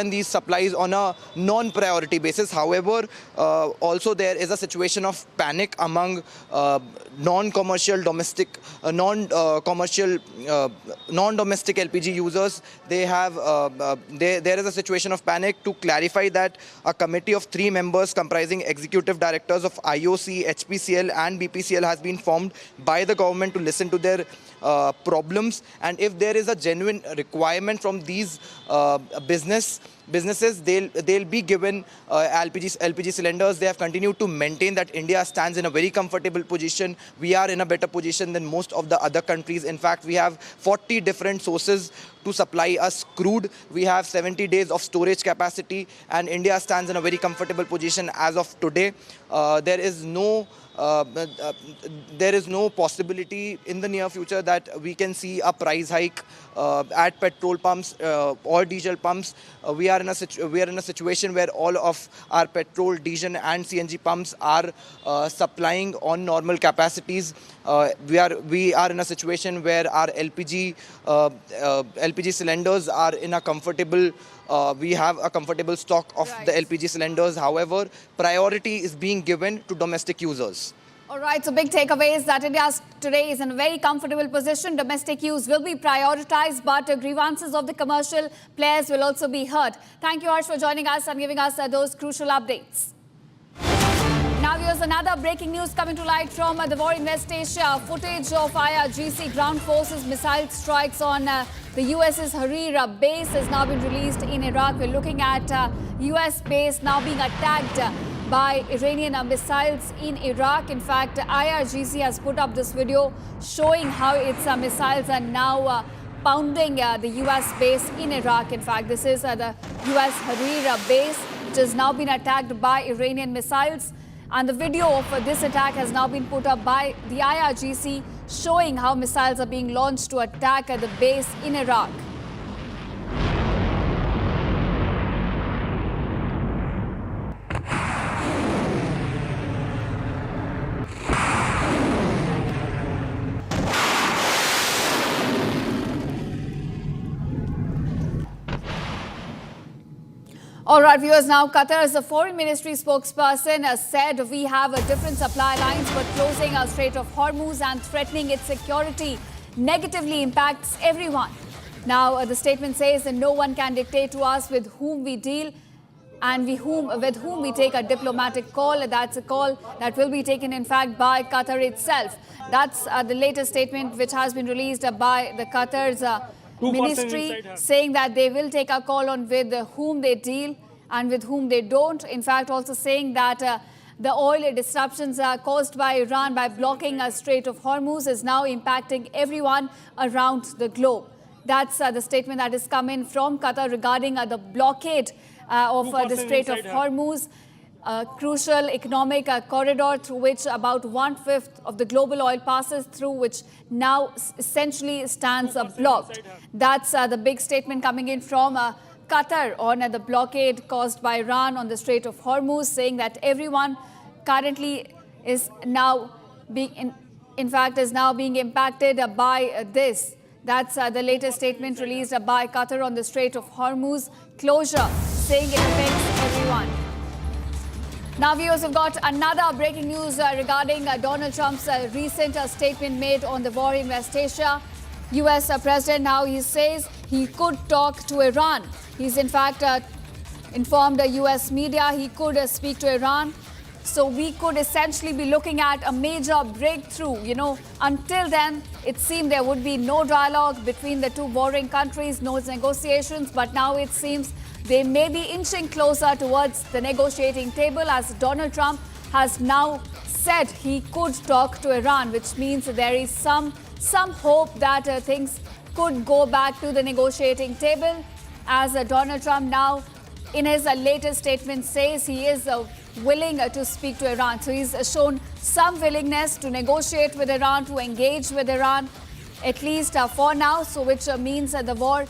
these supplies on a non-priority basis. However, also there is a situation of panic among non-commercial domestic non-domestic LPG users. There is a situation of panic. To clarify that, a committee of 3 members comprising executive directors of IOC, HPCL and BPCL has been formed by the government to listen to their problems, and if there is a genuine requirement from these businesses, they'll be given LPG cylinders. They have continued to maintain that India stands in a very comfortable position. We are in a better position than most of the other countries. In fact, we have 40 different sources to supply us crude. We have 70 days of storage capacity, and India stands in a very comfortable position as of today. There is no possibility in the near future that we can see a price hike at petrol pumps or diesel pumps. We are in a situation where all of our petrol, diesel and CNG pumps are supplying on normal capacities. We are in a situation where our LPG cylinders are in a comfortable. We have a comfortable stock of the LPG cylinders. However, priority is being given to domestic users. All right, so big takeaway is that India today is in a very comfortable position. Domestic use will be prioritized, but grievances of the commercial players will also be heard. Thank you, Harsh, for joining us and giving us those crucial updates. Now, here's another breaking news coming to light from the war in West Asia. Footage of IRGC ground forces missile strikes on the US's Harir base has now been released in Iraq. We're looking at US base now being attacked by Iranian missiles in Iraq. In fact, IRGC has put up this video showing how its missiles are now pounding the US base in Iraq. In fact, this is the US Harir base, which has now been attacked by Iranian missiles. And the video of this attack has now been put up by the IRGC, showing how missiles are being launched to attack the base in Iraq. All right, viewers, now Qatar's foreign ministry spokesperson said we have a different supply lines, but closing our Strait of Hormuz and threatening its security negatively impacts everyone. Now, the statement says that no one can dictate to us with whom we deal and with whom we take a diplomatic call. That's a call that will be taken, in fact, by Qatar itself. That's the latest statement which has been released by the Qatar's ministry, saying that they will take a call on with whom they deal and with whom they don't. In fact, also saying that the oil disruptions caused by Iran by blocking a Strait of Hormuz is now impacting everyone around the globe. That's the statement that is coming from Qatar regarding the blockade of the Strait of Hormuz, a crucial economic corridor through which about 1/5 of the global oil passes through, which now essentially stands blocked. That's the big statement coming in from Qatar on the blockade caused by Iran on the Strait of Hormuz, saying that everyone currently is now being, in fact, is now being impacted by this. That's the latest statement released by Qatar on the Strait of Hormuz closure, saying it affects everyone. Now, viewers, have got another breaking news regarding Donald Trump's recent statement made on the war in West Asia. US President now, he says he could talk to Iran. He's in fact informed the US media he could speak to Iran. So we could essentially be looking at a major breakthrough. You know, until then, it seemed there would be no dialogue between the two warring countries, no negotiations. But now it seems they may be inching closer towards the negotiating table, as Donald Trump has now said he could talk to Iran, which means there is some hope that things could go back to the negotiating table, as Donald Trump now in his latest statement says he is willing to speak to Iran. So he's shown some willingness to negotiate with Iran, to engage with Iran, at least for now, so which means the war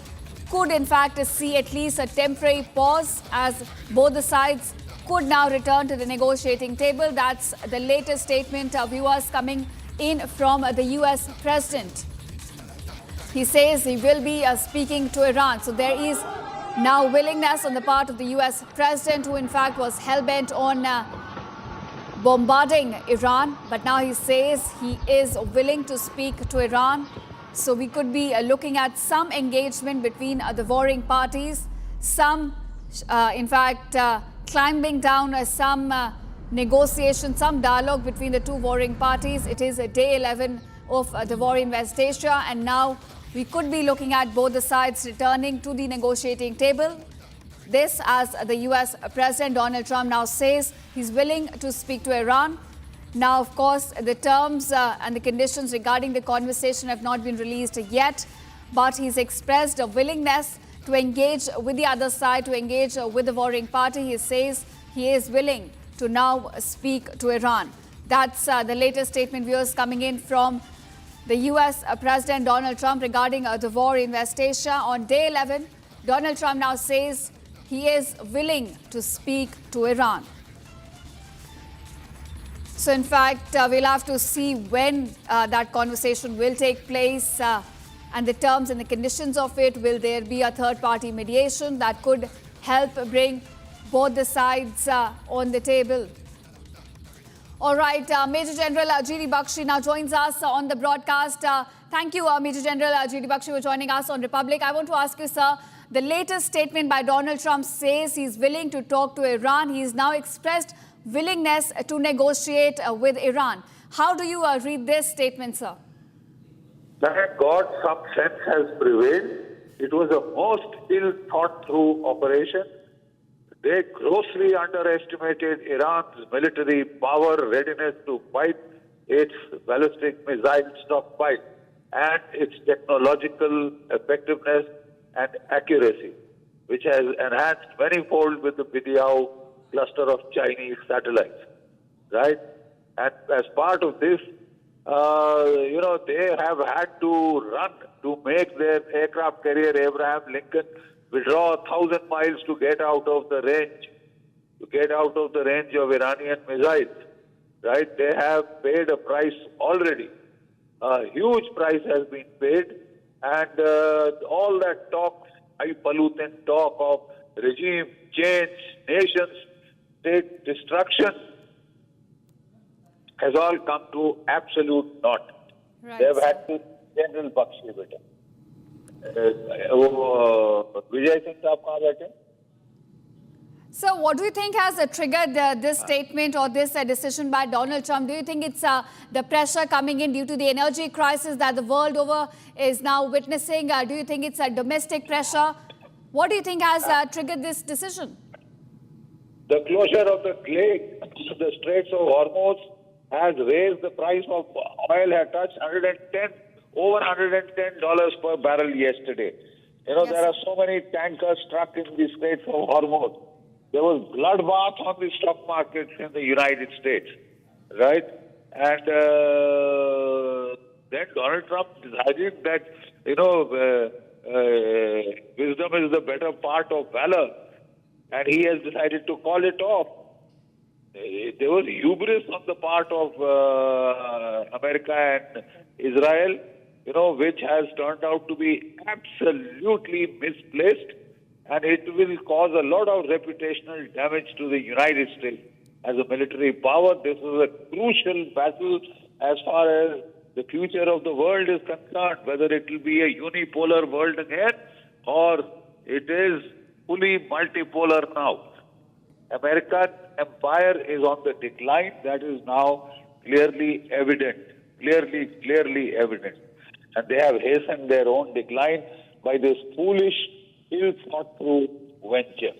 could in fact see at least a temporary pause, as both the sides could now return to the negotiating table. That's the latest statement, viewers, coming in from the US President. He says he will be speaking to Iran. So there is now willingness on the part of the US President, who in fact was hell-bent on bombarding Iran. But now he says he is willing to speak to Iran. So we could be looking at some engagement between the warring parties, some, in fact, climbing down some negotiation, some dialogue between the two warring parties. It is day 11 of the war in West Asia, and now we could be looking at both the sides returning to the negotiating table. This, as the US President Donald Trump now says he's willing to speak to Iran. Now, of course, the terms and the conditions regarding the conversation have not been released yet, but he's expressed a willingness to engage with the other side, to engage with the warring party. He says he is willing to now speak to Iran. That's the latest statement, viewers, coming in from the US President Donald Trump regarding the war in West Asia. On day 11, Donald Trump now says he is willing to speak to Iran. So, in fact, we'll have to see when that conversation will take place and the terms and the conditions of it. Will there be a third-party mediation that could help bring both the sides on the table? All right, Major General G.D. Bakshi now joins us on the broadcast. Thank you, Major General G.D. Bakshi, for joining us on Republic. I want to ask you, sir, the latest statement by Donald Trump says he's willing to talk to Iran. He's now expressed willingness to negotiate with Iran. How do you read this statement, sir? Thank God some sense has prevailed. It was a most ill thought through operation. They grossly underestimated Iran's military power, readiness to fight its ballistic missile stockpile, and its technological effectiveness and accuracy, which has enhanced manifold with the Bidyao cluster of Chinese satellites, right? And as part of this, they have had to run to make their aircraft carrier Abraham Lincoln withdraw 1,000 miles to get out of the range, of Iranian missiles, right? They have paid a price already. A huge price has been paid, and all that talk, highfalutin talk of regime change, nation state destruction, has all come to absolute naught. Right. They have had to General Bakshi beta. Vijay Singh saab kahan baithe? So what do you think has triggered this statement or this decision by Donald Trump? Do you think it's the pressure coming in due to the energy crisis that the world over is now witnessing? Do you think it's a domestic pressure? What do you think has triggered this decision? The closure of the Straits of Hormuz has raised the price of oil, has touched over $110 per barrel yesterday. You know, there are so many tankers stuck in the Straits of Hormuz. There was bloodbath on the stock markets in the United States, right? And then Donald Trump decided that, you know, wisdom is the better part of valor, and he has decided to call it off. There was hubris on the part of America and Israel, you know, which has turned out to be absolutely misplaced, and it will cause a lot of reputational damage to the United States as a military power. This is a crucial battle as far as the future of the world is concerned, whether it will be a unipolar world again or it is fully multipolar now. American empire is on the decline. That is now clearly evident, clearly evident. And they have hastened their own decline by this foolish, ill-thought-through venture.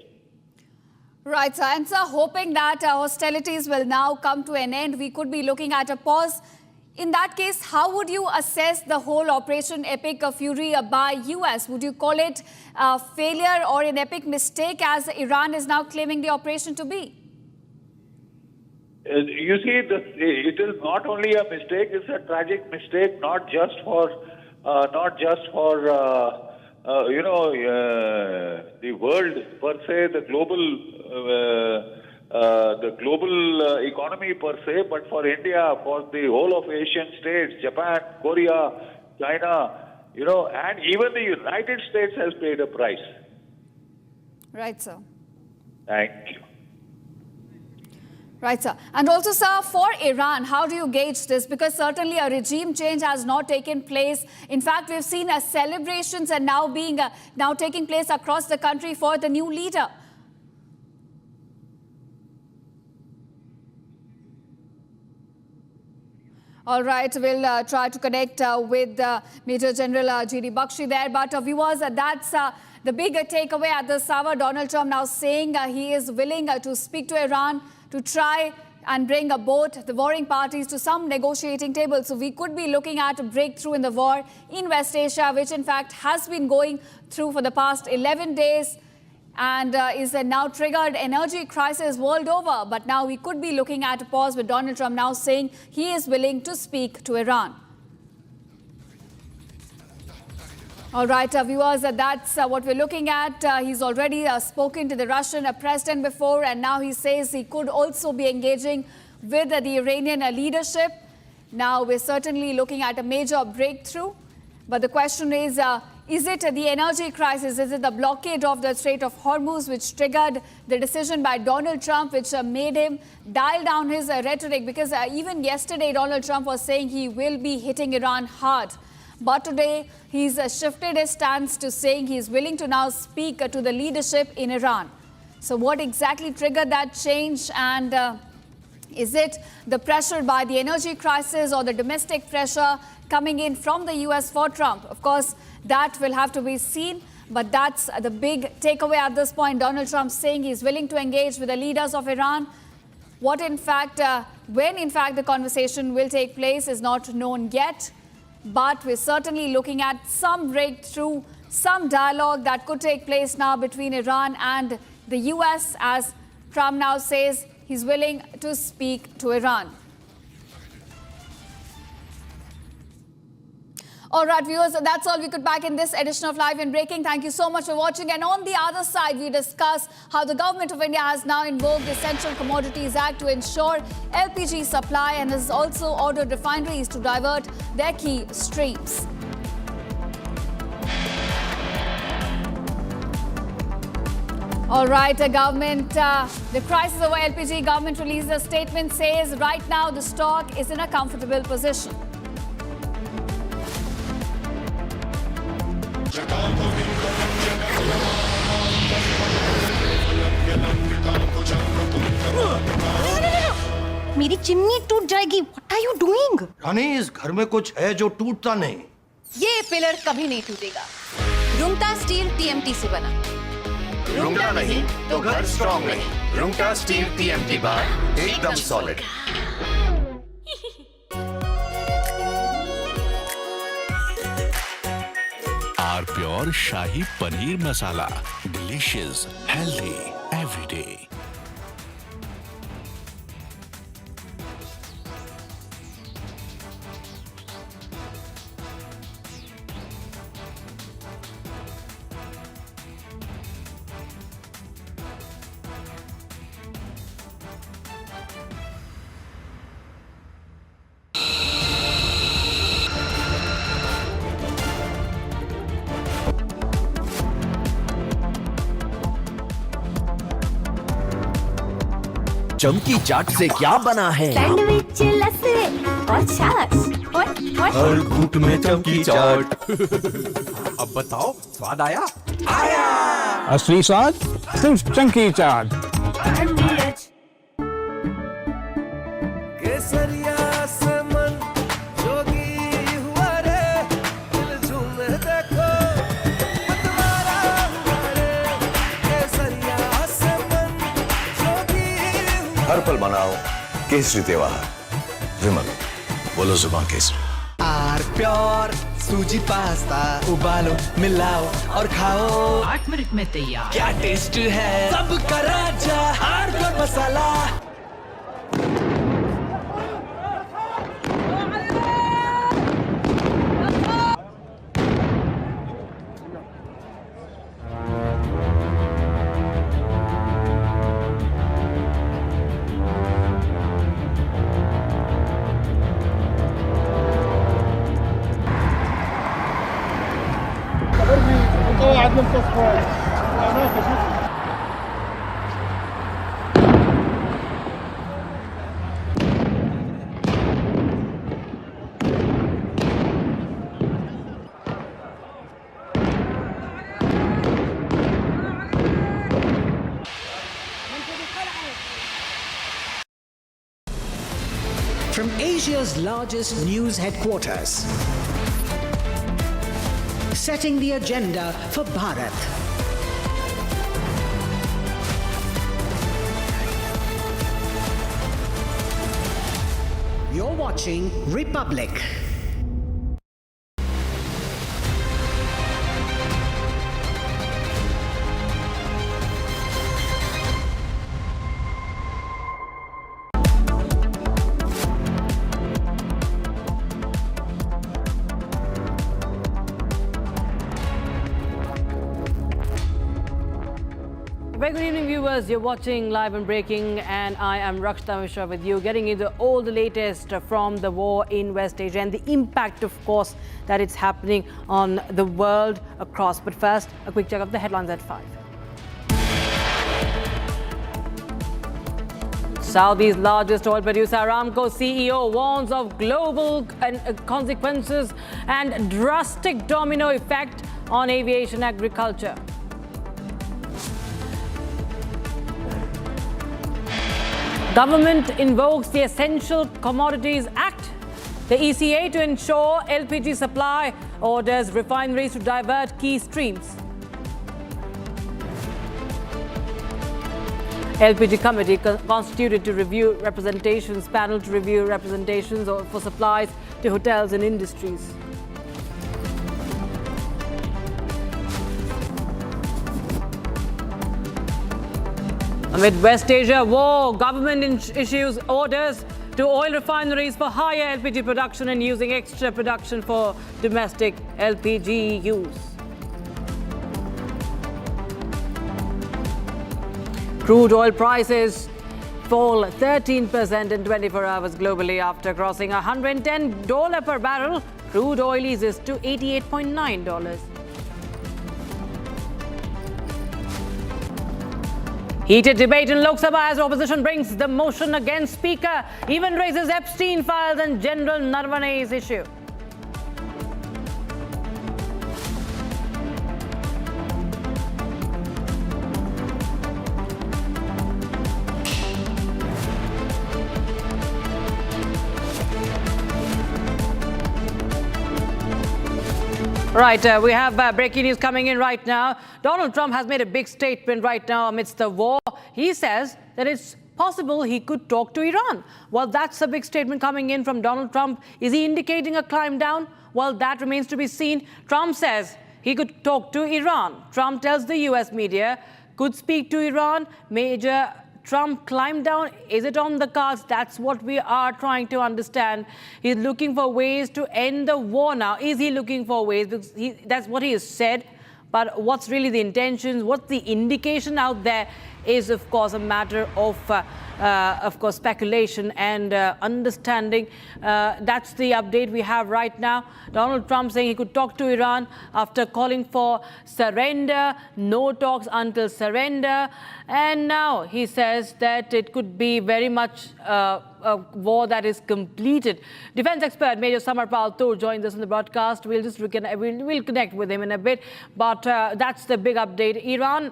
Right, sir. And sir, hoping that hostilities will now come to an end, we could be looking at a pause. In that case, how would you assess the whole Operation Epic Fury by US? Would you call it a failure or an epic mistake, as Iran is now claiming the operation to be? You see, it is not only a mistake; it's a tragic mistake, not just for you know, the world per se, the global economy per se, but for India, for the whole of Asian states, Japan, Korea, China, you know, and even the United States has paid a price. Right, sir. Thank you. Right, sir. And also, sir, for Iran, how do you gauge this? Because certainly a regime change has not taken place. In fact, we've seen celebrations are now taking place across the country for the new leader. All right, we'll try to connect with Major General G.D. Bakshi there. But viewers, that's the big takeaway at this hour. Donald Trump now saying he is willing to speak to Iran to try and bring both the warring parties to some negotiating table. So we could be looking at a breakthrough in the war in West Asia, which in fact has been going through for the past 11 days and is a now triggered energy crisis world over. But now we could be looking at a pause with Donald Trump now saying he is willing to speak to Iran. All right, viewers, that's what we're looking at. He's already spoken to the Russian president before, and now he says he could also be engaging with the Iranian leadership. Now, we're certainly looking at a major breakthrough. But the question is it the energy crisis? Is it the blockade of the Strait of Hormuz which triggered the decision by Donald Trump, which made him dial down his rhetoric? Because even yesterday, Donald Trump was saying he will be hitting Iran hard. But today, he's shifted his stance to saying he's willing to now speak to the leadership in Iran. So what exactly triggered that change? And is it the pressure by the energy crisis or the domestic pressure coming in from the US for Trump? Of course, that will have to be seen. But that's the big takeaway at this point. Donald Trump saying he's willing to engage with the leaders of Iran. What in fact, when in fact the conversation will take place is not known yet. But we're certainly looking at some breakthrough, some dialogue that could take place now between Iran and the US, as Trump now says he's willing to speak to Iran. All right, viewers, that's all we could pack in this edition of Live and Breaking. Thank you so much for watching. And on the other side, we discuss how the government of India has now invoked the Essential Commodities Act to ensure LPG supply and has also ordered refineries to divert their key streams. All right, the crisis over LPG, government released a statement, says right now the stock is in a comfortable position. मेरी chimney टूट जाएगी। What are you doing? रानी, इस घर में कुछ है जो टूटता नहीं। ये पिलर कभी नहीं टूटेगा। रुंगटा स्टील TMT से बना। रुंगटा नहीं तो घर स्ट्रॉन्ग नहीं। रुंगटा स्टील TMT बार एकदम solid. Pure shahi paneer masala, delicious, healthy every day. चमकी चाट से क्या बना है? सैंडविच, लस्सी और छाछ और हर घूंट में चमकी चाट। अब बताओ, स्वाद आया? आया। असली स्वाद सिर्फ चमकी चाट। केसरिया से मन जोगी हुआ रे, दिल झूमे देखो मतवारा हुआ रे। केसरिया से मन जोगी हर पल मनाओ केसरी त्योहार। विमल, बोलो जुबान केसरी। आर प्योर सूजी पास्ता, उबालो मिलाओ और खाओ, 8 मिनट में तैयार। क्या टेस्ट है सबका राजा R pure masala. From Asia's largest news headquarters, setting the agenda for Bharat. You're watching Republic. Very good evening, viewers. You're watching Live and Breaking, and I am Rakshita Mishra with you, getting into all the latest from the war in West Asia and the impact, of course, that it's happening on the world across. But first, a quick check of the headlines at 5. Saudi's largest oil producer, Aramco CEO, warns of global consequences and drastic domino effect on aviation agriculture. Government invokes the Essential Commodities Act, the ECA, to ensure LPG supply, orders refineries to divert key streams. LPG committee constituted to review representations, panel to review representations for supplies to hotels and industries. Amid West Asia war, government issues orders to oil refineries for higher LPG production and using extra production for domestic LPG use. Crude oil prices fall 13% in 24 hours globally after crossing $110 per barrel. Crude oil eases to $88.9. Heated debate in Lok Sabha as opposition brings the motion against Speaker, even raises Epstein files and General Narvane's issue. Right, we have breaking news coming in right now. Donald Trump has made a big statement right now amidst the war. He says that it's possible he could talk to Iran. Well, that's a big statement coming in from Donald Trump. Is he indicating a climb down? Well, that remains to be seen. Trump says he could talk to Iran. Trump tells the US media, could speak to Iran. Major Trump climbed down. Is it on the cards? That's what we are trying to understand. He's looking for ways to end the war now. Is he looking for ways? Because that's what he has said. But what's really the intentions? What's the indication out there is, of course, a matter of course, speculation and understanding. That's the update we have right now. Donald Trump saying he could talk to Iran after calling for surrender, no talks until surrender. And now he says that it could be very much a war that is completed. Defense expert Major Samar Paltur joins us in the broadcast. We'll connect with him in a bit. But that's the big update. Iran,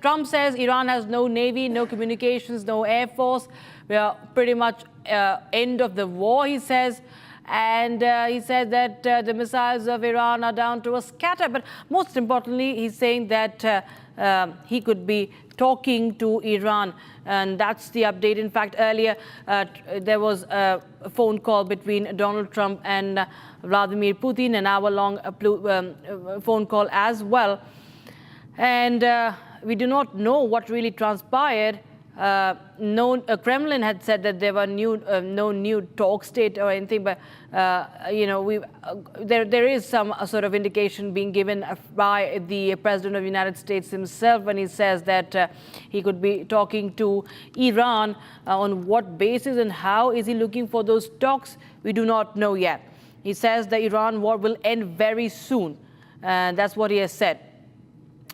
Trump says Iran has no navy, no communications, no air force. We are pretty much end of the war, he says. And he said that the missiles of Iran are down to a scatter. But most importantly, he's saying that he could be talking to Iran. And that's the update. In fact, earlier there was a phone call between Donald Trump and Vladimir Putin, an hour-long phone call as well. And we do not know what really transpired. Kremlin had said that there were no new talk state or anything, but there is some sort of indication being given by the President of the United States himself when he says that he could be talking to Iran. On what basis and how is he looking for those talks? We do not know yet. He says the Iran war will end very soon. That's what he has said.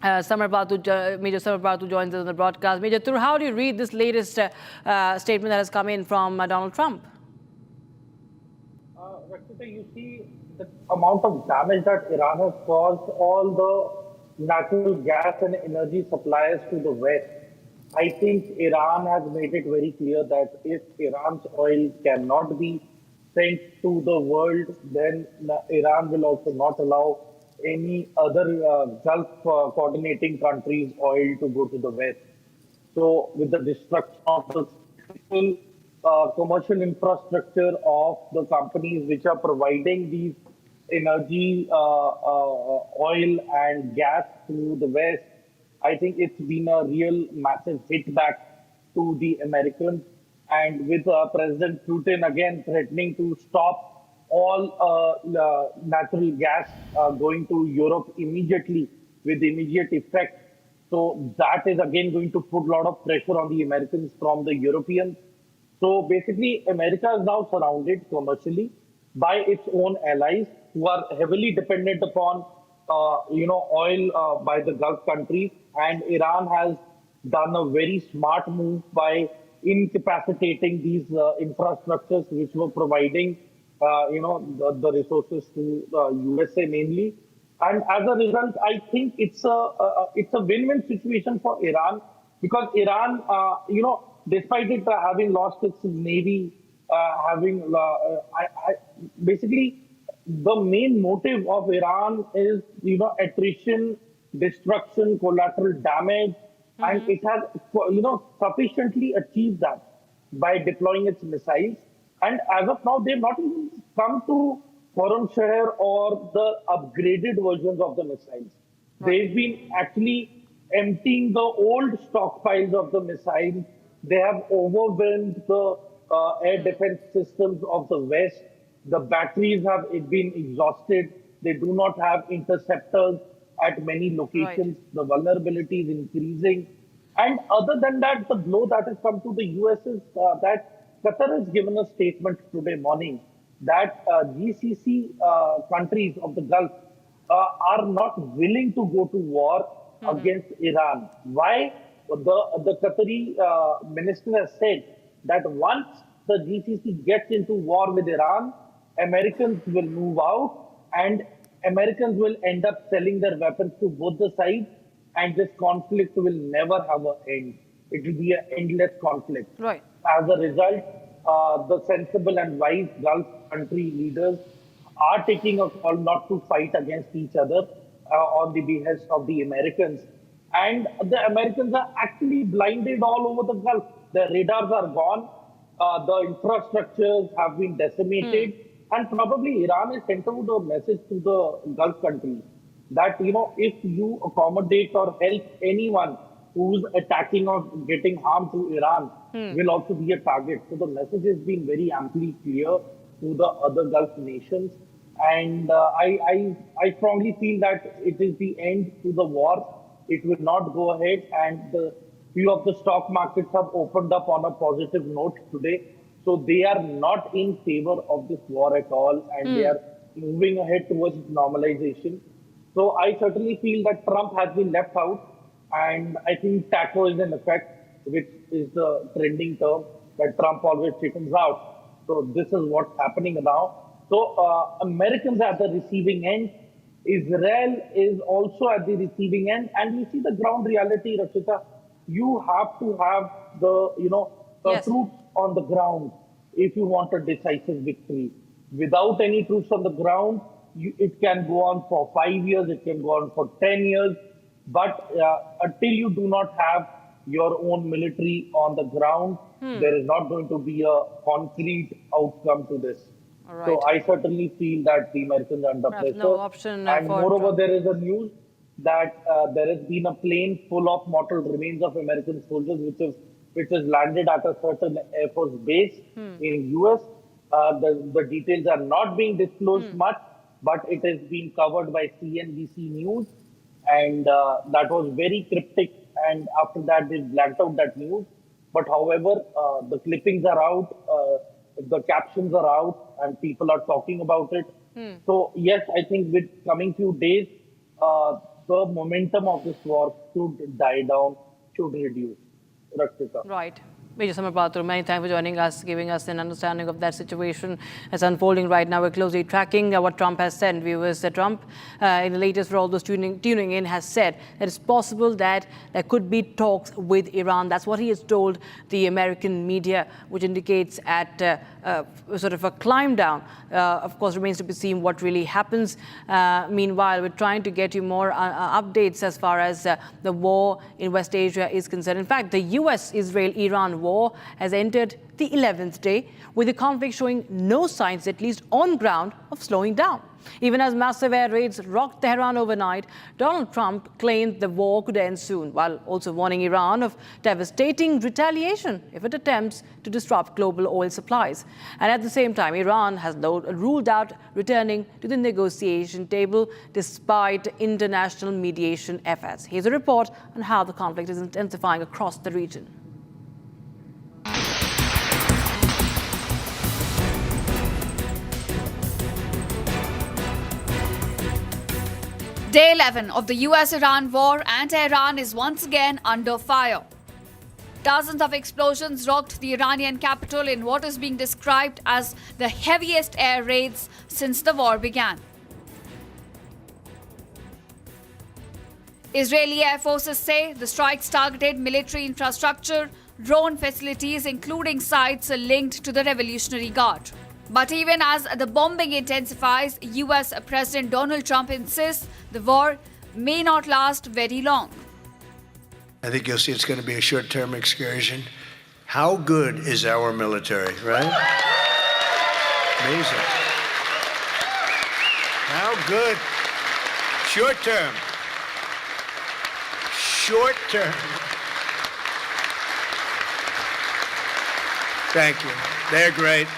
Major Samar Paltur joins us on the broadcast. Major, how do you read this latest statement that has come in from Donald Trump? Rakshita, you see the amount of damage that Iran has caused all the natural gas and energy suppliers to the West. I think Iran has made it very clear that if Iran's oil cannot be sent to the world, then Iran will also not allow any other Gulf coordinating countries' oil to go to the West. So with the destruction of the commercial infrastructure of the companies which are providing these energy, oil and gas to the West, I think it's been a real massive hit back to the Americans. And with President Putin again threatening to stop all natural gas going to Europe immediately with immediate effect. So that is again going to put a lot of pressure on the Americans from the Europeans. So basically, America is now surrounded commercially by its own allies who are heavily dependent upon, oil by the Gulf countries. And Iran has done a very smart move by incapacitating these infrastructures which were providing the resources to USA mainly. And as a result, I think it's a win-win situation for Iran, because Iran, despite it having lost its navy, basically the main motive of Iran is, attrition, destruction, collateral damage, and it has, sufficiently achieved that by deploying its missiles. And as of now, they've not even come to Khorramshahr or the upgraded versions of the missiles. They've been actually emptying the old stockpiles of the missiles. They have overwhelmed the air defense systems of the West. The batteries have been exhausted. They do not have interceptors at many locations. The vulnerability is increasing. And other than that, the blow that has come to the US is that Qatar has given a statement today morning that GCC countries of the Gulf are not willing to go to war against Iran. Why? The Qatari minister has said that once the GCC gets into war with Iran, Americans will move out and Americans will end up selling their weapons to both the sides, and this conflict will never have an end. It will be an endless conflict. Right. As a result, the sensible and wise Gulf country leaders are taking a call not to fight against each other on the behest of the Americans. And the Americans are actually blinded all over the Gulf. Their radars are gone. The infrastructures have been decimated. And probably Iran has sent out a message to the Gulf countries that, if you accommodate or help anyone who's attacking or getting harm to Iran, will also be a target. So the message has been very amply clear to the other Gulf nations. And I strongly feel that it is the end to the war. It will not go ahead. And few of the stock markets have opened up on a positive note today. So they are not in favor of this war at all. And they are moving ahead towards normalization. So I certainly feel that Trump has been left out. And I think TACO is in effect, which is the trending term that Trump always chickens out. So this is what's happening now. So Americans at the receiving end, Israel is also at the receiving end. And you see the ground reality, Rachita, you have to have the, troops on the ground if you want a decisive victory. Without any troops on the ground, it can go on for 5 years, it can go on for 10 years. But until you do not have your own military on the ground, there is not going to be a concrete outcome to this. Right. So I certainly feel that the Americans are under pressure. No option and for moreover, Trump. there is a news that there has been a plane full of mortal remains of American soldiers, which has landed at a certain Air Force base in US. The details are not being disclosed much, but it has been covered by CNBC News. And that was very cryptic. And after that, they blacked out that news. But however, the clippings are out, the captions are out, and people are talking about it. So yes, I think with coming few days, the momentum of this war should die down, should reduce. Rakshita. Right. Major Samar Pathur, many thanks for joining us, giving us an understanding of that situation that's unfolding right now. We're closely tracking what Trump has said. Viewers, Trump, in the latest, for all those tuning in, has said that it's possible that there could be talks with Iran. That's what he has told the American media, which indicates at sort of a climb down. Of course, remains to be seen what really happens. Meanwhile, we're trying to get you more updates as far as the war in West Asia is concerned. In fact, the US-Israel-Iran war has entered the 11th day, with the conflict showing no signs, at least on ground, of slowing down. Even as massive air raids rocked Tehran overnight, Donald Trump claimed the war could end soon, while also warning Iran of devastating retaliation if it attempts to disrupt global oil supplies. And at the same time, Iran has ruled out returning to the negotiation table despite international mediation efforts. Here's a report on how the conflict is intensifying across the region. Day 11 of the US-Iran war, and Tehran is once again under fire. Dozens of explosions rocked the Iranian capital in what is being described as the heaviest air raids since the war began. Israeli air forces say the strikes targeted military infrastructure, drone facilities, including sites linked to the Revolutionary Guard. But even as the bombing intensifies, US President Donald Trump insists the war may not last very long. I think you'll see it's going to be a short-term excursion. How good is our military, right? Amazing. How good. Short-term. Short-term. Thank you. They're great.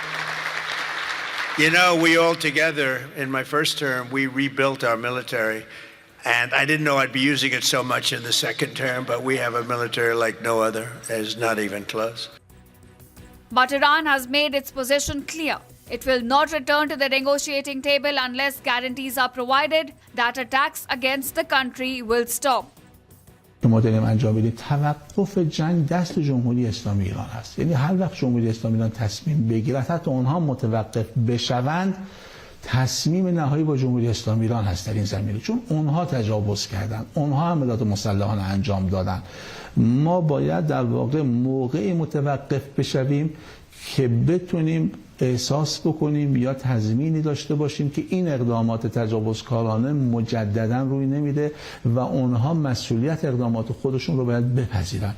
You know, we all together, in my first term, we rebuilt our military. And I didn't know I'd be using it so much in the second term, but we have a military like no other. It's not even close. But Iran has made its position clear. It will not return to the negotiating table unless guarantees are provided that attacks against the country will stop. ما داریم انجام میدیم توقف جنگ دست جمهوری اسلامی ایران هست. یعنی هر وقت جمهوری اسلامی ایران تصمیم بگیرد، حتی اونها متوقف بشوند، تصمیم نهایی با جمهوری اسلامی ایران هست در این زمینه، چون اونها تجاوز کردن، اونها عملیات مسلحانه انجام دادن. ما باید در واقع موقعی متوقف بشویم که بتونیم احساس بکنیم یا تضمینی داشته باشیم که این اقدامات تجاوزکارانه مجددا روی نمیده و اونها مسئولیت اقدامات خودشون رو باید بپذیرن.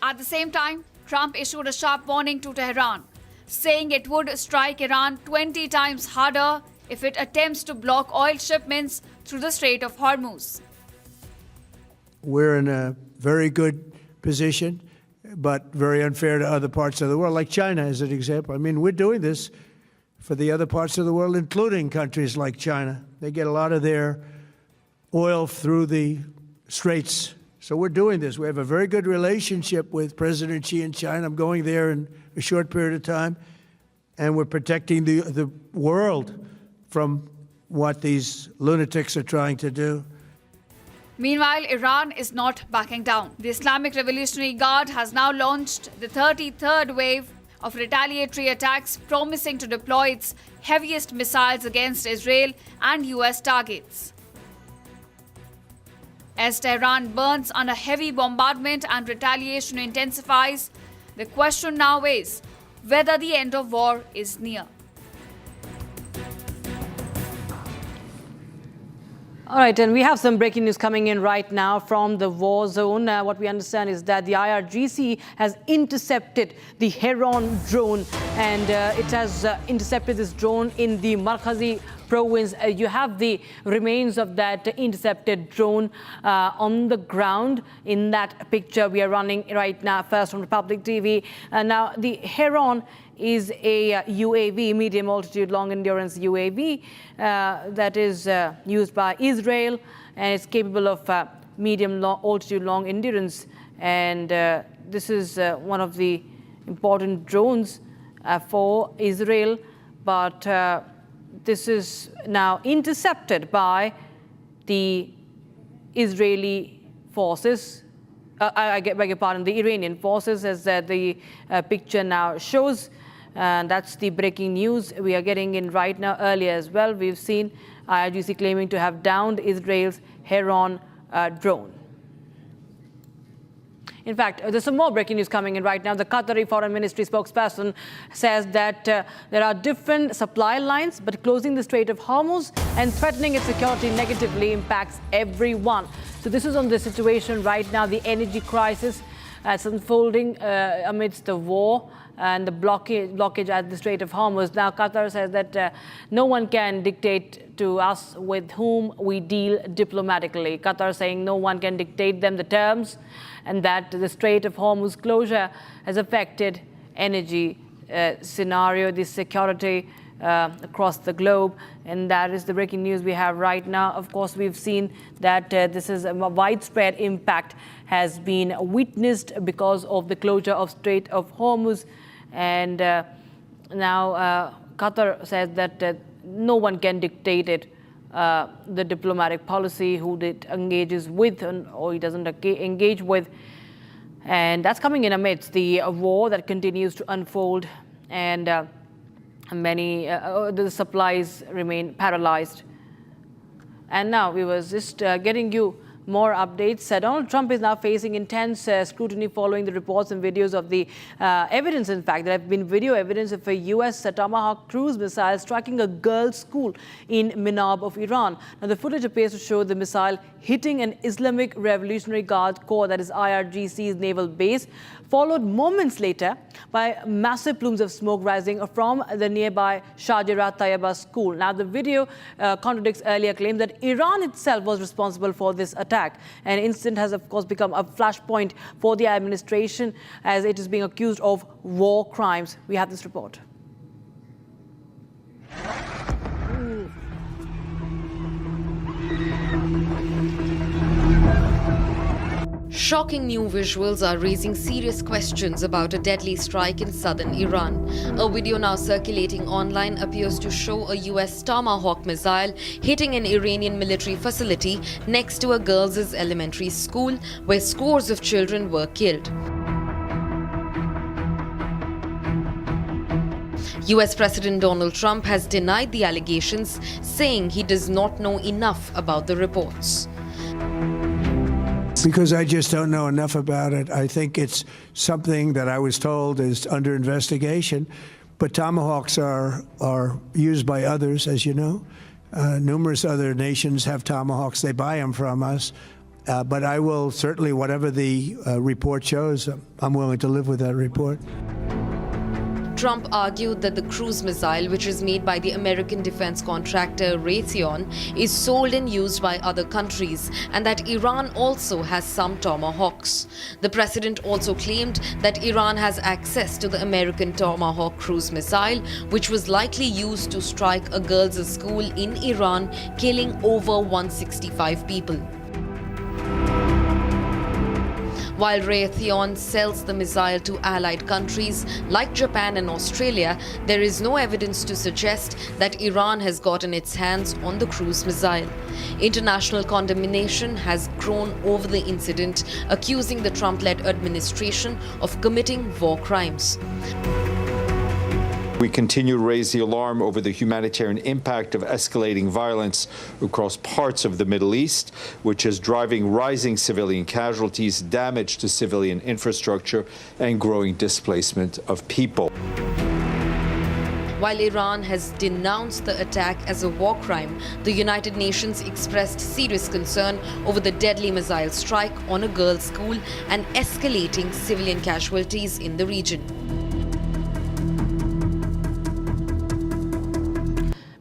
At the same time, Trump issued a sharp warning to Tehran, saying it would strike Iran 20 times harder if it attempts to block oil shipments through the Strait of Hormuz. We're in a very good position, but very unfair to other parts of the world, like China as an example. I mean, we're doing this for the other parts of the world, including countries like China. They get a lot of their oil through the straits. So we're doing this. We have a very good relationship with President Xi in China. I'm going there in a short period of time. And we're protecting the world from what these lunatics are trying to do. Meanwhile, Iran is not backing down. The Islamic Revolutionary Guard has now launched the 33rd wave of retaliatory attacks, promising to deploy its heaviest missiles against Israel and US targets. As Tehran burns under heavy bombardment and retaliation intensifies, the question now is whether the end of war is near. All right, and we have some breaking news coming in right now from the war zone. What we understand is that the IRGC has intercepted the Heron drone, and it has intercepted this drone in the Markazi province. You have the remains of that intercepted drone on the ground in that picture we are running right now, first on Republic TV. Now, the Heron is a UAV, medium altitude, long endurance UAV that is used by Israel, and it's capable of medium altitude, long endurance. And this is one of the important drones for Israel, but this is now intercepted by the Israeli forces. I beg your pardon, the Iranian forces, as the picture now shows. And that's the breaking news we are getting in right now. Earlier as well, we've seen IRGC claiming to have downed Israel's Heron drone. In fact, there's some more breaking news coming in right now. The Qatari Foreign Ministry spokesperson says that there are different supply lines, but closing the Strait of Hormuz and threatening its security negatively impacts everyone. So this is on the situation right now, the energy crisis that's unfolding amidst the war and the blockage at the Strait of Hormuz. Now, Qatar says that no one can dictate to us with whom we deal diplomatically. Qatar saying no one can dictate them the terms, and that the Strait of Hormuz closure has affected energy scenario, the security across the globe. And that is the breaking news we have right now. Of course, we've seen that this is a widespread impact has been witnessed because of the closure of Strait of Hormuz. And now Qatar says that no one can dictate it, the diplomatic policy, who it engages with or he doesn't engage with. And that's coming in amidst the war that continues to unfold, and many the supplies remain paralyzed. And now we was just getting you more updates. Donald Trump is now facing intense scrutiny following the reports and videos of the evidence. In fact, there have been video evidence of a U.S. Tomahawk cruise missile striking a girls' school in Minab of Iran. Now, the footage appears to show the missile hitting an Islamic Revolutionary Guard Corps, that is IRGC's naval base, followed moments later by massive plumes of smoke rising from the nearby Shajara Tayyaba school. Now, the video contradicts earlier claims that Iran itself was responsible for this attack. An incident has, of course, become a flashpoint for the administration as it is being accused of war crimes. We have this report. Shocking new visuals are raising serious questions about a deadly strike in southern Iran. A video now circulating online appears to show a US Tomahawk missile hitting an Iranian military facility next to a girls' elementary school where scores of children were killed. US President Donald Trump has denied the allegations, saying he does not know enough about the reports. Because I just don't know enough about it. I think it's something that I was told is under investigation. But Tomahawks are used by others, as you know. Numerous other nations have Tomahawks. They buy them from us. But I will certainly, whatever the report shows, I'm willing to live with that report. Trump argued that the cruise missile, which is made by the American defense contractor Raytheon, is sold and used by other countries, and that Iran also has some Tomahawks. The president also claimed that Iran has access to the American Tomahawk cruise missile, which was likely used to strike a girls' school in Iran, killing over 165 people. While Raytheon sells the missile to allied countries like Japan and Australia, there is no evidence to suggest that Iran has gotten its hands on the cruise missile. International condemnation has grown over the incident, accusing the Trump-led administration of committing war crimes. We continue to raise the alarm over the humanitarian impact of escalating violence across parts of the Middle East, which is driving rising civilian casualties, damage to civilian infrastructure, and growing displacement of people. While Iran has denounced the attack as a war crime, the United Nations expressed serious concern over the deadly missile strike on a girls' school and escalating civilian casualties in the region.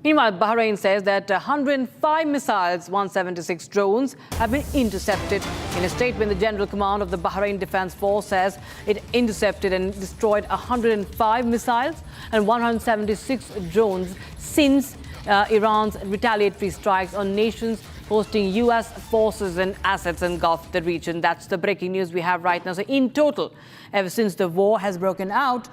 Meanwhile, Bahrain says that 105 missiles, 176 drones have been intercepted. In a statement, the General Command of the Bahrain Defense Force says it intercepted and destroyed 105 missiles and 176 drones since Iran's retaliatory strikes on nations hosting U.S. forces and assets engulfed the region. That's the breaking news we have right now. So in total, ever since the war has broken out,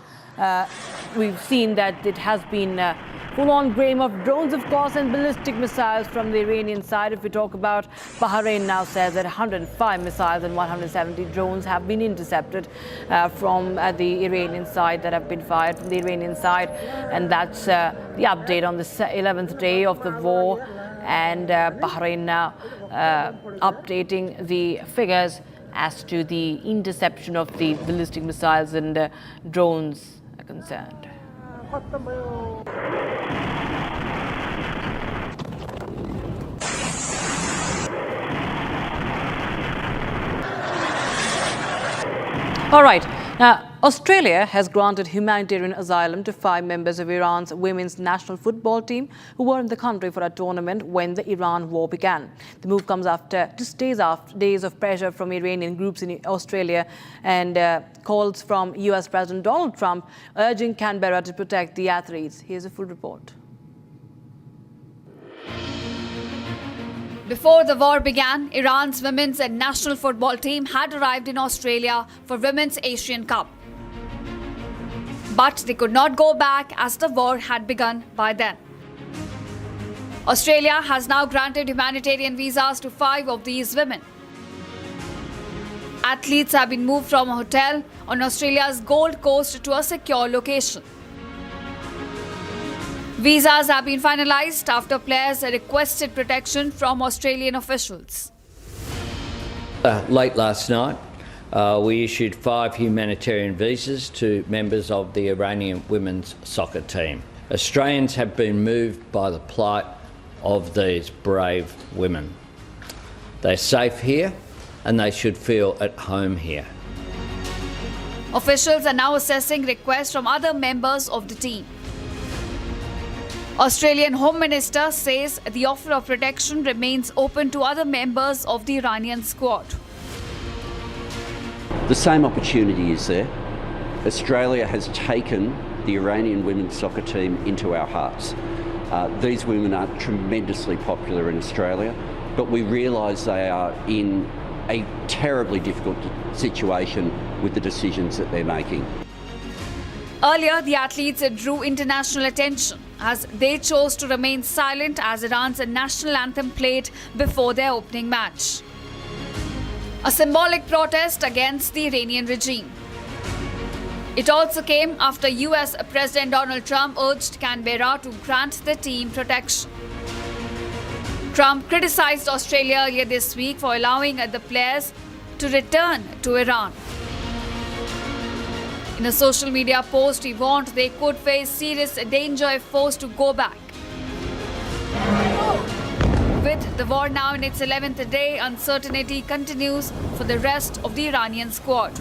we've seen that it has been full-on game of drones, of course, and ballistic missiles from the Iranian side. If we talk about Bahrain now says that 105 missiles and 170 drones have been intercepted from the Iranian side, that have been fired from the Iranian side. And that's the update on the 11th day of the war. And Bahrain now updating the figures as to the interception of the ballistic missiles and drones are concerned. All right. Now, Australia has granted humanitarian asylum to 5 members of Iran's women's national football team who were in the country for a tournament when the Iran war began. The move comes after just days of pressure from Iranian groups in Australia and calls from US President Donald Trump urging Canberra to protect the athletes. Here's a full report. Before the war began, Iran's women's national football team had arrived in Australia for Women's Asian Cup. But they could not go back as the war had begun by then. Australia has now granted humanitarian visas to 5 of these women. Athletes have been moved from a hotel on Australia's Gold Coast to a secure location. Visas have been finalized after players requested protection from Australian officials. Late last night, we issued 5 humanitarian visas to members of the Iranian women's soccer team. Australians have been moved by the plight of these brave women. They're safe here and they should feel at home here. Officials are now assessing requests from other members of the team. Australian Home Minister says the offer of protection remains open to other members of the Iranian squad. The same opportunity is there. Australia has taken the Iranian women's soccer team into our hearts. These women are tremendously popular in Australia, but we realise they are in a terribly difficult situation with the decisions that they're making. Earlier, the athletes drew international attention as they chose to remain silent as Iran's national anthem played before their opening match. A symbolic protest against the Iranian regime. It also came after US President Donald Trump urged Canberra to grant the team protection. Trump criticized Australia earlier this week for allowing the players to return to Iran. In a social media post, he warned they could face serious danger if forced to go back. With the war now in its 11th day, uncertainty continues for the rest of the Iranian squad.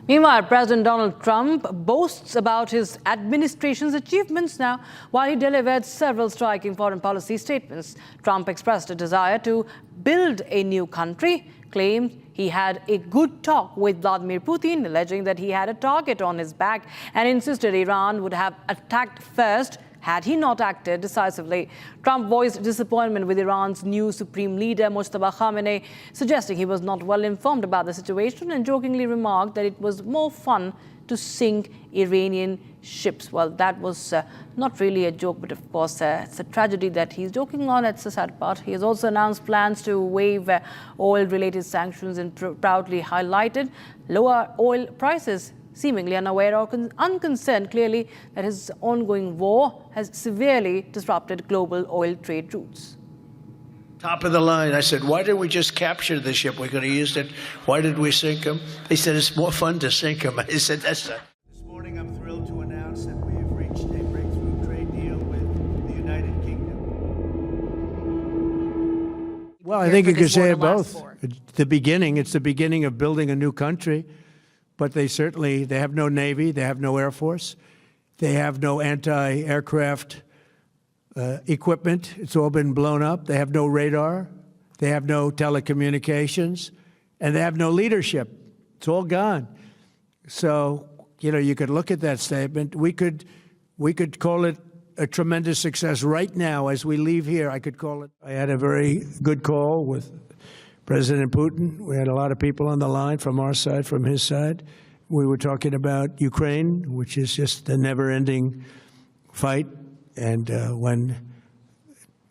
Meanwhile, President Donald Trump boasts about his administration's achievements now. While he delivered several striking foreign policy statements, Trump expressed a desire to build a new country, claimed he had a good talk with Vladimir Putin, alleging that he had a target on his back, and insisted Iran would have attacked first had he not acted decisively. Trump voiced disappointment with Iran's new supreme leader, Mojtaba Khamenei, suggesting he was not well informed about the situation, and jokingly remarked that it was more fun to sink Iranian ships. Well, that was not really a joke, but of course, it's a tragedy that he's joking on. It's the sad part. He has also announced plans to waive oil-related sanctions and proudly highlighted lower oil prices, seemingly unaware or unconcerned clearly that his ongoing war has severely disrupted global oil trade routes. Top of the line. I said, why didn't we just capture the ship? We could have used it. Why did we sink them? They said, it's more fun to sink them. I said, that's not. This morning, I'm thrilled to announce that we have reached a breakthrough trade deal with the United Kingdom. Well, I think you could say it both. It's the beginning of building a new country. But they have no Navy, they have no Air Force, they have no anti-aircraft equipment. It's all been blown up. They have no radar, they have no telecommunications, and they have no leadership. It's all gone. So, you could look at that statement. We could call it a tremendous success right now as we leave here. I had a very good call with President Putin. We had a lot of people on the line from our side, from his side. We were talking about Ukraine, which is just a never-ending fight. And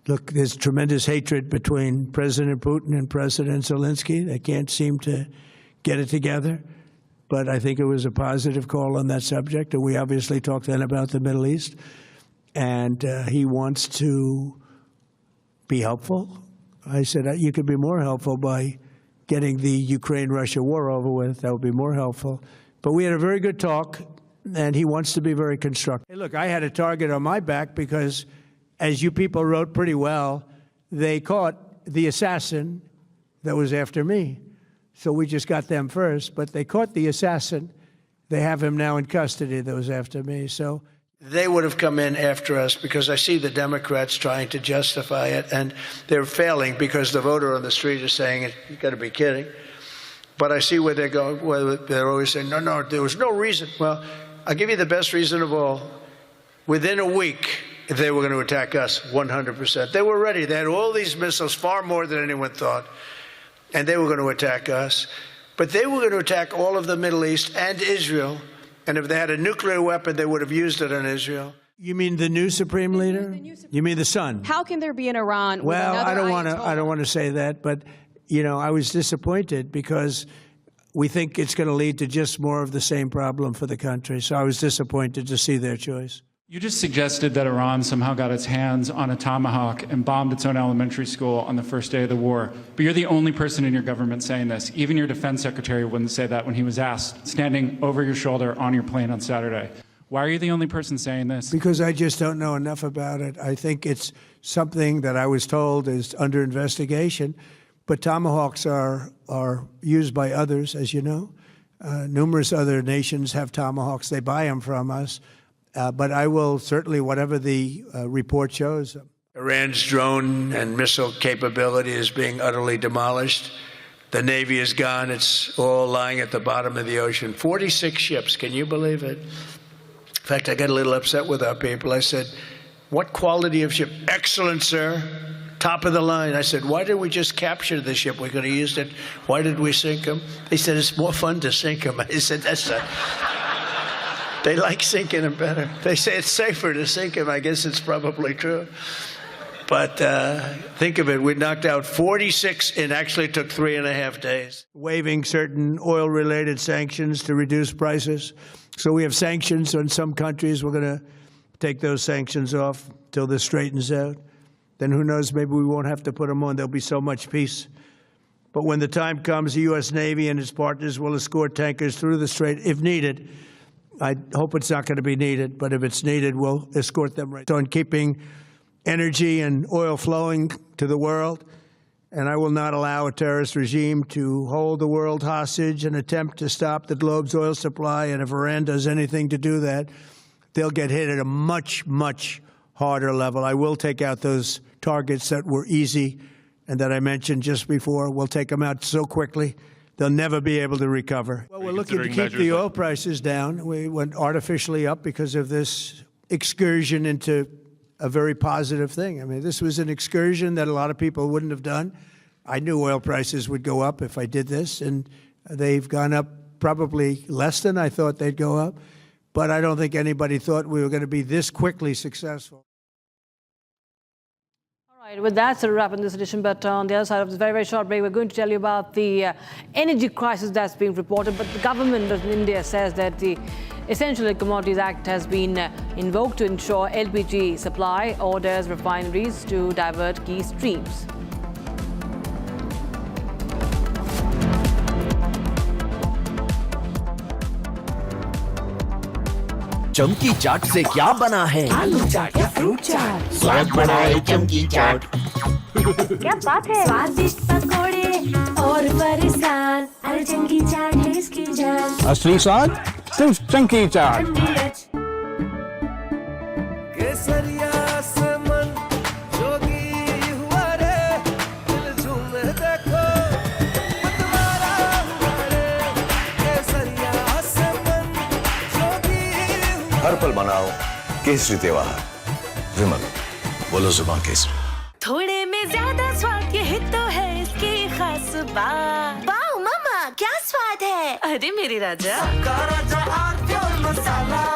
there's tremendous hatred between President Putin and President Zelensky. They can't seem to get it together. But I think it was a positive call on that subject. And we obviously talked then about the Middle East. And he wants to be helpful. I said, you could be more helpful by getting the Ukraine-Russia war over with. That would be more helpful. But we had a very good talk, and he wants to be very constructive. Hey, look, I had a target on my back because, as you people wrote pretty well, they caught the assassin that was after me. So we just got them first, but they caught the assassin. They have him now in custody that was after me. So they would have come in after us because I see the Democrats trying to justify it, and they're failing because the voter on the street is saying, you've got to be kidding. But I see where they're going, where they're always saying, no, there was no reason. Well, I'll give you the best reason of all. Within a week, they were going to attack us 100%. They were ready. They had all these missiles, far more than anyone thought, and they were going to attack us. But they were going to attack all of the Middle East and Israel. And if they had a nuclear weapon, they would have used it on Israel. You mean the new supreme leader? You mean the son? How can there be an Iran? Well, I don't want to say that, but I was disappointed because we think it's going to lead to just more of the same problem for the country. So I was disappointed to see their choice. You just suggested that Iran somehow got its hands on a Tomahawk and bombed its own elementary school on the first day of the war. But you're the only person in your government saying this. Even your defense secretary wouldn't say that when he was asked, standing over your shoulder on your plane on Saturday. Why are you the only person saying this? Because I just don't know enough about it. I think it's something that I was told is under investigation. But Tomahawks are used by others, as you know. Numerous other nations have Tomahawks. They buy them from us. But I will certainly, whatever the report shows. Iran's drone and missile capability is being utterly demolished. The Navy is gone. It's all lying at the bottom of the ocean. 46 ships. Can you believe it? In fact, I got a little upset with our people. I said, what quality of ship? Excellent, sir. Top of the line. I said, why didn't we just capture the ship? We could have used it. Why did we sink them? They said, it's more fun to sink them. I said, that's not... They like sinking them better. They say it's safer to sink them. I guess it's probably true. But think of it. We knocked out 46. It actually took 3.5 days. Waiving certain oil-related sanctions to reduce prices. So we have sanctions on some countries. We're going to take those sanctions off till this straightens out. Then who knows, maybe we won't have to put them on. There'll be so much peace. But when the time comes, the U.S. Navy and its partners will escort tankers through the strait if needed. I hope it's not going to be needed, but if it's needed, we'll escort them right on keeping energy and oil flowing to the world. And I will not allow a terrorist regime to hold the world hostage and attempt to stop the globe's oil supply. And if Iran does anything to do that, they'll get hit at a much, much harder level. I will take out those targets that were easy and that I mentioned just before. We'll take them out so quickly, they'll never be able to recover. Well, we're looking to keep the oil prices down. We went artificially up because of this excursion into a very positive thing. I mean, this was an excursion that a lot of people wouldn't have done. I knew oil prices would go up if I did this, and they've gone up probably less than I thought they'd go up. But I don't think anybody thought we were going to be this quickly successful. All right, with that, so wrap up this edition. But on the other side of this very, very short break, we're going to tell you about the energy crisis that's being reported. But the government of India says that the Essential Commodities Act has been invoked to ensure LPG supply, orders refineries to divert key streams. चमकी चाट से क्या बना है? आलू चाट या fruit चाट? स्वाद बढ़ाए चमकी चाट। क्या बात है? स्वादिष्ट पकोड़े और फरसान, अरे चमकी चाट है इसकी जान। असली स्वाद सिर्फ चमकी चाट। केसरिया से मन जोगी हुआ रे, दिल झूमे देखो मतवारा हुआ रे। केसरिया से मन जोगी हर पल मनाओ केसरी त्योहार। विमल, बोलो जुबान केसरी। थोड़े में ज्यादा स्वाद, यही तो है इसकी खास बात। वाओ मामा, क्या स्वाद है? अरे मेरे राजा, सबका राजा और pure masala.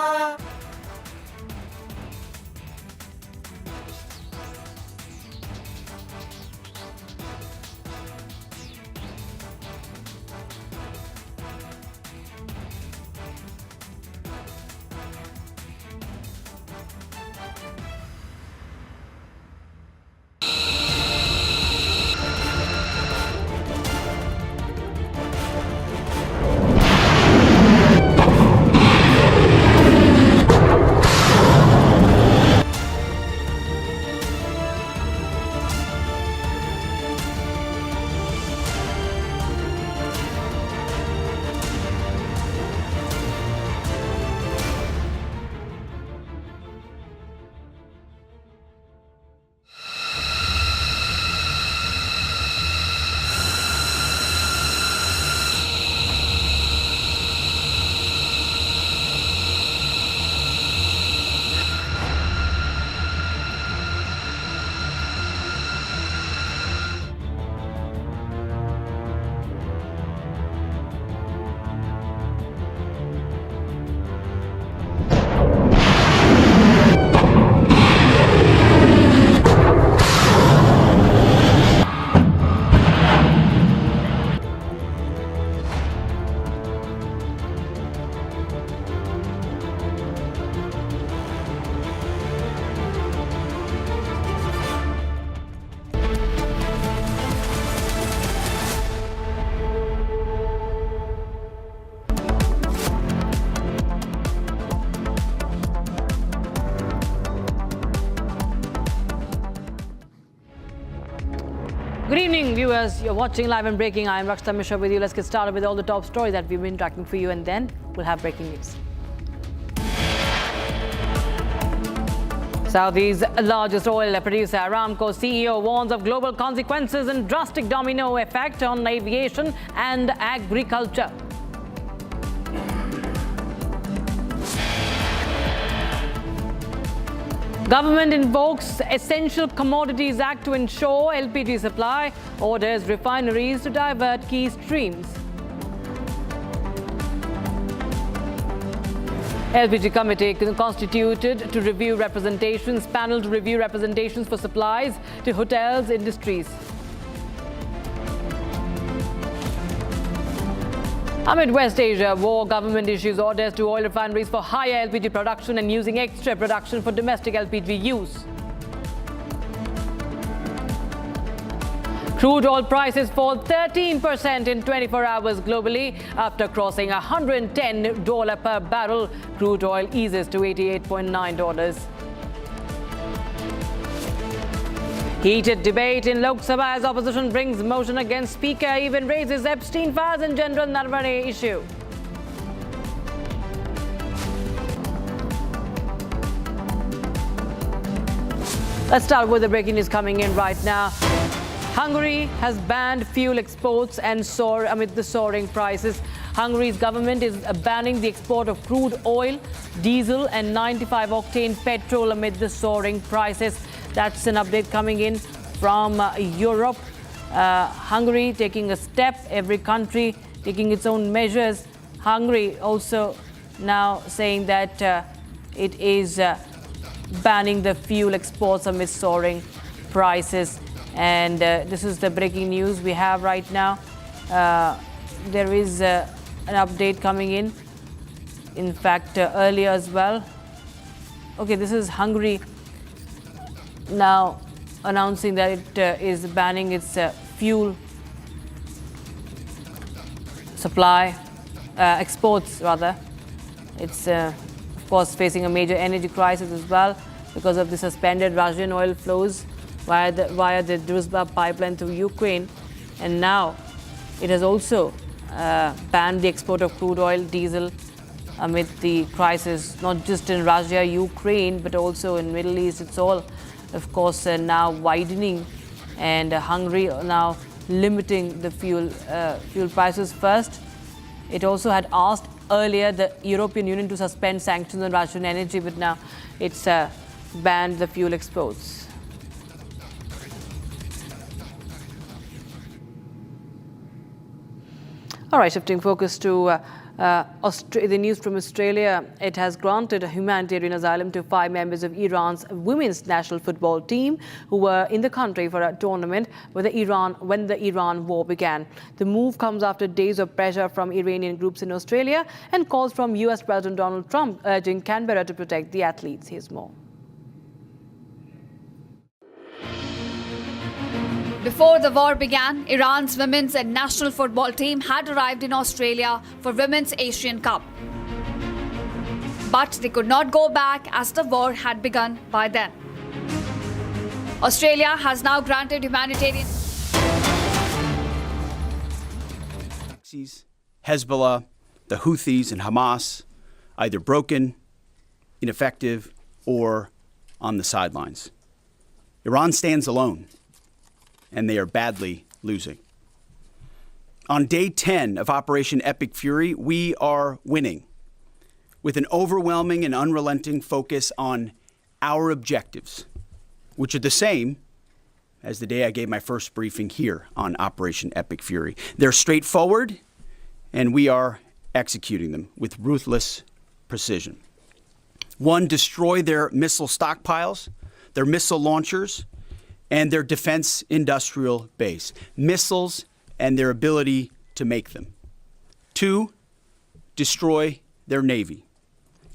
Good evening, viewers. You're watching Live and Breaking. I'm Rakshita Mishra with you. Let's get started with all the top stories that we've been tracking for you, and then we'll have breaking news. Saudi's largest oil producer, Aramco CEO, warns of global consequences and drastic domino effect on aviation and agriculture. Government invokes Essential Commodities Act to ensure LPG supply, orders refineries to divert key streams. LPG committee constituted to review representations, panel to review representations for supplies to hotels industries. Amid West Asia war, government issues orders to oil refineries for higher LPG production and using extra production for domestic LPG use. Crude oil prices fall 13% in 24 hours globally after crossing $110 per barrel. Crude oil eases to $88.9. Heated debate in Lok Sabha as opposition brings motion against Speaker, even raises Epstein files and General Narvane issue. Let's start with the breaking news coming in right now. Hungary has banned fuel exports and soar amid the soaring prices. Hungary's government is banning the export of crude oil, diesel and 95-octane petrol amid the soaring prices. That's an update coming in from Europe. Hungary taking a step, every country taking its own measures. Hungary also now saying that it is banning the fuel exports amid soaring prices. And this is the breaking news we have right now. There is an update coming in. In fact, earlier as well. Okay, this is Hungary now announcing that it is banning its fuel supply, exports rather. It's of course facing a major energy crisis as well because of the suspended Russian oil flows via the Druzhba pipeline through Ukraine. And now it has also banned the export of crude oil, diesel amid the crisis, not just in Russia, Ukraine, but also in Middle East. It's all, of course, now widening, and Hungary now limiting the fuel prices first. It also had asked earlier the European Union to suspend sanctions on Russian energy, but now it's banned the fuel exports. All right, shifting focus to the news from Australia. It has granted a humanitarian asylum to 5 members of Iran's women's national football team who were in the country for a tournament when the Iran war began. The move comes after days of pressure from Iranian groups in Australia and calls from US President Donald Trump urging Canberra to protect the athletes. Here's more. Before the war began, Iran's women's national football team had arrived in Australia for Women's Asian Cup. But they could not go back as the war had begun by then. Australia has now granted humanitarian... Hezbollah, the Houthis and Hamas, either broken, ineffective, or on the sidelines. Iran stands alone, and they are badly losing. On day 10 of Operation Epic Fury, we are winning with an overwhelming and unrelenting focus on our objectives, which are the same as the day I gave my first briefing here on Operation Epic Fury. They're straightforward, and we are executing them with ruthless precision. 1, destroy their missile stockpiles, their missile launchers, and their defense industrial base, missiles and their ability to make them. 2, destroy their navy.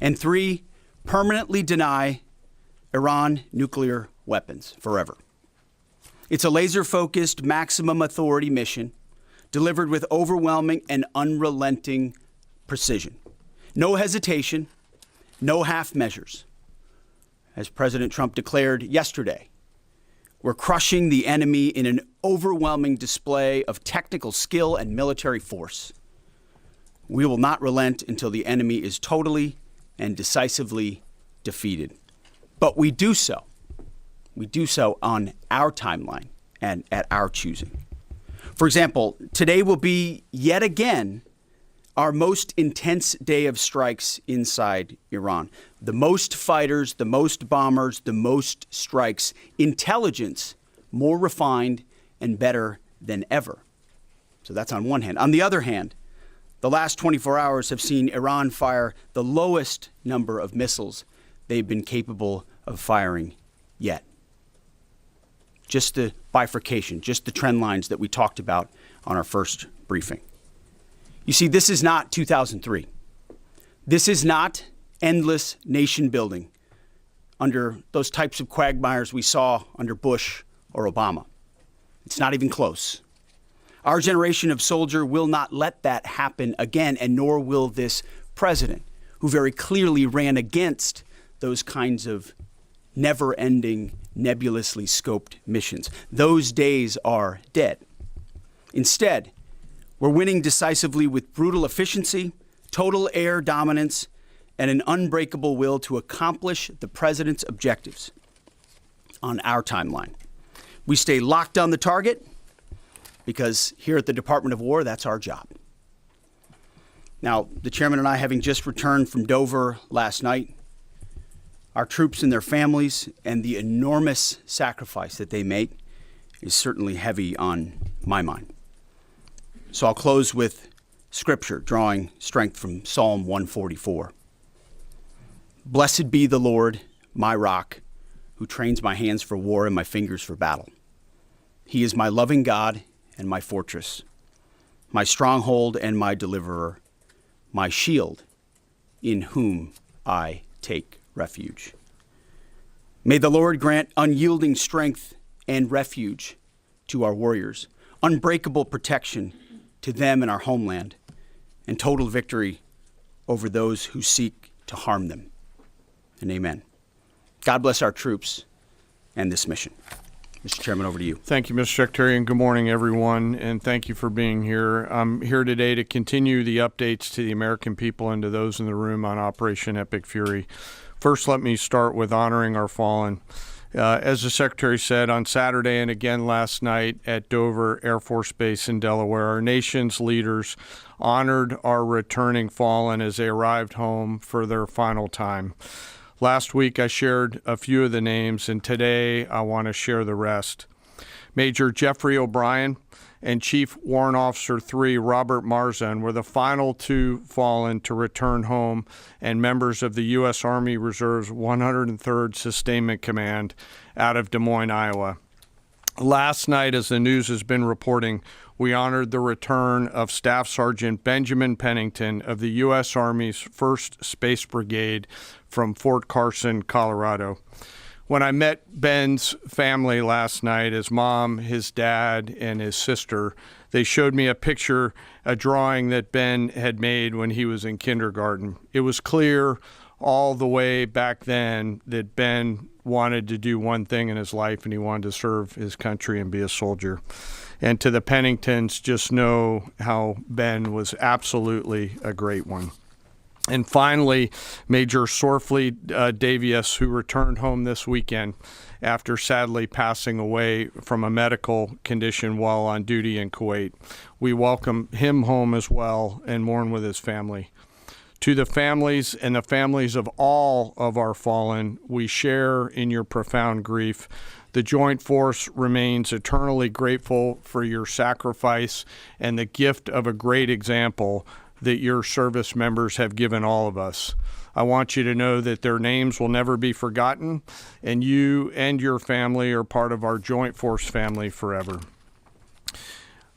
And 3, permanently deny Iran nuclear weapons forever. It's a laser-focused, maximum authority mission delivered with overwhelming and unrelenting precision. No hesitation, no half measures. As President Trump declared yesterday, we're crushing the enemy in an overwhelming display of technical skill and military force. We will not relent until the enemy is totally and decisively defeated. But we do so on our timeline and at our choosing. For example, today will be yet again our most intense day of strikes inside Iran. The most fighters, the most bombers, the most strikes. Intelligence more refined and better than ever. So that's on one hand. On the other hand, the last 24 hours have seen Iran fire the lowest number of missiles they've been capable of firing yet. Just the bifurcation, just the trend lines that we talked about on our first briefing. You see, this is not 2003. This is not endless nation building under those types of quagmires we saw under Bush or Obama. It's not even close. Our generation of soldier will not let that happen again, and nor will this president, who very clearly ran against those kinds of never-ending, nebulously scoped missions. Those days are dead. Instead, we're winning decisively with brutal efficiency, total air dominance, and an unbreakable will to accomplish the president's objectives on our timeline. We stay locked on the target because here at the Department of War, that's our job. Now, the chairman and I, having just returned from Dover last night, our troops and their families and the enormous sacrifice that they make is certainly heavy on my mind. So I'll close with scripture, drawing strength from Psalm 144. Blessed be the Lord, my rock, who trains my hands for war and my fingers for battle. He is my loving God and my fortress, my stronghold and my deliverer, my shield, in whom I take refuge. May the Lord grant unyielding strength and refuge to our warriors, unbreakable protection to them and our homeland, and total victory over those who seek to harm them. And amen. God bless our troops and this mission. Mr. Chairman, over to you. Thank you, Mr. Secretary, and good morning, everyone, and thank you for being here. I'm here today to continue the updates to the American people and to those in the room on Operation Epic Fury. First, let me start with honoring our fallen. As the Secretary said, on Saturday and again last night at Dover Air Force Base in Delaware, our nation's leaders honored our returning fallen as they arrived home for their final time. Last week, I shared a few of the names, and today I want to share the rest. Major Jeffrey O'Brien and Chief Warrant Officer 3 Robert Marzan were the final two fallen to return home and members of the U.S. Army Reserve's 103rd Sustainment Command out of Des Moines, Iowa. Last night, as the news has been reporting, we honored the return of Staff Sergeant Benjamin Pennington of the U.S. Army's 1st Space Brigade from Fort Carson, Colorado. When I met Ben's family last night, his mom, his dad, and his sister, they showed me a picture, a drawing that Ben had made when he was in kindergarten. It was clear all the way back then that Ben wanted to do one thing in his life, and he wanted to serve his country and be a soldier. And to the Penningtons, just know how Ben was absolutely a great one. And finally, Major Sorfleet Davies, who returned home this weekend after sadly passing away from a medical condition while on duty in Kuwait. We welcome him home as well and mourn with his family. To the families and the families of all of our fallen, we share in your profound grief. The Joint Force remains eternally grateful for your sacrifice and the gift of a great example that your service members have given all of us. I want you to know that their names will never be forgotten, and you and your family are part of our Joint Force family forever.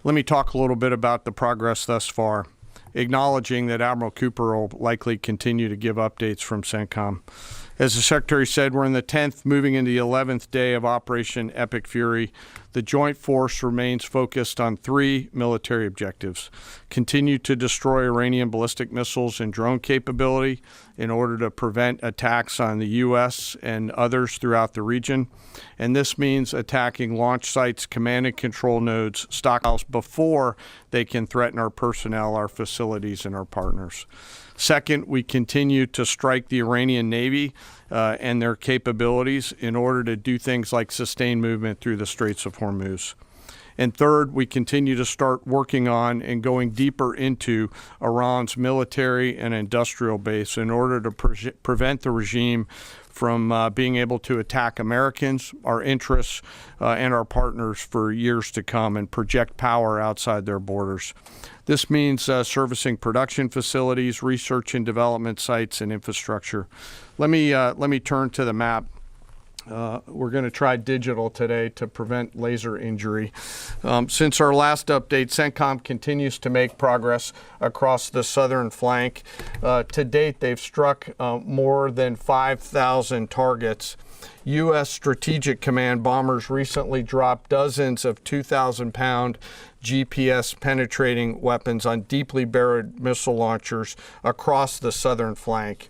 Let me talk a little bit about the progress thus far, acknowledging that Admiral Cooper will likely continue to give updates from CENTCOM. As the Secretary said, we're in the 10th, moving into the 11th day of Operation Epic Fury. The Joint Force remains focused on 3 military objectives. Continue to destroy Iranian ballistic missiles and drone capability in order to prevent attacks on the U.S. and others throughout the region. And this means attacking launch sites, command and control nodes, stockpiles before they can threaten our personnel, our facilities, and our partners. Second, we continue to strike the Iranian Navy and their capabilities in order to do things like sustain movement through the Straits of Hormuz. And third, we continue to start working on and going deeper into Iran's military and industrial base in order to prevent the regime from being able to attack Americans, our interests, and our partners for years to come and project power outside their borders. This means servicing production facilities, research and development sites, and infrastructure. Let me turn to the map. We're going to try digital today to prevent laser injury. Since our last update, CENTCOM continues to make progress across the southern flank. To date, they've struck more than 5,000 targets. U.S. Strategic Command bombers recently dropped dozens of 2,000-pound GPS penetrating weapons on deeply buried missile launchers across the southern flank.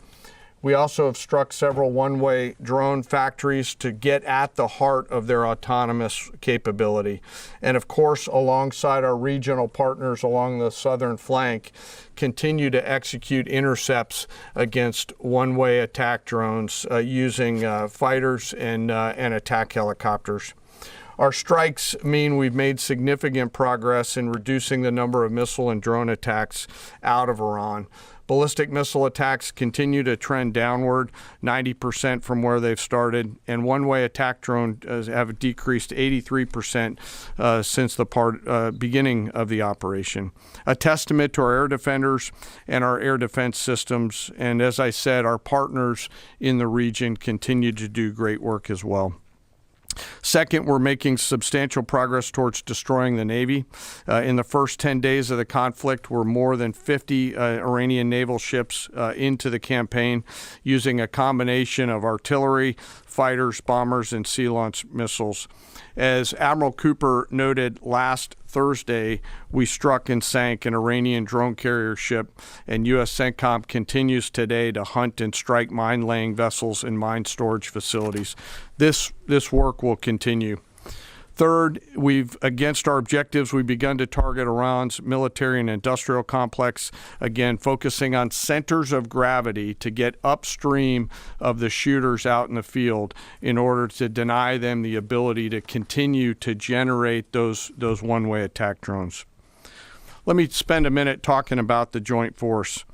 We also have struck several one-way drone factories to get at the heart of their autonomous capability. And of course, alongside our regional partners along the southern flank, continue to execute intercepts against one-way attack drones using fighters and attack helicopters. Our strikes mean we've made significant progress in reducing the number of missile and drone attacks out of Iran. Ballistic missile attacks continue to trend downward, 90% from where they've started, and one-way attack drones have decreased 83% since the beginning of the operation. A testament to our air defenders and our air defense systems, and as I said, our partners in the region continue to do great work as well. Second, we're making substantial progress towards destroying the Navy. In the first 10 days of the conflict, we're more than 50 Iranian naval ships into the campaign using a combination of artillery, fighters, bombers, and sea-launched missiles. As Admiral Cooper noted last Thursday, we struck and sank an Iranian drone carrier ship, and U.S. CENTCOM continues today to hunt and strike mine-laying vessels and mine storage facilities. This work will continue. Third, against our objectives, we've begun to target Iran's military and industrial complex, again, focusing on centers of gravity to get upstream of the shooters out in the field in order to deny them the ability to continue to generate those one-way attack drones. Let me spend a minute talking about the joint force.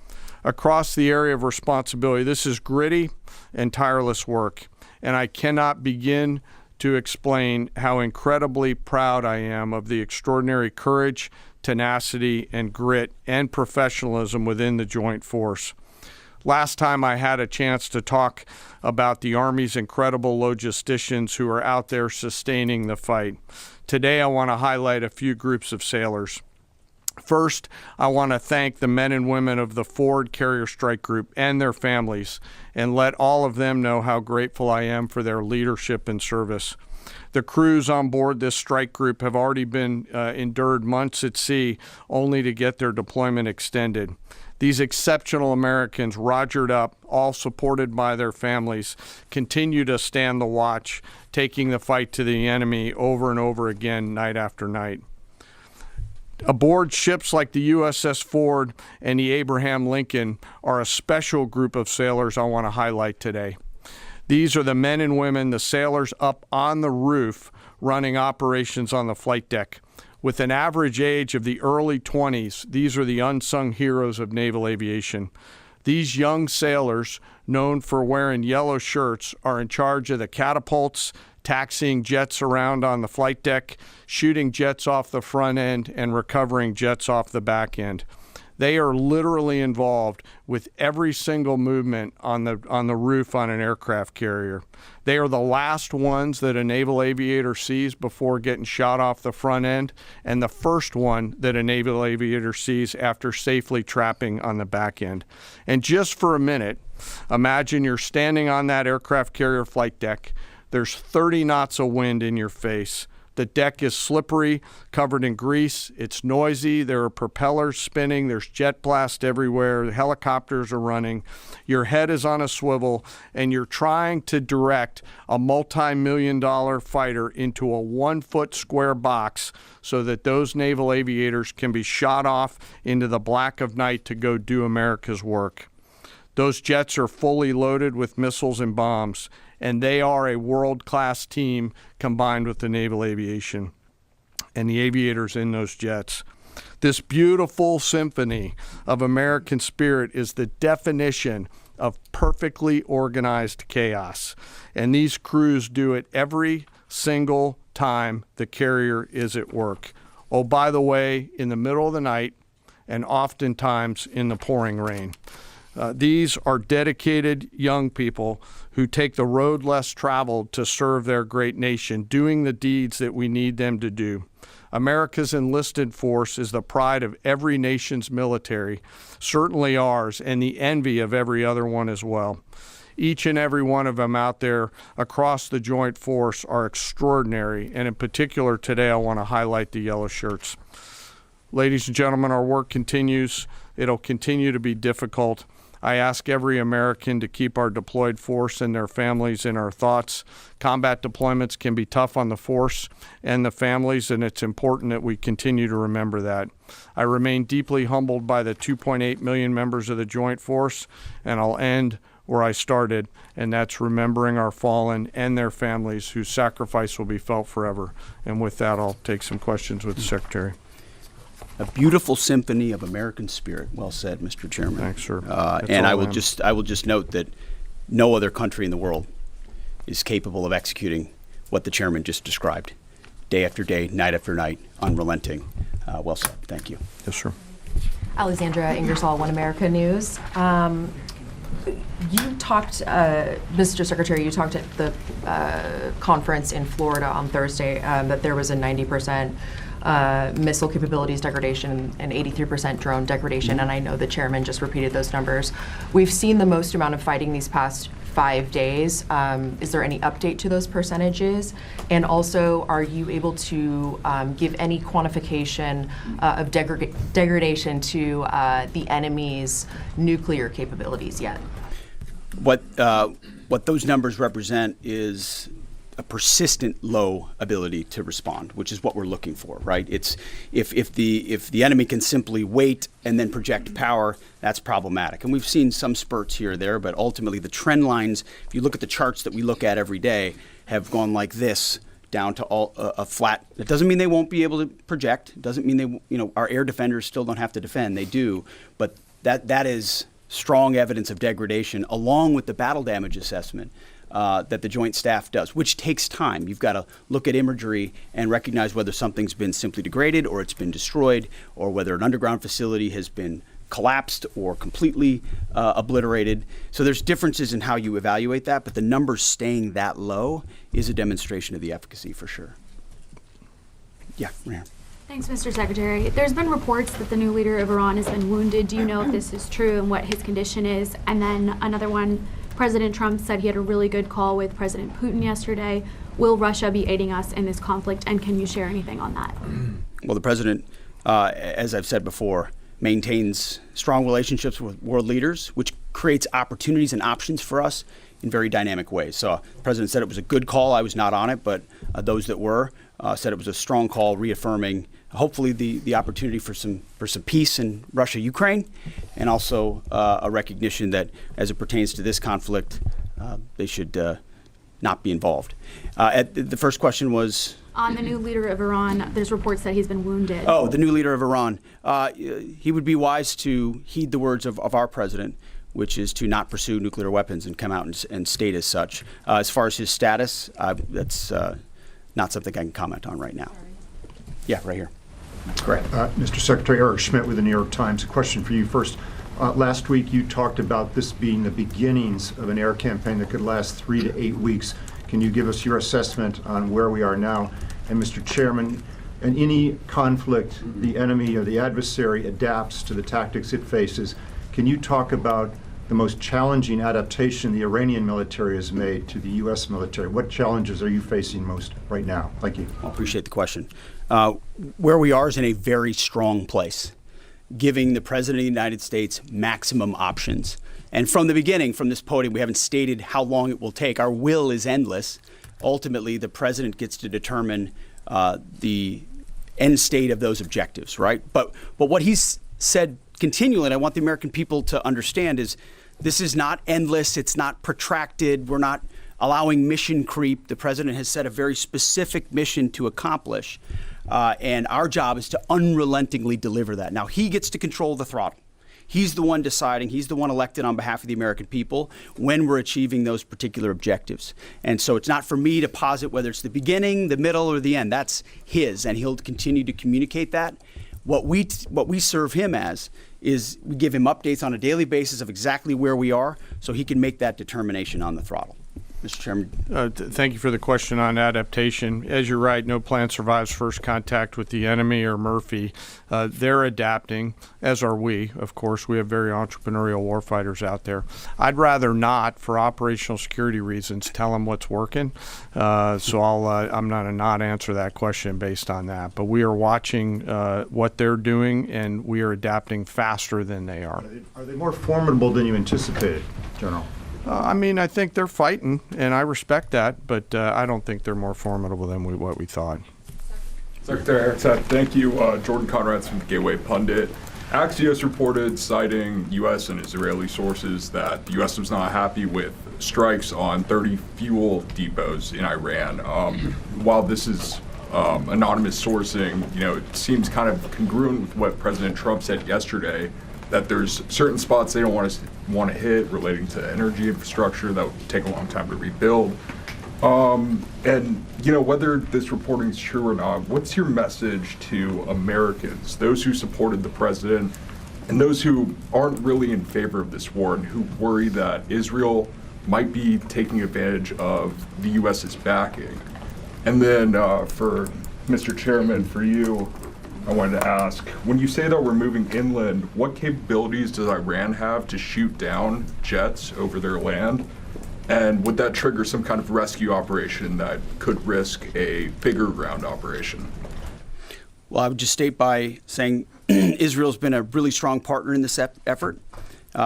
Across the area of responsibility, this is gritty and tireless work, and I cannot begin to explain how incredibly proud I am of the extraordinary courage, tenacity, and grit and professionalism within the joint force. Last time I had a chance to talk about the Army's incredible logisticians who are out there sustaining the fight. Today I want to highlight a few groups of sailors. First, I want to thank the men and women of the Ford Carrier Strike Group and their families, and let all of them know how grateful I am for their leadership and service. The crews on board this strike group have already been endured months at sea only to get their deployment extended. These exceptional Americans, rogered up, all supported by their families, continue to stand the watch, taking the fight to the enemy over and over again, night after night. Aboard ships like the USS Ford and the Abraham Lincoln are a special group of sailors I want to highlight today. These are the men and women, the sailors up on the roof running operations on the flight deck. With an average age of the early 20s, these are the unsung heroes of naval aviation. These young sailors, known for wearing yellow shirts, are in charge of the catapults, taxiing jets around on the flight deck, shooting jets off the front end, and recovering jets off the back end. They are literally involved with every single movement on the roof on an aircraft carrier. They are the last ones that a naval aviator sees before getting shot off the front end, and the first one that a naval aviator sees after safely trapping on the back end. And just for a minute, imagine you're standing on that aircraft carrier flight deck. There's 30 knots of wind in your face. The deck is slippery, covered in grease. It's noisy. There are propellers spinning. There's jet blast everywhere. The helicopters are running. Your head is on a swivel, and you're trying to direct a multi-million-dollar fighter into a 1-foot square box so that those naval aviators can be shot off into the black of night to go do America's work. Those jets are fully loaded with missiles and bombs, and they are a world-class team combined with the naval aviation and the aviators in those jets. This beautiful symphony of American spirit is the definition of perfectly organized chaos, and these crews do it every single time the carrier is at work. Oh, by the way, in the middle of the night and oftentimes in the pouring rain. These are dedicated young people who take the road less traveled to serve their great nation, doing the deeds that we need them to do. America's enlisted force is the pride of every nation's military, certainly ours, and the envy of every other one as well. Each and every one of them out there across the joint force are extraordinary, and in particular today I want to highlight the yellow shirts. Ladies and gentlemen, our work continues. It'll continue to be difficult. I ask every American to keep our deployed force and their families in our thoughts. Combat deployments can be tough on the force and the families, and it's important that we continue to remember that. I remain deeply humbled by the 2.8 million members of the Joint Force, and I'll end where I started, and that's remembering our fallen and their families whose sacrifice will be felt forever. And with that, I'll take some questions with the Secretary. A beautiful symphony of American spirit. Well said, Mr. Chairman. Thanks, sir. And I will just note that no other country in the world is capable of executing what the chairman just described, day after day, night after night, unrelenting. Well said. Thank you. Yes, sir. Alexandra Ingersoll, One America News. You talked, Mr. Secretary, you talked at the conference in Florida on Thursday that there was a 90% missile capabilities degradation and 83% drone degradation, and I know the chairman just repeated those numbers. We've seen the most amount of fighting these past 5 days. Is there any update to those percentages? And also, are you able to give any quantification of degradation to the enemy's nuclear capabilities yet? What those numbers represent is a persistent low ability to respond, which is what we're looking for, right? It's if the enemy can simply wait and then project power, that's problematic. And we've seen some spurts here or there, but ultimately the trend lines, if you look at the charts that we look at every day, have gone like this down to a flat. It doesn't mean they won't be able to project. It doesn't mean our air defenders still don't have to defend. They do, but that is strong evidence of degradation, along with the battle damage assessment that the Joint Staff does, which takes time. You've got to look at imagery and recognize whether something's been simply degraded or it's been destroyed, or whether an underground facility has been collapsed or completely obliterated. So there's differences in how you evaluate that, but the numbers staying that low is a demonstration of the efficacy for sure. Yeah, Rhea. Thanks, Mr. Secretary. There's been reports that the new leader of Iran has been wounded. Do you know if this is true and what his condition is? And then another one, President Trump said he had a really good call with President Putin yesterday. Will Russia be aiding us in this conflict, and can you share anything on that? Well, the president, as I've said before, maintains strong relationships with world leaders, which creates opportunities and options for us in very dynamic ways. So the president said it was a good call. I was not on it, but those that were said it was a strong call, reaffirming hopefully the opportunity for some peace in Russia, Ukraine, and also a recognition that as it pertains to this conflict, they should not be involved. The first question was on the new leader of Iran. There's reports that he's been wounded. Oh, the new leader of Iran. He would be wise to heed the words of our president, which is to not pursue nuclear weapons and come out and state as such. As far as his status, that's not something I can comment on right now. Yeah, right here. Great. Mr. Secretary, Eric Schmidt with the New York Times. A question for you first. Last week you talked about this being the beginnings of an air campaign that could last 3 to 8 weeks. Can you give us your assessment on where we are now? And Mr. Chairman, in any conflict, the enemy or the adversary adapts to the tactics it faces. Can you talk about the most challenging adaptation the Iranian military has made to the U.S. military? What challenges are you facing most right now? Thank you. I appreciate the question. Where we are is in a very strong place, giving the President of the United States maximum options. And from the beginning, from this podium, we haven't stated how long it will take. Our will is endless. Ultimately, the President gets to determine the end state of those objectives, right? But what he's said continually, and I want the American people to understand, is this is not endless. It's not protracted. We're not allowing mission creep. The President has set a very specific mission to accomplish. And our job is to unrelentingly deliver that. Now, he gets to control the throttle. He's the one deciding, he's the one elected on behalf of the American people when we're achieving those particular objectives. And so it's not for me to posit whether it's the beginning, the middle, or the end. That's his, and he'll continue to communicate that. What we serve him as is we give him updates on a daily basis of exactly where we are so he can make that determination on the throttle. Mr. Chairman. Thank you for the question on adaptation. As you're right, no plan survives first contact with the enemy or Murphy. They're adapting, as are we. Of course, we have very entrepreneurial warfighters out there. I'd rather not, for operational security reasons, tell them what's working. So I'm not answer that question based on that. But we are watching what they're doing, and we are adapting faster than they are. Are they more formidable than you anticipated, General? I think they're fighting, and I respect that, but I don't think they're more formidable than what we thought. Secretary Airtech, thank you. Jordan Conrad's from the Gateway Pundit. Axios reported, citing U.S. and Israeli sources, that the U.S. was not happy with strikes on 30 fuel depots in Iran. While this is anonymous sourcing, it seems kind of congruent with what President Trump said yesterday, that there's certain spots they don't want to hit relating to energy infrastructure that would take a long time to rebuild. And whether this reporting is true or not, what's your message to Americans, those who supported the president and those who aren't really in favor of this war and who worry that Israel might be taking advantage of the U.S.'s backing? And then for Mr. Chairman, for you, I wanted to ask, when you say that we're moving inland, what capabilities does Iran have to shoot down jets over their land? And would that trigger some kind of rescue operation that could risk a bigger ground operation? Well, I would just state by saying Israel's been a really strong partner in this effort.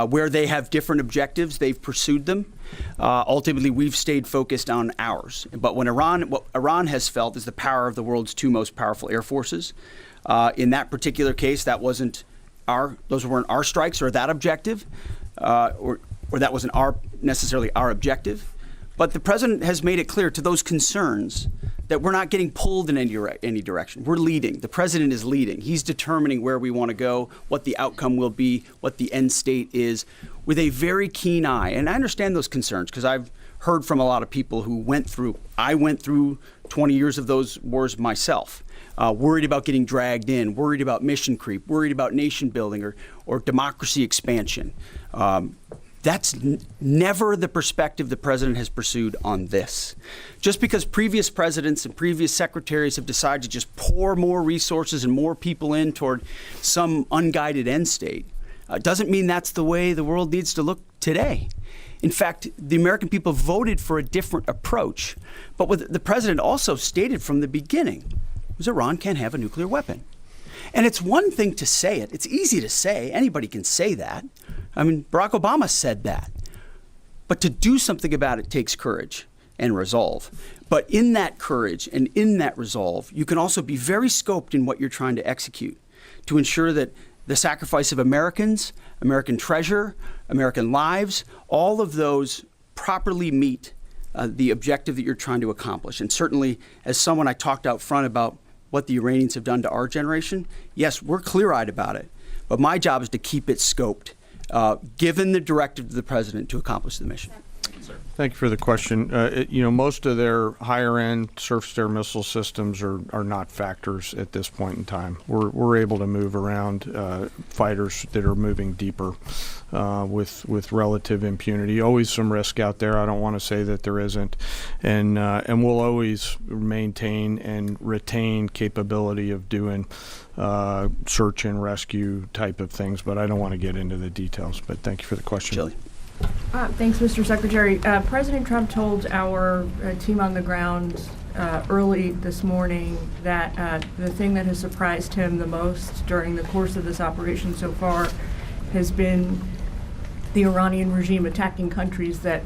Where they have different objectives, they've pursued them. Ultimately, we've stayed focused on ours. But what Iran has felt is the power of the world's two most powerful air forces. In that particular case, those weren't our strikes or that objective, or that wasn't necessarily our objective. But the president has made it clear to those concerns that we're not getting pulled in any direction. We're leading. The president is leading. He's determining where we want to go, what the outcome will be, what the end state is, with a very keen eye. And I understand those concerns because I've heard from a lot of people who I went through 20 years of those wars myself. Worried about getting dragged in, worried about mission creep, worried about nation building or democracy expansion. That's never the perspective the president has pursued on this. Just because previous presidents and previous secretaries have decided to just pour more resources and more people in toward some unguided end state doesn't mean that's the way the world needs to look today. In fact, the American people voted for a different approach. But what the president also stated from the beginning was Iran can't have a nuclear weapon. And it's one thing to say it. It's easy to say. Anybody can say that. I mean, Barack Obama said that. But to do something about it takes courage and resolve. But in that courage and in that resolve, you can also be very scoped in what you're trying to execute to ensure that the sacrifice of Americans, American treasure, American lives, all of those properly meet the objective that you're trying to accomplish. And certainly, as someone I talked out front about what the Iranians have done to our generation, yes, we're clear-eyed about it. But my job is to keep it scoped, given the directive to the president to accomplish the mission. Thank you for the question. Most of their higher-end surface-to-air missile systems are not factors at this point in time. We're able to move around fighters that are moving deeper with relative impunity. Always some risk out there. I don't want to say that there isn't, and we'll always maintain and retain capability of doing search and rescue type of things. But I don't want to get into the details. But thank you for the question. Shelley. Thanks, Mr. Secretary. President Trump told our team on the ground early this morning that the thing that has surprised him the most during the course of this operation so far has been the Iranian regime attacking countries that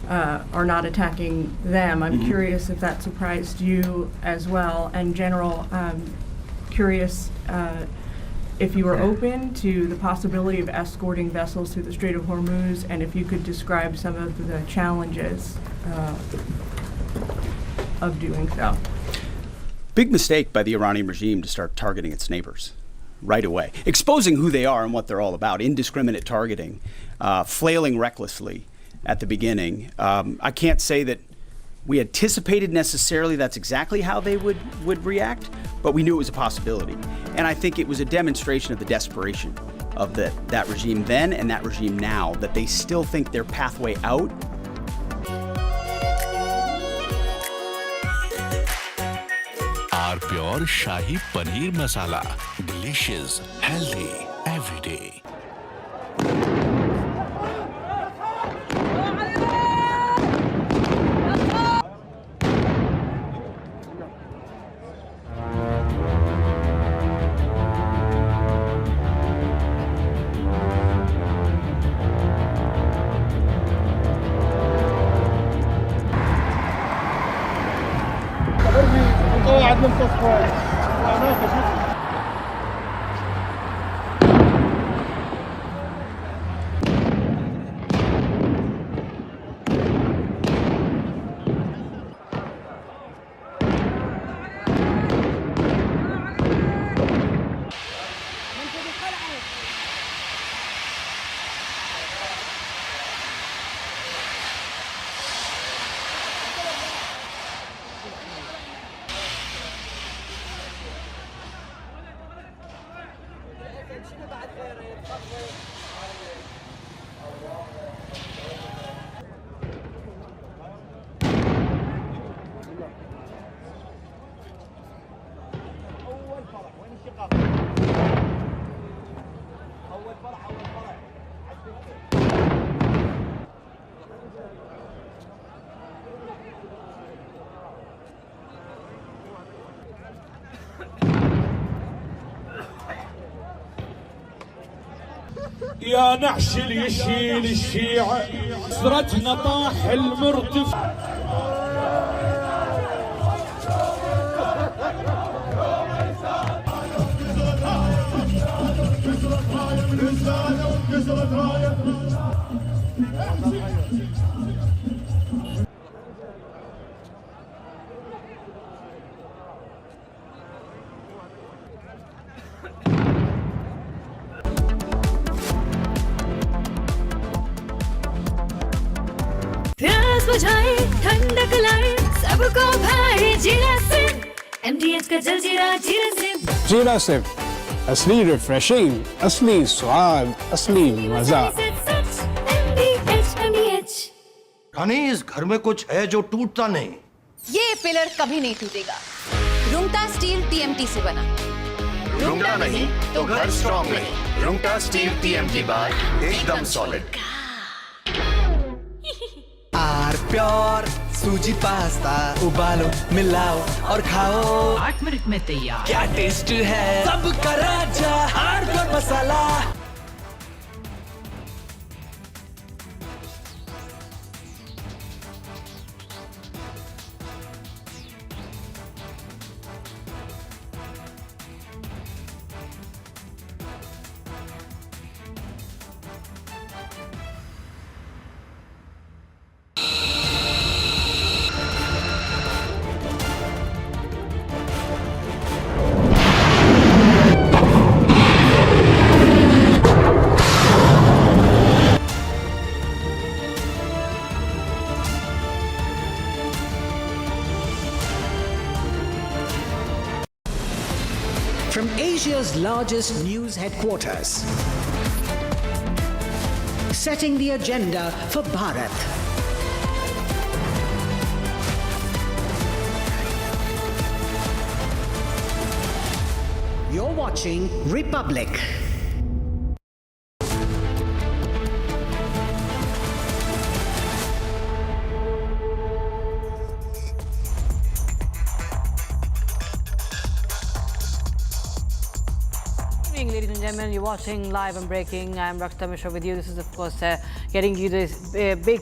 are not attacking them. I'm curious if that surprised you as well. And General, curious if you were open to the possibility of escorting vessels through the Strait of Hormuz, and if you could describe some of the challenges of doing so. Big mistake by the Iranian regime to start targeting its neighbors right away, exposing who they are and what they're all about, indiscriminate targeting, flailing recklessly at the beginning. I can't say that we anticipated necessarily that's exactly how they would react, but we knew it was a possibility. And I think it was a demonstration of the desperation of that regime then and that regime now, that they still think their pathway out और शाही paneer masala, delicious, healthy everyday. يا نعش يشيل الشيعة سرتنا طاح المرتفع. ठंडक लाए सबको भाई जीरा से MDH का जल जीरा जीरा से जीरा से असली रिफ्रेशिंग, असली स्वाद, असली मजा। रानी, इस घर में कुछ है जो टूटता नहीं। ये पिलर कभी नहीं टूटेगा। रुंगटा स्टील TMT से बना। रुंगटा नहीं तो घर स्ट्रॉन्ग नहीं। रुंगटा स्टील TMT बार एकदम सॉलिड। आर प्योर सूजी पास्ता उबालो मिलाओ और खाओ 8 मिनट में तैयार। क्या टेस्ट है सबका राजा R pure masala. From Asia's largest news headquarters, setting the agenda for Bharat. You're watching Republic. Ladies and gentlemen, you're watching Live and Breaking. I'm Rakshita Mishra with you. This is, of course, getting you the big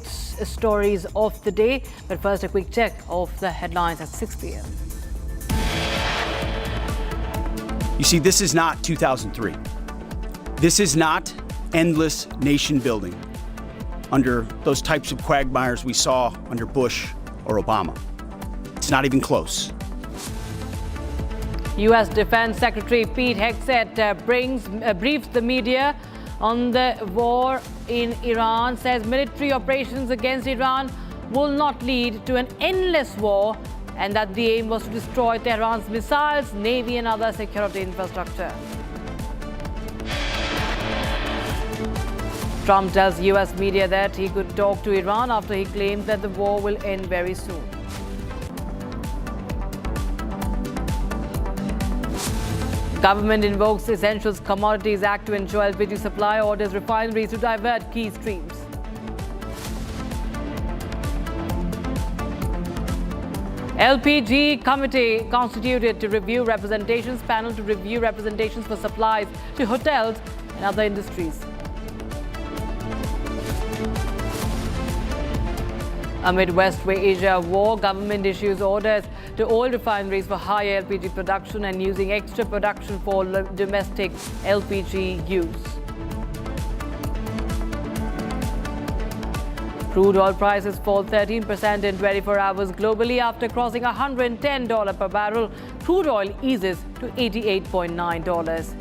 stories of the day. But first, a quick check of the headlines at 6 p.m. You see, this is not 2003. This is not endless nation building under those types of quagmires we saw under Bush or Obama. It's not even close. U.S. Defense Secretary Pete Hegseth briefs the media on the war in Iran, says military operations against Iran will not lead to an endless war and that the aim was to destroy Tehran's missiles, navy and other security infrastructure. Trump tells U.S. media that he could talk to Iran after he claimed that the war will end very soon. Government invokes Essentials Commodities Act to ensure LPG supply, orders refineries to divert key streams. LPG committee constituted to review representations, panel to review representations for supplies to hotels and other industries. Amid West Asia war, government issues orders to oil refineries for higher LPG production and using extra production for domestic LPG use. Crude oil prices fall 13% in 24 hours globally after crossing $110 per barrel. Crude oil eases to $88.9.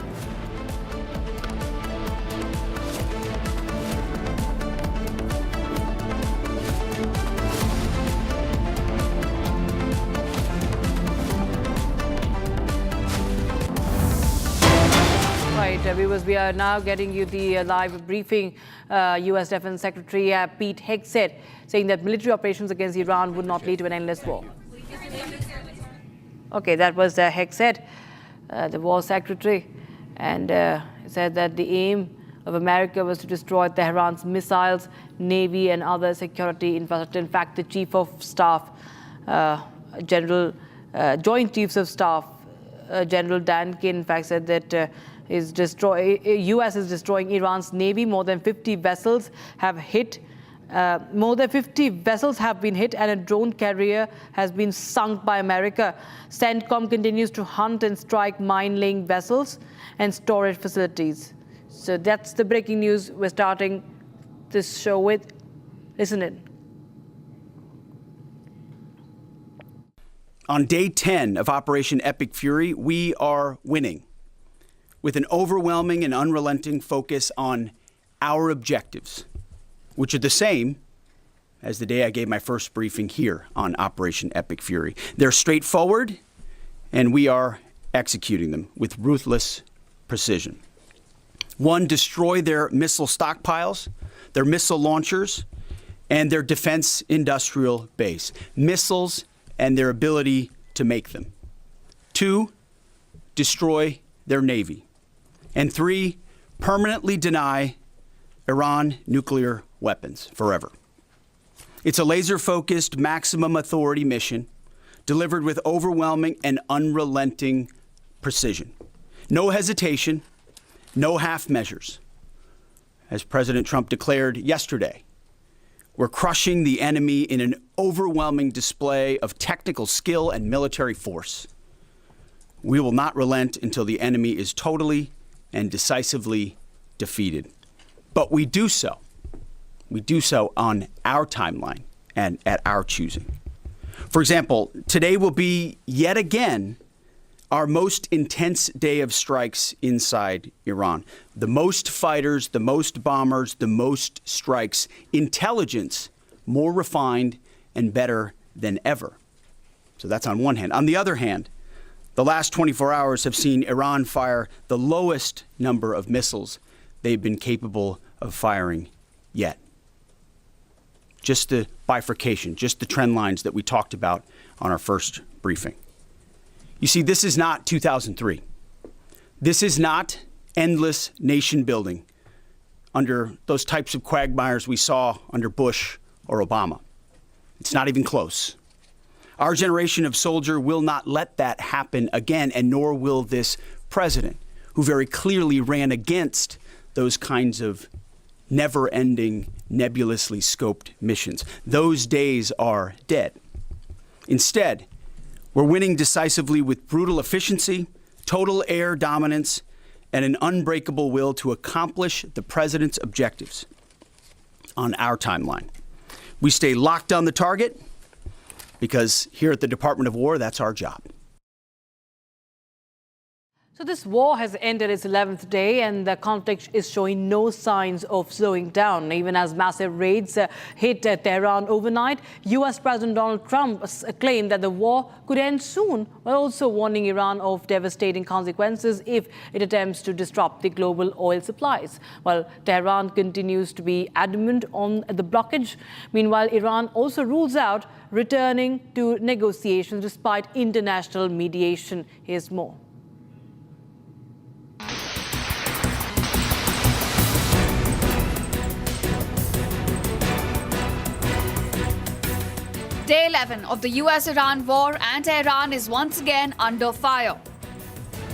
Viewers, we are now getting you the live briefing. U.S. Defense Secretary Pete Hegseth saying that military operations against Iran would not lead to an endless war. Okay, that was Hegseth, the war secretary, and said that the aim of America was to destroy Tehran's missiles, navy, and other security infrastructure. In fact, the chief of staff, Joint Chiefs of Staff, General Dan Kin, in fact, said that U.S. is destroying Iran's navy. More than 50 vessels have hit. More than 50 vessels have been hit, and a drone carrier has been sunk by America. CENTCOM continues to hunt and strike mine-laying vessels and storage facilities. So that's the breaking news we're starting this show with. Listen in. On day 10 of Operation Epic Fury, we are winning, with an overwhelming and unrelenting focus on our objectives, which are the same as the day I gave my first briefing here on Operation Epic Fury. They're straightforward, and we are executing them with ruthless precision. 1, destroy their missile stockpiles, their missile launchers, and their defense industrial base, missiles and their ability to make them. 2, destroy their navy. And 3, permanently deny Iran nuclear weapons forever. It's a laser-focused, maximum authority mission delivered with overwhelming and unrelenting precision. No hesitation, no half measures. As President Trump declared yesterday, we're crushing the enemy in an overwhelming display of technical skill and military force. We will not relent until the enemy is totally and decisively defeated. But we do so on our timeline and at our choosing. For example, today will be yet again our most intense day of strikes inside Iran. The most fighters, the most bombers, the most strikes, intelligence more refined and better than ever. So that's on one hand. On the other hand, the last 24 hours have seen Iran fire the lowest number of missiles they've been capable of firing yet. Just the bifurcation, just the trend lines that we talked about on our first briefing. You see, this is not 2003. This is not endless nation building under those types of quagmires we saw under Bush or Obama. It's not even close. Our generation of soldier will not let that happen again, and nor will this president, who very clearly ran against those kinds of never-ending, nebulously scoped missions. Those days are dead. Instead, we're winning decisively with brutal efficiency, total air dominance, and an unbreakable will to accomplish the president's objectives on our timeline. We stay locked on the target because here at the Department of War, that's our job. So this war has ended its 11th day, and the conflict is showing no signs of slowing down. Even as massive raids hit Tehran overnight, U.S. President Donald Trump claimed that the war could end soon, while also warning Iran of devastating consequences if it attempts to disrupt the global oil supplies. While Tehran continues to be adamant on the blockage, meanwhile, Iran also rules out returning to negotiations despite international mediation. Here's more. Day 11 of the US-Iran war, and Tehran is once again under fire.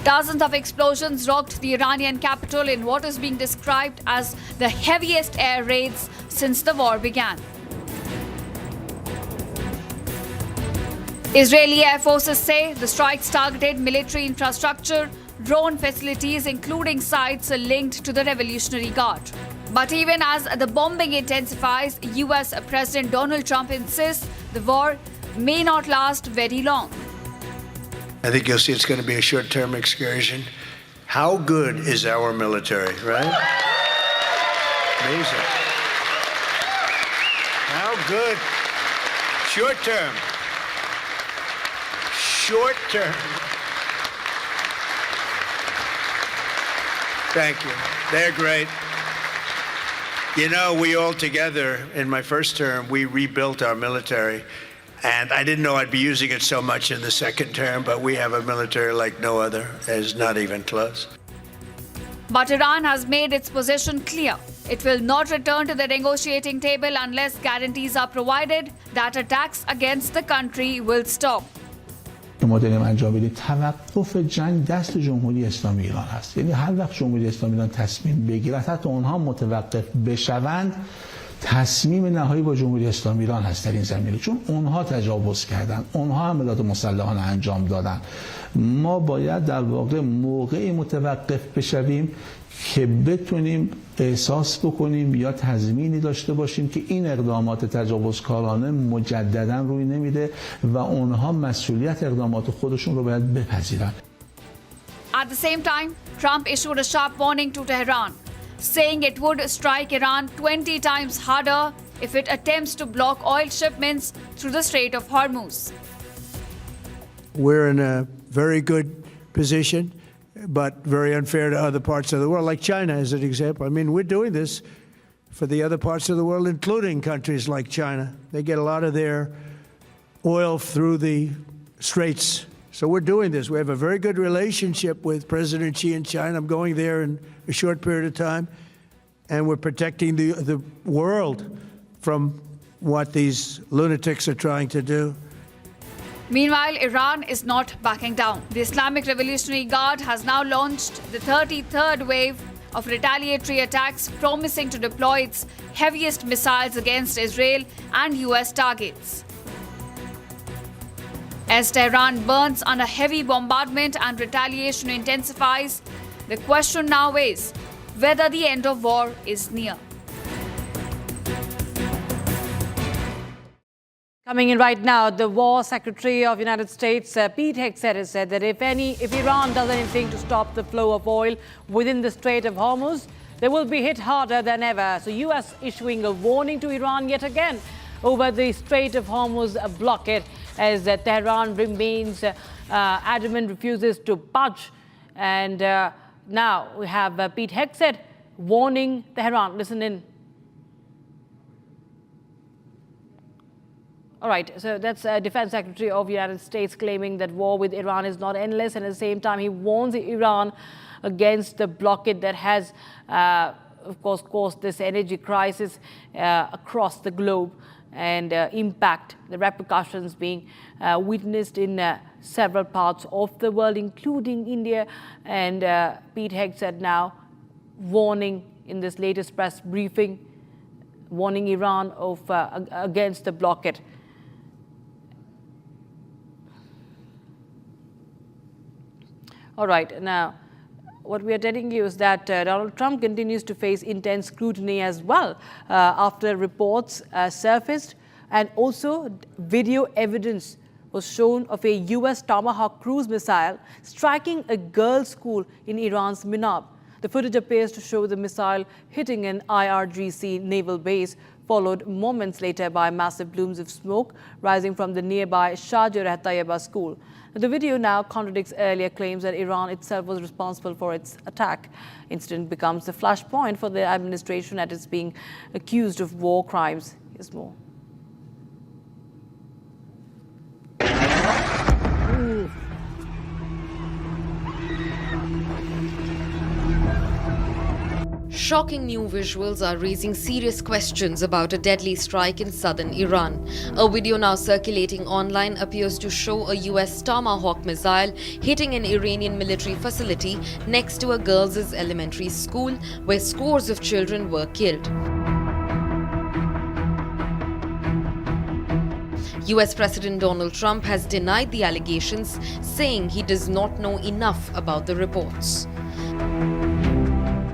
Dozens of explosions rocked the Iranian capital in what is being described as the heaviest air raids since the war began. Israeli air forces say the strikes targeted military infrastructure, drone facilities, including sites linked to the Revolutionary Guard. But even as the bombing intensifies, US President Donald Trump insists the war may not last very long. I think you'll see it's going to be a short-term excursion. How good is our military, right? Amazing. How good. Short-term. Short-term. Thank you. They're great. You know, we all together, in my first term, we rebuilt our military. And I didn't know I'd be using it so much in the second term, but we have a military like no other. It's not even close. But Iran has made its position clear. It will not return to the negotiating table unless guarantees are provided that attacks against the country will stop. که ما داریم انجام بدیم توقف جنگ دست جمهوری اسلامی ایران هست. یعنی هر وقت جمهوری اسلامی ایران تصمیم بگیرد حتی اونها متوقف بشوند تصمیم نهایی با جمهوری اسلامی ایران هست در این زمینه، چون اونها تجاوز کردن، اونها حملات مسلحانه انجام دادن. ما باید در واقع موقعی متوقف بشویم که بتونیم احساس بکنیم یا تضمینی داشته باشیم که این اقدامات تجاوزکارانه مجددا روی نمیده و اونها مسئولیت اقدامات خودشون رو باید بپذیرن. At the same time, Trump issued a sharp warning to Tehran, saying it would strike Iran 20 times harder if it attempts to block oil shipments through the Strait of Hormuz. We're in a very good position, but very unfair to other parts of the world, like China as an example. I mean, we're doing this for the other parts of the world, including countries like China. They get a lot of their oil through the straits. So we're doing this. We have a very good relationship with President Xi in China. I'm going there in a short period of time. And we're protecting the world from what these lunatics are trying to do. Meanwhile, Iran is not backing down. The Islamic Revolutionary Guard has now launched the 33rd wave of retaliatory attacks, promising to deploy its heaviest missiles against Israel and US targets. As Tehran burns under heavy bombardment and retaliation intensifies, the question now is whether the end of war is near. Coming in right now, the War Secretary of the United States, Pete Hegseth, has said that if Iran does anything to stop the flow of oil within the Strait of Hormuz, they will be hit harder than ever. So US issuing a warning to Iran yet again over the Strait of Hormuz blockade, as Tehran remains adamant, refuses to budge. And now we have Pete Hegseth warning Tehran. Listen in. All right, so that's Defense Secretary of the United States claiming that war with Iran is not endless, and at the same time he warns Iran against the blockade that has, of course, caused this energy crisis across the globe and impact, the repercussions being witnessed in several parts of the world, including India. And Pete Hegseth now warning in this latest press briefing, warning Iran of against the blockade. All right, now what we are telling you is that Donald Trump continues to face intense scrutiny as well after reports surfaced, and also video evidence was shown of a US Tomahawk cruise missile striking a girls' school in Iran's Minab. The footage appears to show the missile hitting an IRGC naval base, followed moments later by massive plumes of smoke rising from the nearby Shah Jarrah Tayyaba school. The video now contradicts earlier claims that Iran itself was responsible for its attack. Incident becomes the flashpoint for the administration that is being accused of war crimes. Here's more. Shocking new visuals are raising serious questions about a deadly strike in southern Iran. A video now circulating online appears to show a US Tomahawk missile hitting an Iranian military facility next to a girls' elementary school where scores of children were killed. US President Donald Trump has denied the allegations, saying he does not know enough about the reports.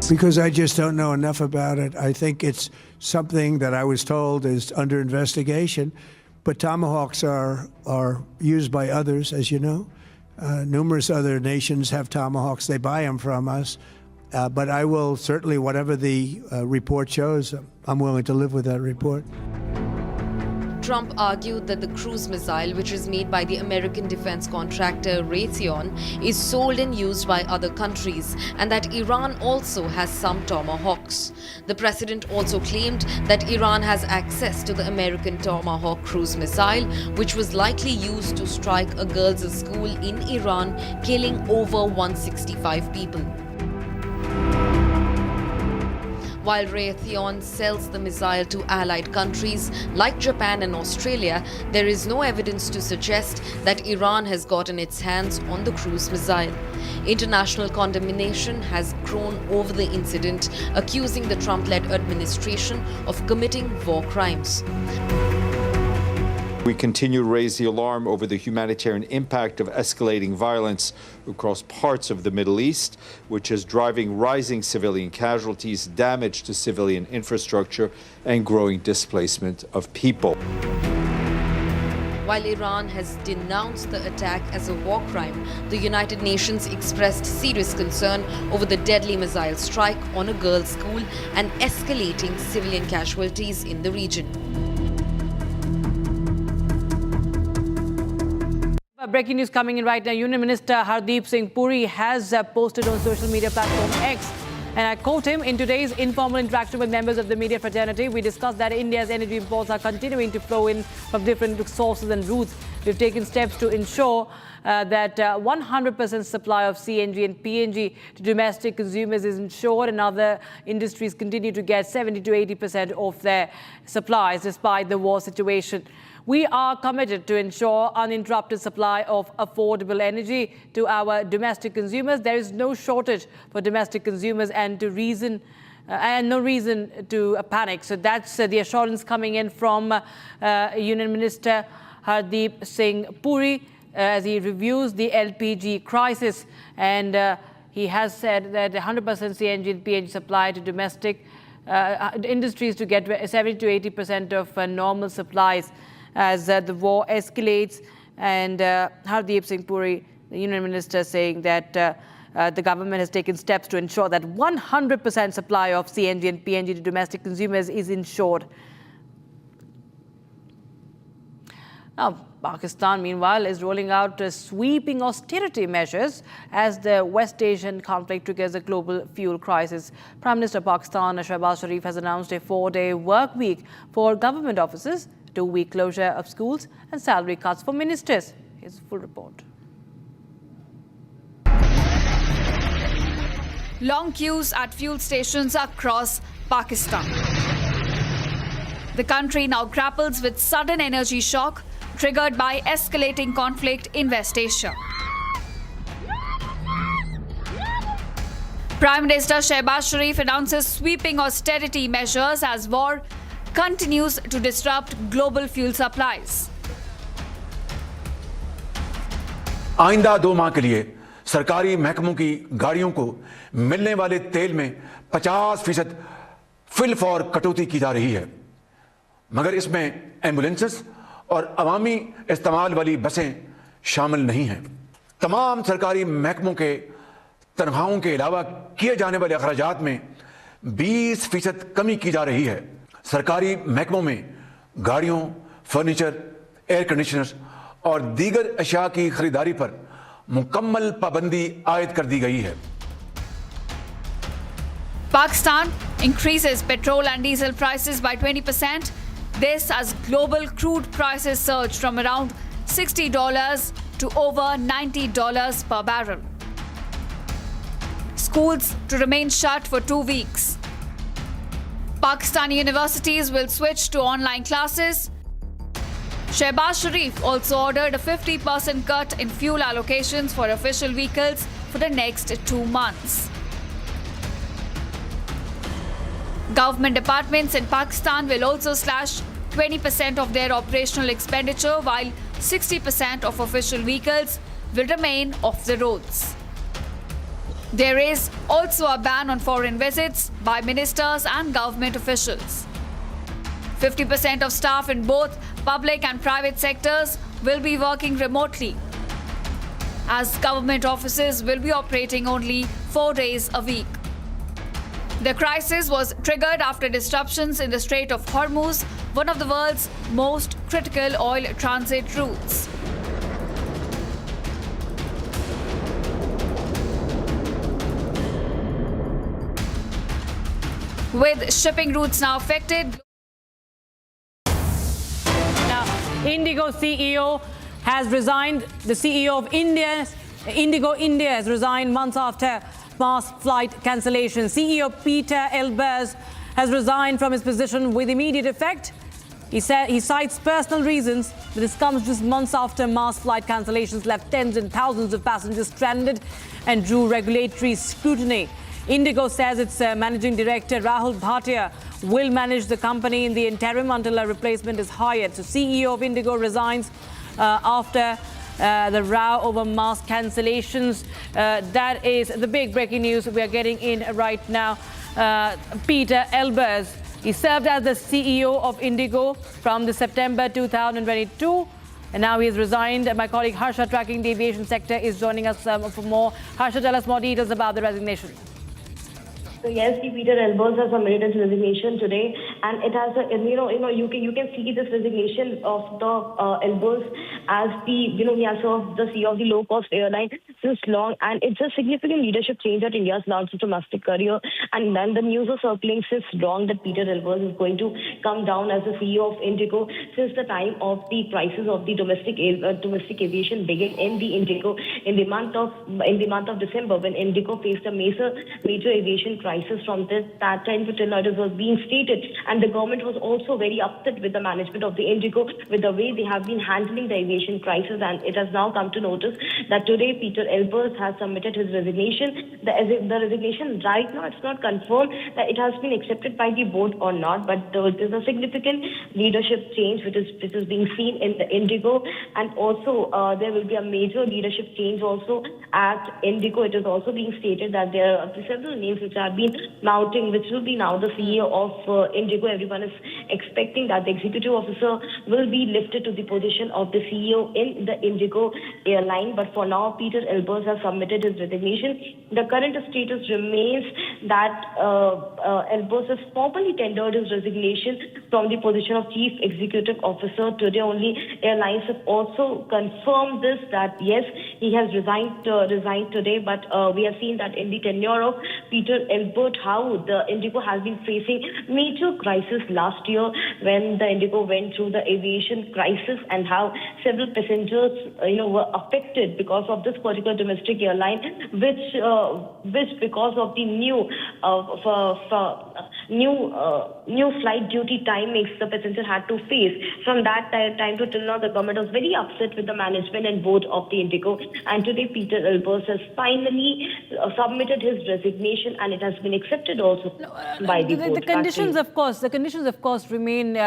Because I just don't know enough about it. I think it's something that I was told is under investigation, but Tomahawks are used by others, as you know. Numerous other nations have Tomahawks. They buy them from us. But I will certainly, whatever the report shows, I'm willing to live with that report. Trump argued that the cruise missile, which is made by the American defense contractor Raytheon, is sold and used by other countries, and that Iran also has some Tomahawks. The president also claimed that Iran has access to the American Tomahawk cruise missile, which was likely used to strike a girls' school in Iran, killing over 165 people. While Raytheon sells the missile to allied countries like Japan and Australia, there is no evidence to suggest that Iran has gotten its hands on the cruise missile. International condemnation has grown over the incident, accusing the Trump-led administration of committing war crimes. We continue to raise the alarm over the humanitarian impact of escalating violence across parts of the Middle East, which is driving rising civilian casualties, damage to civilian infrastructure, and growing displacement of people. While Iran has denounced the attack as a war crime, the United Nations expressed serious concern over the deadly missile strike on a girls' school and escalating civilian casualties in the region. Breaking news coming in right now. Union Minister Hardeep Singh Puri has posted on social media platform X, and I quote him, "In today's informal interaction with members of the media fraternity, we discussed that India's energy imports are continuing to flow in from different sources and routes. We've taken steps to ensure that 100% supply of CNG and PNG to domestic consumers is ensured, and other industries continue to get 70 to 80% of their supplies despite the war situation. We are committed to ensure uninterrupted supply of affordable energy to our domestic consumers. There is no shortage for domestic consumers and no reason to panic." So that's the assurance coming in from Union Minister Hardeep Singh Puri as he reviews the LPG crisis. And he has said that 100% CNG and PNG supply to domestic industries to get 70 to 80% of normal supplies as the war escalates. And Hardeep Singh Puri, the Union Minister, saying that the government has taken steps to ensure that 100% supply of CNG and PNG to domestic consumers is ensured. Now, Pakistan, meanwhile, is rolling out sweeping austerity measures as the West Asian conflict triggers a global fuel crisis. Prime Minister of Pakistan, Shehbaz Sharif, has announced a 4-day work week for government offices, 2-week closure of schools, and salary cuts for ministers. Here's a full report. Long queues at fuel stations across Pakistan. The country now grapples with sudden energy shock triggered by escalating conflict in West Asia. Prime Minister Shehbaz Sharif announces sweeping austerity measures as war continues to disrupt global fuel supplies. आइंदा 2 माह के लिए सरकारी महकमों की गाड़ियों को मिलने वाले तेल में 50% फिल फॉर कटौती की जा रही है, मगर इसमें एम्बुलेंसेस और अवामी इस्तेमाल वाली बसें शामिल नहीं हैं। तमाम सरकारी महकमों के तनख्वाहों के अलावा किए जाने वाले अखराजात में 20% कमी की जा रही है। सरकारी महकमों में गाड़ियों, फर्नीचर, एयर कंडीशनर्स और दीगर अशिया की खरीदारी पर मुकम्मल पाबंदी आयद कर दी गई है। Pakistan increases petrol and diesel prices by 20%. This as global crude prices surge from around $60 to over $90 per barrel. Schools to remain shut for 2 weeks. Pakistani universities will switch to online classes. Shehbaz Sharif also ordered a 50% cut in fuel allocations for official vehicles for the next 2 months. Government departments in Pakistan will also slash 20% of their operational expenditure, while 60% of official vehicles will remain off the roads. There is also a ban on foreign visits by ministers and government officials. 50% of staff in both public and private sectors will be working remotely, as government offices will be operating only 4 days a week. The crisis was triggered after disruptions in the Strait of Hormuz, one of the world's most critical oil transit routes. With shipping routes now affected, Indigo CEO has resigned. The CEO of Indigo India has resigned months after mass flight cancellation. CEO Peter Elbers has resigned from his position with immediate effect. He said he cites personal reasons, but this comes just months after mass flight cancellations left tens and thousands of passengers stranded and drew regulatory scrutiny. Indigo says its managing director Rahul Bhatia will manage the company in the interim until a replacement is hired. So CEO of Indigo resigns after the row over mass cancellations. That is the big breaking news we are getting in right now. Peter Elbers, he served as the CEO of Indigo from the September 2022. And now he has resigned. My colleague Harsha, tracking the aviation sector, is joining us for more. Harsha, tell us more details about the resignation. So yes, Peter Elbers has submitted his resignation today, and it has you can see this resignation of the Elbers as he has served the CEO of the low-cost airline since long, and it's a significant leadership change at India's largest domestic carrier. And then the news was circulating since long that Peter Elbers is going to come down as the CEO of Indigo since the time of the crisis of the domestic aviation began in the Indigo in the month of December, when Indigo faced a major aviation crisis. From that time to till now, it was being stated, and the government was also very upset with the management of the Indigo, with the way they have been handling the aviation crisis. And it has now come to notice that today Peter Elbers has submitted his resignation. The resignation right now, it's not confirmed that it has been accepted by the board or not, but there is a significant leadership change which is being seen in the Indigo, and also there will be a major leadership change also at Indigo. It is also being stated that there are several names which are being mounting, which will be now the CEO of Indigo. Everyone is expecting that the executive officer will be lifted to the position of the CEO in the Indigo airline. But for now, Peter Elbers has submitted his resignation. The current status remains that Elbers has formally tendered his resignation from the position of Chief Executive Officer. Today only, airlines have also confirmed this, that yes, he has resigned today. But we have seen that in the tenure of Peter Elbers, how the Indigo has been facing major crisis last year when the Indigo went through the aviation crisis, and how several passengers were affected because of this particular domestic airline, which because of the new flight duty timings the passenger had to face. From that time to till now, the government was very upset with the management and board of the Indigo, and today Peter Elbers has finally submitted his resignation, and it has been accepted also by the board. The conditions, of course, remain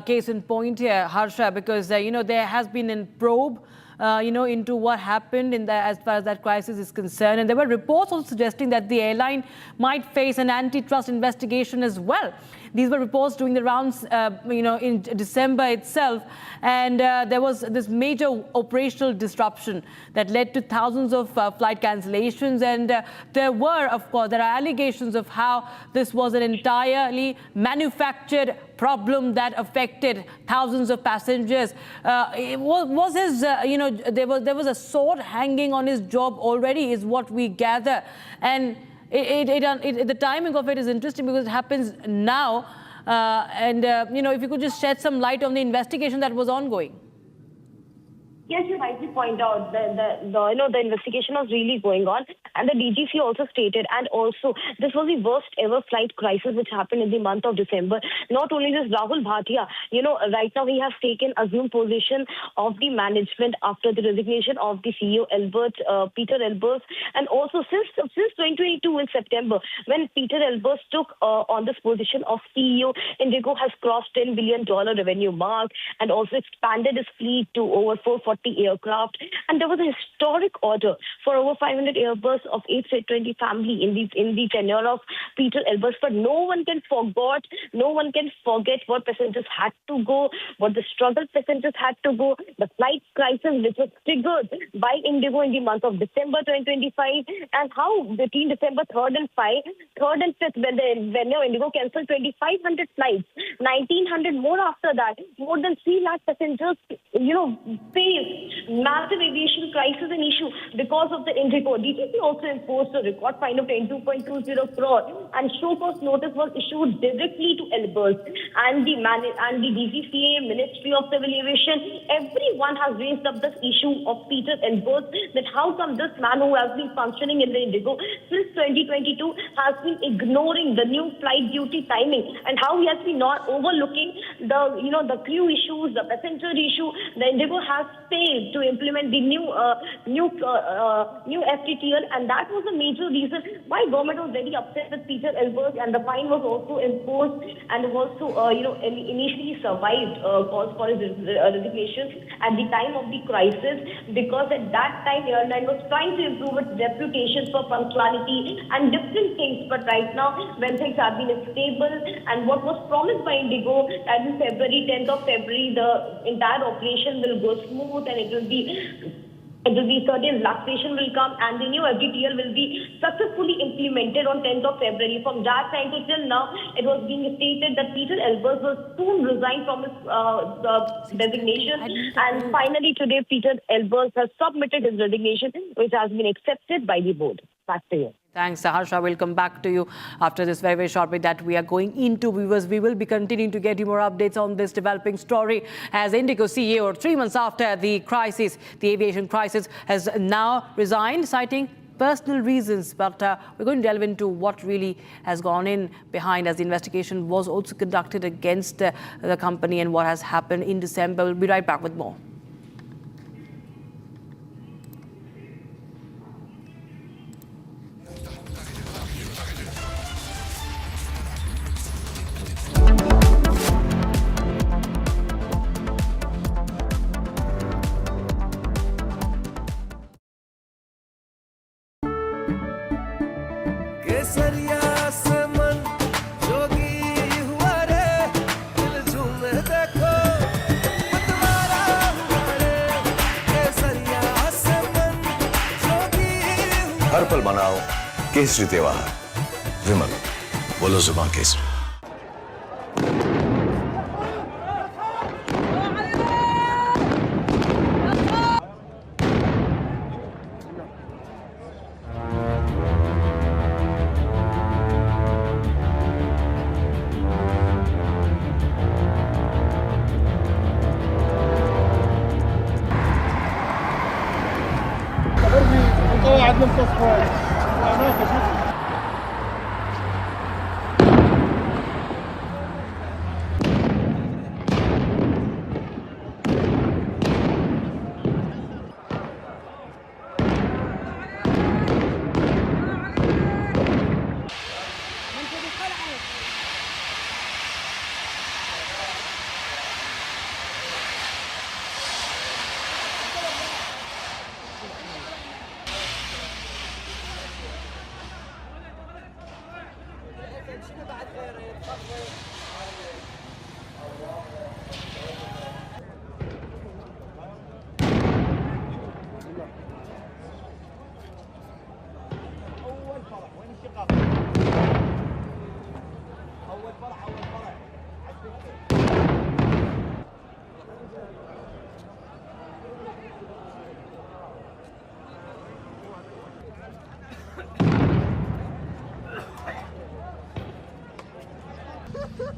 case in point here, Harsha, because there has been a probe into what happened as far as that crisis is concerned, and there were reports also suggesting that the airline might face an antitrust investigation as well. These were reports during the rounds, in December itself, and there was this major operational disruption that led to thousands of flight cancellations, and there are allegations of how this was an entirely manufactured problem that affected thousands of passengers. There was a sword hanging on his job already, is what we gather, and the timing of it is interesting because it happens now, if you could just shed some light on the investigation that was ongoing. Yes, you rightly point out the investigation was really going on, And the DGC also stated, and also this was the worst ever flight crisis which happened in the month of December. Not only this, Rahul Bhatia, right now he has assumed position of the management after the resignation of the CEO Peter Elbers, and also since 2022 in September, when Peter Elbers took on this position of CEO, Indigo has crossed $10 billion revenue mark and also expanded its fleet to over 440 aircraft. And there was a historic order for over 500 Airbus of A320 family in the tenure of Peter Elbers. But no one can forget what passengers had to go, what the struggle passengers had to go, the flight crisis which was triggered by Indigo in the month of December 2025, and how between December 3rd and 5th, when Indigo cancelled 2,500 flights, 1,900 more after that, more than 3 lakh passengers, faced massive aviation crisis and issue because of the Indigo. DGC also imposed a record fine of 22.20 crore, and show cause notice was issued directly to Elbers and the DGCA, Ministry of Civil Aviation. Everyone has raised up this issue of Peter Elbers, that how come this man who has been functioning in the Indigo since 2022 has been ignoring the new flight duty timing, and how he has been not overlooking the crew issues, the passenger issue. The Indigo has failed to implement the new FTTL, and that was a major reason why government was very upset with Peter Elbers, and the fine was also imposed, and also initially survived calls for his resignation at the time of the crisis, because at that time the airline was trying to improve its reputation for punctuality and different things. But right now, when things have been stable, and what was promised by Indigo that in 10th of February, the entire operation will go smooth, and it will be certain relaxation will come, and the new FDTL will be successfully implemented on 10th of February. From that time to till now, it was being stated that Peter Elbers will soon resign from his designation, and finally today Peter Elbers has submitted his resignation, which has been accepted by the board. Back to you. Thanks, Harsha. We'll come back to you after this very, very short break that we are going into. Viewers, we will be continuing to get you more updates on this developing story, as Indigo CEO, 3 months after the crisis, the aviation crisis, has now resigned, citing personal reasons. But we're going to delve into what really has gone in behind, as the investigation was also conducted against the company, and what has happened in December. We'll be right back with more. हर पल मनाओ केसरी त्योहार। विमल, बोलो जुबान केसरी।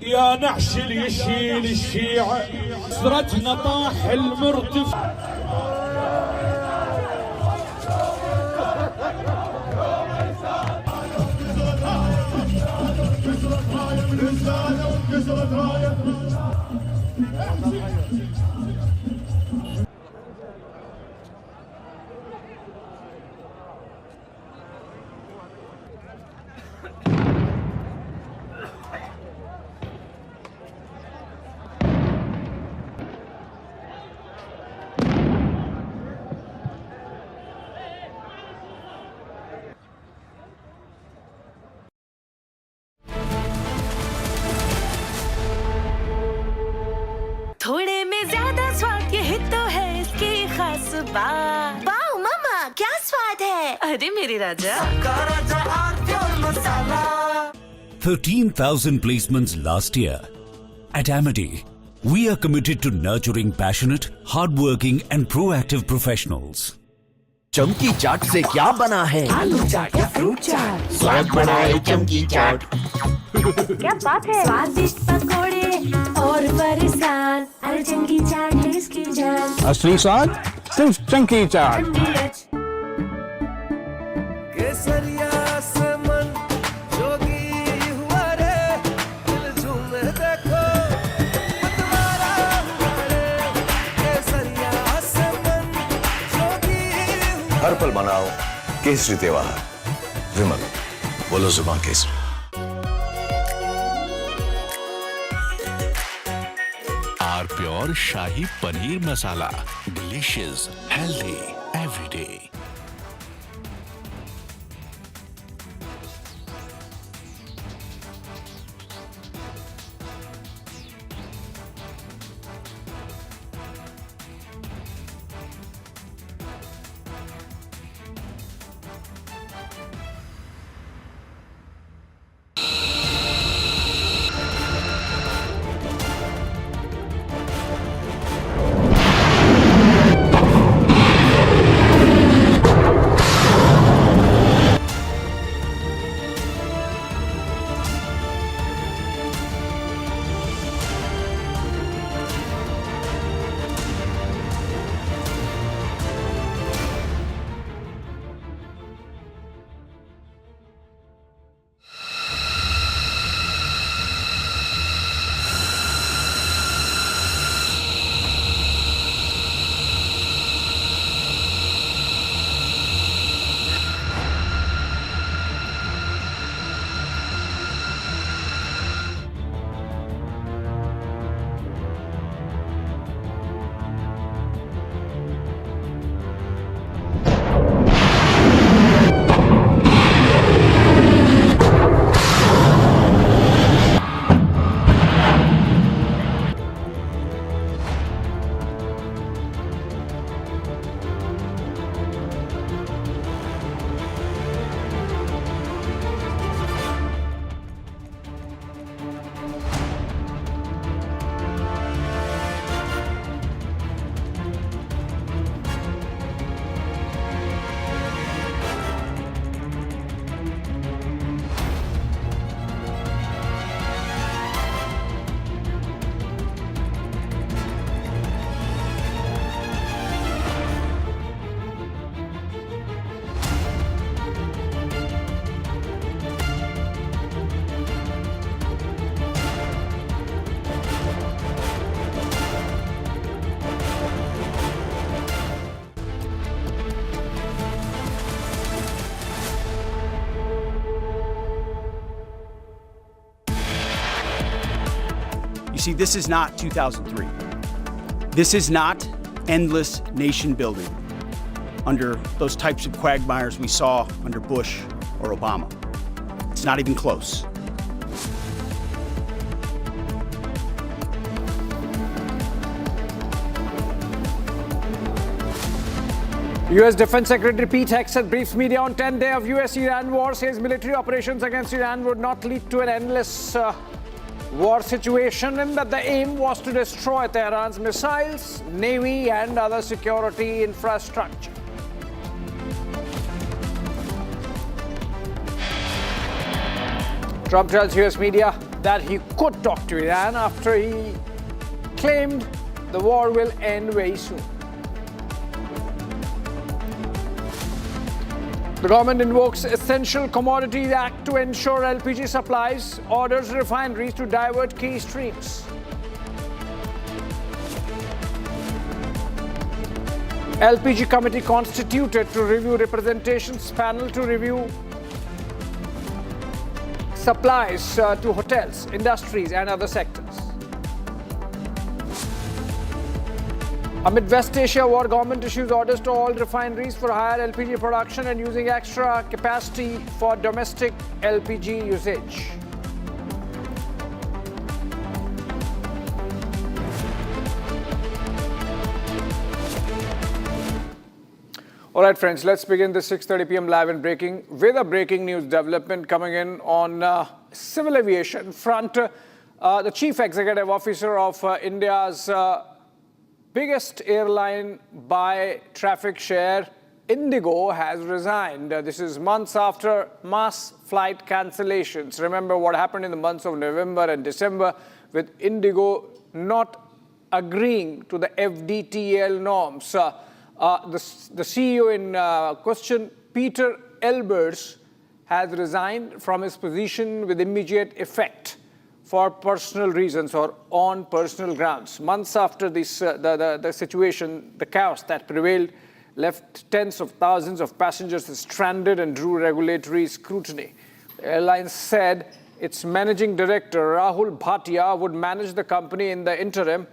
يا نعش اللي يشيل الشيعة سرجنا طاح المرتفع थोड़े में ज्यादा स्वाद ये हित तो है इसकी खास बात। वाओ मामा क्या स्वाद है, अरे मेरे राजा। 13,000 placements last year. At Amity, we are committed to nurturing passionate, hardworking and proactive professionals. चमकी चाट से क्या बना है? आलू चाट या फ्रूट चाट, स्वाद बढ़ाए चमकी चाट। क्या बात है, स्वादिष्ट पकोड़े और फरसान, अरे चमकी चाट है इसकी जान। असली स्वाद सिर्फ चंकी चाट। केसरिया से मन जोगी हुआ रे, दिल झूमे देखो मतवारा हुआ रे। केसरिया से मन जोगी हुआ। हर पल मनाओ केसरी त्योहार, विमल बोलो जुबान केसरी। R pure shahi paneer masala, delicious, healthy every day. You see, this is not 2003. This is not endless nation building under those types of quagmires we saw under Bush or Obama. It's not even close. U.S. Defense Secretary Pete Hegseth briefs media on 10th day of U.S.-Iran war, says military operations against Iran would not lead to an endless war situation, and that the aim was to destroy Tehran's missiles, navy and other security infrastructure. Trump tells U.S. media that he could talk to Iran after he claimed the war will end very soon. The government invokes Essential Commodities Act to ensure LPG supplies, orders refineries to divert key streams. LPG committee constituted to review representations panel to review supplies to hotels, industries and other sectors. Amid West Asia war, government issues orders to all refineries for higher LPG production and using extra capacity for domestic LPG usage. All right, friends, let's begin the 6:30 p.m. live and breaking with a breaking news development coming in on civil aviation front. The Chief Executive Officer of India's biggest airline by traffic share, Indigo, has resigned. This is months after mass flight cancellations. Remember what happened in the months of November and December with Indigo not agreeing to the FDTL norms. The CEO in question, Peter Elbers, has resigned from his position with immediate effect for personal reasons or on personal grounds. Months after this, the situation, the chaos that prevailed, left tens of thousands of passengers stranded and drew regulatory scrutiny. The airline said its managing director, Rahul Bhatia, would manage the company in the interim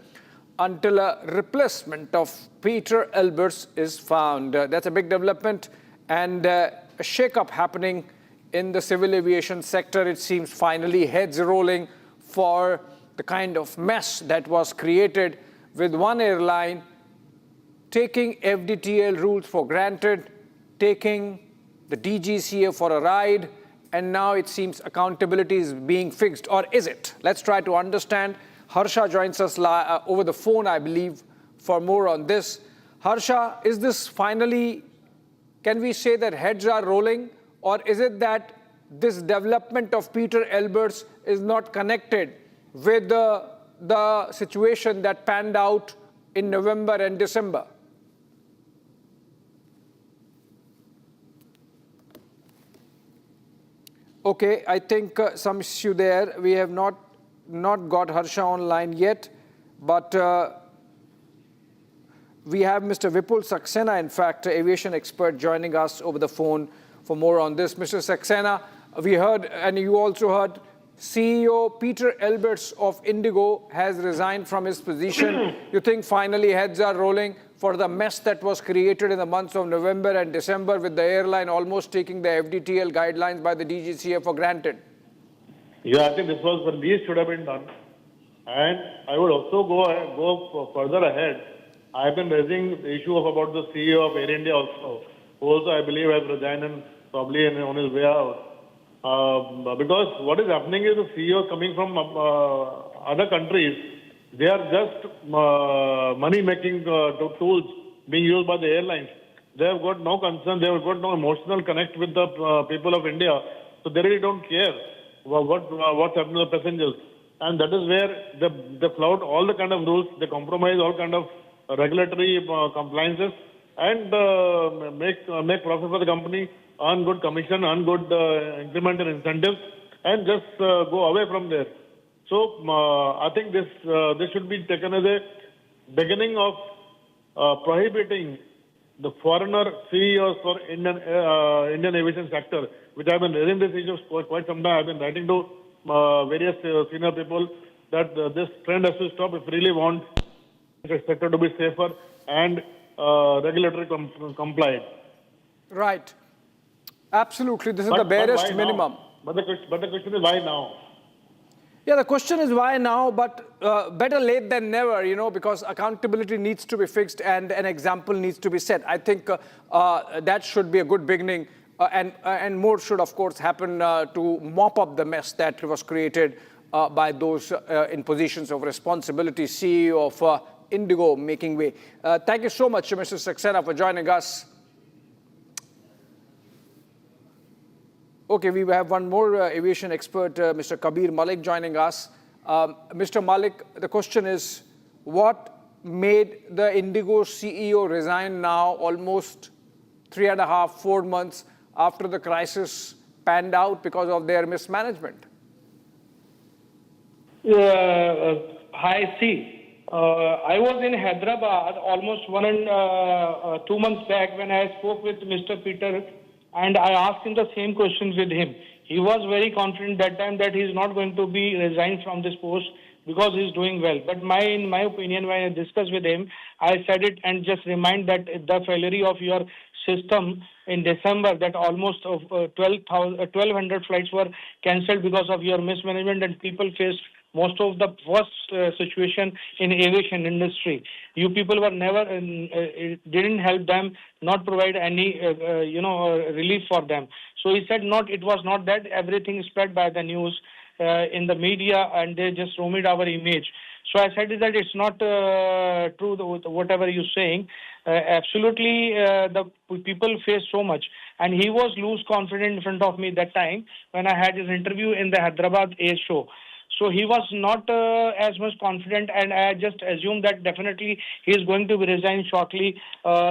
until a replacement of Peter Elbers is found. That's a big development and a shake-up happening in the civil aviation sector. It seems finally heads rolling for the kind of mess that was created with one airline taking FDTL rules for granted, taking the DGCA for a ride, and now it seems accountability is being fixed. Or is it? Let's try to understand. Harsha joins us over the phone, I believe, for more on this. Harsha, is this finally, can we say that heads are rolling, or is it that this development of Peter Elbers is not connected with the situation that panned out in November and December? Okay, I think some issue there. We have not got Harsha online yet, but we have Mr. Vipul Saxena, in fact, aviation expert, joining us over the phone for more on this. Mr. Saxena, we heard, and you also heard, CEO Peter Elbers of Indigo has resigned from his position. You think finally heads are rolling for the mess that was created in the months of November and December with the airline almost taking the FDTL guidelines by the DGCA for granted? Yeah, I think this was the least should have been done. And I would also go further ahead. I've been raising the issue about the CEO of Air India also, who also I believe has resigned and probably on his way out. Because what is happening is the CEOs coming from other countries, they are just money-making tools being used by the airlines. They have got no concern, they have got no emotional connect with the people of India, so they really don't care what's happening to the passengers. And that is where they flout all the kind of rules, they compromise all kind of regulatory compliances, and make profit for the company, earn good commission, earn good increment and incentives, and just go away from there. So I think this should be taken as a beginning of prohibiting the foreigner CEOs for Indian aviation sector, which I've been raising this issue for quite some time. I've been writing to various senior people that this trend has to stop if we really want the sector to be safer and regulatory compliant. Right. Absolutely. This is the barest minimum. But the question is why now? Yeah, the question is why now, but better late than never, because accountability needs to be fixed and an example needs to be set. I think that should be a good beginning, and more should, of course, happen to mop up the mess that was created by those in positions of responsibility, CEO of Indigo making way. Thank you so much, Mr. Saxena, for joining us. Okay, we have one more aviation expert, Mr. Kabir Malik, joining us. Mr. Malik, the question is, what made the Indigo CEO resign now, almost 3.5, 4 months after the crisis panned out because of their mismanagement? Hi, see, I was in Hyderabad almost 1 and 2 months back when I spoke with Mr. Peter, and I asked him the same questions with him. He was very confident that time that he is not going to be resigned from this post because he is doing well. But in my opinion, when I discussed with him, I said it and just remind that the failure of your system in December, that almost 1,200 flights were cancelled because of your mismanagement, and people faced most of the worst situation in aviation industry. You people were never didn't help them, not provide any relief for them. So he said it was not that. Everything spread by the news in the media, and they just ruined our image. So I said that it's not true, whatever you're saying. Absolutely, the people face so much. And he was loose confident in front of me that time when I had his interview in the Hyderabad Air Show. So he was not as much confident, and I just assumed that definitely he is going to be resigned shortly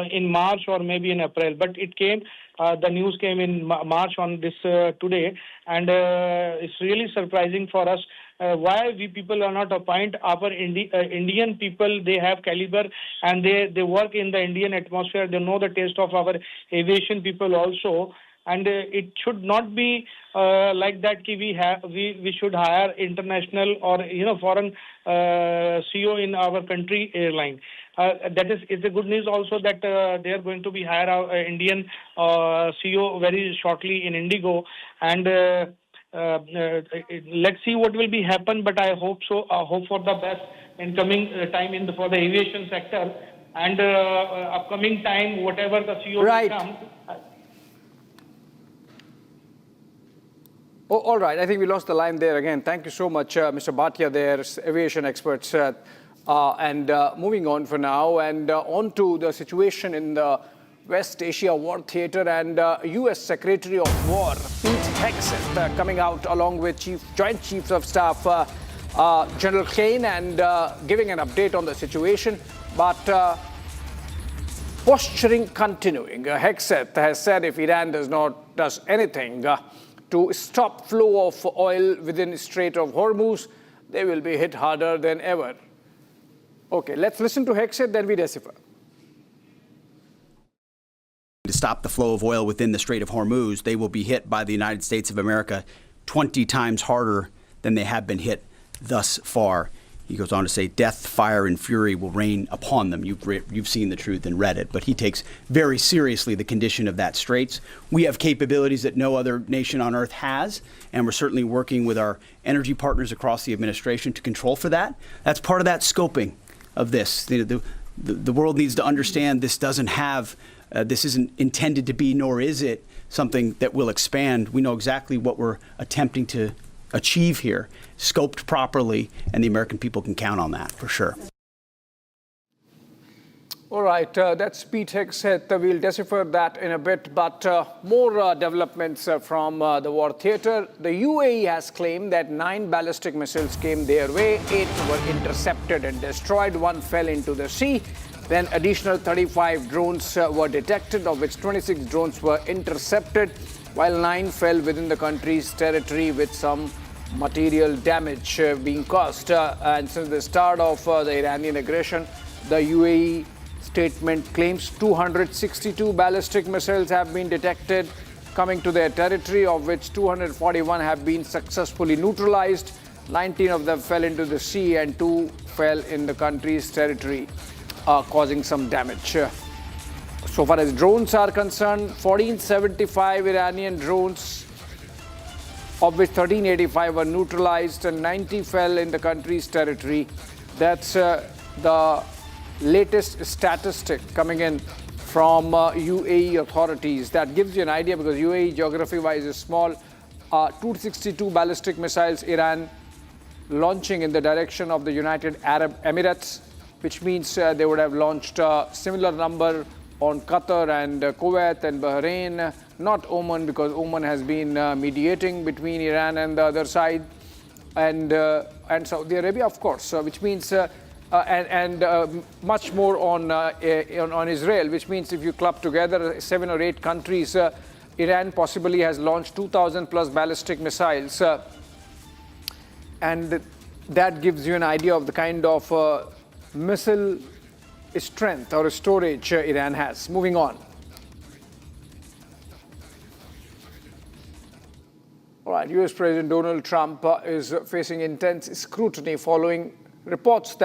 in March or maybe in April. But it came, the news came in March on this today, and it's really surprising for us. Why we people are not appoint our Indian people. They have caliber, and they work in the Indian atmosphere. They know the taste of our aviation people also. And it should not be like that. We should hire international or foreign CEO in our country airline. That is, it's a good news also that they are going to be hire our Indian CEO very shortly in Indigo, and let's see what will be happen. But I hope so. Hope for the best in coming time for the aviation sector, and upcoming time, whatever the CEO will come. Oh, all right. I think we lost the line there again. Thank you so much, Mr. Bhatia there, aviation experts. And moving on for now, and on to the situation in the West Asia War Theatre, and U.S. Secretary of War Pete Hegseth coming out along with Joint Chiefs of Staff General Kane, and giving an update on the situation. But posturing continuing. Hegseth has said if Iran does anything to stop flow of oil within the Strait of Hormuz, they will be hit harder than ever. Okay, let's listen to Hegseth, then we decipher. To stop the flow of oil within the Strait of Hormuz, they will be hit by the United States of America 20 times harder than they have been hit thus far. He goes on to say, death, fire, and fury will rain upon them. You've seen the truth and read it. But he takes very seriously the condition of that straits. We have capabilities that no other nation on earth has, and we're certainly working with our energy partners across the administration to control for that. That's part of that scoping of this. The world needs to understand this doesn't have, this isn't intended to be, nor is it something that will expand. We know exactly what we're attempting to achieve here, scoped properly, and the American people can count on that for sure. All right, that's Pete Hegseth. We'll decipher that in a bit, but more developments from the war theatre. The UAE has claimed that 9 ballistic missiles came their way, 8 were intercepted and destroyed, 1 fell into the sea. Then additional 35 drones were detected, of which 26 drones were intercepted, while 9 fell within the country's territory with some material damage being caused. And since the start of the Iranian aggression, the UAE statement claims 262 ballistic missiles have been detected coming to their territory, of which 241 have been successfully neutralized. 19 of them fell into the sea and 2 fell in the country's territory, causing some damage. So far as drones are concerned, 1475 Iranian drones, of which 1385 were neutralized and 90 fell in the country's territory. That's the latest statistic coming in from UAE authorities. That gives you an idea, because UAE geography-wise is small. 262 ballistic missiles Iran launching in the direction of the United Arab Emirates, which means they would have launched a similar number on Qatar and Kuwait and Bahrain, not Oman, because Oman has been mediating between Iran and the other side, and Saudi Arabia, of course, which means much more on Israel, which means if you club together 7 or 8 countries, Iran possibly has launched 2,000 plus ballistic missiles, and that gives you an idea of the kind of missile strength or storage Iran has. Moving on. All right, US President Donald Trump is facing intense scrutiny following reports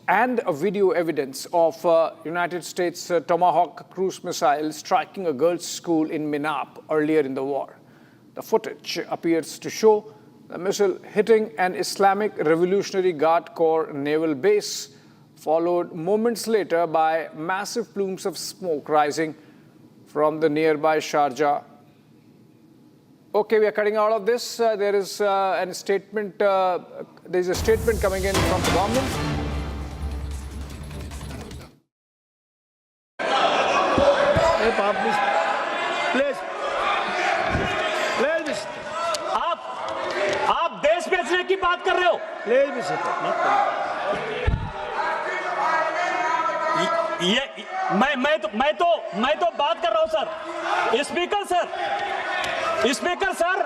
and video evidence of United States Tomahawk cruise missile striking a girls' school in Minap earlier in the war. The footage appears to show the missile hitting an Islamic Revolutionary Guard Corps naval base, followed moments later by massive plumes of smoke rising from the nearby Sharjah. Okay, we are cutting out of this. There is a statement coming in from the government. आप देश बेचने की बात कर रहे हो? मैं तो बात कर रहा हूं सर। स्पीकर सर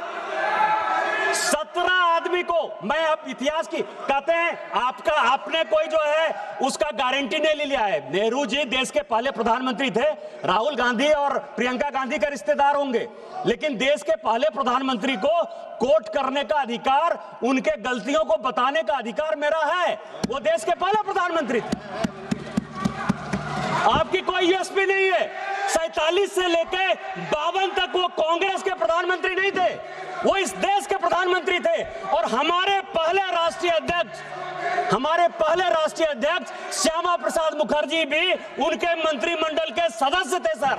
17 आदमी को मैं अब इतिहास की कहते हैं आपने कोई जो है उसका गारंटी नहीं लिया है। नेहरू जी देश के पहले प्रधानमंत्री थे। राहुल गांधी और प्रियंका गांधी का रिश्तेदार होंगे, लेकिन देश के पहले प्रधानमंत्री को कोर्ट करने का अधिकार, उनके गलतियों को बताने का अधिकार मेरा है। वो देश के पहले प्रधानमंत्री थे। आपकी कोई यूएसपी नहीं है। 47 से लेकर 52 तक वो कांग्रेस के प्रधानमंत्री नहीं थे, वो इस देश के प्रधानमंत्री थे। और हमारे पहले राष्ट्रीय अध्यक्ष श्यामा प्रसाद मुखर्जी भी उनके मंत्रिमंडल के सदस्य थे सर।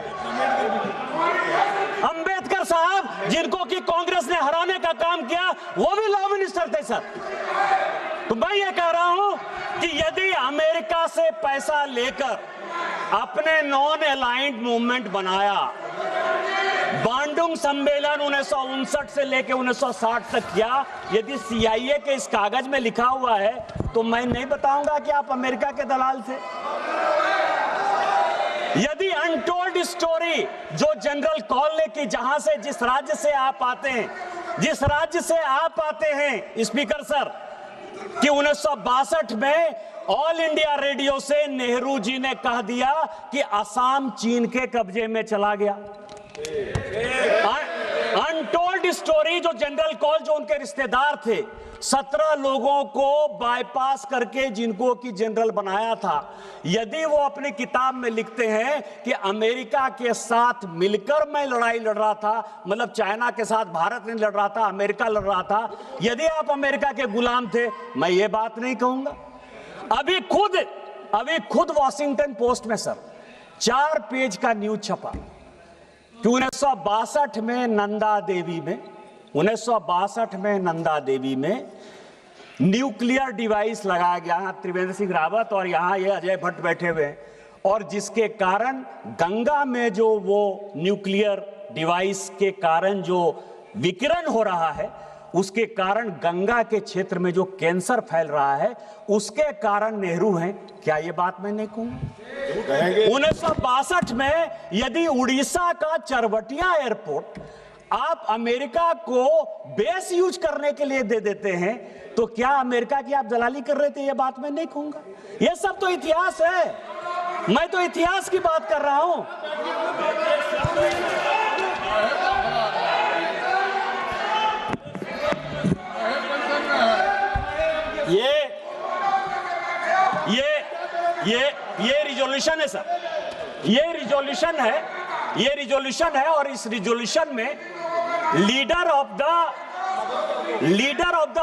अंबेडकर साहब, जिनको कि कांग्रेस ने हराने का काम किया, वो भी लॉ मिनिस्टर थे सर। तो मैं ये कह रहा हूं कि यदि अमेरिका से पैसा लेकर अपने नॉन अलाइंड मूवमेंट बनाया, बांडुंग सम्मेलन 1959 से लेकर 1960 तक किया, यदि CIA के इस कागज में लिखा हुआ है तो मैं नहीं बताऊंगा कि आप अमेरिका के दलाल थे। यदि अनटोल्ड स्टोरी जो जनरल कॉल ने की, जहां से जिस राज्य से आप आते हैं स्पीकर सर, कि 1962 में ऑल इंडिया रेडियो से नेहरू जी ने कह दिया कि असम चीन के कब्जे में चला गया। अनटोल्ड स्टोरी जो जनरल कॉल, जो उनके रिश्तेदार थे, 17 लोगों को बाईपास करके जिनको कि जनरल बनाया था, यदि वो अपनी किताब में लिखते हैं कि अमेरिका के साथ मिलकर मैं लड़ाई लड़ रहा था, मतलब चाइना के साथ भारत नहीं लड़ रहा था, अमेरिका लड़ रहा था, यदि आप अमेरिका के गुलाम थे, मैं ये बात नहीं कहूंगा। अभी खुद वॉशिंगटन पोस्ट में सर 4 पेज का न्यूज छपा कि 1962 में नंदा देवी में न्यूक्लियर डिवाइस लगाया गया। यहाँ त्रिवेंद्र सिंह रावत और यहाँ ये अजय भट्ट बैठे हुए हैं, और जिसके कारण गंगा में जो वो न्यूक्लियर डिवाइस के कारण जो विकिरण हो रहा है, उसके कारण गंगा के क्षेत्र में जो कैंसर फैल रहा है, उसके कारण नेहरू हैं। क्या ये बात मैं नहीं कहूंगा? 1962 में यदि उड़ीसा का चरवटिया एयरपोर्ट आप अमेरिका को बेस यूज करने के लिए दे देते हैं, तो क्या अमेरिका की आप दलाली कर रहे थे? ये बात मैं नहीं कहूंगा। ये सब तो इतिहास है, मैं तो इतिहास की बात कर रहा हूं। ये रिजोल्यूशन है सर, ये रिजोल्यूशन है और इस रिजोल्यूशन में leader of the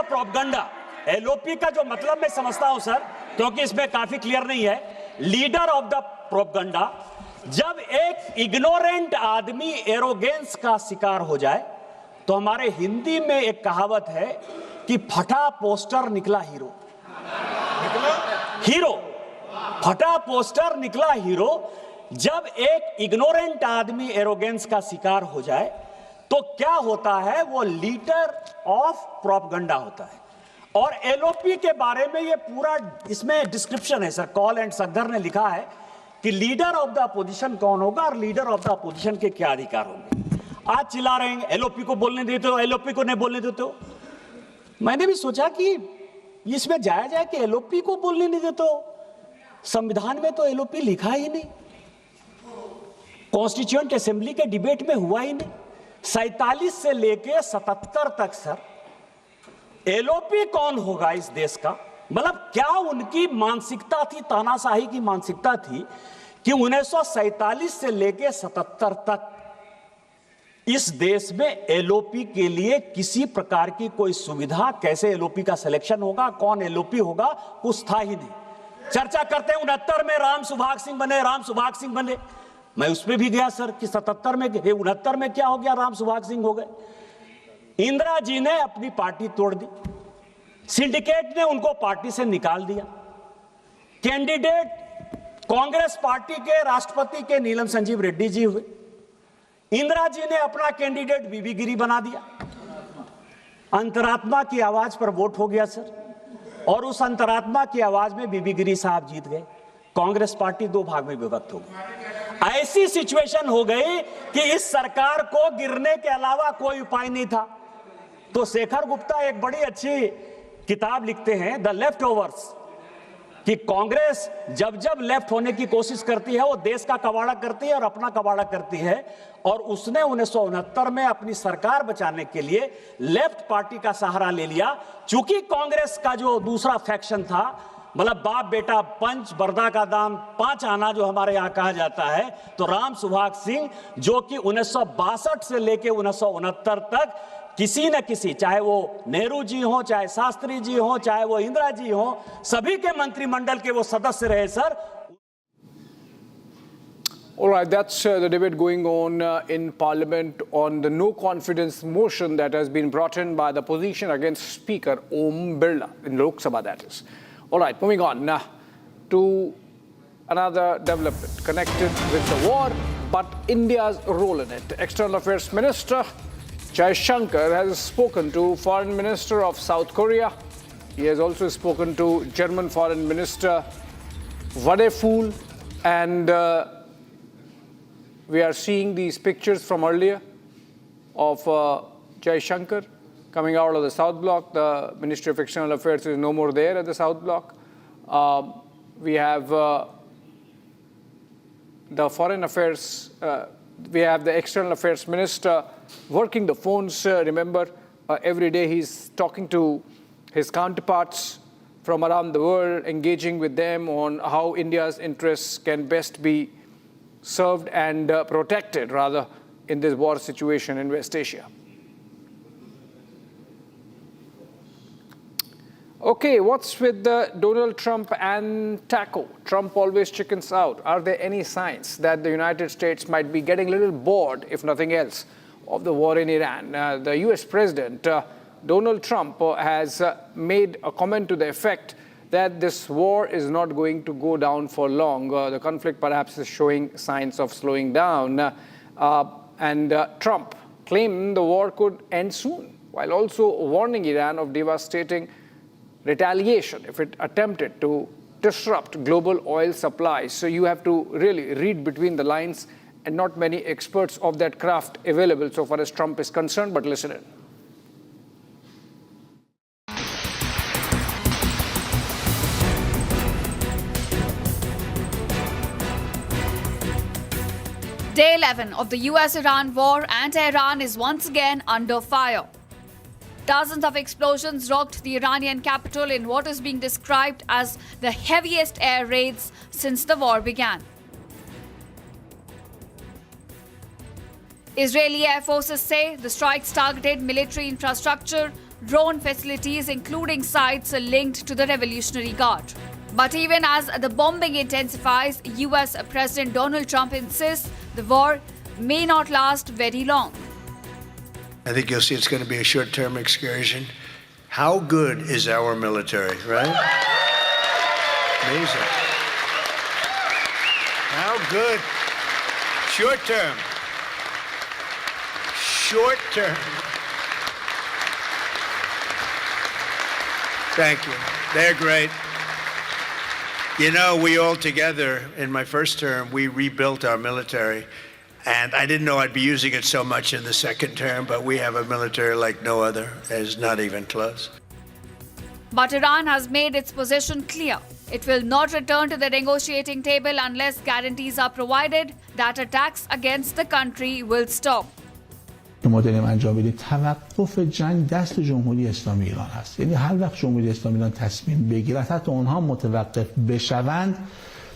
propaganda, LOP का जो मतलब मैं समझता हूं सर, क्योंकि इसमें काफी क्लियर नहीं है। लीडर ऑफ द प्रोपगंडा, जब एक इग्नोरेंट आदमी एरोगेंस का शिकार हो जाए, तो हमारे हिंदी में एक कहावत है कि फटा पोस्टर निकला हीरो। फटा पोस्टर निकला हीरो। जब एक इग्नोरेंट आदमी एरोगेंस का शिकार हो जाए तो क्या होता है? वो लीडर ऑफ प्रोपगंडा होता है। और LOP के बारे में ये पूरा इसमें डिस्क्रिप्शन है सर। कॉल एंड सगदर ने लिखा है कि लीडर ऑफ द अपोजिशन कौन होगा और लीडर ऑफ द अपोजिशन के क्या अधिकार होंगे। आज चिल्ला रहे हैं LOP को बोलने देते हो, LOP को नहीं बोलने देते हो। मैंने भी सोचा कि इसमें जाया जाए कि एलओपी को बोलने नहीं देते हो? संविधान में तो एलओपी लिखा ही नहीं, कॉन्स्टिट्यूएंट असेंबली के डिबेट में हुआ ही नहीं। 47 से लेके 77 तक सर एलओपी कौन होगा इस देश का? मतलब क्या उनकी मानसिकता थी, तानाशाही की मानसिकता थी कि 1947 से लेके 77 तक इस देश में एलओपी के लिए किसी प्रकार की कोई सुविधा, कैसे एलओपी का सिलेक्शन होगा, कौन एलओपी होगा, कुछ था ही नहीं। चर्चा करते हैं 69 में राम सुभाग सिंह बने, राम सुभाग सिंह बने। मैं उस पर भी गया सर कि 77 में 69 में क्या हो गया, राम सुभाग सिंह हो गए। इंदिरा जी ने अपनी पार्टी तोड़ दी, सिंडिकेट ने उनको पार्टी से निकाल दिया। कैंडिडेट कांग्रेस पार्टी के राष्ट्रपति के नीलम संजीव रेड्डी जी हुए। इंदिरा जी ने अपना कैंडिडेट बीबी गिरी बना दिया। अंतरात्मा की आवाज पर वोट हो गया सर, और उस अंतरात्मा की आवाज में बीबी गिरी साहब जीत गए। कांग्रेस पार्टी 2 भाग में विभक्त हो गई। ऐसी सिचुएशन हो गई कि इस सरकार को गिरने के अलावा कोई उपाय नहीं था। तो शेखर गुप्ता एक बड़ी अच्छी किताब लिखते हैं, द लेफ्ट ओवर्स, कि कांग्रेस जब जब लेफ्ट होने की कोशिश करती है वो देश का कबाड़ा करती है और अपना कबाड़ा करती है। और उसने 1969 में अपनी सरकार बचाने के लिए लेफ्ट पार्टी का सहारा ले लिया। चूंकि कांग्रेस का जो दूसरा फैक्शन था, मतलब बाप बेटा पंच, बरदा का दाम 5 आना जो हमारे यहाँ कहा जाता है, तो राम सुभाग सिंह जो कि 1962 से लेके 1969 तक किसी न किसी, चाहे वो नेहरू जी हो, चाहे शास्त्री जी हो, चाहे वो इंदिरा जी हो, सभी के मंत्रिमंडल के वो सदस्य रहे sir. All right, that's the debate going on in Parliament on the no confidence motion that has been brought in by the opposition against Speaker Om Birla in Lok Sabha, that is. All right, moving on to another development connected with the war, but India's role in it. External Affairs Minister Shankar has spoken to Foreign Minister of South Korea. He has also spoken to German Foreign Minister Vadeful, and we are seeing these pictures from earlier of Shankar coming out of the South Bloc. The Ministry of External Affairs is no more there at the South Bloc. We have the Foreign Affairs, we have the External Affairs Minister working the phones. Remember, every day he's talking to his counterparts from around the world, engaging with them on how India's interests can best be served and protected, rather, in this war situation in West Asia. Okay, what's with Donald Trump and TACO? Trump always chickens out. Are there any signs that the United States might be getting a little bored, if nothing else, of the war in Iran? The US President, Donald Trump, has made a comment to the effect that this war is not going to go down for long. The conflict perhaps is showing signs of slowing down. And Trump claimed the war could end soon, while also warning Iran of devastating retaliation if it attempted to disrupt global oil supplies. So you have to really read between the lines, and not many experts of that craft available so far as Trump is concerned, but listen in. Day 11 of the US-Iran war, and Tehran is once again under fire. Dozens of explosions rocked the Iranian capital in what is being described as the heaviest air raids since the war began. Israeli air forces say the strikes targeted military infrastructure, drone facilities, including sites linked to the Revolutionary Guard. But even as the bombing intensifies, US President Donald Trump insists the war may not last very long. I think you'll see it's going to be a short-term excursion. How good is our military, right? Amazing. How good. Short-term. Short-term. Thank you. They're great. You know, we all together, in my first term, we rebuilt our military. And I didn't know I'd be using it so much in the second term, but we have a military like no other. It's not even close. But Iran has made its position clear. It will not return to the negotiating table unless guarantees are provided that attacks against the country will stop. ما داریم انجام بدیم توقف جنگ دست جمهوری اسلامی ایران هست. یعنی هر وقت جمهوری اسلامی ایران تصمیم بگیرد حتی اونها متوقف بشوند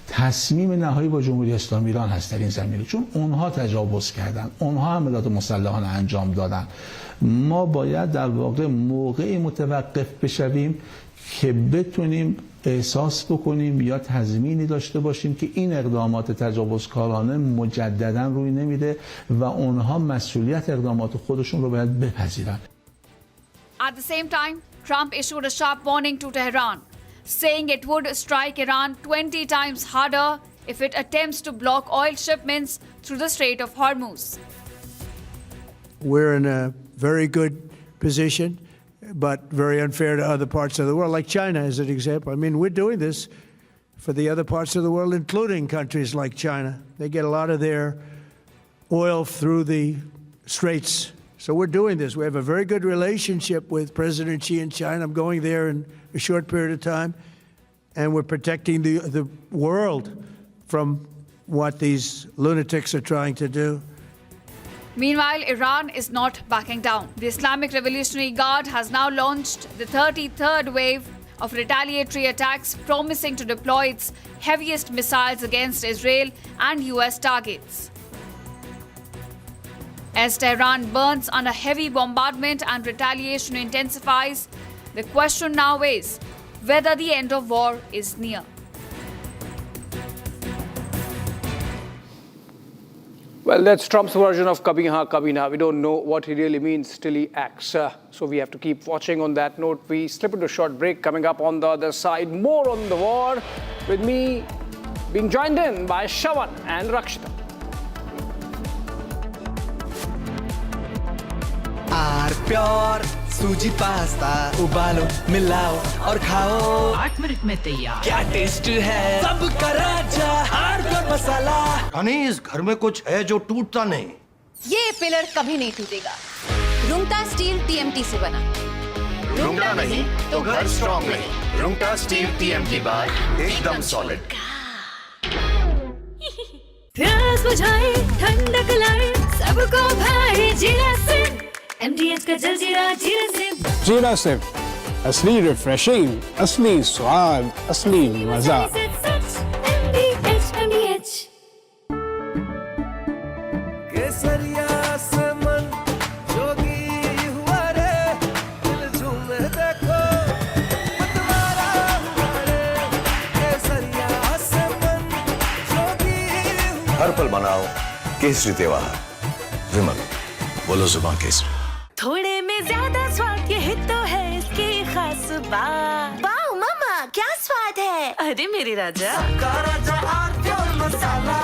تصمیم نهایی با جمهوری اسلامی ایران هست در این زمینه، چون اونها تجاوز کردن، اونها عملیات مسلحانه انجام دادن. ما باید در واقع موقعی متوقف بشویم که بتونیم احساس بکنیم یا تضمینی داشته باشیم که این اقدامات تجاوزکارانه مجددا روی نمیده و اونها مسئولیت اقدامات خودشون رو باید بپذیرن. At the same time, Trump issued a sharp warning to Tehran, saying it would strike Iran 20 times harder if it attempts to block oil shipments through the Strait of Hormuz. We're in a very good position, but very unfair to other parts of the world, like China as an example. I mean, we're doing this for the other parts of the world, including countries like China. They get a lot of their oil through the straits. So we're doing this. We have a very good relationship with President Xi in China. I'm going there in a short period of time. And we're protecting the world from what these lunatics are trying to do. Meanwhile, Iran is not backing down. The Islamic Revolutionary Guard has now launched the 33rd wave of retaliatory attacks, promising to deploy its heaviest missiles against Israel and US targets. As Tehran burns under heavy bombardment and retaliation intensifies, the question now is whether the end of war is near. Well, that's Trump's version of Kabhi Haan, Kabhi Na. We don't know what he really means till he acts. So we have to keep watching. On that note, we slip into a short break. Coming up on the other side, more on the war, with me being joined in by Shawan and Rakshita. R pure सूजी pasta उबालो मिलाओ और खाओ 8 minute में तैयार। क्या taste है सबका राजा आर प्योर मसाला। रानी इस घर में कुछ है जो टूटता नहीं। ये पिलर कभी नहीं टूटेगा। रुंगटा स्टील TMT से बना। रुंगटा नहीं तो घर स्ट्रॉन्ग नहीं। रुंगटा स्टील TMT बार एकदम सॉलिड। प्यास बुझाए ठंडक लाए सबको भाए जीरा से MDH का जलजीरा जीरा से जीरा से असली रिफ्रेशिंग, असली स्वाद, असली मजा। MDH केसरिया से मन जोगी हुआ रे दिल झूमे देखो मतवारा हुआ रे केसरिया से मन जोगी हर पल मनाओ केसरी त्योहार। विमल बोलो जुबान केसरी। थोड़े में ज्यादा स्वाद यही तो है इसकी खास बात। वाओ मामा क्या स्वाद है। अरे मेरे राजा राजा आर प्योर मसाला।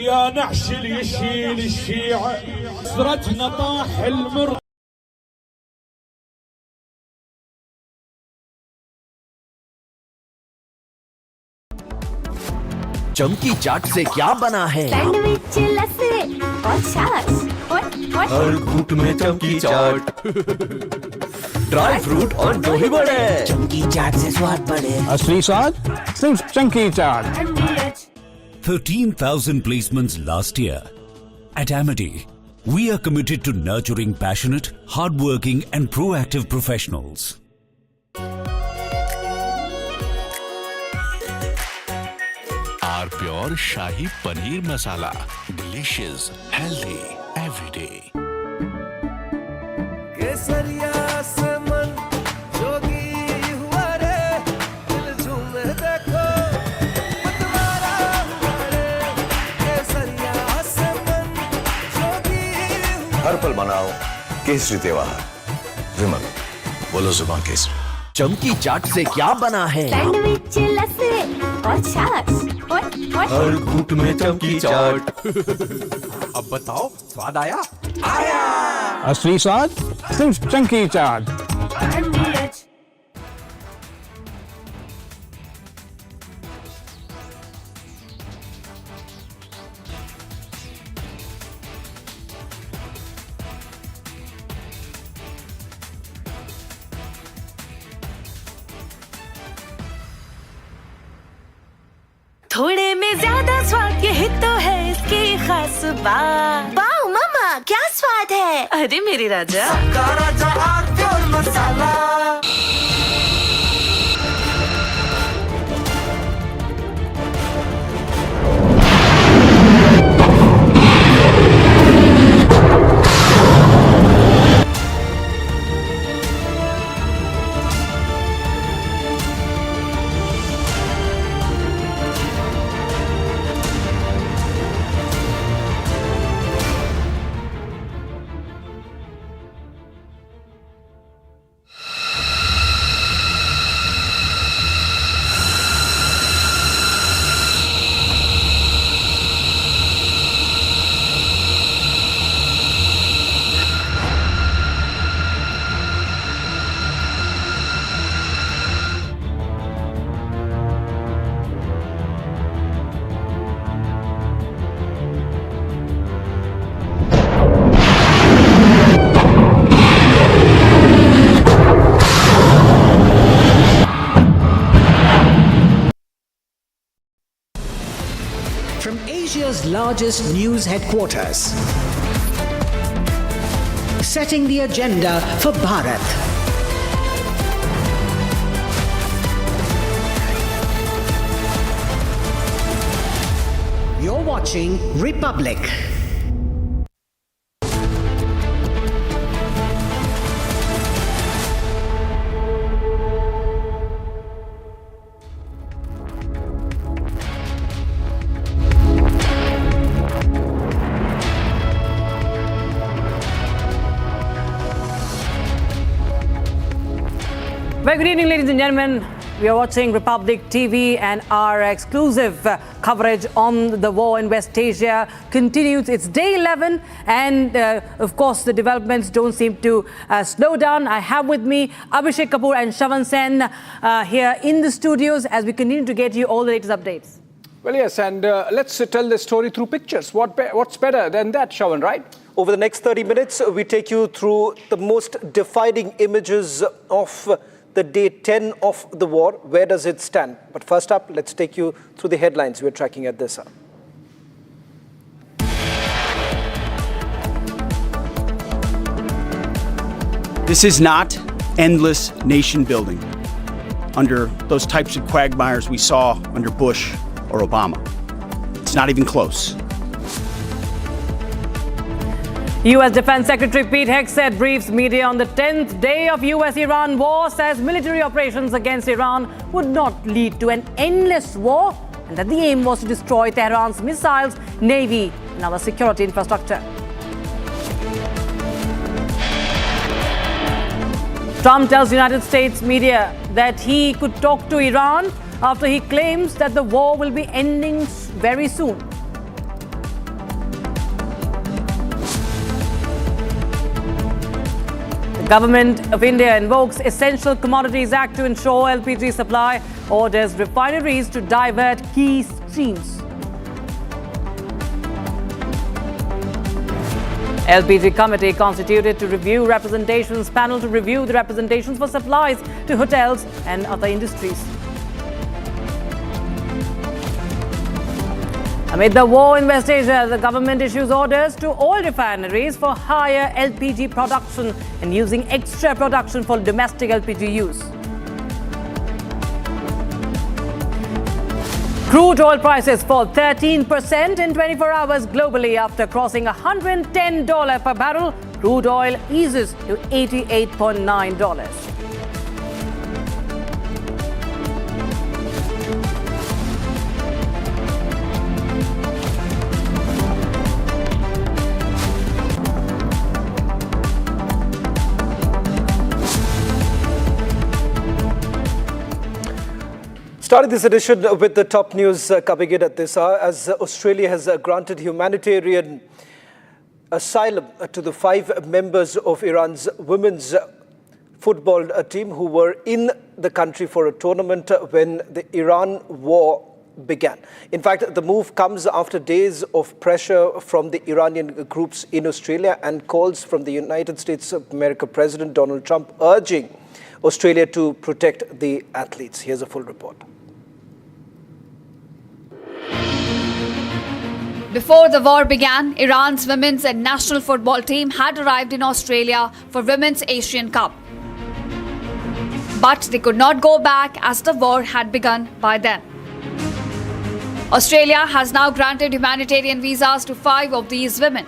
يا نعش اللي يشيل الشيعة سرتنا طاح المر चमकी चाट से क्या बना है? सैंडविच लस्सी और छाछ हर घूंट में चमकी चाट, ड्राई फ्रूट और दही बड़े, चमकी चाट से स्वाद बढ़े। असली स्वाद सिर्फ चंकी चाट। 13,000 placements last year. At Amity, we are committed to nurturing passionate, hardworking and proactive professionals. R pure shahi paneer masala, delicious, healthy everyday. केसरिया से मन जोगी हुआ रे, दिल झूमे देखो मतवारा हुआ रे। केसरिया से मन जोगी हुआ। हर पल मनाओ केसरी त्योहार, विमल बोलो जुबान केसरी। चमकी चाट से क्या बना है? सैंडविच लस्सी और छाछ हर घूंट में चमकी चाट। अब बताओ स्वाद आया? असली स्वाद सिर्फ चंकी चाट। थोड़े में ज्यादा स्वाद, यही तो है इसकी खास बात। वाओ मामा क्या स्वाद है। अरे मेरे राजा, सबका राजा आग pure masala. Asia's largest news headquarters, setting the agenda for Bharat. You're watching Republic. Very good evening, ladies and gentlemen. We are watching Republic TV, and our exclusive coverage on the war in West Asia continues. It's day 11, and of course, the developments don't seem to slow down. I have with me Abhishek Kapoor and Shavan Sen here in the studios as we continue to get you all the latest updates. Well, yes, and let's tell the story through pictures. What's better than that, Shavan, right? Over the next 30 minutes, we take you through the most defining images of the day 10 of the war. Where does it stand? But first up, let's take you through the headlines we're tracking at this hour. This is not endless nation building under those types of quagmires we saw under Bush or Obama. It's not even close. U.S. Defense Secretary Pete Hegseth briefs media on the 10th day of U.S.-Iran war, says military operations against Iran would not lead to an endless war, and that the aim was to destroy Tehran's missiles, navy, and other security infrastructure. Trump tells United States media that he could talk to Iran after he claims that the war will be ending very soon. Government of India invokes Essential Commodities Act to ensure LPG supply, orders refineries to divert key streams. LPG committee constituted to review representations. Panel to review the representations for supplies to hotels and other industries. Amid the war in West Asia, the government issues orders to all refineries for higher LPG production and using extra production for domestic LPG use. Crude oil prices fall 13% in 24 hours globally after crossing $110 per barrel. Crude oil eases to $88.9. Starting this edition with the top news coming in at this hour, as Australia has granted humanitarian asylum to the 5 members of Iran's women's football team who were in the country for a tournament when the Iran war began. In fact, the move comes after days of pressure from the Iranian groups in Australia and calls from the United States of America President Donald Trump urging Australia to protect the athletes. Here's a full report. Before the war began, Iran's women's national football team had arrived in Australia for Women's Asian Cup. But they could not go back as the war had begun by then. Australia has now granted humanitarian visas to 5 of these women.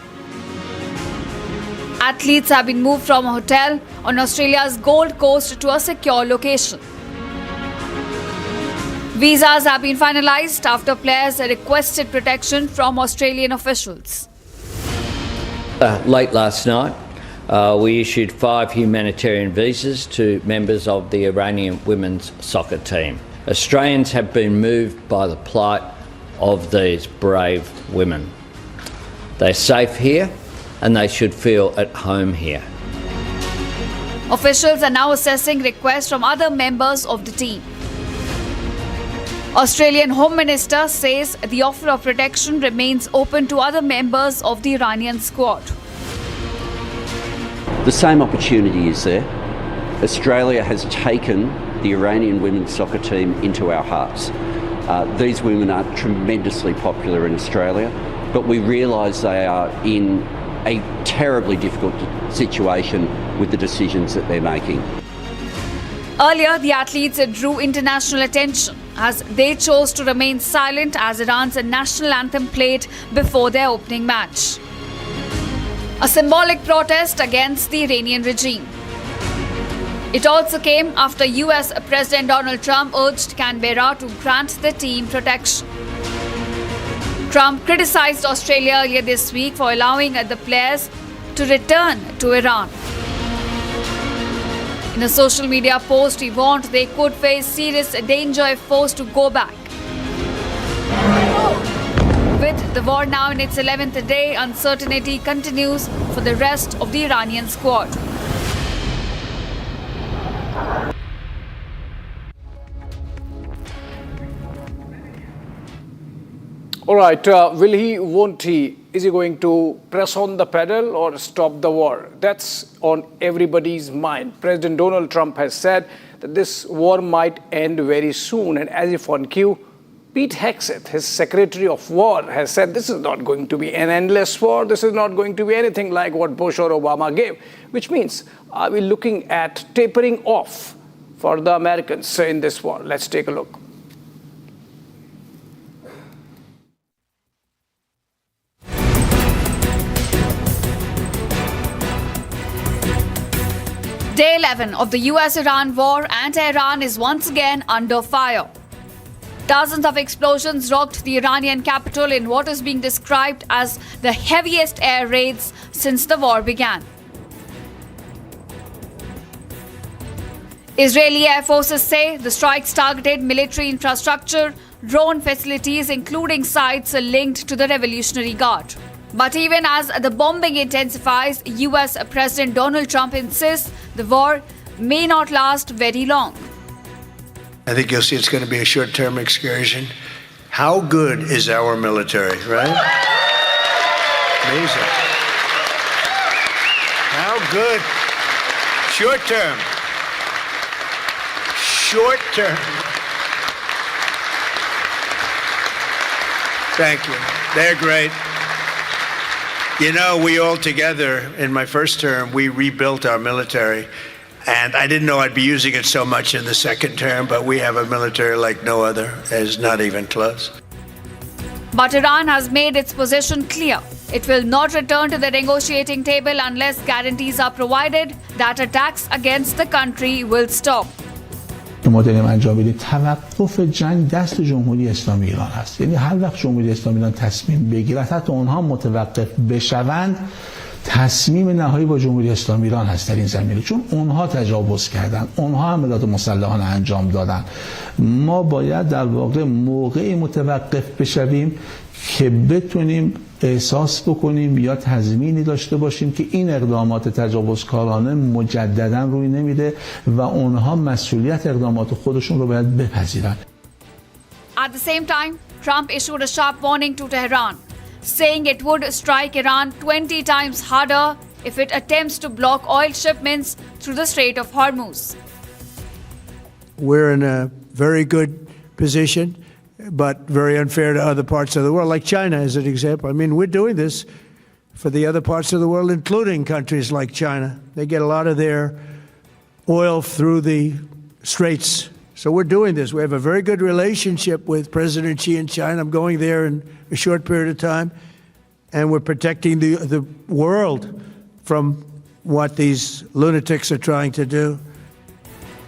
Athletes have been moved from a hotel on Australia's Gold Coast to a secure location. Visas have been finalised after players requested protection from Australian officials. Late last night, we issued 5 humanitarian visas to members of the Iranian women's soccer team. Australians have been moved by the plight of these brave women. They're safe here and they should feel at home here. Officials are now assessing requests from other members of the team. Australian Home Minister says the offer of protection remains open to other members of the Iranian squad. The same opportunity is there. Australia has taken the Iranian women's soccer team into our hearts. These women are tremendously popular in Australia, but we realise they are in a terribly difficult situation with the decisions that they're making. Earlier, the athletes drew international attention as they chose to remain silent as Iran's national anthem played before their opening match. A symbolic protest against the Iranian regime. It also came after US President Donald Trump urged Canberra to grant the team protection. Trump criticised Australia earlier this week for allowing the players to return to Iran. In a social media post, he warned they could face serious danger if forced to go back. With the war now in its 11th day, uncertainty continues for the rest of the Iranian squad. All right, will he, won't he? Is he going to press on the pedal or stop the war? That's on everybody's mind. President Donald Trump has said that this war might end very soon. And as if on cue, Pete Hegseth, his Secretary of War, has said this is not going to be an endless war. This is not going to be anything like what Bush or Obama gave. Which means, are we looking at tapering off for the Americans in this war? Let's take a look. Day 11 of the US-Iran war, and Tehran is once again under fire. Dozens of explosions rocked the Iranian capital in what is being described as the heaviest air raids since the war began. Israeli air forces say the strikes targeted military infrastructure, drone facilities, including sites linked to the Revolutionary Guard. But even as the bombing intensifies, US President Donald Trump insists the war may not last very long. I think you'll see it's going to be a short-term excursion. How good is our military, right? Amazing. How good. Short term. Short term. Thank you. They're great. You know, we all together, in my first term, we rebuilt our military. And I didn't know I'd be using it so much in the second term, but we have a military like no other. It's not even close. But Iran has made its position clear. It will not return to the negotiating table unless guarantees are provided that attacks against the country will stop. که ما داریم انجام بدیم توقف جنگ دست جمهوری اسلامی ایران هست. یعنی هر وقت جمهوری اسلامی ایران تصمیم بگیرد حتی اونها متوقف بشوند تصمیم نهایی با جمهوری اسلامی ایران هست در این زمینه، چون اونها تجاوز کردن، اونها عملیات مسلحانه انجام دادن. ما باید در واقع موقعی متوقف بشویم که بتونیم احساس بکنیم یا تضمینی داشته باشیم که این اقدامات تجاوزکارانه مجددا روی نمیده و اونها مسئولیت اقدامات خودشون رو باید بپذیرن. At the same time, Trump issued a sharp warning to Tehran, saying it would strike Iran 20 times harder if it attempts to block oil shipments through the Strait of Hormuz. We're in a very good position, but very unfair to other parts of the world, like China as an example. I mean, we're doing this for the other parts of the world, including countries like China. They get a lot of their oil through the straits. So we're doing this. We have a very good relationship with President Xi in China. I'm going there in a short period of time. And we're protecting the world from what these lunatics are trying to do.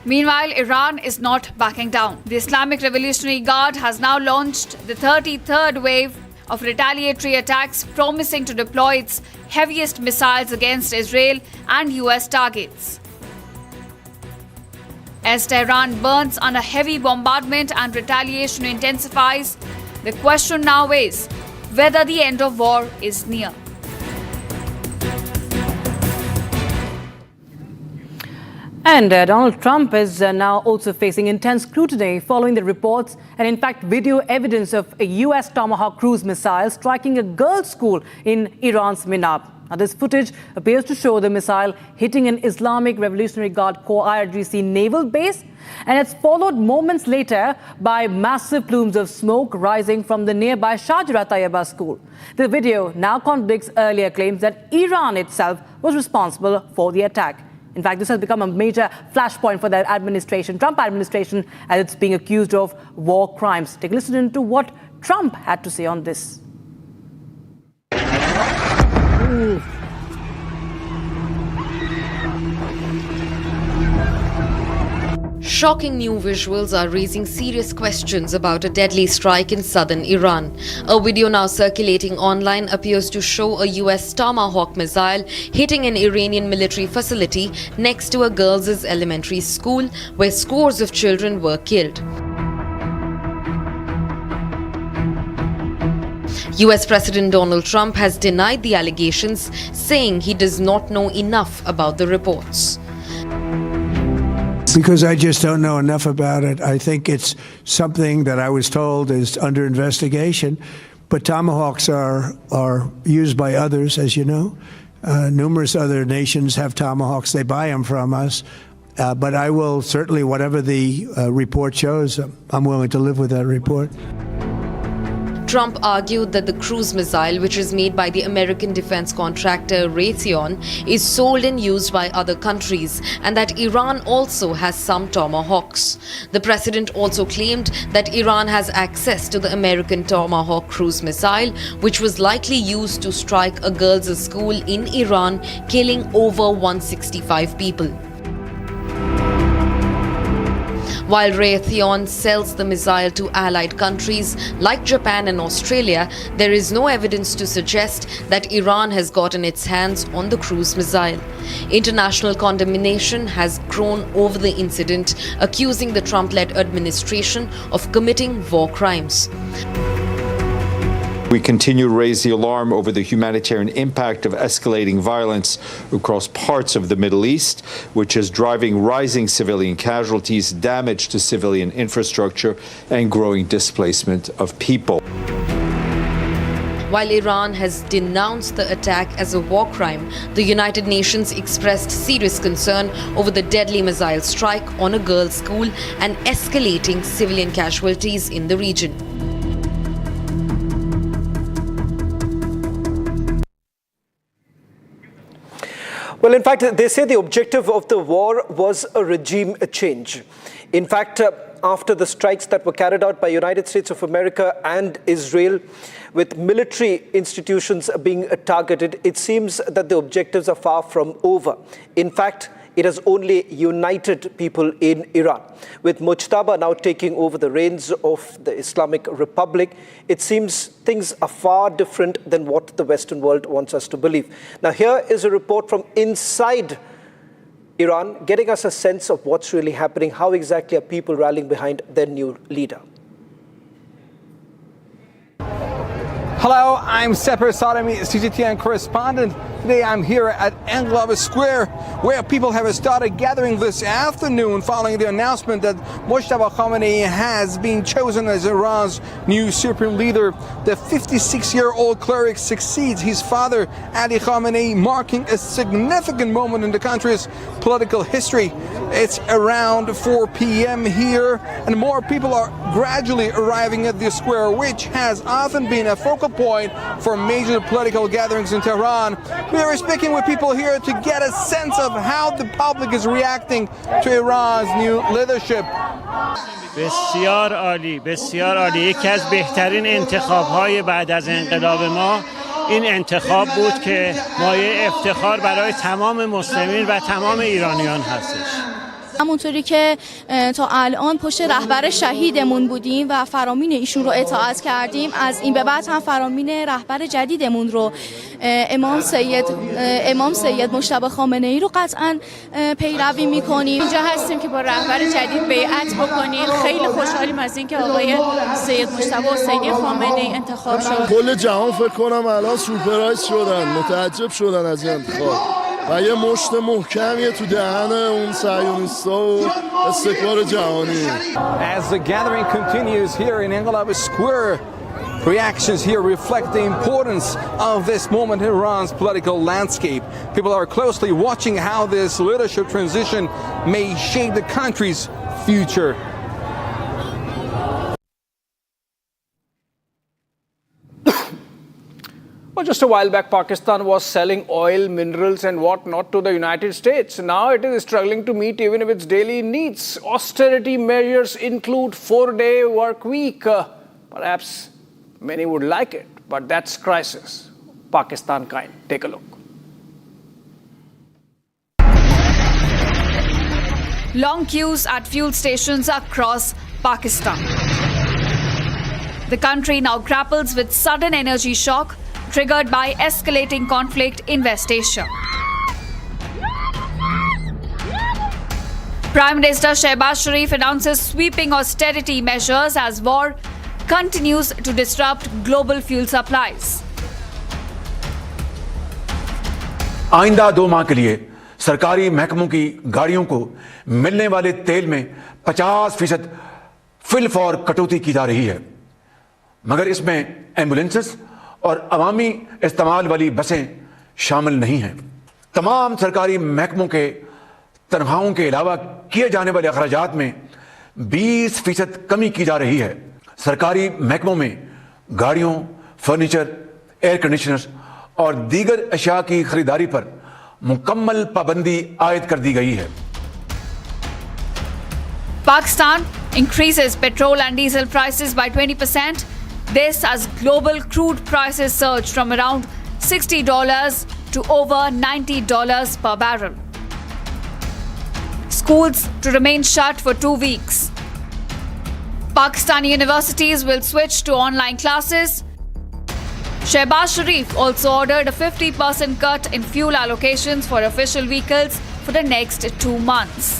Meanwhile, Iran is not backing down. The Islamic Revolutionary Guard has now launched the 33rd wave of retaliatory attacks, promising to deploy its heaviest missiles against Israel and US targets. As Tehran burns under heavy bombardment and retaliation intensifies, the question now is whether the end of war is near. And Donald Trump is now also facing intense scrutiny following the reports and, in fact, video evidence of a U.S. Tomahawk cruise missile striking a girls' school in Iran's Minab. Now, this footage appears to show the missile hitting an Islamic Revolutionary Guard Corps IRGC naval base, and it's followed moments later by massive plumes of smoke rising from the nearby Shajara Tayyaba school. The video now contradicts earlier claims that Iran itself was responsible for the attack. In fact, this has become a major flashpoint for the administration, Trump administration, as it's being accused of war crimes. Take a listen into what Trump had to say on this. Shocking new visuals are raising serious questions about a deadly strike in southern Iran. A video now circulating online appears to show a US Tomahawk missile hitting an Iranian military facility next to a girls' elementary school where scores of children were killed. US President Donald Trump has denied the allegations, saying he does not know enough about the reports. Because I just don't know enough about it. I think it's something that I was told is under investigation. But Tomahawks are used by others, as you know. Numerous other nations have Tomahawks. They buy them from us. But I will certainly, whatever the report shows, I'm willing to live with that report. Trump argued that the cruise missile, which is made by the American defense contractor Raytheon, is sold and used by other countries, and that Iran also has some Tomahawks. The president also claimed that Iran has access to the American Tomahawk cruise missile, which was likely used to strike a girls' school in Iran, killing over 165 people. While Raytheon sells the missile to allied countries like Japan and Australia, there is no evidence to suggest that Iran has gotten its hands on the cruise missile. International condemnation has grown over the incident, accusing the Trump-led administration of committing war crimes. We continue to raise the alarm over the humanitarian impact of escalating violence across parts of the Middle East, which is driving rising civilian casualties, damage to civilian infrastructure, and growing displacement of people. While Iran has denounced the attack as a war crime, the United Nations expressed serious concern over the deadly missile strike on a girls' school and escalating civilian casualties in the region. Well, in fact, they say the objective of the war was a regime change. In fact, after the strikes that were carried out by United States of America and Israel, with military institutions being targeted, it seems that the objectives are far from over. In fact, it has only united people in Iran. With Mujtaba now taking over the reins of the Islamic Republic, it seems things are far different than what the Western world wants us to believe. Now, here is a report from inside Iran, getting us a sense of what's really happening. How exactly are people rallying behind their new leader? Hello, I'm Sepper Sadami, CGTN correspondent. Today I'm here at Englava Square, where people have started gathering this afternoon following the announcement that Mujtaba Khamenei has been chosen as Iran's new supreme leader. The 56-year-old cleric succeeds his father, Ali Khamenei, marking a significant moment in the country's political history. It's around 4 p.m. here, and more people are gradually arriving at the square, which has often been a focal point for major political gatherings in Tehran. We are speaking with people here to get a sense of how the public is reacting to Iran's new leadership. بسیار عالی، بسیار عالی. یکی از بهترین انتخاب‌های بعد از انقلاب ما این انتخاب بود که مایه افتخار برای تمام مسلمین و تمام ایرانیان هستش. همونطوری که تا الان پشت رهبر شهیدمون بودیم و فرامین ایشون رو اطاعت کردیم، از این به بعد هم فرامین رهبر جدیدمون رو امام سید مجتبی خامنه‌ای رو قطعاً پیروی می‌کنیم. اینجا هستیم که با رهبر جدید بیعت بکنیم. خیلی خوشحالیم از اینکه آقای سید مجتبی حسینی خامنه‌ای انتخاب شد. کل جهان فکر کنم الان سورپرایز شدن، متعجب شدن از این انتخاب. و یه مشت محکمیه تو دهن اون صهیونیستا و استکبار جهانی. As the gathering continues here in Englava Square, reactions here reflect the importance of this moment in Iran's political landscape. People are closely watching how this leadership transition may shape the country's future. Well, just a while back, Pakistan was selling oil, minerals and whatnot to the United States. Now it is struggling to meet even of its daily needs. Austerity measures include 4-day work week. Perhaps many would like it, but that's crisis. Pakistan kind. Take a look. Long queues at fuel stations across Pakistan. The country now grapples with sudden energy shock triggered by escalating conflict in West Asia. Prime Minister Shehbaz Sharif announces sweeping austerity measures as war continues to disrupt global fuel supplies. आइंदा 2 माह के लिए सरकारी महकमों की गाड़ियों को मिलने वाले तेल में 50% फिल फॉर कटौती की जा रही है, मगर इसमें एम्बुलेंसेस और अवामी इस्तेमाल वाली बसें शामिल नहीं हैं। तमाम सरकारी महकमों के तनख्वाहों के अलावा किए जाने वाले अखराजात में 20% कमी की जा रही है। सरकारी महकमों में गाड़ियों, फर्नीचर, एयर कंडीशनर्स और दीगर अशिया की खरीदारी पर मुकम्मल पाबंदी आयद कर दी गई है। Pakistan increases petrol and diesel prices by 20%. This as global crude prices surge from around $60 to over $90 per barrel. Schools to remain shut for 2 weeks. Pakistani universities will switch to online classes. Shehbaz Sharif also ordered a 50% cut in fuel allocations for official vehicles for the next 2 months.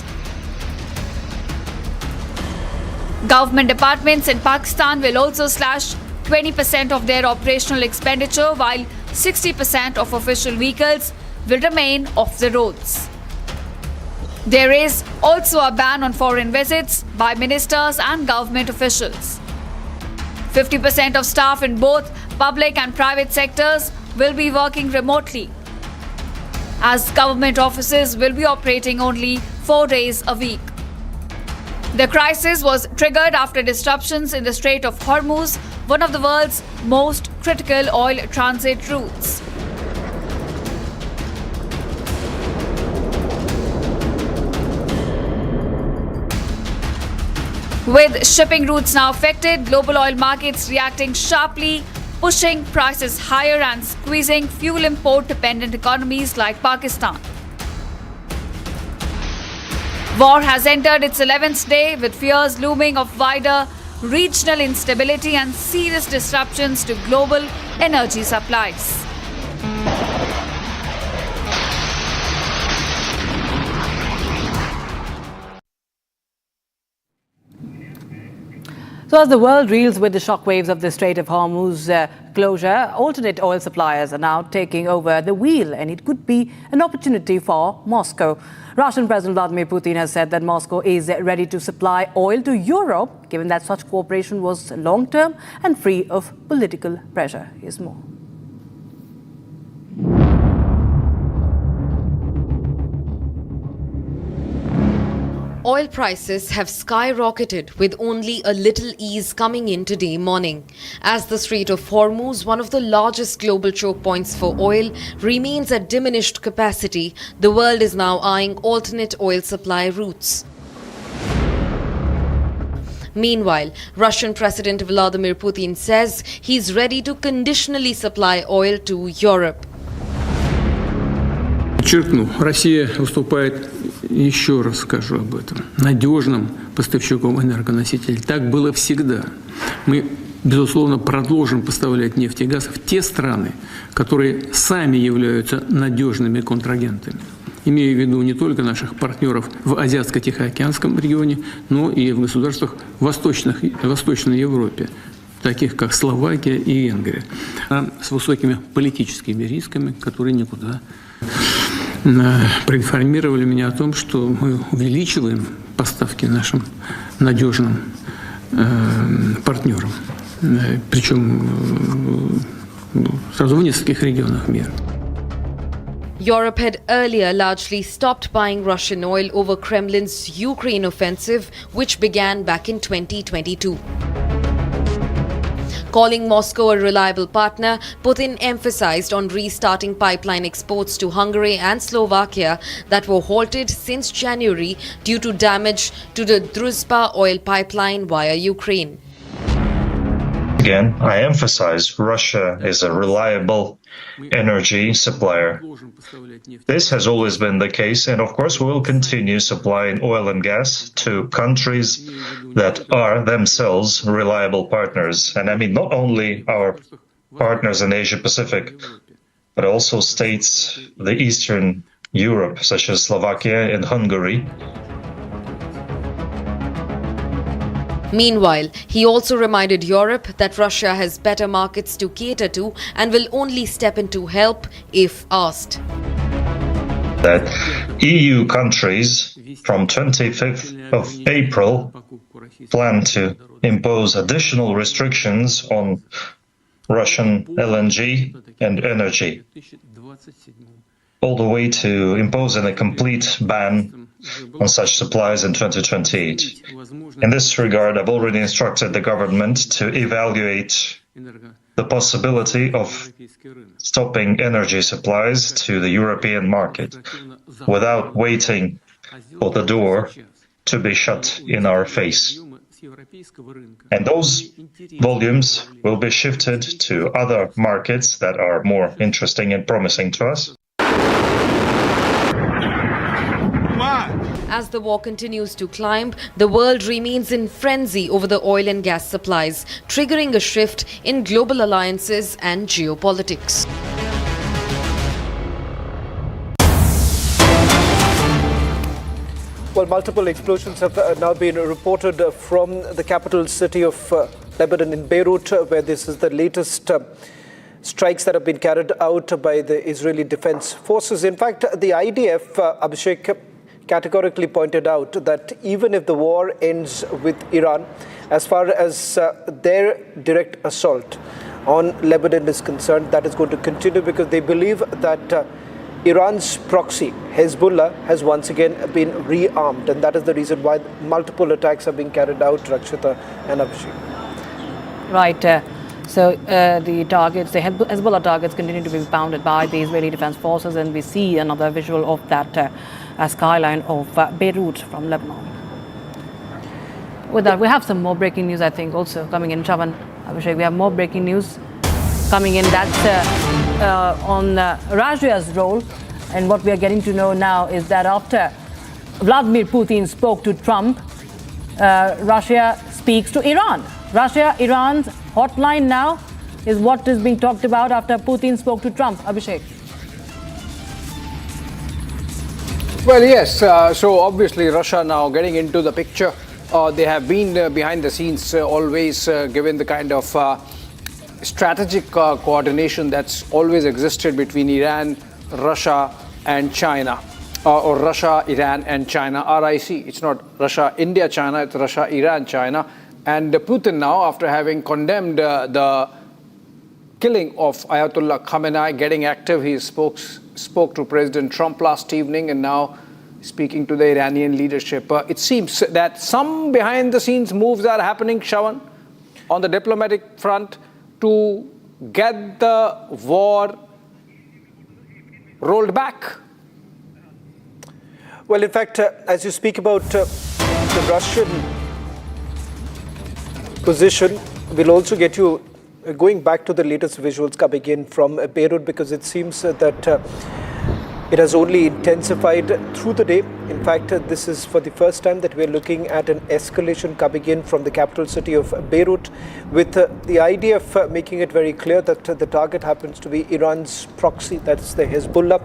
Government departments in Pakistan will also slash 20% of their operational expenditure, while 60% of official vehicles will remain off the roads. There is also a ban on foreign visits by ministers and government officials. 50% of staff in both Public and private sectors will be working remotely, as government offices will be operating only 4 days a week. The crisis was triggered after disruptions in the Strait of Hormuz, one of the world's most critical oil transit routes. With shipping routes now affected, global oil markets reacting sharply, pushing prices higher and squeezing fuel import-dependent economies like Pakistan. War has entered its 11th day, with fears looming of wider regional instability and serious disruptions to global energy supplies. So as the world reels with the shockwaves of the Strait of Hormuz closure, alternate oil suppliers are now taking over the wheel, and it could be an opportunity for Moscow. Russian President Vladimir Putin has said that Moscow is ready to supply oil to Europe, given that such cooperation was long-term and free of political pressure. Here's more. Oil prices have skyrocketed, with only a little ease coming in today morning. As the Strait of Hormuz, one of the largest global choke points for oil, remains at diminished capacity, the world is now eyeing alternate oil supply routes. Meanwhile, Russian President Vladimir Putin says he's ready to conditionally supply oil to Europe. Подчеркну, Россия выступает, еще раз скажу об этом, надежным поставщиком энергоносителей. Так было всегда. Мы, безусловно, продолжим поставлять нефть и газ в те страны, которые сами являются надежными контрагентами. Имею в виду не только наших партнеров в Азиатско-Тихоокеанском регионе, но и в государствах Восточной Европе, таких как Словакия и Венгрия, с высокими политическими рисками, которые никуда. Проинформировали меня о том, что мы увеличиваем поставки нашим надежным партнерам, причем сразу в нескольких регионах мира. Europe had earlier largely stopped buying Russian oil over Kremlin's Ukraine offensive, which began back in 2022. Calling Moscow a reliable partner, Putin emphasized on restarting pipeline exports to Hungary and Slovakia that were halted since January due to damage to the Druzhba oil pipeline via Ukraine. Again, I emphasize Russia is a reliable energy supplier. This has always been the case, and of course we will continue supplying oil and gas to countries that are themselves reliable partners. And I mean not only our partners in Asia Pacific, but also states the Eastern Europe, such as Slovakia and Hungary. Meanwhile, he also reminded Europe that Russia has better markets to cater to and will only step in to help if asked. That EU countries from 25th of April plan to impose additional restrictions on Russian LNG and energy, all the way to imposing a complete ban on such supplies in 2028. In this regard, I've already instructed the government to evaluate the possibility of stopping energy supplies to the European market without waiting for the door to be shut in our face. And those volumes will be shifted to other markets that are more interesting and promising to us. As the war continues to climb, the world remains in frenzy over the oil and gas supplies, triggering a shift in global alliances and geopolitics. Well, multiple explosions have now been reported from the capital city of Lebanon in Beirut, where this is the latest strikes that have been carried out by the Israeli Defense Forces. In fact, the IDF, Abhishek, categorically pointed out that even if the war ends with Iran, as far as their direct assault on Lebanon is concerned, that is going to continue because they believe that Iran's proxy, Hezbollah, has once again been rearmed, and that is the reason why multiple attacks are being carried out, Rakshita and Abhishek. Right. So the targets, the Hezbollah targets continue to be pounded by the Israeli Defense Forces, and we see another visual of that skyline of Beirut from Lebanon. With that, we have some more breaking news, I think, also coming in. Chavan, Abhishek, we have more breaking news coming in. That's on Russia's role. And what we are getting to know now is that after Vladimir Putin spoke to Trump, Russia speaks to Iran. Russia-Iran's hotline now is what is being talked about after Putin spoke to Trump. Abhishek. Well, yes. So obviously Russia now getting into the picture. They have been behind the scenes always given the kind of strategic coordination that's always existed between Iran, Russia and China. Or Russia, Iran and China, RIC. It's not Russia, India, China, it's Russia, Iran, China. And Putin now, after having condemned the killing of Ayatollah Khamenei, getting active, he spoke to President Trump last evening and now speaking to the Iranian leadership. It seems that some behind-the-scenes moves are happening, Shawan, on the diplomatic front to get the war rolled back. Well, in fact, as you speak about the Russian position, we'll also get you going back to the latest visuals coming in from Beirut, because it seems that it has only intensified through the day. In fact, this is for the first time that we're looking at an escalation coming in from the capital city of Beirut, with the idea of making it very clear that the target happens to be Iran's proxy, that's the Hezbollah.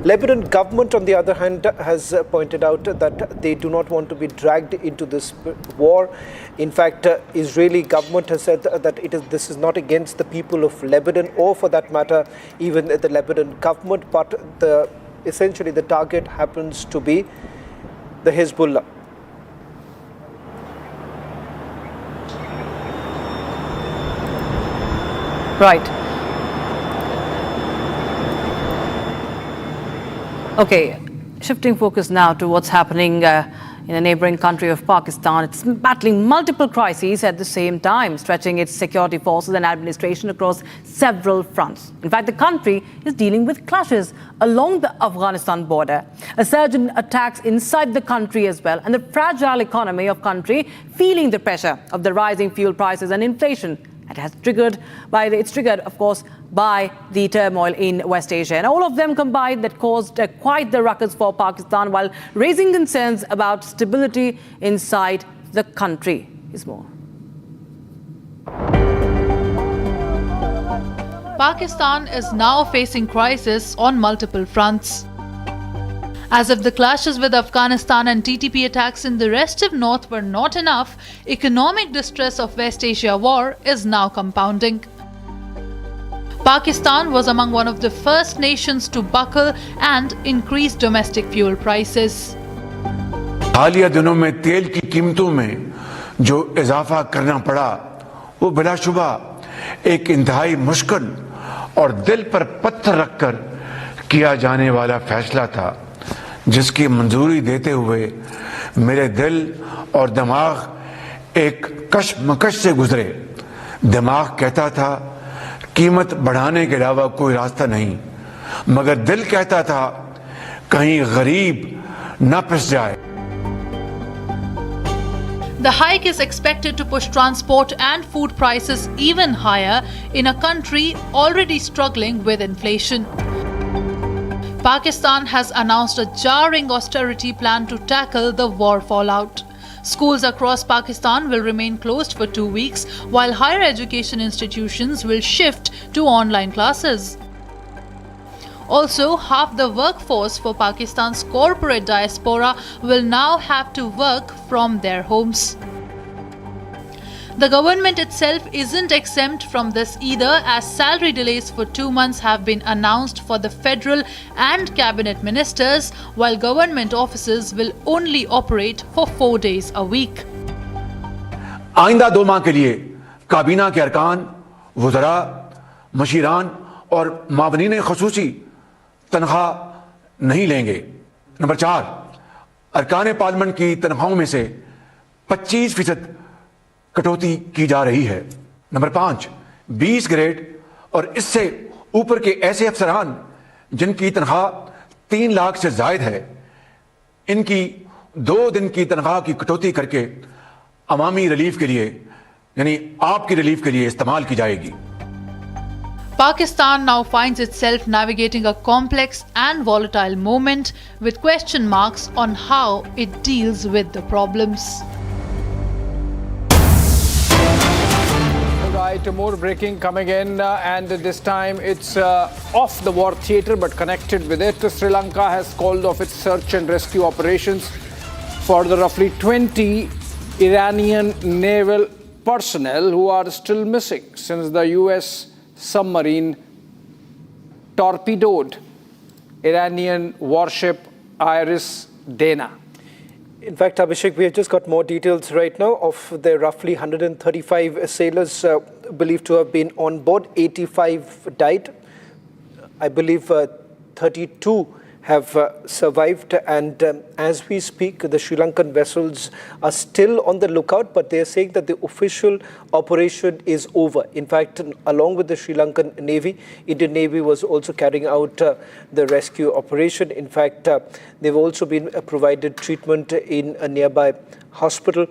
Lebanon government, on the other hand, has pointed out that they do not want to be dragged into this war. In fact, Israeli government has said that this is not against the people of Lebanon, or for that matter, even the Lebanon government, but essentially the target happens to be the Hezbollah. Right. Okay, shifting focus now to what's happening in a neighboring country of Pakistan. It's battling multiple crises at the same time, stretching its security forces and administration across several fronts. In fact, the country is dealing with clashes along the Afghanistan border, a surge in attacks inside the country as well, and the fragile economy of country feeling the pressure of the rising fuel prices and inflation. It's triggered, of course, by the turmoil in West Asia. And all of them combined that caused quite the ruckus for Pakistan, while raising concerns about stability inside the country. Here's more. Pakistan is now facing crisis on multiple fronts. As if the clashes with Afghanistan and TTP attacks in the rest of North were not enough, economic distress of West Asia war is now compounding. Pakistan was among one of the first nations to buckle and increase domestic fuel prices. हालिया दिनों में तेल की कीमतों में जो इजाफा करना पड़ा, वो बिलाशुबा एक इंतहाई मुश्किल और दिल पर पत्थर रखकर किया जाने वाला फैसला था, जिसकी मंजूरी देते हुए मेरे दिल और दिमाग एक कशमकश से गुजरे। दिमाग कहता था कीमत बढ़ाने के अलावा कोई रास्ता नहीं, मगर दिल कहता था कहीं गरीब न पिस जाए। The hike is expected to push transport and food prices even higher in a country already struggling with inflation. Pakistan has announced a jarring austerity plan to tackle the war fallout. Schools across Pakistan will remain closed for 2 weeks, while higher education institutions will shift to online classes. Also, half the workforce for Pakistan's corporate diaspora will now have to work from their homes. The government itself isn't exempt from this either, as salary delays for 2 months have been announced for the federal and cabinet ministers, while government offices will only operate for 4 days a week. आइंदा 2 माह के लिए काबीना के अरकान, वुज़रा मशीरान और मावनीन खसूसी तनख्वाह नहीं लेंगे। नंबर 4, अरकान पार्लियामेंट की तनख्वाहों में से 25% कटौती की जा रही है। नंबर 5, 20 ग्रेड और इससे ऊपर के ऐसे अफसरान जिनकी तनख्वाह 3 लाख से जायद है, इनकी 2 दिन की तनख्वाह की कटौती करके अवामी रिलीफ के लिए, यानी आपकी रिलीफ के लिए इस्तेमाल की जाएगी। Pakistan now finds itself navigating a complex and volatile moment with question marks on how it deals with the problems. Right, more breaking coming in, and this time it's off the war theatre but connected with it. Sri Lanka has called off its search and rescue operations for the roughly 20 Iranian naval personnel who are still missing since the US submarine torpedoed Iranian warship Iris Dana. In fact, Abhishek, we have just got more details right now of the roughly 135 sailors believed to have been on board. 85 died. I believe 32 have survived, and as we speak, the Sri Lankan vessels are still on the lookout, but they are saying that the official operation is over. In fact, along with the Sri Lankan Navy, Indian Navy was also carrying out the rescue operation. In fact, they've also been provided treatment in a nearby hospital.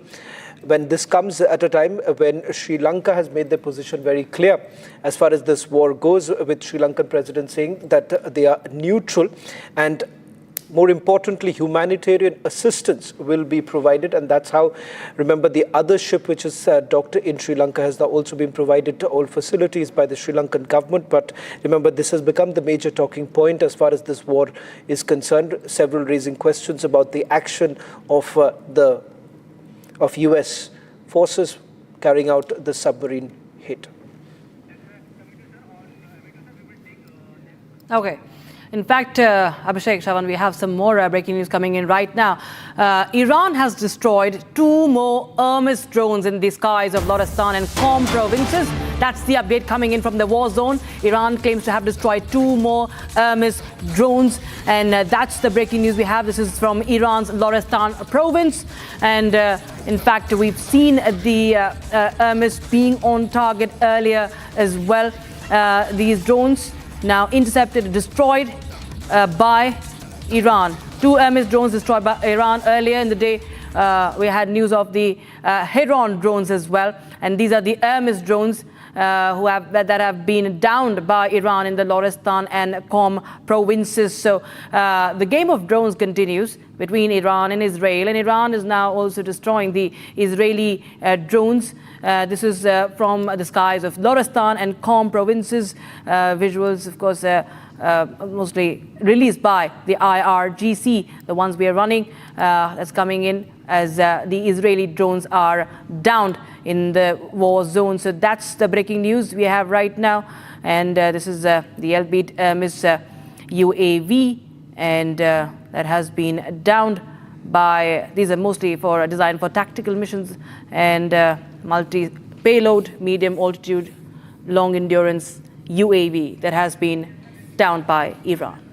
When this comes at a time when Sri Lanka has made their position very clear as far as this war goes, with Sri Lankan president saying that they are neutral, and more importantly, humanitarian assistance will be provided. And that's how, remember, the other ship which is docked in Sri Lanka has now also been provided to all facilities by the Sri Lankan government. But remember, this has become the major talking point as far as this war is concerned, several raising questions about the action of US forces carrying out the submarine hit. Okay. In fact, Abhishek, Shravan, we have some more breaking news coming in right now. Iran has destroyed 2 more Hermes drones in the skies of Lorestan and Qom provinces. That's the update coming in from the war zone. Iran claims to have destroyed 2 more Hermes drones, and that's the breaking news we have. This is from Iran's Lorestan province, and in fact, we've seen the Hermes being on target earlier as well. These drones now intercepted and destroyed by Iran. 2 Hermes drones destroyed by Iran. Earlier in the day, we had news of the Heron drones as well, and these are the Hermes drones that have been downed by Iran in the Lorestan and Qom provinces. So the game of drones continues between Iran and Israel, and Iran is now also destroying the Israeli drones. This is from the skies of Lorestan and Qom provinces. Visuals, of course, mostly released by the IRGC, the ones we are running, that's coming in as the Israeli drones are downed in the war zone. So that's the breaking news we have right now. And this is the LPG UAV, and that has been downed by, these are mostly designed for tactical missions and multi-payload, medium altitude, long endurance UAV that has been downed by Iran.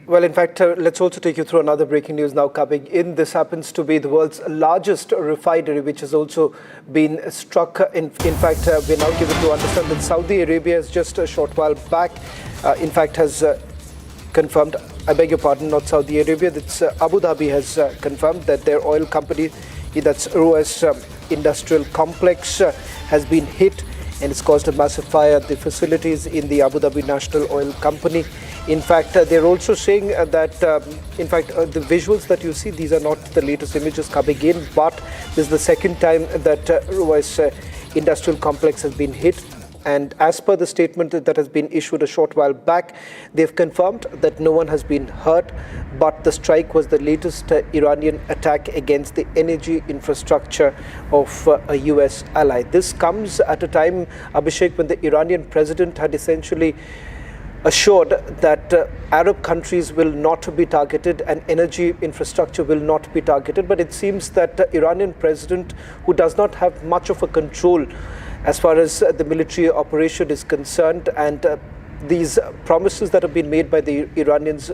Well, in fact, let's also take you through another breaking news now coming in. This happens to be the world's largest refinery, which has also been struck. In fact, we're now given to understand that Saudi Arabia has just a short while back, in fact, has confirmed, I beg your pardon, not Saudi Arabia, that's Abu Dhabi has confirmed that their oil company, that's Ruwais Industrial Complex, has been hit, and it's caused a massive fire at the facilities in the Abu Dhabi National Oil Company. In fact, they're also saying that, in fact, the visuals that you see, these are not the latest images coming in, but this is the second time that Ruwais Industrial Complex has been hit. And as per the statement that has been issued a short while back, they've confirmed that no one has been hurt, but the strike was the latest Iranian attack against the energy infrastructure of a US ally. This comes at a time, Abhishek, when the Iranian president had essentially assured that Arab countries will not be targeted and energy infrastructure will not be targeted. But it seems that the Iranian president, who does not have much of a control as far as the military operation is concerned, and these promises that have been made by the Iranians,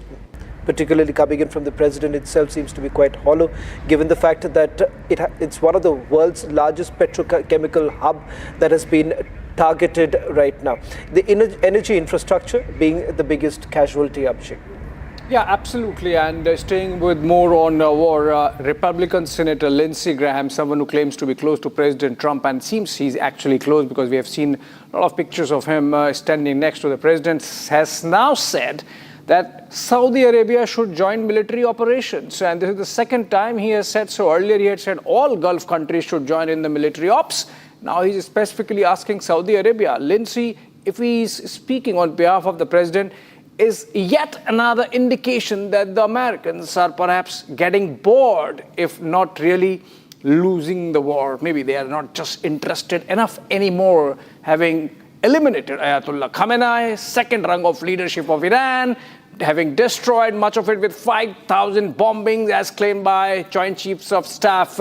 particularly coming in from the president itself, seems to be quite hollow, given the fact that it's one of the world's largest petrochemical hub that has been targeted right now. The energy infrastructure being the biggest casualty, Abhishek. Yeah, absolutely. And staying with more on war, Republican Senator Lindsey Graham, someone who claims to be close to President Trump, and seems he's actually close because we have seen a lot of pictures of him standing next to the president, has now said that Saudi Arabia should join military operations. And this is the second time he has said so. Earlier he had said all Gulf countries should join in the military ops. Now he's specifically asking Saudi Arabia. Lindsey, if he's speaking on behalf of the president, is yet another indication that the Americans are perhaps getting bored, if not really losing the war. Maybe they are not just interested enough anymore, having eliminated Ayatollah Khamenei, second rung of leadership of Iran, having destroyed much of it with 5,000 bombings, as claimed by Joint Chiefs of Staff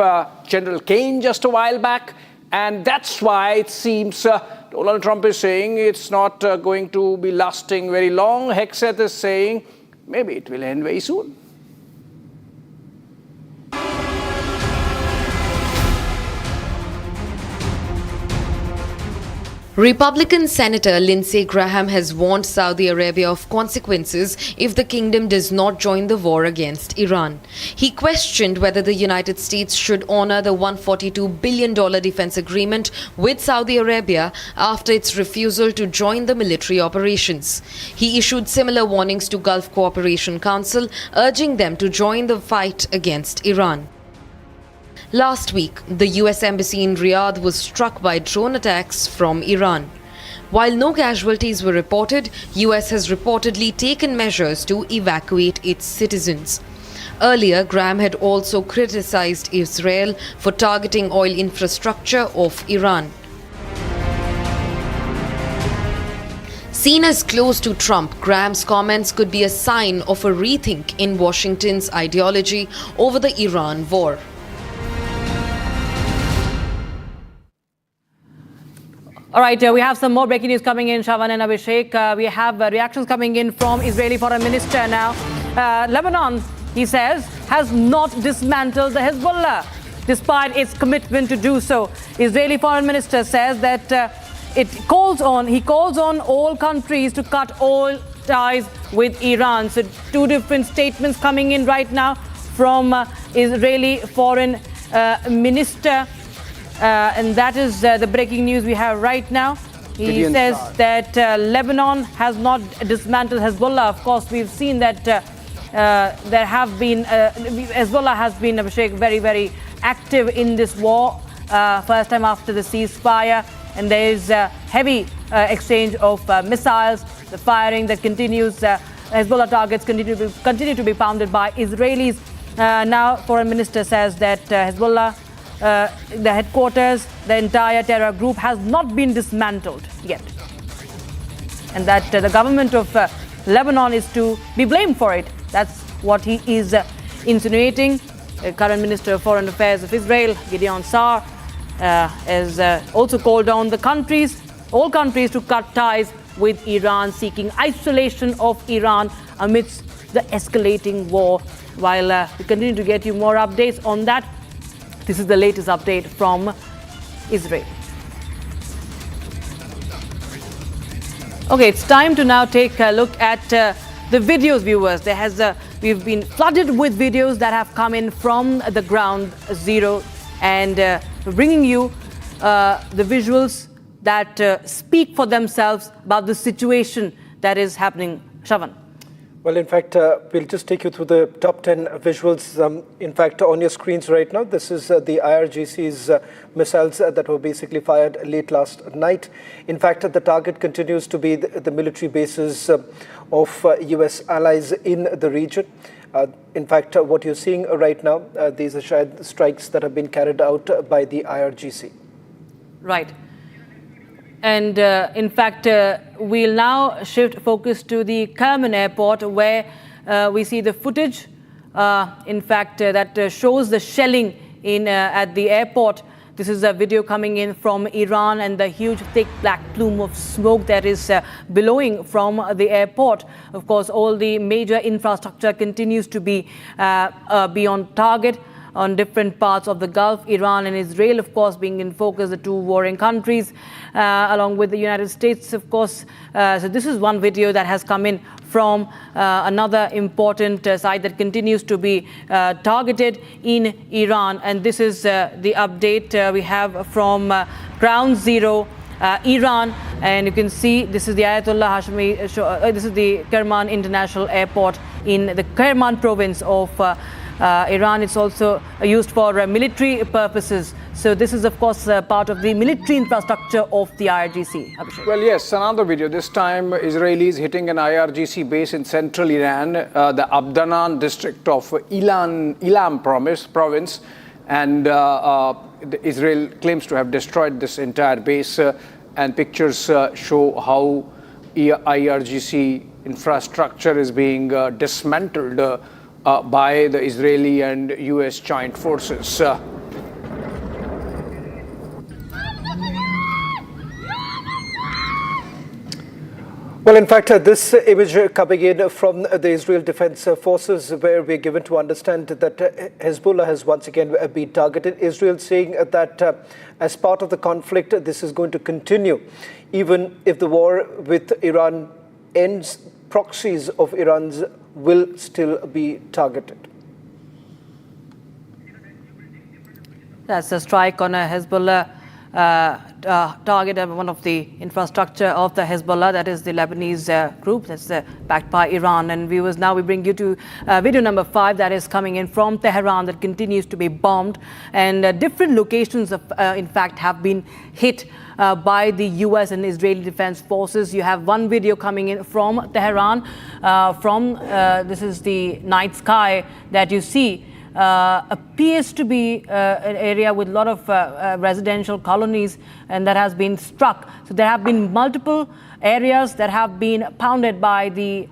General Kane just a while back. And that's why it seems Donald Trump is saying it's not going to be lasting very long. Hegseth is saying maybe it will end very soon. Republican Senator Lindsey Graham has warned Saudi Arabia of consequences if the kingdom does not join the war against Iran. He questioned whether the United States should honor the $142 billion defense agreement with Saudi Arabia after its refusal to join the military operations. He issued similar warnings to Gulf Cooperation Council, urging them to join the fight against Iran. Last week, the US Embassy in Riyadh was struck by drone attacks from Iran. While no casualties were reported, US has reportedly taken measures to evacuate its citizens. Earlier, Graham had also criticized Israel for targeting oil infrastructure of Iran. Seen as close to Trump, Graham's comments could be a sign of a rethink in Washington's ideology over the Iran war. All right, we have some more breaking news coming in, Shavan and Abhishek. We have reactions coming in from Israeli Foreign Minister now. Lebanon, he says, has not dismantled the Hezbollah, despite its commitment to do so. Israeli Foreign Minister says that he calls on all countries to cut all ties with Iran. So two different statements coming in right now from Israeli Foreign Minister. And that is the breaking news we have right now. He says that Lebanon has not dismantled Hezbollah. Of course, we've seen that there have been Hezbollah has been, Abhishek, very, very active in this war. First time after the ceasefire, and there is heavy exchange of missiles. The firing that continues. Hezbollah targets continue to be pounded by Israelis. Now, Foreign Minister says that Hezbollah, the headquarters, the entire terror group has not been dismantled yet, and that the government of Lebanon is to be blamed for it. That's what he is insinuating. The current Minister of Foreign Affairs of Israel, Gideon Sa'ar, has also called on all countries to cut ties with Iran, seeking isolation of Iran amidst the escalating war. While we continue to get you more updates on that, this is the latest update from Israel. Okay, it's time to now take a look at the videos, viewers. We've been flooded with videos that have come in from the ground zero, and bringing you the visuals that speak for themselves about the situation that is happening. Shavan. Well, in fact, we'll just take you through the top 10 visuals. In fact, on your screens right now, this is the IRGC's missiles that were basically fired late last night. In fact, the target continues to be the military bases of US allies in the region. In fact, what you're seeing right now, these are strikes that have been carried out by the IRGC. Right. And in fact, we'll now shift focus to the Kerman airport, where we see the footage, in fact, that shows the shelling at the airport. This is a video coming in from Iran and the huge thick black plume of smoke that is billowing from the airport. Of course, all the major infrastructure continues to be on target on different parts of the Gulf. Iran and Israel, of course, being in focus, the two warring countries, along with the United States, of course. So this is one video that has come in from another important site that continues to be targeted in Iran. And this is the update we have from Ground Zero, Iran. And you can see this is the Ayatollah Hashemi, this is the Kerman International Airport in the Kerman province of Iran. It's also used for military purposes. So this is, of course, part of the military infrastructure of the IRGC. Abhishek. Well, yes, another video. This time, Israelis hitting an IRGC base in central Iran, the Abdanan district of Elam province. And Israel claims to have destroyed this entire base. And pictures show how IRGC infrastructure is being dismantled by the Israeli and US joint forces. Well, in fact, this image coming in from the Israel Defense Forces, where we're given to understand that Hezbollah has once again been targeted. Israel saying that as part of the conflict, this is going to continue. Even if the war with Iran ends, proxies of Iran's will still be targeted. That's a strike on a Hezbollah target of one of the infrastructure of the Hezbollah, that is the Lebanese group that's backed by Iran. And viewers, now we bring you to video number 5 that is coming in from Tehran, that continues to be bombed, and different locations in fact have been hit by the US and Israeli Defense Forces. You have one video coming in from Tehran, this is the night sky that you see. Appears to be an area with a lot of residential colonies, and that has been struck. So there have been multiple areas that have been pounded by the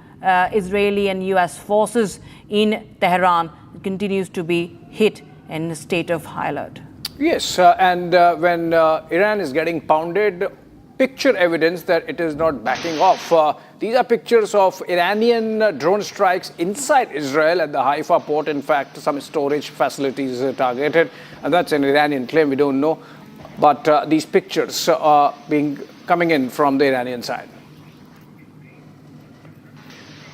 Israeli and US forces in Tehran. It continues to be hit in a state of high alert. Yes, and when Iran is getting pounded, picture evidence that it is not backing off. These are pictures of Iranian drone strikes inside Israel at the Haifa port. In fact, some storage facilities targeted, and that's an Iranian claim, we don't know. But these pictures are coming in from the Iranian side.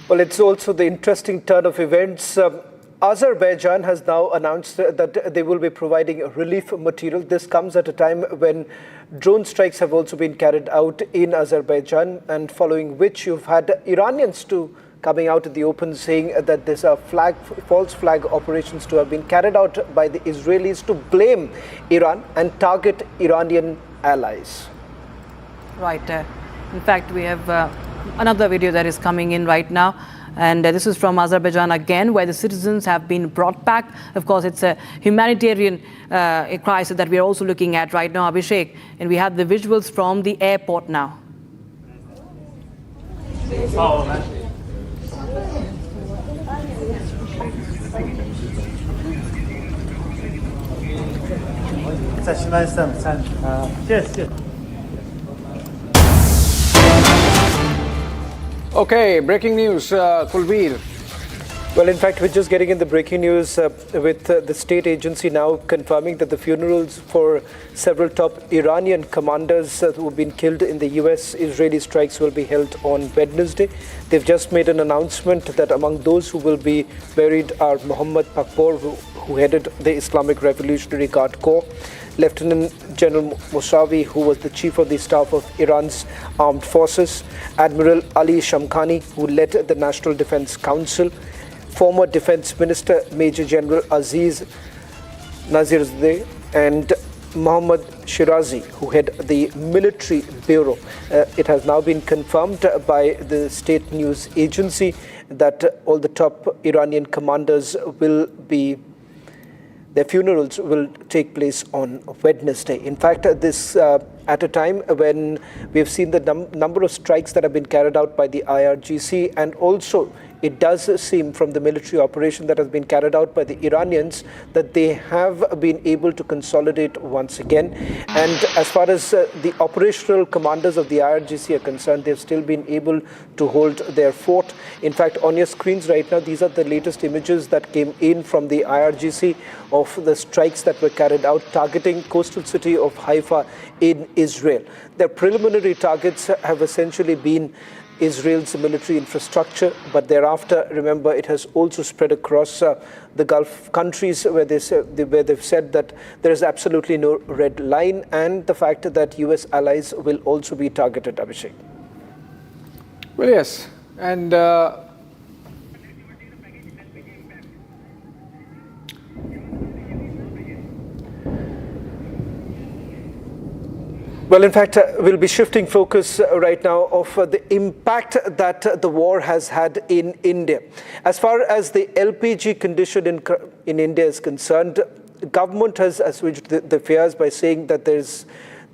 Well, it's also the interesting turn of events. Azerbaijan has now announced that they will be providing relief material. This comes at a time when drone strikes have also been carried out in Azerbaijan, and following which you've had Iranians too coming out in the open saying that these are false flag operations to have been carried out by the Israelis to blame Iran and target Iranian allies. Right. In fact, we have another video that is coming in right now. And this is from Azerbaijan again, where the citizens have been brought back. Of course, it's a humanitarian crisis that we are also looking at right now, Abhishek. And we have the visuals from the airport now. Okay, breaking news, Kulveer. Well, in fact, we're just getting in the breaking news with the state agency now confirming that the funerals for several top Iranian commanders who have been killed in the US-Israeli strikes will be held on Wednesday. They've just made an announcement that among those who will be buried are Mohammad Pakpor, who headed the Islamic Revolutionary Guard Corps, Lieutenant General Mousavi, who was the chief of the staff of Iran's armed forces, Admiral Ali Shamkhani, who led the National Defense Council, former Defense Minister Major General Aziz Nazirzadeh, and Mohammad Shirazi, who head the Military Bureau. It has now been confirmed by the state news agency that all the top Iranian commanders will be Their funerals will take place on Wednesday. In fact, this at a time when we have seen the number of strikes that have been carried out by the IRGC, and also it does seem from the military operation that has been carried out by the Iranians that they have been able to consolidate once again. And as far as the operational commanders of the IRGC are concerned, they've still been able to hold their fort. In fact, on your screens right now, these are the latest images that came in from the IRGC of the strikes that were carried out targeting coastal city of Haifa in Israel. Their preliminary targets have essentially been Israel's military infrastructure, but thereafter, remember, it has also spread across the Gulf countries where they've said that there is absolutely no red line, and the fact that US allies will also be targeted, Abhishek. Well, yes, and well, in fact, we'll be shifting focus right now of the impact that the war has had in India. As far as the LPG condition in India is concerned, the government has assuaged the fears by saying that they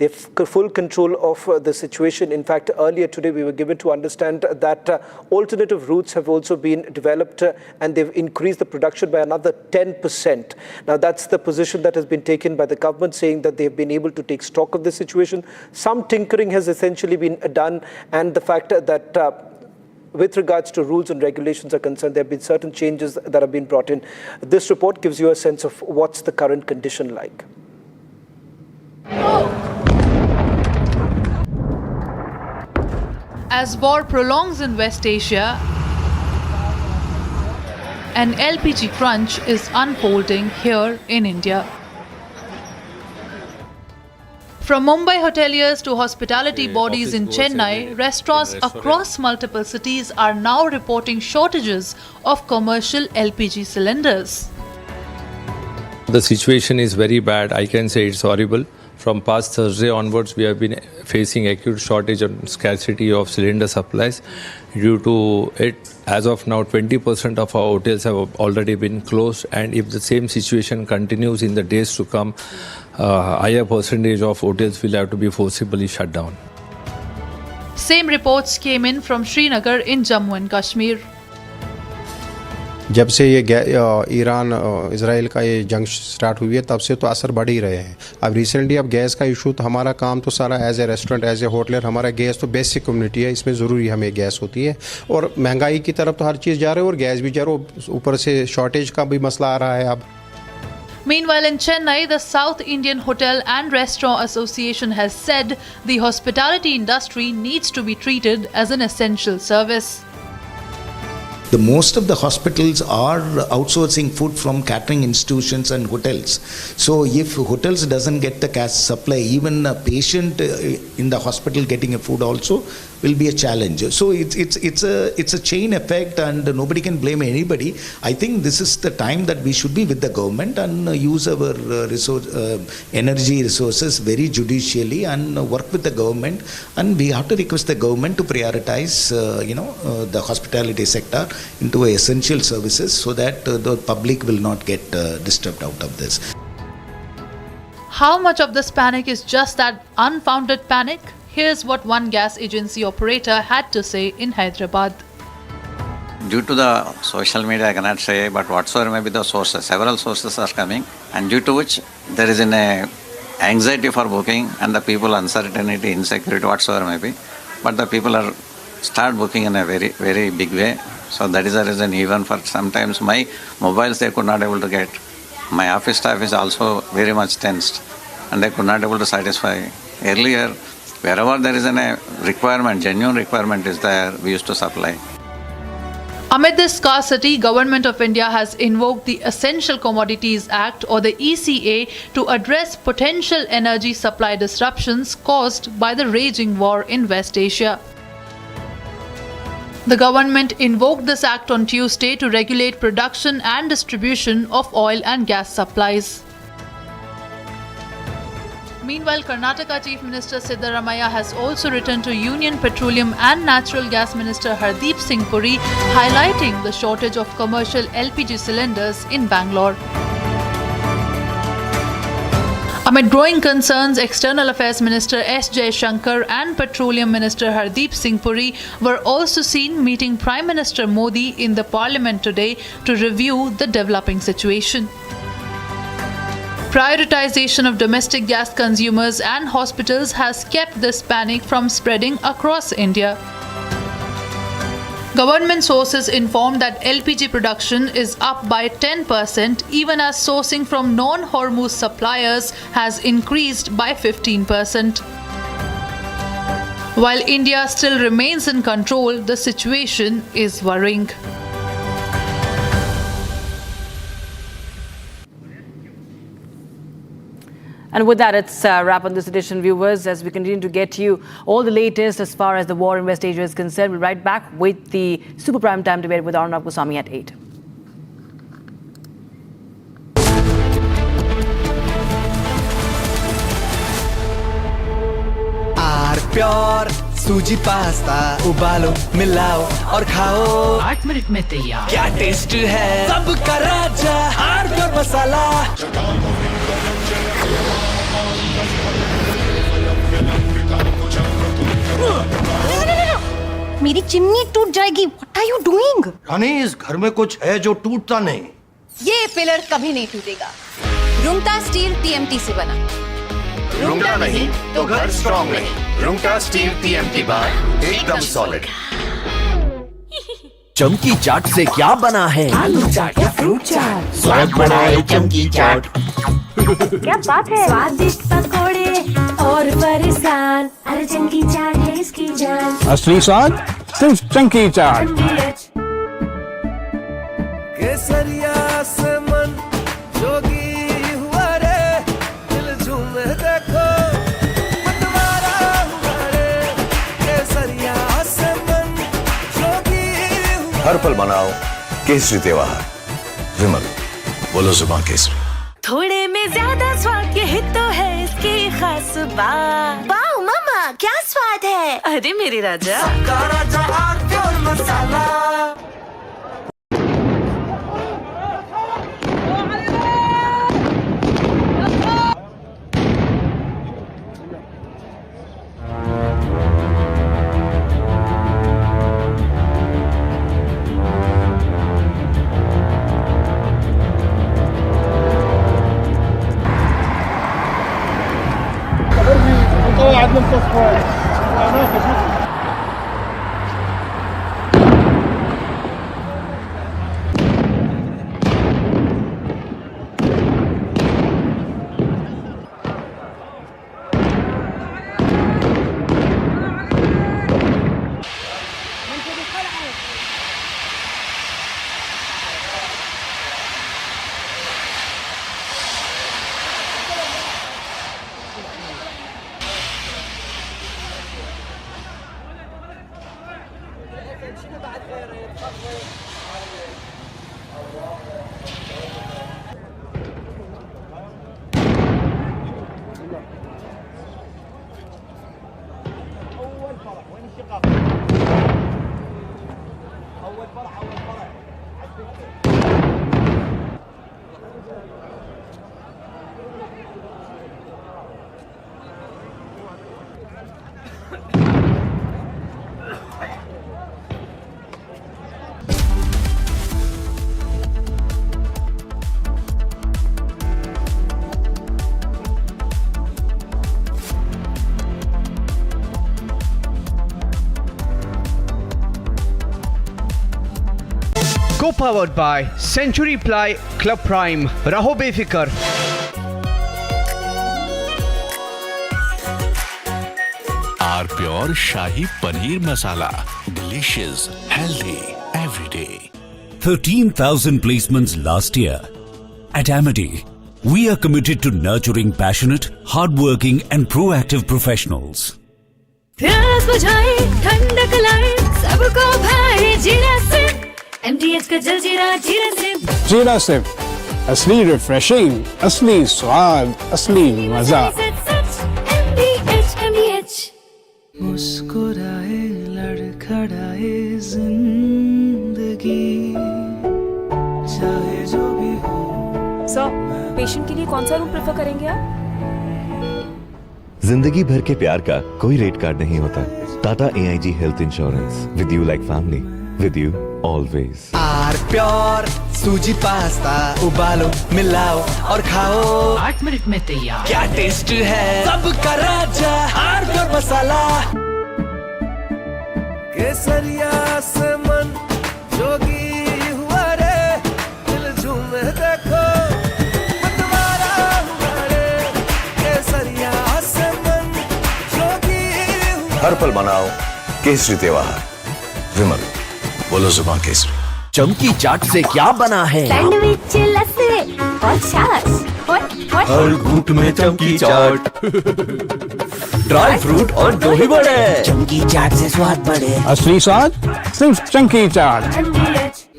have full control of the situation. In fact, earlier today we were given to understand that alternative routes have also been developed and they've increased the production by another 10%. Now that's the position that has been taken by the government, saying that they've been able to take stock of the situation. Some tinkering has essentially been done, and the fact that with regards to rules and regulations are concerned, there have been certain changes that have been brought in. This report gives you a sense of what's the current condition like. As war prolongs in West Asia, an LPG crunch is unfolding here in India. From Mumbai hoteliers to hospitality bodies in Chennai, restaurants across multiple cities are now reporting shortages of commercial LPG cylinders. The situation is very bad. I can say it's horrible. From past Thursday onwards, we have been facing acute shortage and scarcity of cylinder supplies. Due to it, as of now, 20% of our hotels have already been closed, and if the same situation continues in the days to come, higher percentage of hotels will have to be forcibly shut down. Same reports came in from Srinagar in Jammu and Kashmir. जब से ये Iran Israel का ये जंग start हुई है तब से तो असर बढ़ ही रहे हैं. अब रिसेंटली अब गैस का इशू, तो हमारा काम तो सारा as a restaurant, as a hotelier, हमारा गैस तो बेसिक कम्युनिटी है, इसमें ज़रूरी हमें गैस होती है. और महंगाई की तरफ तो हर चीज़ जा रही है और गैस भी जा रहा है, ऊपर से शॉर्टेज का भी मसला आ रहा है अब. Meanwhile, in Chennai, the South Indian Hotel and Restaurant Association has said the hospitality industry needs to be treated as an essential service. The most of the hospitals are outsourcing food from catering institutions and hotels. So if hotels doesn't get the gas supply, even a patient in the hospital getting a food also will be a challenge. So it's a chain effect, and nobody can blame anybody. I think this is the time that we should be with the government and use our energy resources very judicially and work with the government. And we have to request the government to prioritize, the hospitality sector into essential services so that the public will not get disturbed out of this. How much of this panic is just that unfounded panic? Here's what one gas agency operator had to say in Hyderabad. Due to the social media, I cannot say, but whatsoever may be the sources, several sources are coming, and due to which there is an anxiety for booking, and the people uncertainty, insecurity, whatsoever may be. But the people are start booking in a very, very big way. So that is the reason, even for sometimes my mobiles they could not able to get. My office staff is also very much tensed, and they could not able to satisfy. Earlier, wherever there is a requirement, genuine requirement is there, we used to supply. Amid this scarcity, Government of India has invoked the Essential Commodities Act, or the ECA, to address potential energy supply disruptions caused by the raging war in West Asia. The government invoked this act on Tuesday to regulate production and distribution of oil and gas supplies. Meanwhile, Karnataka Chief Minister Siddaramaiah has also written to Union Petroleum and Natural Gas Minister Hardeep Singh Puri, highlighting the shortage of commercial LPG cylinders in Bangalore. Amid growing concerns, External Affairs Minister S. Jaishankar and Petroleum Minister Hardeep Singh Puri were also seen meeting Prime Minister Modi in the Parliament today to review the developing situation. Prioritization of domestic gas consumers and hospitals has kept this panic from spreading across India. Government sources informed that LPG production is up by 10%, even as sourcing from non-Hormuz suppliers has increased by 15%. While India still remains in control, the situation is worrying. And with that, it's a wrap on this edition, viewers. As we continue to get you all the latest as far as the war investigation is concerned, we'll be right back with the Super Prime Time debate with Arnab Goswami at 8. Pure सूजी pasta उबालो मिलाओ और खाओ 8 minute में तैयार क्या taste है सबका राजा आर प्योर मसाला मेरी चिमनी टूट जाएगी व्हाट आर यू डूइंग रानी इस घर में कुछ है जो टूटता नहीं ये पिलर कभी नहीं टूटेगा रुंगटा स्टील टीएमटी से बना रुंगटा नहीं तो घर स्ट्रॉन्ग नहीं रुंगटा स्टील टीएमटी बार एकदम सॉलिड चमकी चाट से क्या बना है आलू चाट या फ्रूट चाट स्वाद बनाए चमकी चाट क्या बात है स्वादिष्ट पकोड़े और फरसान अरे चमकी चाट है इसकी जान असली स्वाद सिर्फ चमकी चाट केसरिया से मन जोगी हुआ रे दिल झूमे देखो मतवारा हुआ रे केसरिया से मन जोगी हुआ हर पल मनाओ केसरी त्योहार विमल बोलो जुबान केसरी थोड़े में ज्यादा स्वाद यही तो है इसकी खास बात वाओ मामा क्या स्वाद है अरे मेरे राजा राजा R pure masala Co-powered by Century Ply Club Prime. Raho befikar. R Pure Shahi Paneer Masala. Delicious, healthy, every day. 13,000 placements last year. At Amity, we are committed to nurturing passionate, hardworking and proactive professionals. प्यास बुझाए ठंडक लाए सबको भाए जीरा से MTH का जल जीरा जीरा से जीरा से असली रिफ्रेशिंग असली स्वाद असली मजा MTH मुस्कुराए लड़खड़ाए जिंदगी चाहे जो भी हो सर पेशेंट के लिए कौन सा रूम प्रेफर करेंगे आप जिंदगी भर के प्यार का कोई रेट कार्ड नहीं होता। Tata AIG health insurance, with you like family, with you always. R pure सूजी पास्ता उबालो मिलाओ और खाओ 8 मिनट में तैयार। क्या टेस्ट है सबका राजा आर प्योर मसाला। केसरिया से मन जोगी हुआ रे, दिल झूमे देखो मतवारा हुआ रे। केसरिया से मन जोगी हुआ। हर पल मनाओ केसरी त्योहार। विमल, बोलो जुबान केसरी। चमकी चाट से क्या बना है? सैंडविच, लस्सी और छाछ। हर घूंट में चमकी चाट, ड्राई फ्रूट और दही बड़े। चमकी चाट से स्वाद बढ़े। असली स्वाद सिर्फ चंकी चाट।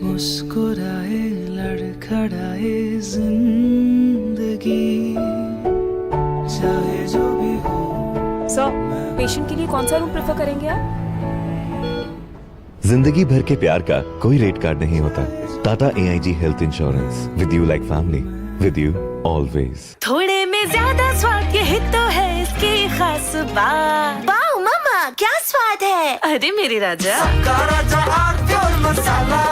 मुस्कुराए लड़खड़ाए जिंदगी, चाहे जो भी हो। सर, पेशेंट के लिए कौन सा रूम प्रेफर करेंगे आप? जिंदगी भर के प्यार का कोई रेट कार्ड नहीं होता। Tata AIG health insurance, with you like family, with you always. थोड़े में ज्यादा स्वाद, यही तो है इसकी खास बात। वाओ मामा, क्या स्वाद है। अरे मेरे राजा, सबका राजा R pure masala.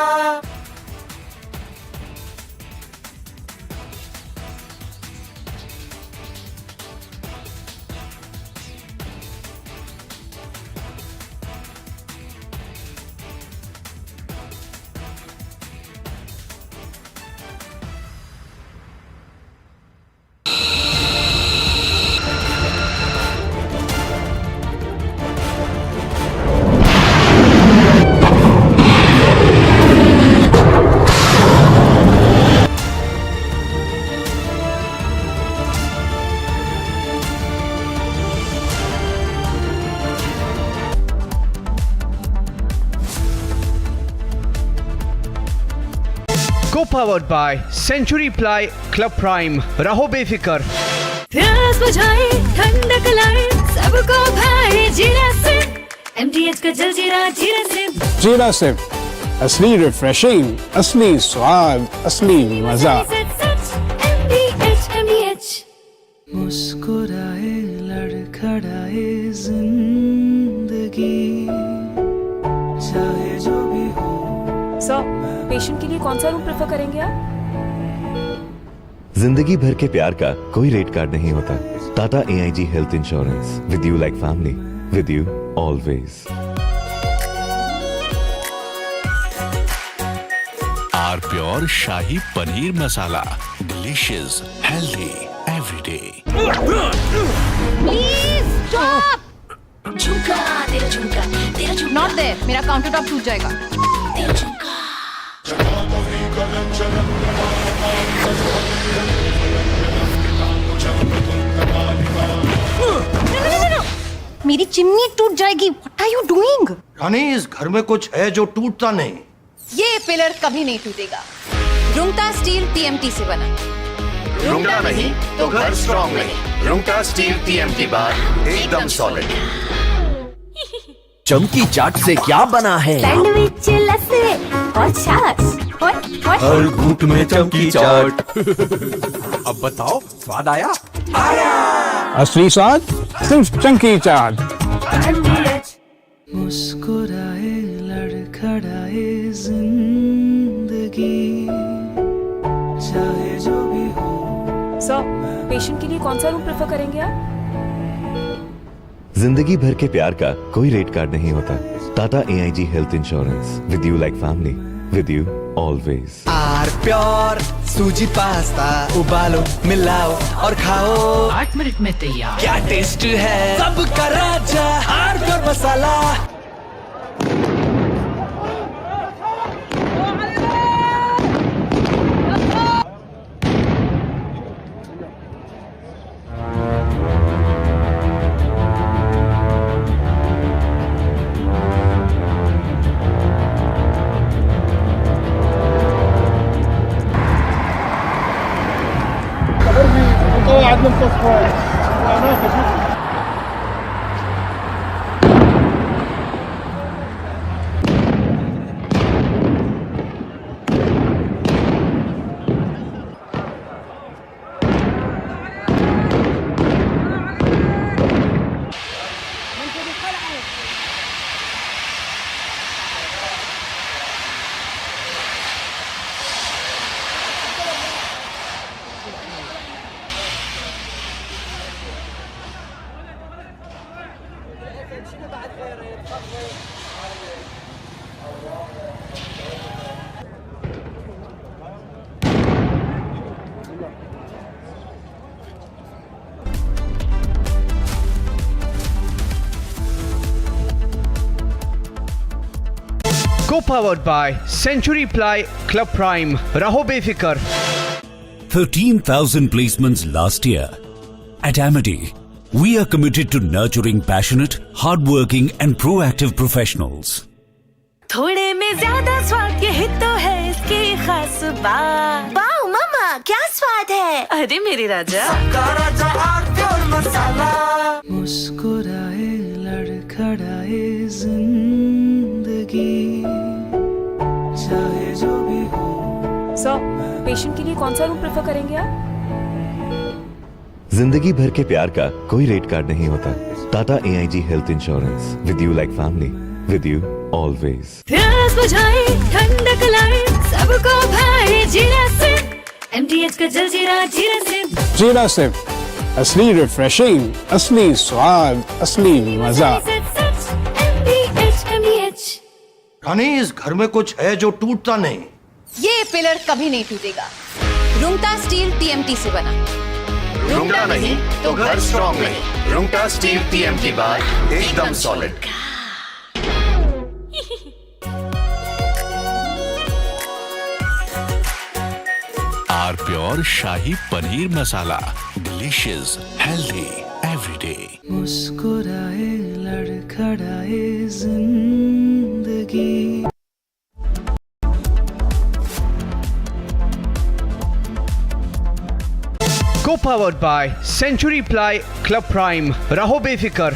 Co-powered by Century Ply Club Prime. रहो बेफिक्र। प्यास बुझाए, ठंडक लाए, सबको भाए जीरा से। MTH का जल जीरा, जीरा से। जीरा से असली रिफ्रेशिंग, असली स्वाद, असली मजा। MTH। मुस्कुराए लड़खड़ाए जिंदगी, चाहे जो भी हो। सर, पेशेंट के लिए कौन सा रूम प्रेफर करेंगे आप? जिंदगी भर के प्यार का कोई रेट कार्ड नहीं होता। Tata AIG health insurance, with you like family, with you always. R pure shahi paneer masala, delicious, healthy everyday. Please stop. झुमका तेरा झुमका, तेरा झुमका। नॉट देयर, मेरा काउंटर टॉप टूट जाएगा। तेरा झुमका। मेरी चिमनी टूट जाएगी। What are you doing? रानी, इस घर में कुछ है जो टूटता नहीं। ये पिलर कभी नहीं टूटेगा। रुंगटा स्टील TMT से बना। रुंगटा नहीं तो घर स्ट्रॉन्ग नहीं। रुंगटा स्टील TMT बार एकदम सॉलिड। चमकी चाट से क्या बना है? सैंडविच, लस्सी और छाछ। हर घूंट में चमकी चाट। अब बताओ, स्वाद आया? आया। असली स्वाद सिर्फ चंकी चाट। मुस्कुराए लड़खड़ाए जिंदगी, चाहे जो भी हो। सर, पेशेंट के लिए कौन सा रूम प्रेफर करेंगे आप? जिंदगी भर के प्यार का कोई रेट कार्ड नहीं होता। Tata AIG health insurance, with you like family, with you always. R pure सूजी पास्ता उबालो मिलाओ और खाओ 8 मिनट में तैयार। क्या टेस्ट है सबका राजा R pure masala. Co-powered by Century Ply Club Prime. Raho befikar. 13,000 placements last year. At Amity, we are committed to nurturing passionate, hardworking and proactive professionals. थोड़े में ज्यादा स्वाद यही तो है इसकी खास बात। वाओ मामा क्या स्वाद है। अरे मेरे राजा सबका राजा और मसाला। मुस्कुराए लड़खड़ाए जिंदगी चाहे जो भी हो। सर, पेशेंट के लिए कौन सा रूम प्रेफर करेंगे आप? जिंदगी भर के प्यार का कोई रेट कार्ड नहीं होता। Tata AIG health insurance, with you like family, with you always. प्यास बुझाए ठंडक लाए सबको भाई जीरा से MTH का जलजीरा जीरा से। जीरा से असली रिफ्रेशिंग, असली स्वाद, असली मजा। रानी, इस घर में कुछ है जो टूटता नहीं। ये पिलर कभी नहीं टूटेगा। रुंगटा स्टील TMT से बना। रुंगटा नहीं तो घर स्ट्रॉन्ग नहीं। रुंगटा स्टील TMT बार एकदम solid. R pure shahi paneer masala, delicious, healthy everyday. मुस्कुराए लड़खड़ाए जिंदगी। Co-powered by Century Ply Club Prime. Raho befikar.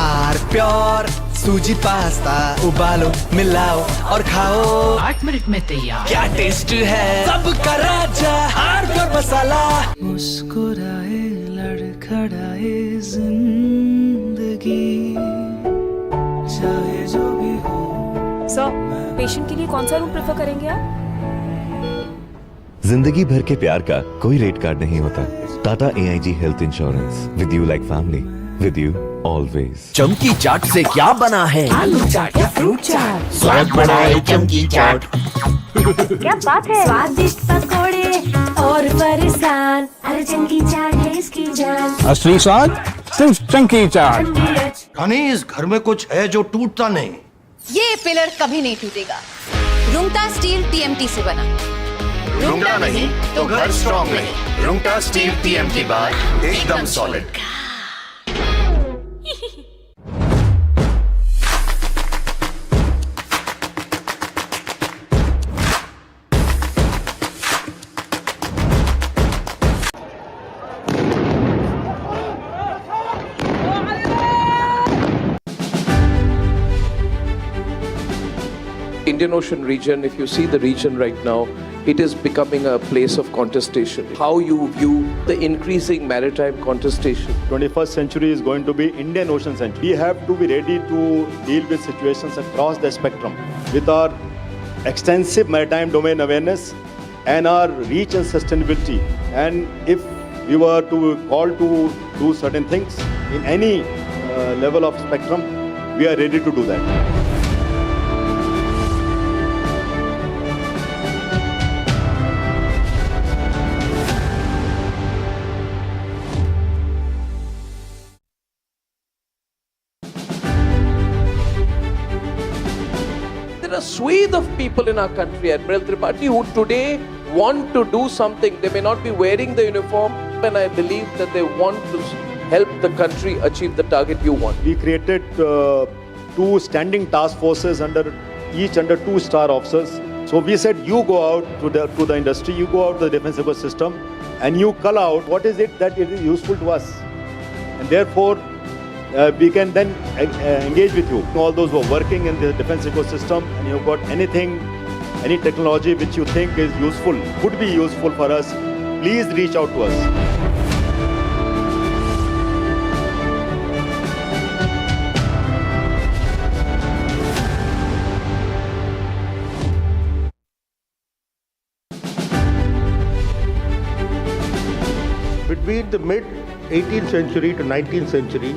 R pure सूजी पास्ता उबालो मिलाओ और खाओ 8 मिनट में तैयार। क्या टेस्ट है सबका राजा आर प्योर मसाला। मुस्कुराए लड़खड़ाए जिंदगी चाहे जो भी हो। सर, पेशेंट के लिए कौन सा रूम प्रेफर करेंगे आप? जिंदगी भर के प्यार का कोई रेट कार्ड नहीं होता। Tata AIG health insurance, with you like family, with you always. चमकी चाट से क्या बना है? आलू चाट या फ्रूट चाट। स्वाद बढ़ाए चमकी चाट। क्या बात है। स्वादिष्ट पकोड़े और फरसान। अरे चमकी चाट है इसकी जान। असली स्वाद सिर्फ चमकी चाट। रानी, इस घर में कुछ है जो टूटता नहीं। ये पिलर कभी नहीं टूटेगा। रुंगटा स्टील TMT से बना। रुंगटा नहीं तो घर स्ट्रॉन्ग नहीं। रुंगटा स्टील TMT बार एकदम solid. Indian Ocean region, if you see the region right now, it is becoming a place of contestation. How you view the increasing maritime contestation? 21st century is going to be Indian Ocean century. We have to be ready to deal with situations across the spectrum with our extensive maritime domain awareness and our reach and sustainability. And if we were to call to do certain things in any level of spectrum, we are ready to do that. There are a swathe of people in our country, Admiral Tripathi, who today want to do something. They may not be wearing the uniform, and I believe that they want to help the country achieve the target you want. We created 2 standing task forces each under 2-star officers. So we said, you go out to the industry, you go out to the defense ecosystem, and you cull out what is it that is useful to us. And therefore, we can then engage with you. All those who are working in the defense ecosystem and you've got anything, any technology which you think is useful, could be useful for us, please reach out to us. Between the mid 18th century to 19th century,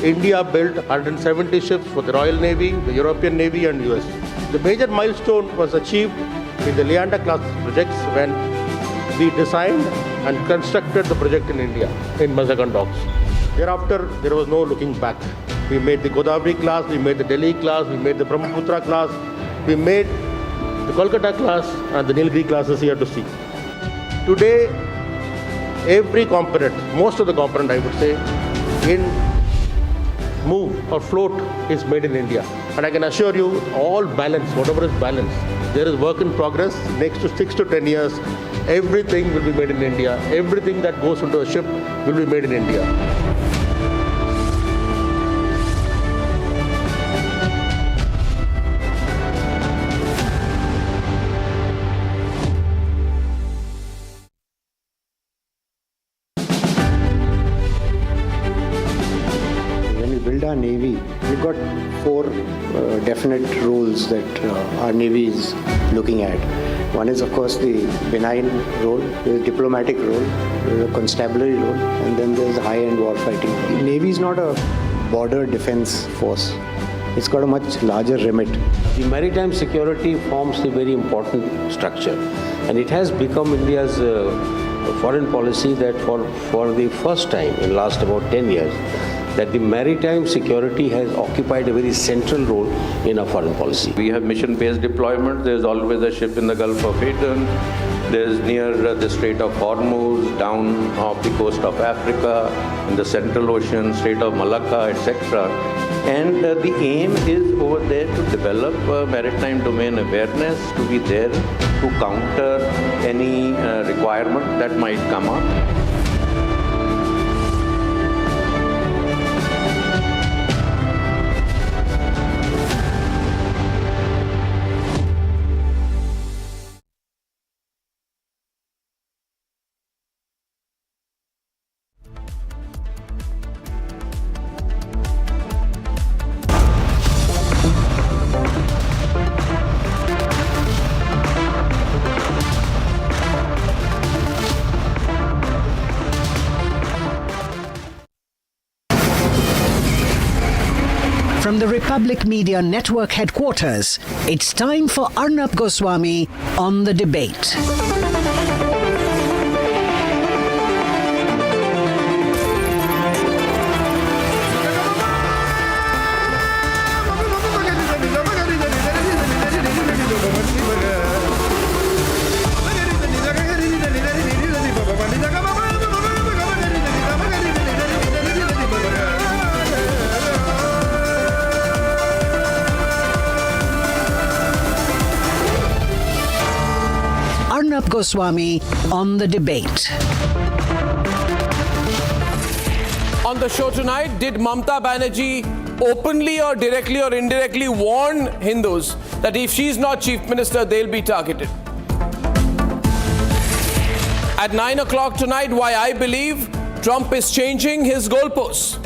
India built 170 ships for the Royal Navy, the European Navy and US. The major milestone was achieved in the Leander class projects when we designed and constructed the project in India, in Mazagon docks. Thereafter, there was no looking back. We made the Godavari class, we made the Delhi class, we made the Brahmaputra class, we made the Kolkata class and the Nilgiri classes here to see. Today, every component, most of the component I would say, in move or float is made in India. And I can assure you, all balance, whatever is balance, there is work in progress. Next to 6 to 10 years, everything will be made in India. Everything that goes into a ship will be made in India. Our Navy, we've got 4 definite roles that our Navy is looking at. One is, of course, the benign role, the diplomatic role, the constabulary role, and then there's the high-end warfighting. The Navy is not a border defense force. It's got a much larger remit. The maritime security forms a very important structure, and it has become India's foreign policy that for the first time in last about 10 years, that the maritime security has occupied a very central role in our foreign policy. We have mission-based deployment. There's always a ship in the Gulf of Aden. There's near the Strait of Hormuz, down off the coast of Africa, in the Central Ocean, Strait of Malacca, etc. And the aim is over there to develop maritime domain awareness, to be there to counter any requirement that might come up. From the Republic Media Network headquarters, it's time for Arnab Goswami on the debate. Arnab Goswami on the debate. On the show tonight, did Mamata Banerjee openly or directly or indirectly warn Hindus that if she's not chief minister, they'll be targeted? At 9 o'clock tonight, why I believe Trump is changing his goalposts.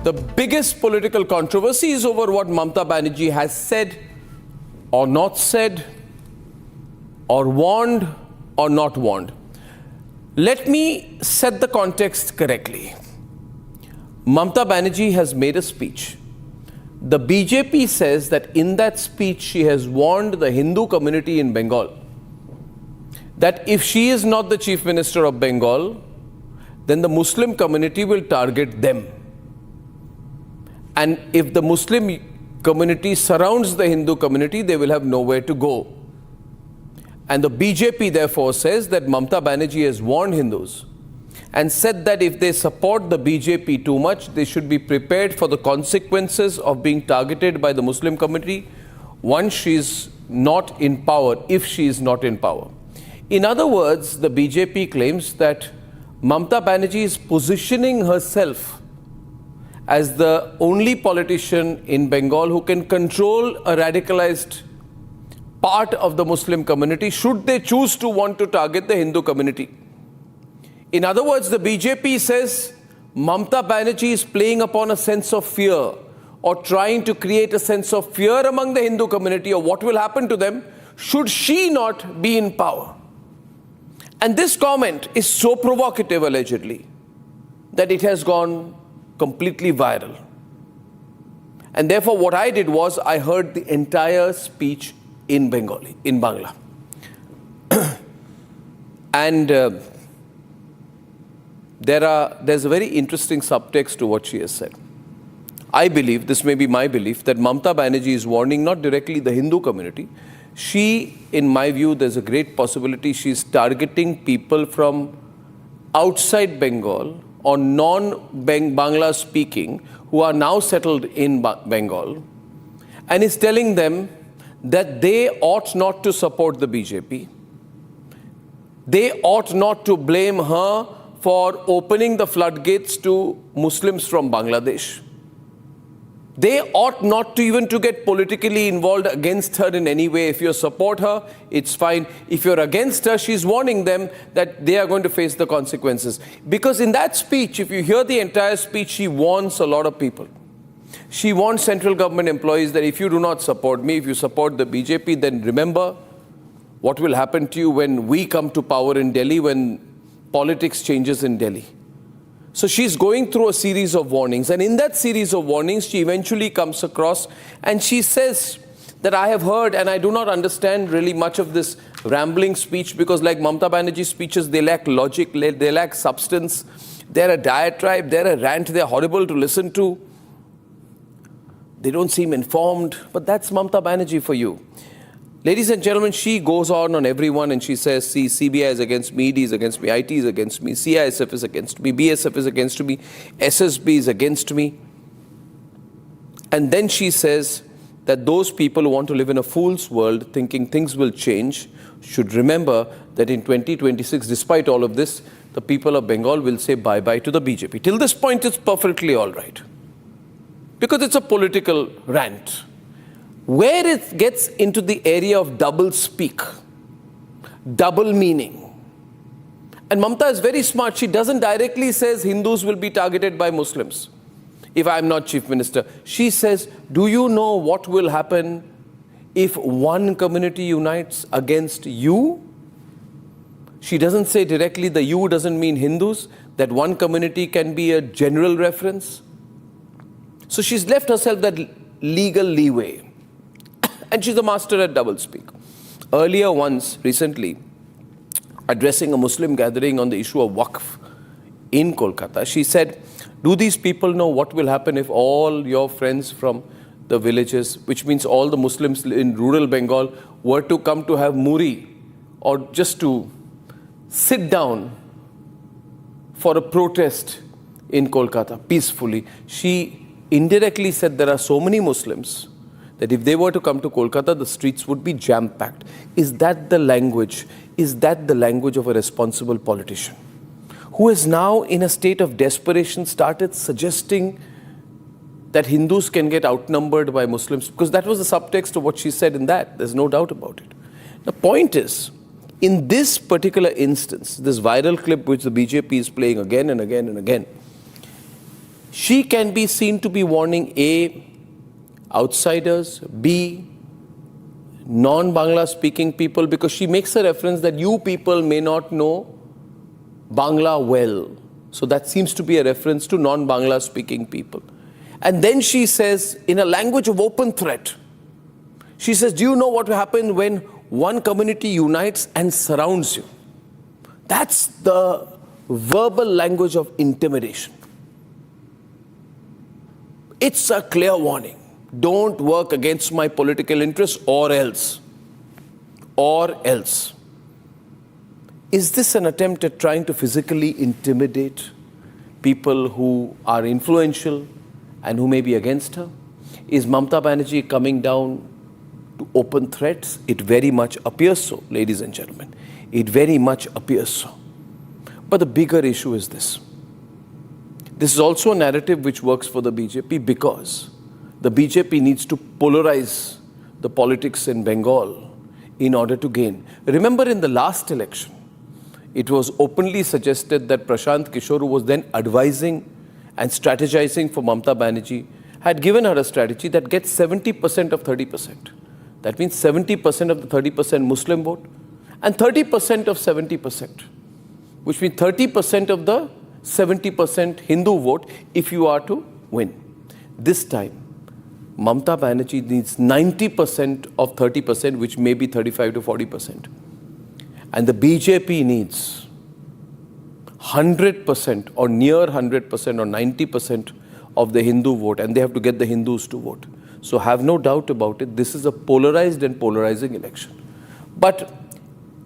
The biggest political controversy is over what Mamata Banerjee has said or not said, or warned or not warned. Let me set the context correctly. Mamata Banerjee has made a speech. The BJP says that in that speech she has warned the Hindu community in Bengal that if she is not the chief minister of Bengal, then the Muslim community will target them. And if the Muslim community surrounds the Hindu community, they will have nowhere to go. And the BJP therefore says that Mamata Banerjee has warned Hindus and said that if they support the BJP too much, they should be prepared for the consequences of being targeted by the Muslim community once she is not in power, if she is not in power. In other words, the BJP claims that Mamata Banerjee is positioning herself as the only politician in Bengal who can control a radicalized part of the Muslim community should they choose to want to target the Hindu community. In other words, the BJP says Mamata Banerjee is playing upon a sense of fear or trying to create a sense of fear among the Hindu community of what will happen to them should she not be in power. And this comment is so provocative, allegedly, that it has gone completely viral. And therefore, what I did was I heard the entire speech in Bengali, in Bangla. And there's a very interesting subtext to what she has said. I believe, this may be my belief, that Mamata Banerjee is warning not directly the Hindu community. She, in my view, there's a great possibility she's targeting people from outside Bengal or non-Bangla speaking who are now settled in Bengal, and is telling them that they ought not to support the BJP. They ought not to blame her for opening the floodgates to Muslims from Bangladesh. They ought not to even to get politically involved against her in any way. If you support her, it's fine. If you're against her, she's warning them that they are going to face the consequences. Because in that speech, if you hear the entire speech, she warns a lot of people. She warns central government employees that if you do not support me, if you support the BJP, then remember what will happen to you when we come to power in Delhi, when politics changes in Delhi. So she's going through a series of warnings. And in that series of warnings, she eventually comes across and she says that I have heard, and I do not understand really much of this rambling speech, because like Mamata Banerjee's speeches, they lack logic, they lack substance. They're a diatribe, they're a rant, they're horrible to listen to. They don't seem informed, but that's Mamata Banerjee for you. Ladies and gentlemen, she goes on everyone and she says, see, CBI is against me, ED is against me, IT is against me, CISF is against me, BSF is against me, SSB is against me. And then she says that those people who want to live in a fool's world thinking things will change should remember that in 2026, despite all of this, the people of Bengal will say bye-bye to the BJP. Till this point, it's perfectly all right, because it's a political rant. Where it gets into the area of double speak, double meaning. And Mamata is very smart. She doesn't directly say Hindus will be targeted by Muslims if I'm not chief minister. She says, do you know what will happen if one community unites against you? She doesn't say directly the you doesn't mean Hindus, that one community can be a general reference. So she's left herself that legal leeway. And she's a master at doublespeak. Earlier once, recently, addressing a Muslim gathering on the issue of Waqf in Kolkata, she said, do these people know what will happen if all your friends from the villages, which means all the Muslims in rural Bengal, were to come to have muri, or just to sit down for a protest in Kolkata peacefully? She indirectly said there are so many Muslims that if they were to come to Kolkata, the streets would be jam-packed. Is that the language? Is that the language of a responsible politician who is now in a state of desperation started suggesting that Hindus can get outnumbered by Muslims? Because that was the subtext of what she said in that. There's no doubt about it. The point is, in this particular instance, this viral clip which the BJP is playing again and again and again, she can be seen to be warning A, outsiders, B, non-Bangla speaking people, because she makes a reference that you people may not know Bangla well. So that seems to be a reference to non-Bangla speaking people. And then she says, in a language of open threat, she says, do you know what will happen when one community unites and surrounds you? That's the verbal language of intimidation. It's a clear warning. Don't work against my political interests or else. Or else. Is this an attempt at trying to physically intimidate people who are influential and who may be against her? Is Mamata Banerjee coming down to open threats? It very much appears so, ladies and gentlemen. It very much appears so. But the bigger issue is this. This is also a narrative which works for the BJP, because the BJP needs to polarize the politics in Bengal in order to gain. Remember, in the last election, it was openly suggested that Prashant Kishore, who was then advising and strategizing for Mamata Banerjee, had given her a strategy that gets 70% of 30%. That means 70% of the 30% Muslim vote and 30% of 70%. which means 30% of the 70% Hindu vote if you are to win. This time, Mamata Banerjee needs 90% of 30%, which may be 35 to 40%. And the BJP needs 100% or near 100% or 90% of the Hindu vote, and they have to get the Hindus to vote. So have no doubt about it, this is a polarized and polarizing election. But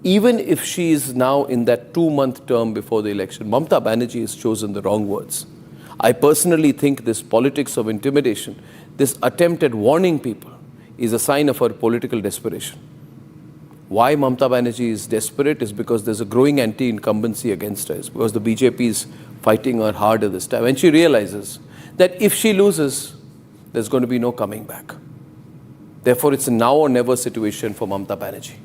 even if she is now in that 2-month term before the election, Mamata Banerjee has chosen the wrong words. I personally think this politics of intimidation, this attempt at warning people, is a sign of her political desperation. Why Mamata Banerjee is desperate is because there's a growing anti-incumbency against her. It's because the BJP is fighting her harder this time. And she realizes that if she loses, there's going to be no coming back. Therefore, it's a now or never situation for Mamata Banerjee.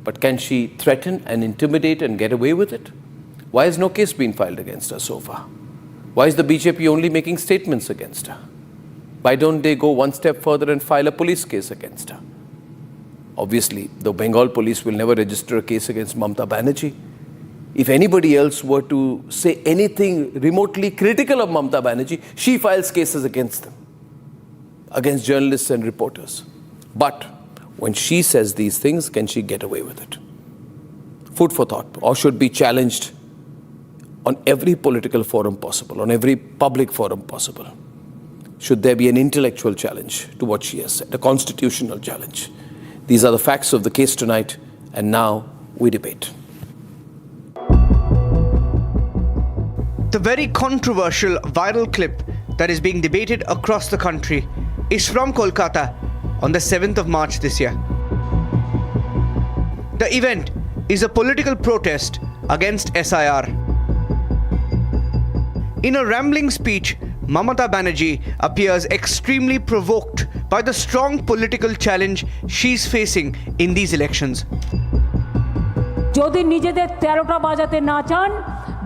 But can she threaten and intimidate and get away with it? Why has no case been filed against her so far? Why is the BJP only making statements against her? Why don't they go one step further and file a police case against her? Obviously, the Bengal police will never register a case against Mamata Banerjee. If anybody else were to say anything remotely critical of Mamata Banerjee, she files cases against them, against journalists and reporters. But when she says these things, can she get away with it? Food for thought, or should be challenged on every political forum possible, on every public forum possible. Should there be an intellectual challenge to what she has said, a constitutional challenge? These are the facts of the case tonight, and now we debate. The very controversial viral clip that is being debated across the country is from Kolkata on the 7th of March this year. The event is a political protest against SIR. In a rambling speech, Mamata Banerjee appears extremely provoked by the strong political challenge she's facing in these elections. যদি নিজেদের 13টা বাজাতে না চান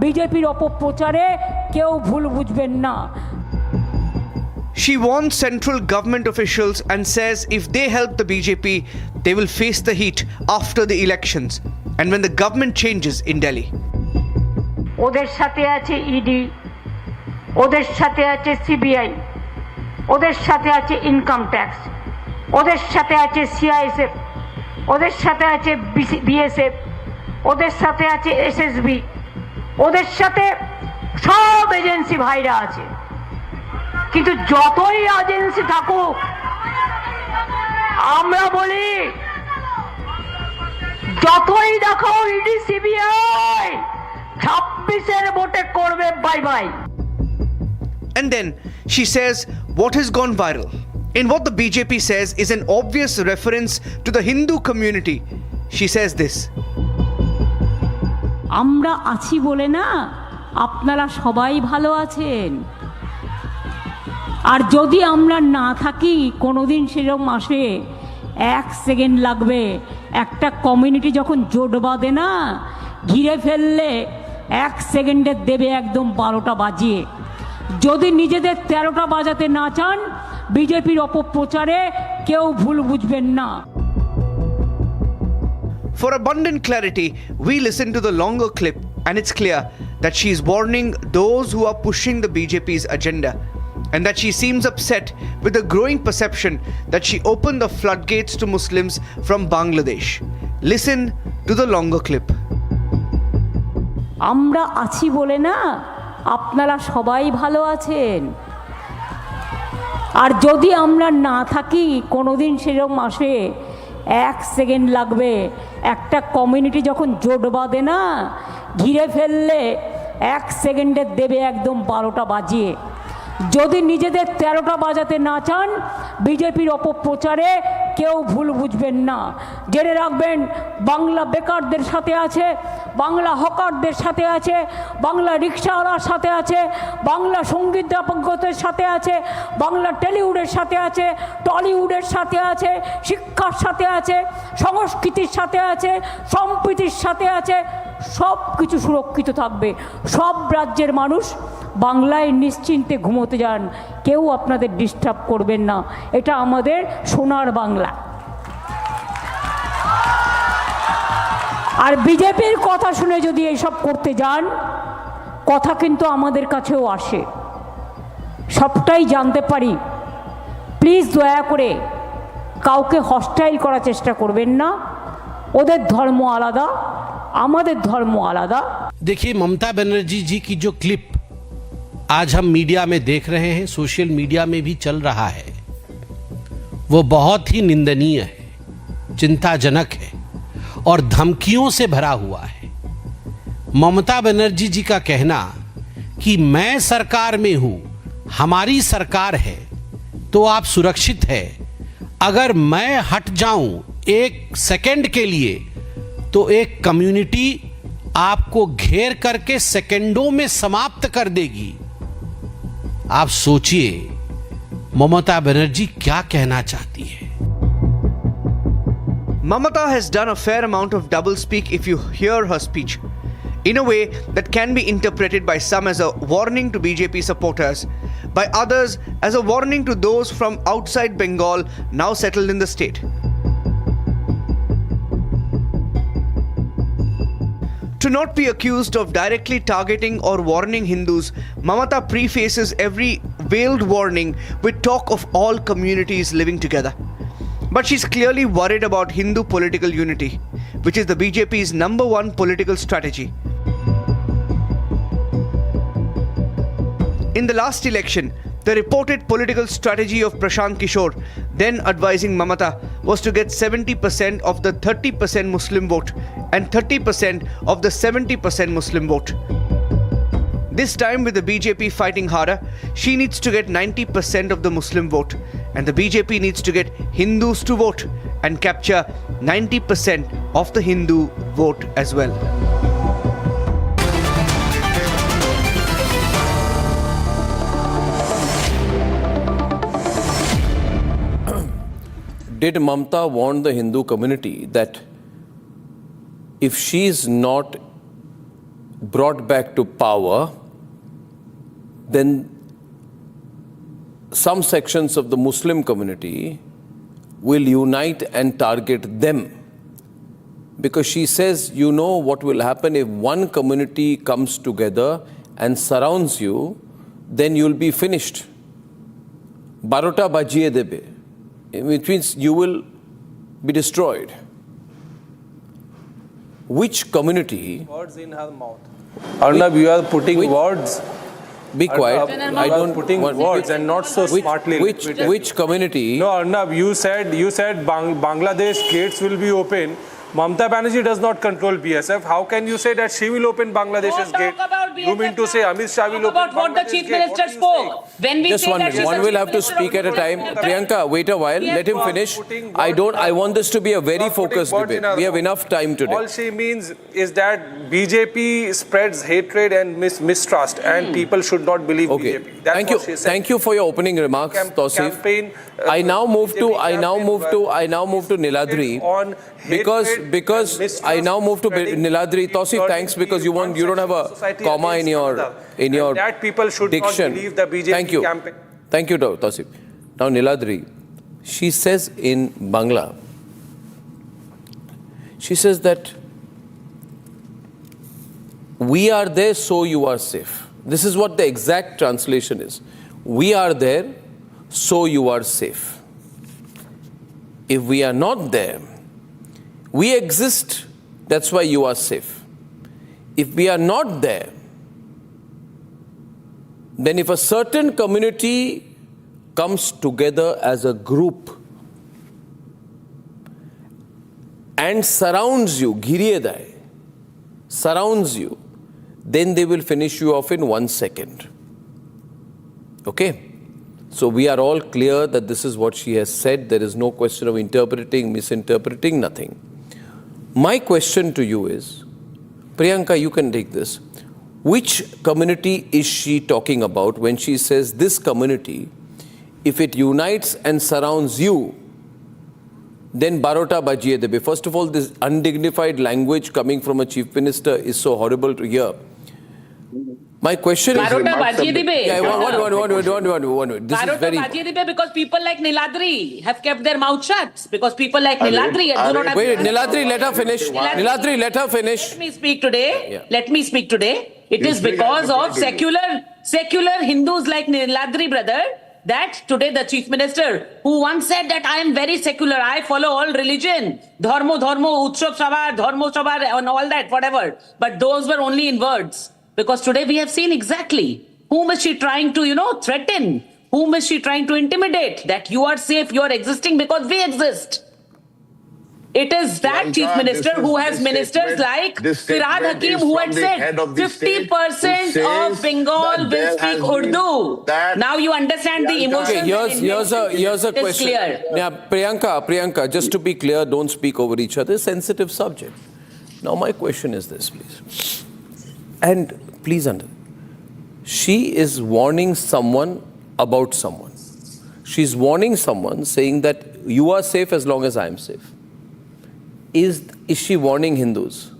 বিজেপির অপপ্রচারে কেউ ভুল বুঝবেন না. She warns central government officials and says if they help the BJP, they will face the heat after the elections and when the government changes in Delhi. ওদের সাথে আছে ইডি, ওদের সাথে আছে সিবিআই, ওদের সাথে আছে ইনকাম ট্যাক্স, ওদের সাথে আছে সিআইএসএফ, ওদের সাথে আছে বিএসএফ, ওদের সাথে আছে এসএসবি, ওদের সাথে সব এজেন্সি ভাইরা আছে। কিন্তু যতই এজেন্সি থাকুক, আমরা বলি যতই দেখো ইডি সিবিআই 26-এর ভোটে করবে bye bye. And then she says what has gone viral in what the BJP says is an obvious reference to the Hindu community. She says this. আমরা আছি বলে না আপনারা সবাই ভালো আছেন, আর যদি আমরা না থাকি কোনোদিন সেরকম আসে 1 সেকেন্ড লাগবে, একটা কমিউনিটি যখন জোট বাঁধে না ঘিরে ফেললে 1 সেকেন্ডে দেবে একদম 12টা বাজিয়ে। যদি নিজেদের 13টা বাজাতে না চান বিজেপির অপপ্রচারে কেউ ভুল বুঝবেন না। For abundant clarity, we listen to the longer clip and it's clear that she is warning those who are pushing the BJP's agenda and that she seems upset with the growing perception that she opened the floodgates to Muslims from Bangladesh. Listen to the longer clip. আমরা আছি বলে না আপনারা সবাই ভালো আছেন, আর যদি আমরা না থাকি কোনোদিন সেরকম আসে 1 সেকেন্ড লাগবে, একটা কমিউনিটি যখন জোট বাঁধে না ঘিরে ফেললে 1 সেকেন্ডে দেবে একদম 12টা বাজিয়ে। যদি নিজেদের 13টা বাজাতে না চান বিজেপির অপপ্রচারে কেউ ভুল বুঝবেন না। জেনে রাখবেন বাংলা বেকারদের সাথে আছে, বাংলা হকারদের সাথে আছে, বাংলা রিক্সাওয়ালার সাথে আছে, বাংলা সঙ্গীতজ্ঞদের সাথে আছে, বাংলা টেলিউডের সাথে আছে, টলিউডের সাথে আছে, শিক্ষার সাথে আছে, সংস্কৃতির সাথে আছে, সম্প্রীতির সাথে আছে। সব কিছু সুরক্ষিত থাকবে। সব রাজ্যের মানুষ বাংলায় নিশ্চিন্তে ঘুমোতে যান, কেউ আপনাদের ডিস্টার্ব করবেন না। এটা আমাদের সোনার বাংলা। আর বিজেপির কথা শুনে যদি এইসব করতে যান, কথা কিন্তু আমাদের কাছেও আসে, সবটাই জানতে পারি। প্লিজ দয়া করে কাউকে হস্টাইল করার চেষ্টা করবেন না। ওদের ধর্ম আলাদা, আমাদের ধর্ম আলাদা। देखिए, ममता बनर्जी जी की जो क्लिप आज हम मीडिया में देख रहे हैं, सोशल मीडिया में भी चल रहा है, वो बहुत ही निंदनीय है, चिंताजनक है और धमकियों से भरा हुआ है। ममता बनर्जी जी का कहना कि मैं सरकार में हूं, हमारी सरकार है तो आप सुरक्षित है, अगर मैं हट जाऊं एक सेकंड के लिए तो एक कम्युनिटी आपको घेर करके सेकंडों में समाप्त कर देगी। आप सोचिए ममता बनर्जी क्या कहना चाहती है। Mamata has done a fair amount of doublespeak if you hear her speech, in a way that can be interpreted by some as a warning to BJP supporters, by others as a warning to those from outside Bengal now settled in the state. To not be accused of directly targeting or warning Hindus, Mamata prefaces every veiled warning with talk of all communities living together. But she's clearly worried about Hindu political unity, which is the BJP's #1 political strategy. In the last election, the reported political strategy of Prashant Kishore, then advising Mamata, was to get 70% of the 30% Muslim vote and 30% of the 70% Muslim vote. This time, with the BJP fighting harder, she needs to get 90% of the Muslim vote, and the BJP needs to get Hindus to vote and capture 90% of the Hindu vote as well. Did Mamata warn the Hindu community that if she is not brought back to power, then some sections of the Muslim community will unite and target them? Because she says, you know what will happen if one community comes together and surrounds you, then you'll be finished. Barota bajiye debe. Which means you will be destroyed. Which community? Words in her mouth. Arnab, you are putting words. Be quiet. Arnab, I don't putting words and not so smartly. Which community? No, Arnab, you said Bangladesh gates will be open. Mamata Banerjee does not control BSF. How can you say that she will open Bangladesh's gate? You mean to say Amit Shah will open what the Chief Minister spoke? When we just say one that minute. One will have to speak at a time. Priyanka, wait a while. Let him finish. I want this to be a very focused debate. We have enough time today. All she means is that BJP spreads hatred and mistrust, and people should not believe BJP. That's Thank you. what she said. Thank you for your opening remarks, Tausif. I now move to Niladri because I now move to Niladri. Tausif, thanks, because you don't have a comma in your that people should diction. not believe the BJP campaign. Thank you, Tausif. Now, Niladri, she says in Bangla, she says that we are there so you are safe. This is what the exact translation is. We are there so you are safe. If we are not there, we exist, that's why you are safe. If we are not there, then if a certain community comes together as a group and surrounds you, ghiriyedai, surrounds you, then they will finish you off in 1 second. Okay? So we are all clear that this is what she has said. There is no question of interpreting, misinterpreting, nothing. My question to you is, Priyanka, you can take this. Which community is she talking about when she says this community, if it unites and surrounds you, then Barota bajiye debe? First of all, this undignified language coming from a chief minister is so horrible to hear. My question is... Barota bajiye dibe. Yeah, one. This is very... Bajiye dibe because people like Niladri have kept their mouth shut. Because people like Niladri do not have... Wait, Niladri, let her finish. Niladri, let her finish. Let me speak today. Let me speak today. It is because of secular Hindus like Niladri, brother, that today the Chief Minister, who once said that I am very secular, I follow all religion, dharmo, Utsav Sabha, dharmo Sabha, and all that, whatever. But those were only in words. Because today we have seen exactly whom is she trying to, threaten? Whom is she trying to intimidate? That you are safe, you are existing because we exist. It is that Chief Minister who has ministers like Firhad Hakim who had said 50% of Bengal will speak Urdu. Now you understand the emotions. Okay, here's a question. Clear. Now, Priyanka, just to be clear, don't speak over each other. Sensitive subject. Now, my question is this, please. And please understand, she is warning someone about someone. She's warning someone saying that you are safe as long as I am safe. Is she warning Hindus?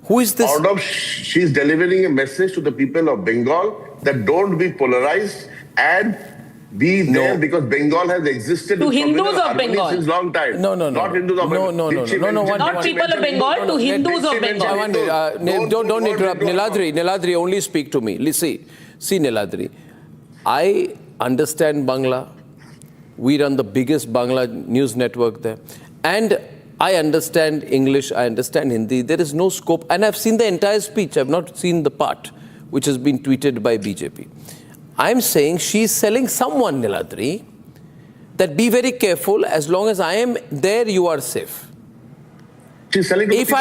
Who is this? She's delivering a message to the people of Bengal that don't be polarized and be there because Bengal has existed to Hindus of Bengal since long time. No. Not Hindus of Bengal. Not people of Bengal, to Hindus of Bengal. Don't interrupt. Niladri, only speak to me. See, Niladri, I understand Bangla. We run the biggest Bangla news network there. And I understand English, I understand Hindi. There is no scope. And I've seen the entire speech. I've not seen the part which has been tweeted by BJP. I'm saying she's selling someone, Niladri, that be very careful. As long as I am there, you are safe. She's selling if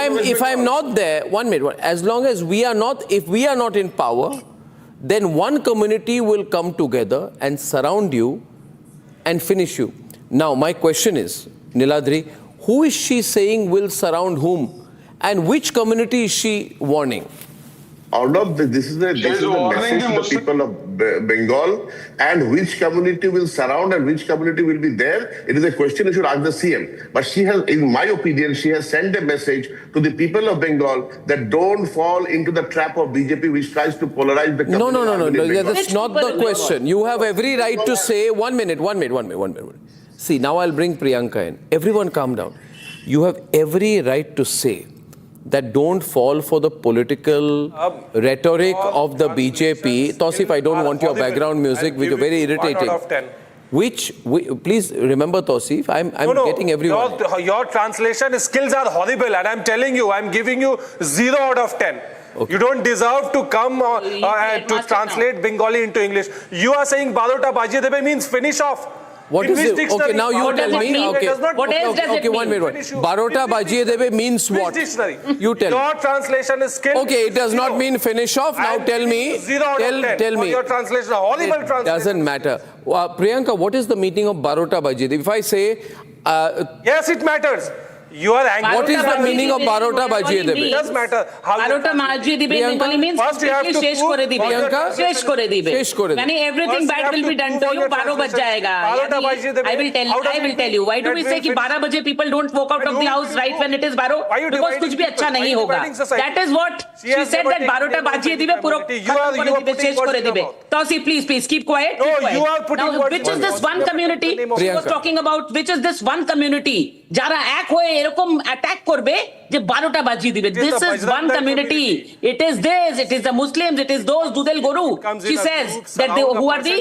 I'm not there, 1 minute, as long as if we are not in power, then one community will come together and surround you and finish you. Now, my question is, Niladri, who is she saying will surround whom? And which community is she warning? This is a message to the people of Bengal, and which community will surround and which community will be there. It is a question you should ask the CM. But she has, in my opinion, she has sent a message to the people of Bengal that don't fall into the trap of BJP, which tries to polarize the country. No. Yeah, that's not the question. You have every right to say, 1 minute. See, now I'll bring Priyanka in. Everyone calm down. You have every right to say that don't fall for the political rhetoric of the BJP. Tausif, I don't want your background music, which is very irritating. 1 out of 10. Please remember, Tausif, I'm getting everyone. Your translation skills are horrible, and I'm telling you, I'm giving you 0 out of 10. Okay. You don't deserve to come to translate Bengali into English. You are saying Barota bajiye debe means finish off. What is it? Okay, now you tell me. What else does it mean? 1 minute. Barota bajiye debe means what? Dictionary. You tell me. Your translation is skill. Okay, it does not mean finish off. Now tell me. 0 out of 10. Tell me. Your translation, horrible translation. Doesn't matter. Priyanka, what is the meaning of Barota bajiye debe? If I say... yes, it matters. You are angry. What is the meaning of Barota bajiye debe? It does matter. Barota bajiye debe Bengali means first you have to shesh kore dibe. Shesh kore dibe. Shesh kore dibe. Yani everything bad will be done to you. 12 baj jayega. I will tell you. Why do we say ki 12 baje people don't walk out of the house right when it is 12? Because kuch bhi acha nahi hoga. That is what she said, that Barota bajiye dibe puro shesh kore dibe. Tausi, please keep quiet. No, you are putting now, which is this one community? She was talking about which is this one community? Jara ek hoye এরকম attack করবে যে 12টা বাজিয়ে দিবে. This is one community. It is this. It is the Muslims. It is those Dudel Guru. She says that who are the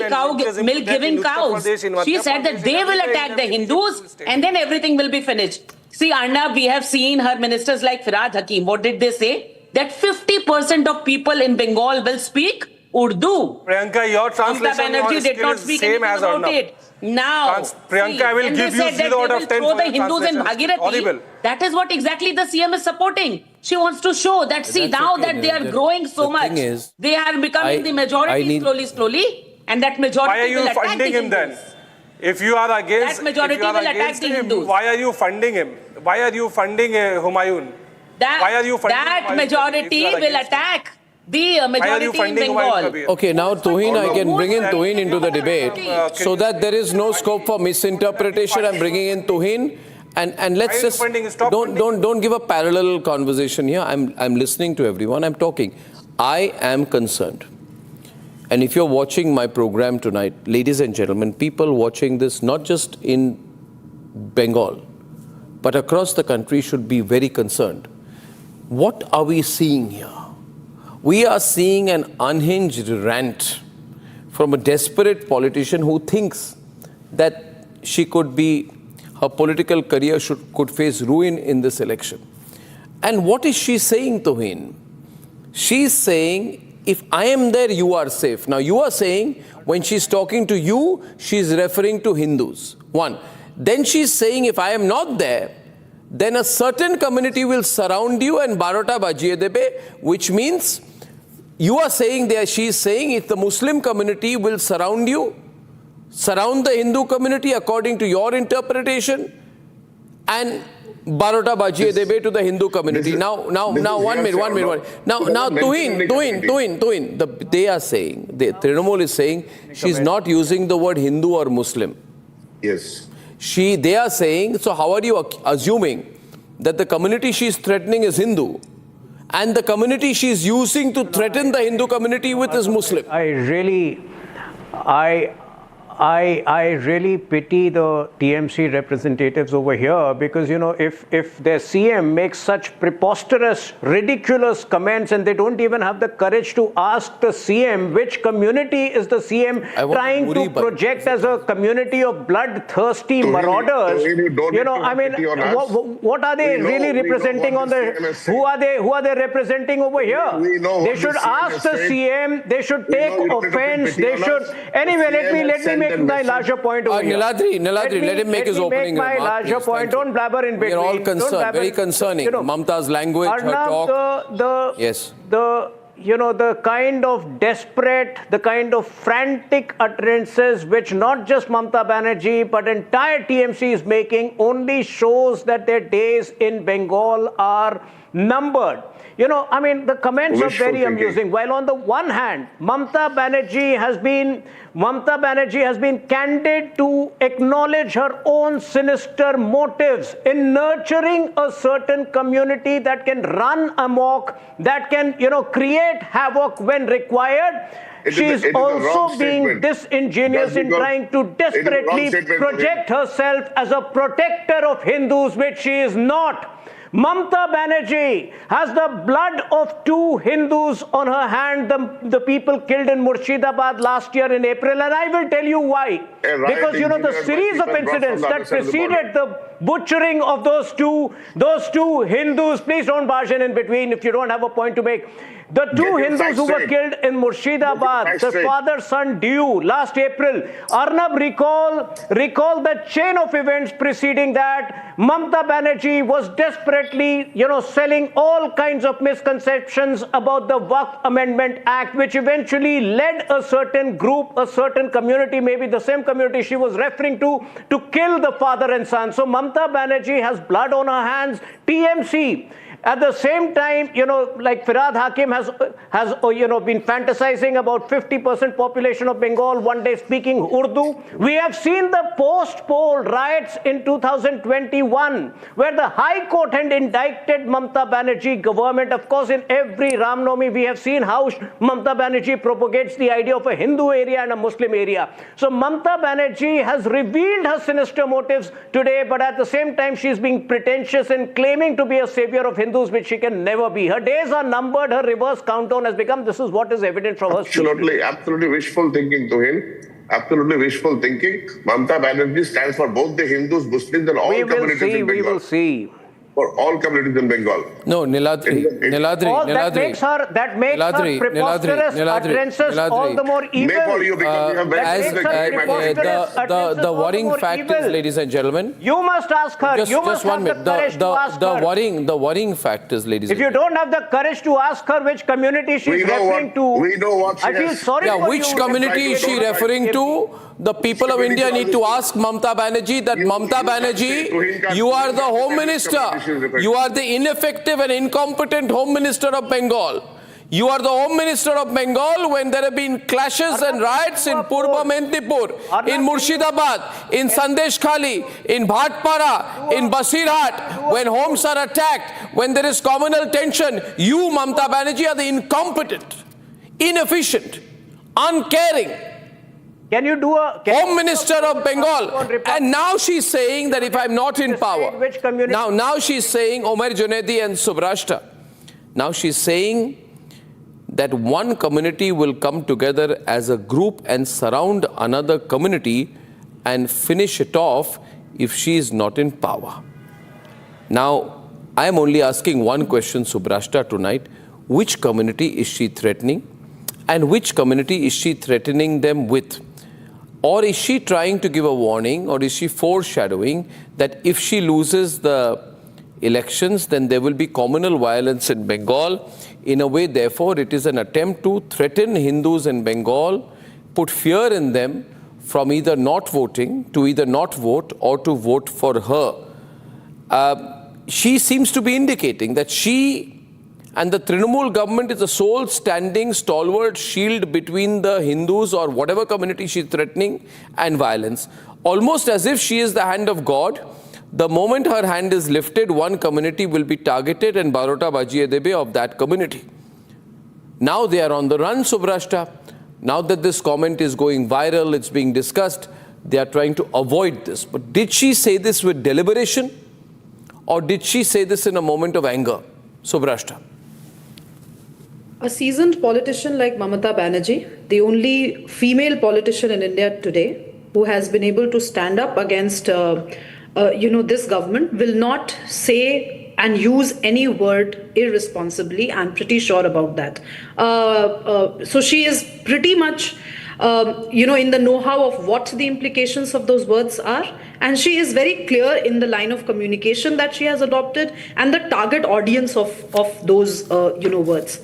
milk giving cows. She said that they will attack the Hindus and then everything will be finished. See, Arnab, we have seen her ministers like Firhad Hakim. What did they say? That 50% of people in Bengal will speak Urdu. Priyanka, your translation did not speak same as about it. Now, Priyanka, I will give you 0 out of 10 for the Hindus in Horrible. Bhagirathi. That is what exactly the CM is supporting. She wants to show that, see, now that they are growing so much, they are becoming the majority slowly, and that majority will attack the Hindus. Why are you funding him then? If you are against, that majority will attack the Hindus. Why are you funding him? Why are you funding Humayun? Why are you funding that majority will attack the majority in Bengal. Okay, now Tuhin, I can bring in Tuhin into the debate so that there is no scope for misinterpretation. I'm bringing in Tuhin, and let's just don't give a parallel conversation here. I'm listening to everyone. I'm talking. I am concerned. And if you're watching my program tonight, ladies and gentlemen, people watching this not just in Bengal, but across the country should be very concerned. What are we seeing here? We are seeing an unhinged rant from a desperate politician who thinks that her political career could face ruin in this election. And what is she saying to him? She's saying, if I am there, you are safe. Now you are saying, when she's talking to you, she's referring to Hindus. One. Then she's saying, if I am not there, then a certain community will surround you and barota bajiye debe, which means you are saying there, she is saying, if the Muslim community will surround you, surround the Hindu community according to your interpretation, and barota bajiye debe to the Hindu community. Now, one minute. Now, Tuhin, they are saying, Trinamool is saying, she's not using the word Hindu or Muslim. Yes. They are saying, so how are you assuming that the community she's threatening is Hindu, and the community she's using to threaten the Hindu community with is Muslim? I really pity the TMC representatives over here, because, you know, if their CM makes such preposterous, ridiculous comments and they don't even have the courage to ask the CM which community is the CM trying to project as a community of bloodthirsty marauders, you know, I mean, what are they really representing on the, who are they representing over here? They should ask the CM, they should take offense, they should, anyway, let me make my larger point over here. Niladri, let him make his opening remark. My larger point. Don't blabber in between. We are all concerned, very concerning. You know, Mamta's language, her talk. Yes. The kind of desperate, the kind of frantic utterances which not just Mamta Banerjee but entire TMC is making only shows that their days in Bengal are numbered. You know, I mean, the comments are very amusing. While on the one hand, Mamta Banerjee has been candid to acknowledge her own sinister motives in nurturing a certain community that can run amok, that can, you know, create havoc when required. She is also being disingenuous in trying to desperately project herself as a protector of Hindus, which she is not. Mamta Banerjee has the blood of 2 Hindus on her hand, the people killed in Murshidabad last year in April, and I will tell you why. Because, you know, the series of incidents that preceded the butchering of those two Hindus, please don't barge in between if you don't have a point to make. The 2 Hindus who were killed in Murshidabad, the father-son duel last April. Arnab, recall the chain of events preceding that. Mamta Banerjee was desperately, you know, selling all kinds of misconceptions about the Waqf Amendment Act, which eventually led a certain group, a certain community, maybe the same community she was referring to kill the father and son. So Mamta Banerjee has blood on her hands. TMC, at the same time, you know, like Firhad Hakim has been fantasizing about 50% population of Bengal one day speaking Urdu. We have seen the post-poll riots in 2021, where the High Court had indicted Mamta Banerjee government. Of course, in every Ram Navami, we have seen how Mamta Banerjee propagates the idea of a Hindu area and a Muslim area. So Mamta Banerjee has revealed her sinister motives today, but at the same time, she's being pretentious and claiming to be a savior of Hindus, which she can never be. Her days are numbered. Her reverse countdown has become. This is what is evident from her speech. Absolutely wishful thinking to him. Absolutely wishful thinking. Mamta Banerjee stands for both the Hindus, Muslims, and all communities in Bengal. We will see. For all communities in Bengal. No, Niladri. That makes her preposterous utterances all the more evil. The worrying fact is, ladies and gentlemen, you must ask her. You must have the courage to ask her. The worrying fact is, ladies and gentlemen, if you don't have the courage to ask her which community she is referring to, we know what I feel sorry for you. Which community is she referring to? The people of India need to ask Mamta Banerjee that, Mamta Banerjee, you are the Home Minister. You are the ineffective and incompetent Home Minister of Bengal. You are the Home Minister of Bengal when there have been clashes and riots in Purba Mendipur, in Murshidabad, in Sandesh Khali, in Bhatpara, in Basirhat, when homes are attacked, when there is communal tension. You, Mamata Banerjee, are the incompetent, inefficient, uncaring Home Minister of Bengal. And now she's saying that if I'm not in power, now she's saying, Omer Junaidi and Subrashta, now she's saying that one community will come together as a group and surround another community and finish it off if she is not in power. Now, I am only asking one question, Subrashta, tonight. Which community is she threatening? And which community is she threatening them with? Or is she trying to give a warning, or is she foreshadowing that if she loses the elections, then there will be communal violence in Bengal? In a way, therefore, it is an attempt to threaten Hindus in Bengal, put fear in them from either not voting, to either not vote, or to vote for her. She seems to be indicating that she and the Trinamool government is the sole standing stalwart shield between the Hindus or whatever community she's threatening and violence. Almost as if she is the hand of God. The moment her hand is lifted, one community will be targeted and Barota Bajiye Debe of that community. Now they are on the run, Subrashta. Now that this comment is going viral, it's being discussed, they are trying to avoid this. But did she say this with deliberation? Or did she say this in a moment of anger? Subrashta. A seasoned politician like Mamata Banerjee, the only female politician in India today who has been able to stand up against this government, will not say and use any word irresponsibly. I'm pretty sure about that. So she is pretty much, in the know-how of what the implications of those words are. And she is very clear in the line of communication that she has adopted and the target audience of those, words.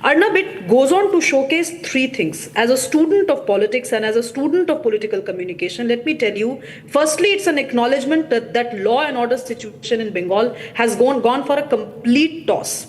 Arnab, it goes on to showcase three things. As a student of politics and as a student of political communication, let me tell you, firstly, it's an acknowledgement that law and order situation in Bengal has gone for a complete toss.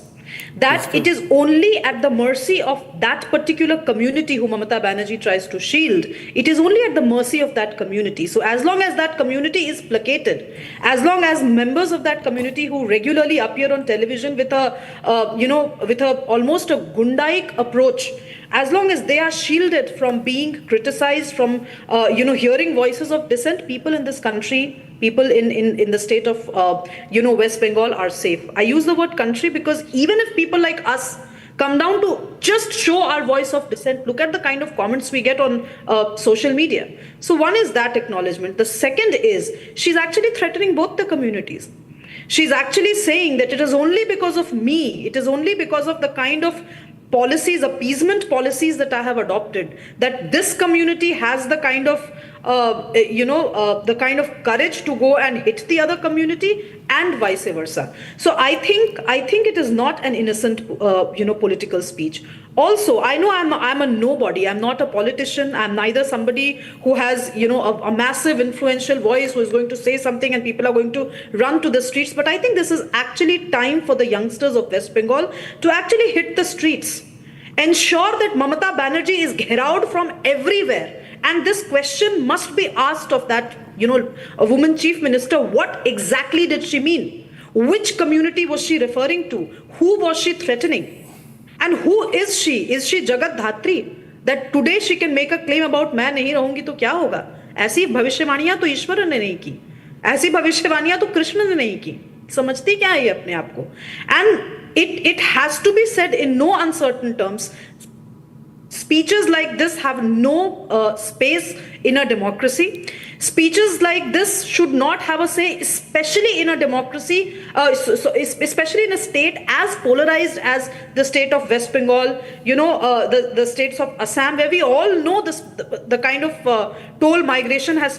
That it is only at the mercy of that particular community who Mamata Banerjee tries to shield. It is only at the mercy of that community. So as long as that community is placated, as long as members of that community who regularly appear on television with almost a Gundaik approach, as long as they are shielded from being criticized, from hearing voices of dissent, people in this country, people in the state of West Bengal are safe. I use the word country because even if people like us come down to just show our voice of dissent, look at the kind of comments we get on social media. So one is that acknowledgement. The second is she's actually threatening both the communities. She's actually saying that it is only because of me, it is only because of the kind of policies, appeasement policies that I have adopted, that this community has the kind of courage to go and hit the other community, and vice versa. So I think it is not an innocent political speech. Also, I know I'm a nobody. I'm not a politician. I'm neither somebody who has a massive influential voice who is going to say something and people are going to run to the streets. But I think this is actually time for the youngsters of West Bengal to actually hit the streets. Ensure that Mamata Banerjee is gheraued from everywhere. And this question must be asked of that, a woman chief minister. What exactly did she mean? Which community was she referring to? Who was she threatening? And who is she? Is she Jagat Dhatri? That today she can make a claim about मैं नहीं रहूंगी तो क्या होगा? ऐसी भविष्यवाणियां तो ईश्वर ने नहीं की. ऐसी भविष्यवाणियां तो कृष्ण ने नहीं की. समझती क्या है ये अपने आप को? And it has to be said in no uncertain terms. Speeches like this have no space in a democracy. Speeches like this should not have a say, especially in a democracy, especially in a state as polarized as the state of West Bengal, the states of Assam, where we all know the kind of toll migration has taken